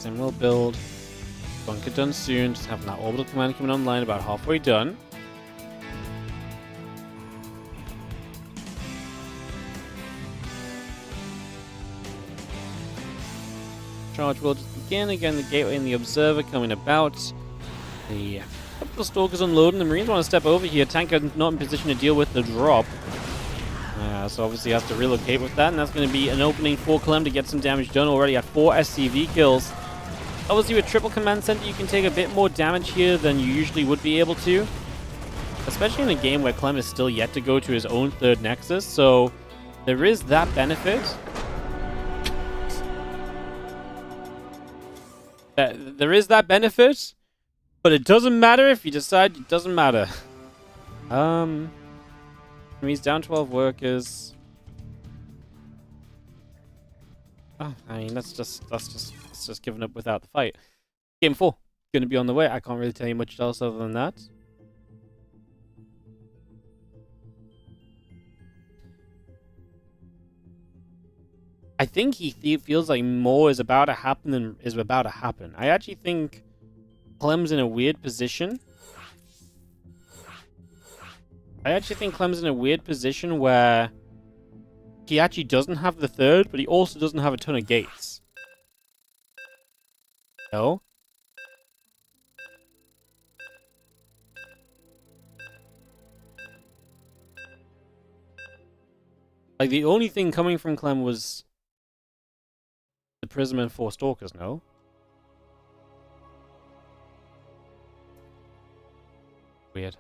Then we'll build bunker done soon. Just having that orbital command coming online, about halfway done. Charge will just begin. Again, the gateway and the observer coming about. The couple of stalkers unloading. The Marines want to step over here. Tanker not in position to deal with the drop. So obviously has to relocate with that, and that's going to be an opening for Clem to get some damage done already at 4 SCV kills. Obviously with triple command center you can take a bit more damage here than you usually would be able to. Especially in a game where Clem is still yet to go to his own third nexus, so there is that benefit. There is that benefit, but it doesn't matter if you decide it doesn't matter. He's down 12 workers. Oh, I mean that's just giving up without the fight. Game 4 going to be on the way. I can't really tell you much else other than that. I think he feels like more is about to happen than is about to happen. I actually think Clem's in a weird position. Where he actually doesn't have the third, but he also doesn't have a ton of gates. No? Like, the only thing coming from Clem was the Prism and 4 Stalkers, no? Weird.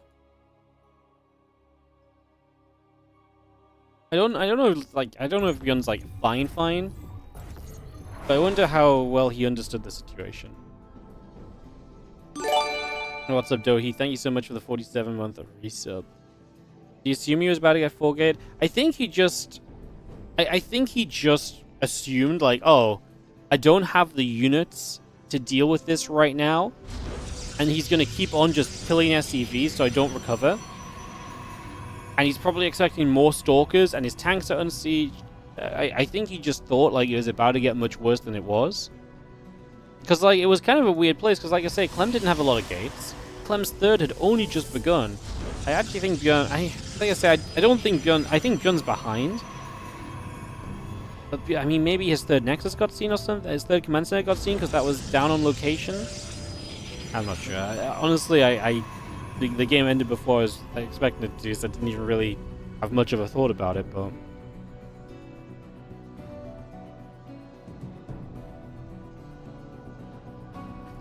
I don't know if Bion's like fine, but I wonder how well he understood the situation. What's up, Dohi? Thank you so much for the 47-month resub. Do you assume he was about to get 4 gate? I think he just assumed like, oh, I don't have the units to deal with this right now, and he's gonna keep on just killing SCVs so I don't recover. And he's probably expecting more stalkers, and his tanks are unsieged. I think he just thought like it was about to get much worse than it was. Because like it was kind of a weird place, because like I say, Clem didn't have a lot of gates. Clem's third had only just begun. I actually think Bion, I don't think Bion, I think Bion's behind. But I mean, maybe his third nexus got seen or something, his third command center got seen because that was down on location. I'm not sure. Honestly, the game ended before I expected it to, so I didn't even really have much of a thought about it, but...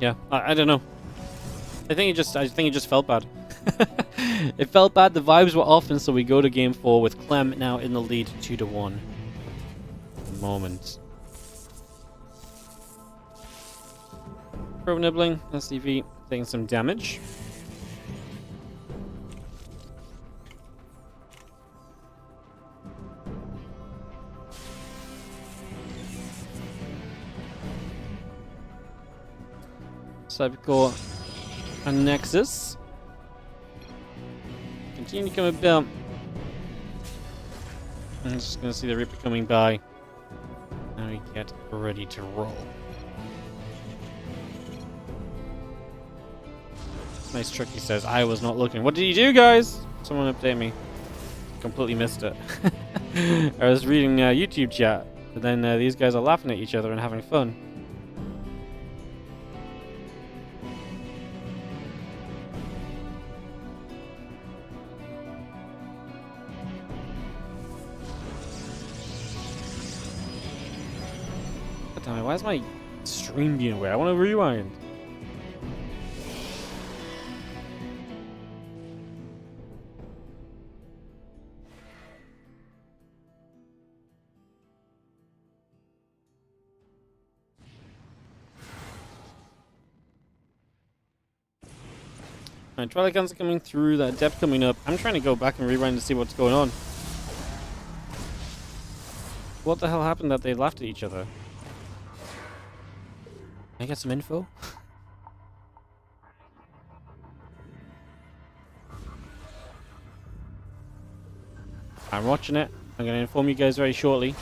yeah, I don't know. I think it just felt bad. It felt bad, the vibes were off, and so we go to game 4 with Clem now in the lead 2-1. Moment. Pro nibbling, SCV taking some damage. Cybercore and Nexus. Continue to come about. I'm just going to see the Reaper coming by. Now we get ready to roll. Nice trick, he says. I was not looking. What did you do, guys? Someone update me. Completely missed it. I was reading YouTube chat, but then these guys are laughing at each other and having fun. Why is my stream being away? I want to rewind. Alright, Twilight guns are coming through, that depth coming up. I'm trying to go back and rewind to see what's going on. What the hell happened that they laughed at each other? Can I get some info? I'm watching it. I'm going to inform you guys very shortly.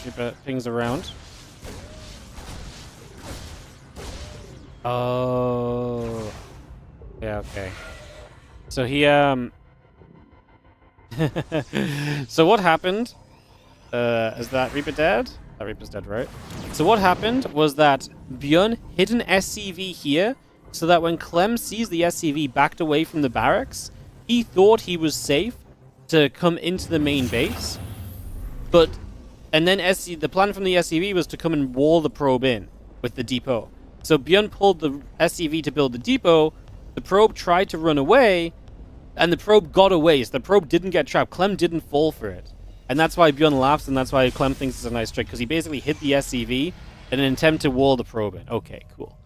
as Reaper pings around. Oh. Yeah, okay. So he, So what happened, is that Reaper dead? That Reaper's dead, right? So what happened was that Bion hit an SCV here, so that when Clem sees the SCV backed away from the barracks, he thought he was safe to come into the main base. And then the plan from the SCV was to come and wall the probe in with the depot. So Bion pulled the SCV to build the depot, the probe tried to run away, and the probe got away, so the probe didn't get trapped. Clem didn't fall for it. And that's why Bion laughs, and that's why Clem thinks it's a nice trick, because he basically hit the SCV in an attempt to wall the probe in. Okay, cool.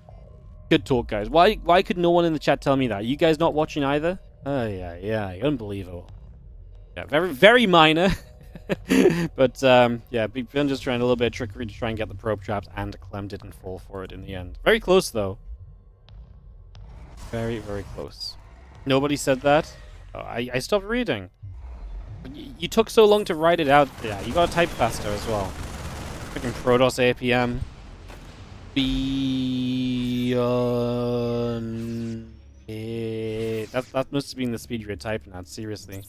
Good talk, guys. Why could no one in the chat tell me that? You guys not watching either? Oh, yeah, unbelievable. Yeah, very, very minor. But, yeah, Bion just trying a little bit of trickery to try and get the probe trapped, and Clem didn't fall for it in the end. Very close, though. Very, very close. Nobody said that? Oh, I stopped reading. You took so long to write it out. Yeah, you gotta type faster as well. Freaking Protoss APM. Bion. That must have been the speed you were typing at, seriously.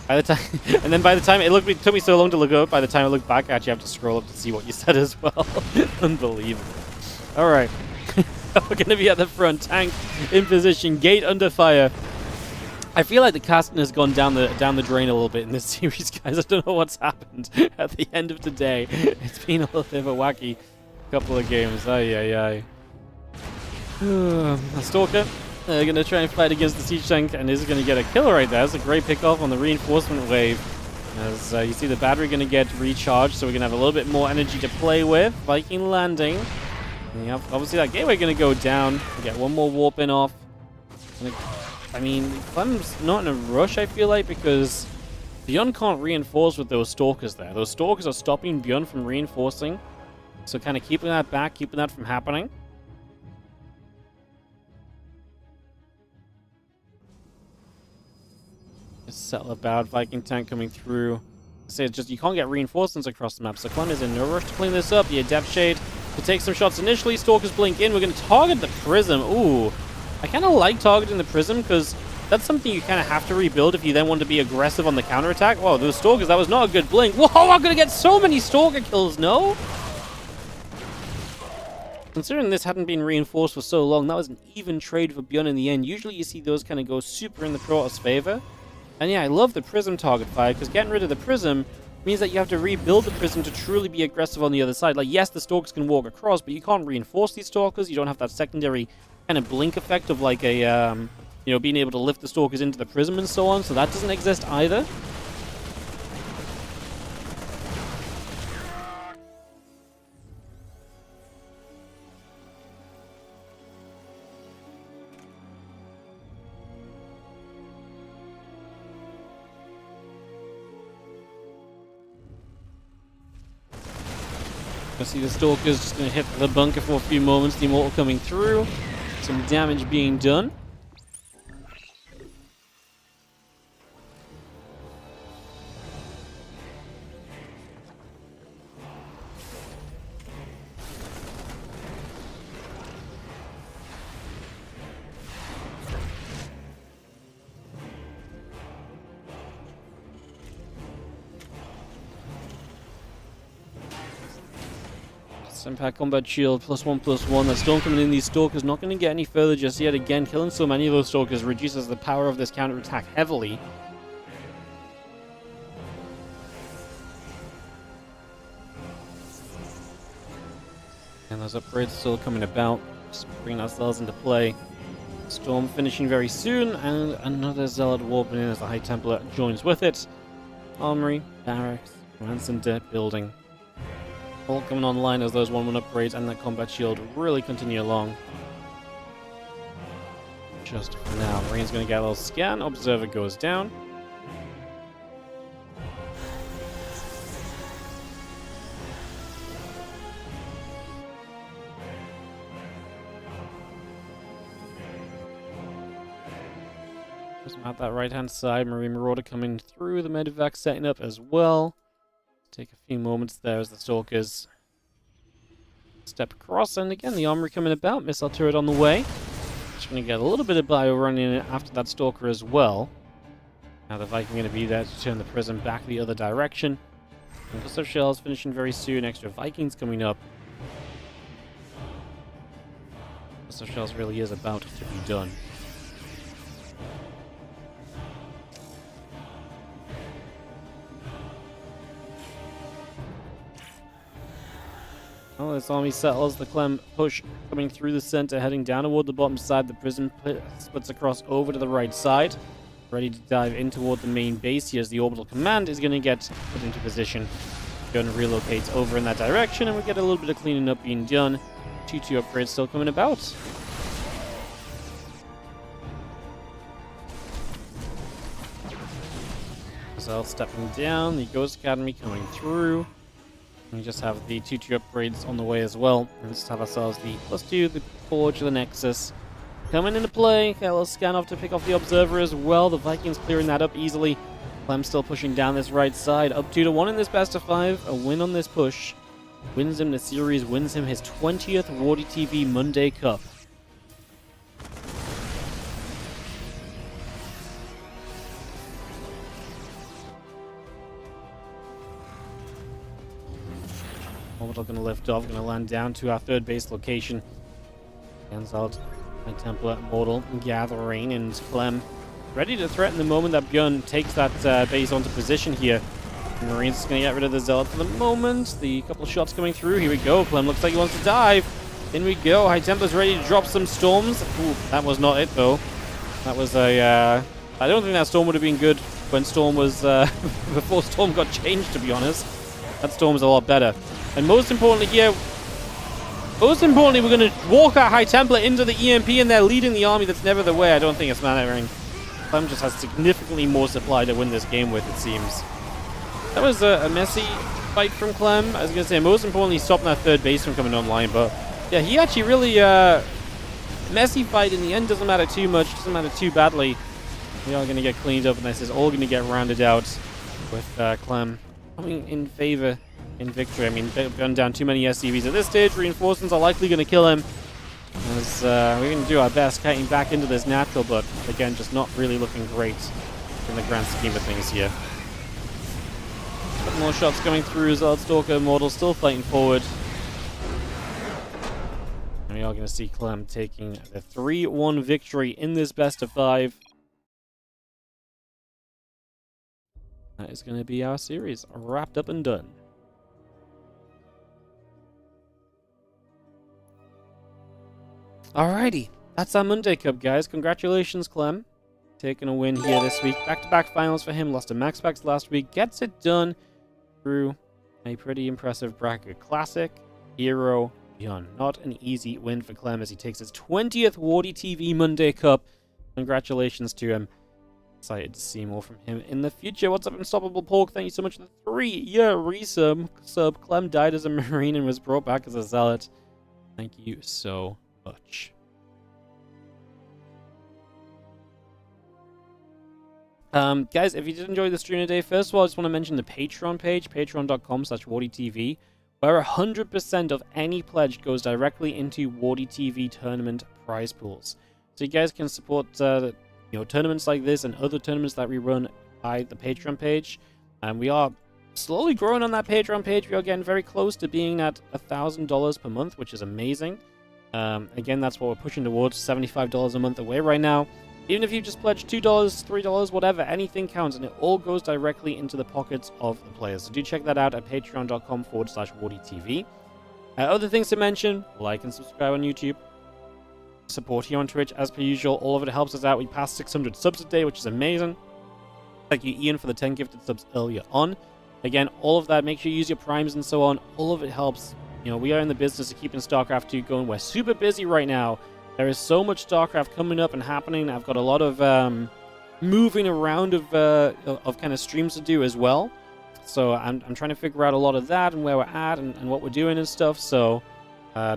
By the time, and then by the time it took me so long to look up. By the time I looked back at you, have to scroll up to see what you said as well. Unbelievable. All right, we're gonna be at the front. Tank in position. Gate under fire. I feel like the casting has gone down the drain a little bit in this series, guys. I don't know what's happened at the end of today. It's been a little bit of a wacky couple of games. A Stalker. They're going to try and fight against the siege tank, and is going to get a kill right there. That's a great pickoff on the reinforcement wave. As you see the battery going to get recharged, so we're going to have a little bit more energy to play with. Viking landing. And obviously that gateway going to go down. We get one more warp in off. I mean, Clem's not in a rush, I feel like, because Bion can't reinforce with those Stalkers there. Those Stalkers are stopping Bion from reinforcing. So kind of keeping that back, keeping that from happening. Settle about Viking tank coming through. Say it's just you can't get reinforcements across the map, so Clem is in no rush to clean this up. Yeah, Depth Shade to take some shots initially. Stalkers blink in. We're going to target the Prism. Ooh. I kind of like targeting the Prism because that's something you kind of have to rebuild if you then want to be aggressive on the counterattack. Whoa, those Stalkers, that was not a good blink. Whoa, I'm going to get so many Stalker kills, no? Considering this hadn't been reinforced for so long, that was an even trade for Bion in the end. Usually you see those kind of go super in the Protoss favor. And yeah, I love the Prism target fire because getting rid of the Prism means that you have to rebuild the Prism to truly be aggressive on the other side. Like, yes, the Stalkers can walk across, but you can't reinforce these Stalkers. You don't have that secondary kind of blink effect of like a, being able to lift the Stalkers into the Prism and so on. So that doesn't exist either. I see the Stalker's just going to hit the bunker for a few moments. The Immortal coming through. Some damage being done. Impact combat shield +1/+1. That storm coming in. These Stalkers not going to get any further just yet. Again, killing so many of those Stalkers reduces the power of this counterattack heavily. And those upgrades still coming about. Just bringing ourselves into play. Storm finishing very soon, and another Zealot warping in as the High Templar joins with it. Armory, barracks, ransom debt building. All coming online as those 1/1 upgrades and that combat shield really continue along. Just for now, Rain's going to get a little scan. Observer goes down. Just at that right hand side, Marine Marauder coming through, the Medivac setting up as well. Take a few moments there as the Stalkers step across, and again, the armory coming about. Missile turret on the way. Just going to get a little bit of bio running in after that Stalker as well. Now the Viking going to be there to turn the Prism back the other direction. And cluster shells finishing very soon. Extra Vikings coming up. Cluster shells really is about to be done. Well, this army settles. The Clem push coming through the center, heading down toward the bottom side. The Prism splits across over to the right side. Ready to dive in toward the main base. Here's the orbital command is going to get put into position. Gun relocates over in that direction, and we get a little bit of cleaning up being done. 2-2 upgrades still coming about. So stepping down, the Ghost Academy coming through. We just have the 2-2 upgrades on the way as well. And just have ourselves the +2, the Forge, the Nexus coming into play. Got a little scan off to pick off the Observer as well. The Vikings clearing that up easily. Clem still pushing down this right side. Up 2-1 in this best of 5. A win on this push wins him the series, wins him his 20th WardiTV Monday Cup. Orbital going to lift off, going to land down to our third base location. Gensalt, High Templar, Mortal, Gathering, and Clem ready to threaten the moment that Bion takes that base onto position here. Marines is going to get rid of the Zealot for the moment. The couple shots coming through. Here we go. Clem looks like he wants to dive. In we go. High Templar's ready to drop some storms. Ooh, that was not it, though. That was a... I don't think that storm would have been good when Storm was... before Storm got changed, to be honest. That Storm's a lot better. And most importantly here, we're going to walk our High Templar into the EMP, and they're leading the army that's never the way. I don't think it's mattering. Clem just has significantly more supply to win this game with, it seems. That was a messy fight from Clem. I was going to say, most importantly, stopping that third base from coming online. But yeah, he actually really... messy fight in the end. Doesn't matter too much. Doesn't matter too badly. We are going to get cleaned up, and this is all going to get rounded out with Clem coming in favor in victory. I mean, they've gone down too many SCVs at this stage. Reinforcements are likely going to kill him. As we're going to do our best getting back into this natural, but again, just not really looking great in the grand scheme of things here. More shots coming through. Zod, Stalker, Mortal still fighting forward. And we are going to see Clem taking the 3-1 victory in this best of 5. That is going to be our series wrapped up and done. Alrighty, that's our Monday Cup, guys. Congratulations, Clem. Taking a win here this week. Back-to-back finals for him. Lost to Maxpax last week. Gets it done through a pretty impressive bracket. Classic, Hero, Bion. Not an easy win for Clem as he takes his 20th WardiTV Monday Cup. Congratulations to him. Excited to see more from him in the future. What's up, Unstoppable Pork? Thank you so much for the 3-year resub. Clem died as a Marine and was brought back as a Zealot. Thank you so much. Guys, if you did enjoy the stream today, first of all, I just want to mention the Patreon page, patreon.com/WardiTV, where 100% of any pledge goes directly into WardiTV tournament prize pools. So you guys can support tournaments like this and other tournaments that we run by the Patreon page. And we are slowly growing on that Patreon page. We are getting very close to being at $1,000 per month, which is amazing. Again, that's what we're pushing towards, $75 a month away right now. Even if you just pledge $2, $3, whatever, anything counts, and it all goes directly into the pockets of the players. So do check that out at patreon.com/WardiTV. Other things to mention, like and subscribe on YouTube. Support here on Twitch, as per usual. All of it helps us out. We passed 600 subs a day, which is amazing. Thank you, Ian, for the 10 gifted subs earlier on. Again, all of that, make sure you use your primes and so on. All of it helps. You know, we are in the business of keeping StarCraft 2 going. We're super busy right now. There is so much StarCraft coming up and happening. I've got a lot of moving around of kind of streams to do as well. So I'm trying to figure out a lot of that and where we're at and what we're doing and stuff. So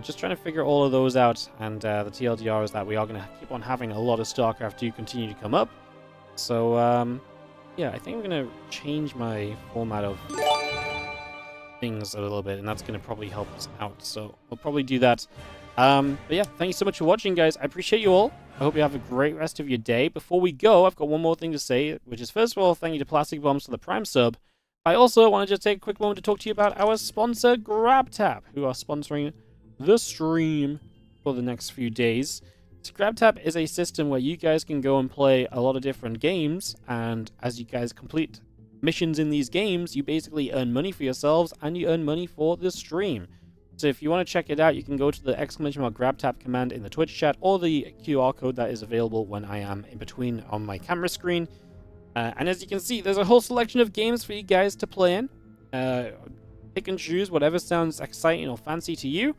just trying to figure all of those out. And the TLDR is that we are going to keep on having a lot of StarCraft 2 continue to come up. So yeah, I think I'm going to change my format of things a little bit, and that's going to probably help us out. So we'll probably do that. But yeah, thank you so much for watching, guys. I appreciate you all. I hope you have a great rest of your day. Before we go, I've got one more thing to say, which is, first of all, thank you to Plastic Bombs for the Prime sub. I also want to just take a quick moment to talk to you about our sponsor, GrabTap, who are sponsoring the stream for the next few days. So GrabTap is a system where you guys can go and play a lot of different games, and as you guys complete missions in these games, you basically earn money for yourselves, and you earn money for the stream. So if you want to check it out, you can go to the !GrabTap command in the Twitch chat, or the QR code that is available when I am in between on my camera screen. And as you can see, there's a whole selection of games for you guys to play in. Pick and choose whatever sounds exciting or fancy to you.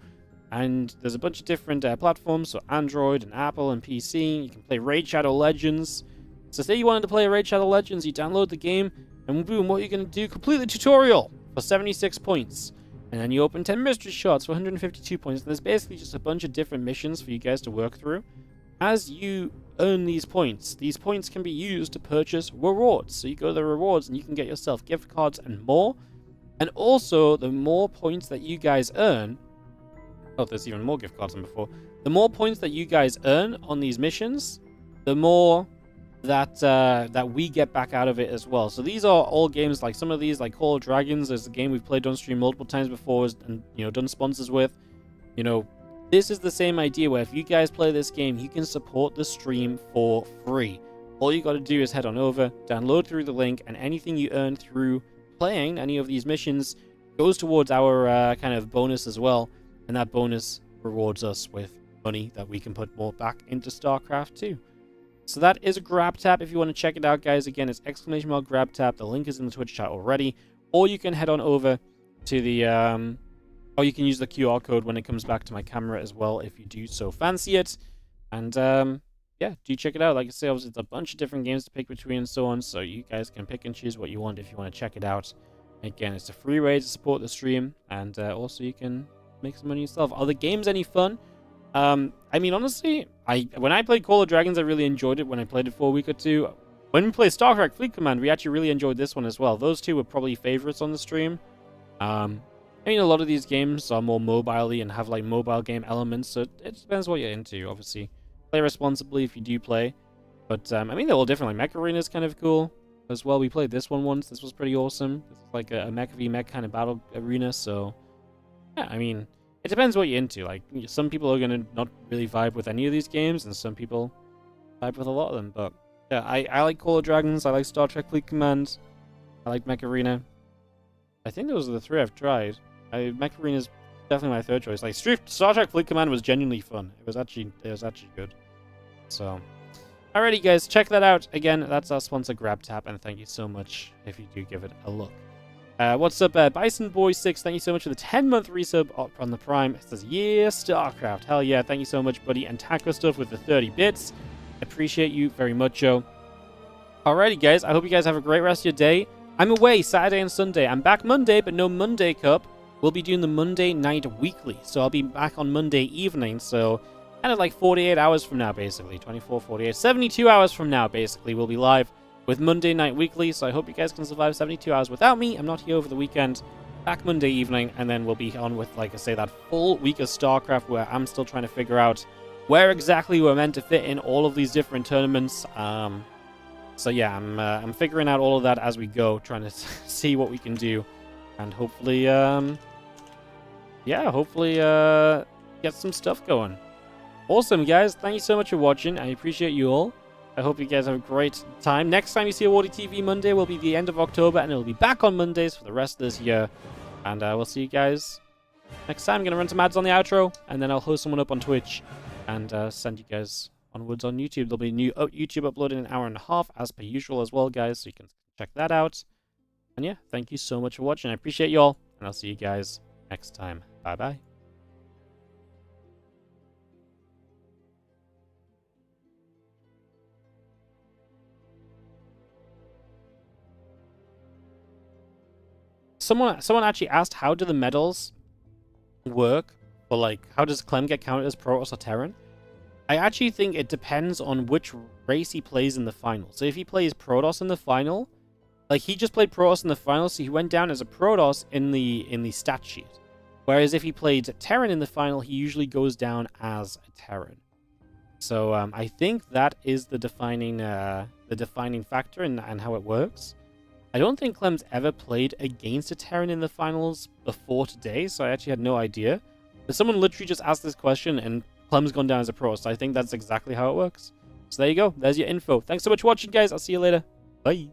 And there's a bunch of different platforms, so Android and Apple and PC. You can play Raid Shadow Legends. So say you wanted to play Raid Shadow Legends, you download the game, and boom, what you're going to do, complete the tutorial for 76 points. And then you open 10 mystery shots for 152 points. And there's basically just a bunch of different missions for you guys to work through. As you earn these points can be used to purchase rewards. So you go to the rewards and you can get yourself gift cards and more. And also, the more points that you guys earn... Oh, there's even more gift cards than before. The more points that you guys earn on these missions, the more that we get back out of it as well. So these are all games, like some of these, like Call of Dragons, is a game we've played on stream multiple times before and, you know, done sponsors with. You know, this is the same idea where if you guys play this game, you can support the stream for free. All you got to do is head on over, download through the link, and anything you earn through playing any of these missions goes towards our kind of bonus as well. And that bonus rewards us with money that we can put more back into StarCraft 2. So that is a GrabTap. If you want to check it out, guys, again, it's !GrabTap. The link is in the Twitch chat already. Or you can head on over to the... or you can use the QR code when it comes back to my camera as well, if you do so fancy it. And, yeah, do check it out. Like I say, obviously, it's a bunch of different games to pick between and so on, so you guys can pick and choose what you want if you want to check it out. Again, it's a free way to support the stream, and also you can make some money yourself. Are the games any fun? I mean, honestly, when I played Call of Dragons, I really enjoyed it when I played it for a week or two. When we played StarCraft Fleet Command, we actually really enjoyed this one as well. Those two were probably favorites on the stream. I mean, a lot of these games are more mobile-y and have, like, mobile game elements, so it depends what you're into, obviously. Play responsibly if you do play. But, I mean, they're all different. Like, Mech Arena is kind of cool as well. We played this one once. This was pretty awesome. This is like a Mech v Mech kind of battle arena, so... Yeah, I mean, it depends what you're into. Like, some people are going to not really vibe with any of these games, and some people vibe with a lot of them. But, yeah, I like Call of Dragons. I like Star Trek Fleet Command. I like Mech Arena. I think those are the three I've tried. Mech Arena is definitely my third choice. Like, Star Trek Fleet Command was genuinely fun. It was actually good. So, alrighty, guys, check that out. Again, that's our sponsor, GrabTap, and thank you so much if you do give it a look. What's up, Bison Boy 6? Thank you so much for the 10-month resub on the Prime. It says, yeah, StarCraft. Hell yeah, thank you so much, buddy. And Taco Stuff with the 30 bits. Appreciate you very much, Joe. Alrighty, guys, I hope you guys have a great rest of your day. I'm away Saturday and Sunday. I'm back Monday, but no Monday Cup. We'll be doing the Monday Night Weekly, so I'll be back on Monday evening, so kind of like 48 hours from now, basically. 24, 48, 72 hours from now, basically, we'll be live with Monday Night Weekly, so I hope you guys can survive 72 hours without me. I'm not here over the weekend. Back Monday evening, and then we'll be on with, like I say, that full week of StarCraft where I'm still trying to figure out where exactly we're meant to fit in all of these different tournaments. So yeah, I'm figuring out all of that as we go, trying to see what we can do, and hopefully, get some stuff going. Awesome, guys. Thank you so much for watching. I appreciate you all. I hope you guys have a great time. Next time you see a WardiTV Monday will be the end of October, and it'll be back on Mondays for the rest of this year. And we'll see you guys next time. I'm going to run some ads on the outro, and then I'll host someone up on Twitch and send you guys onwards on YouTube. There'll be a new YouTube upload in an hour and a half, as per usual as well, guys, so you can check that out. And yeah, thank you so much for watching. I appreciate you all, and I'll see you guys next time. Bye-bye. Someone actually asked, how do the medals work? Or, like, how does Clem get counted as Protoss or Terran? I actually think it depends on which race he plays in the final. So if he plays Protoss in the final, Like, he just played Protoss in the finals, so he went down as a Protoss in the stat sheet. Whereas if he played Terran in the final, he usually goes down as a Terran. So I think that is the defining factor and how it works. I don't think Clem's ever played against a Terran in the finals before today, so I actually had no idea. But someone literally just asked this question, and Clem's gone down as a pro, so I think that's exactly how it works. So there you go. There's your info. Thanks so much for watching, guys. I'll see you later. Bye.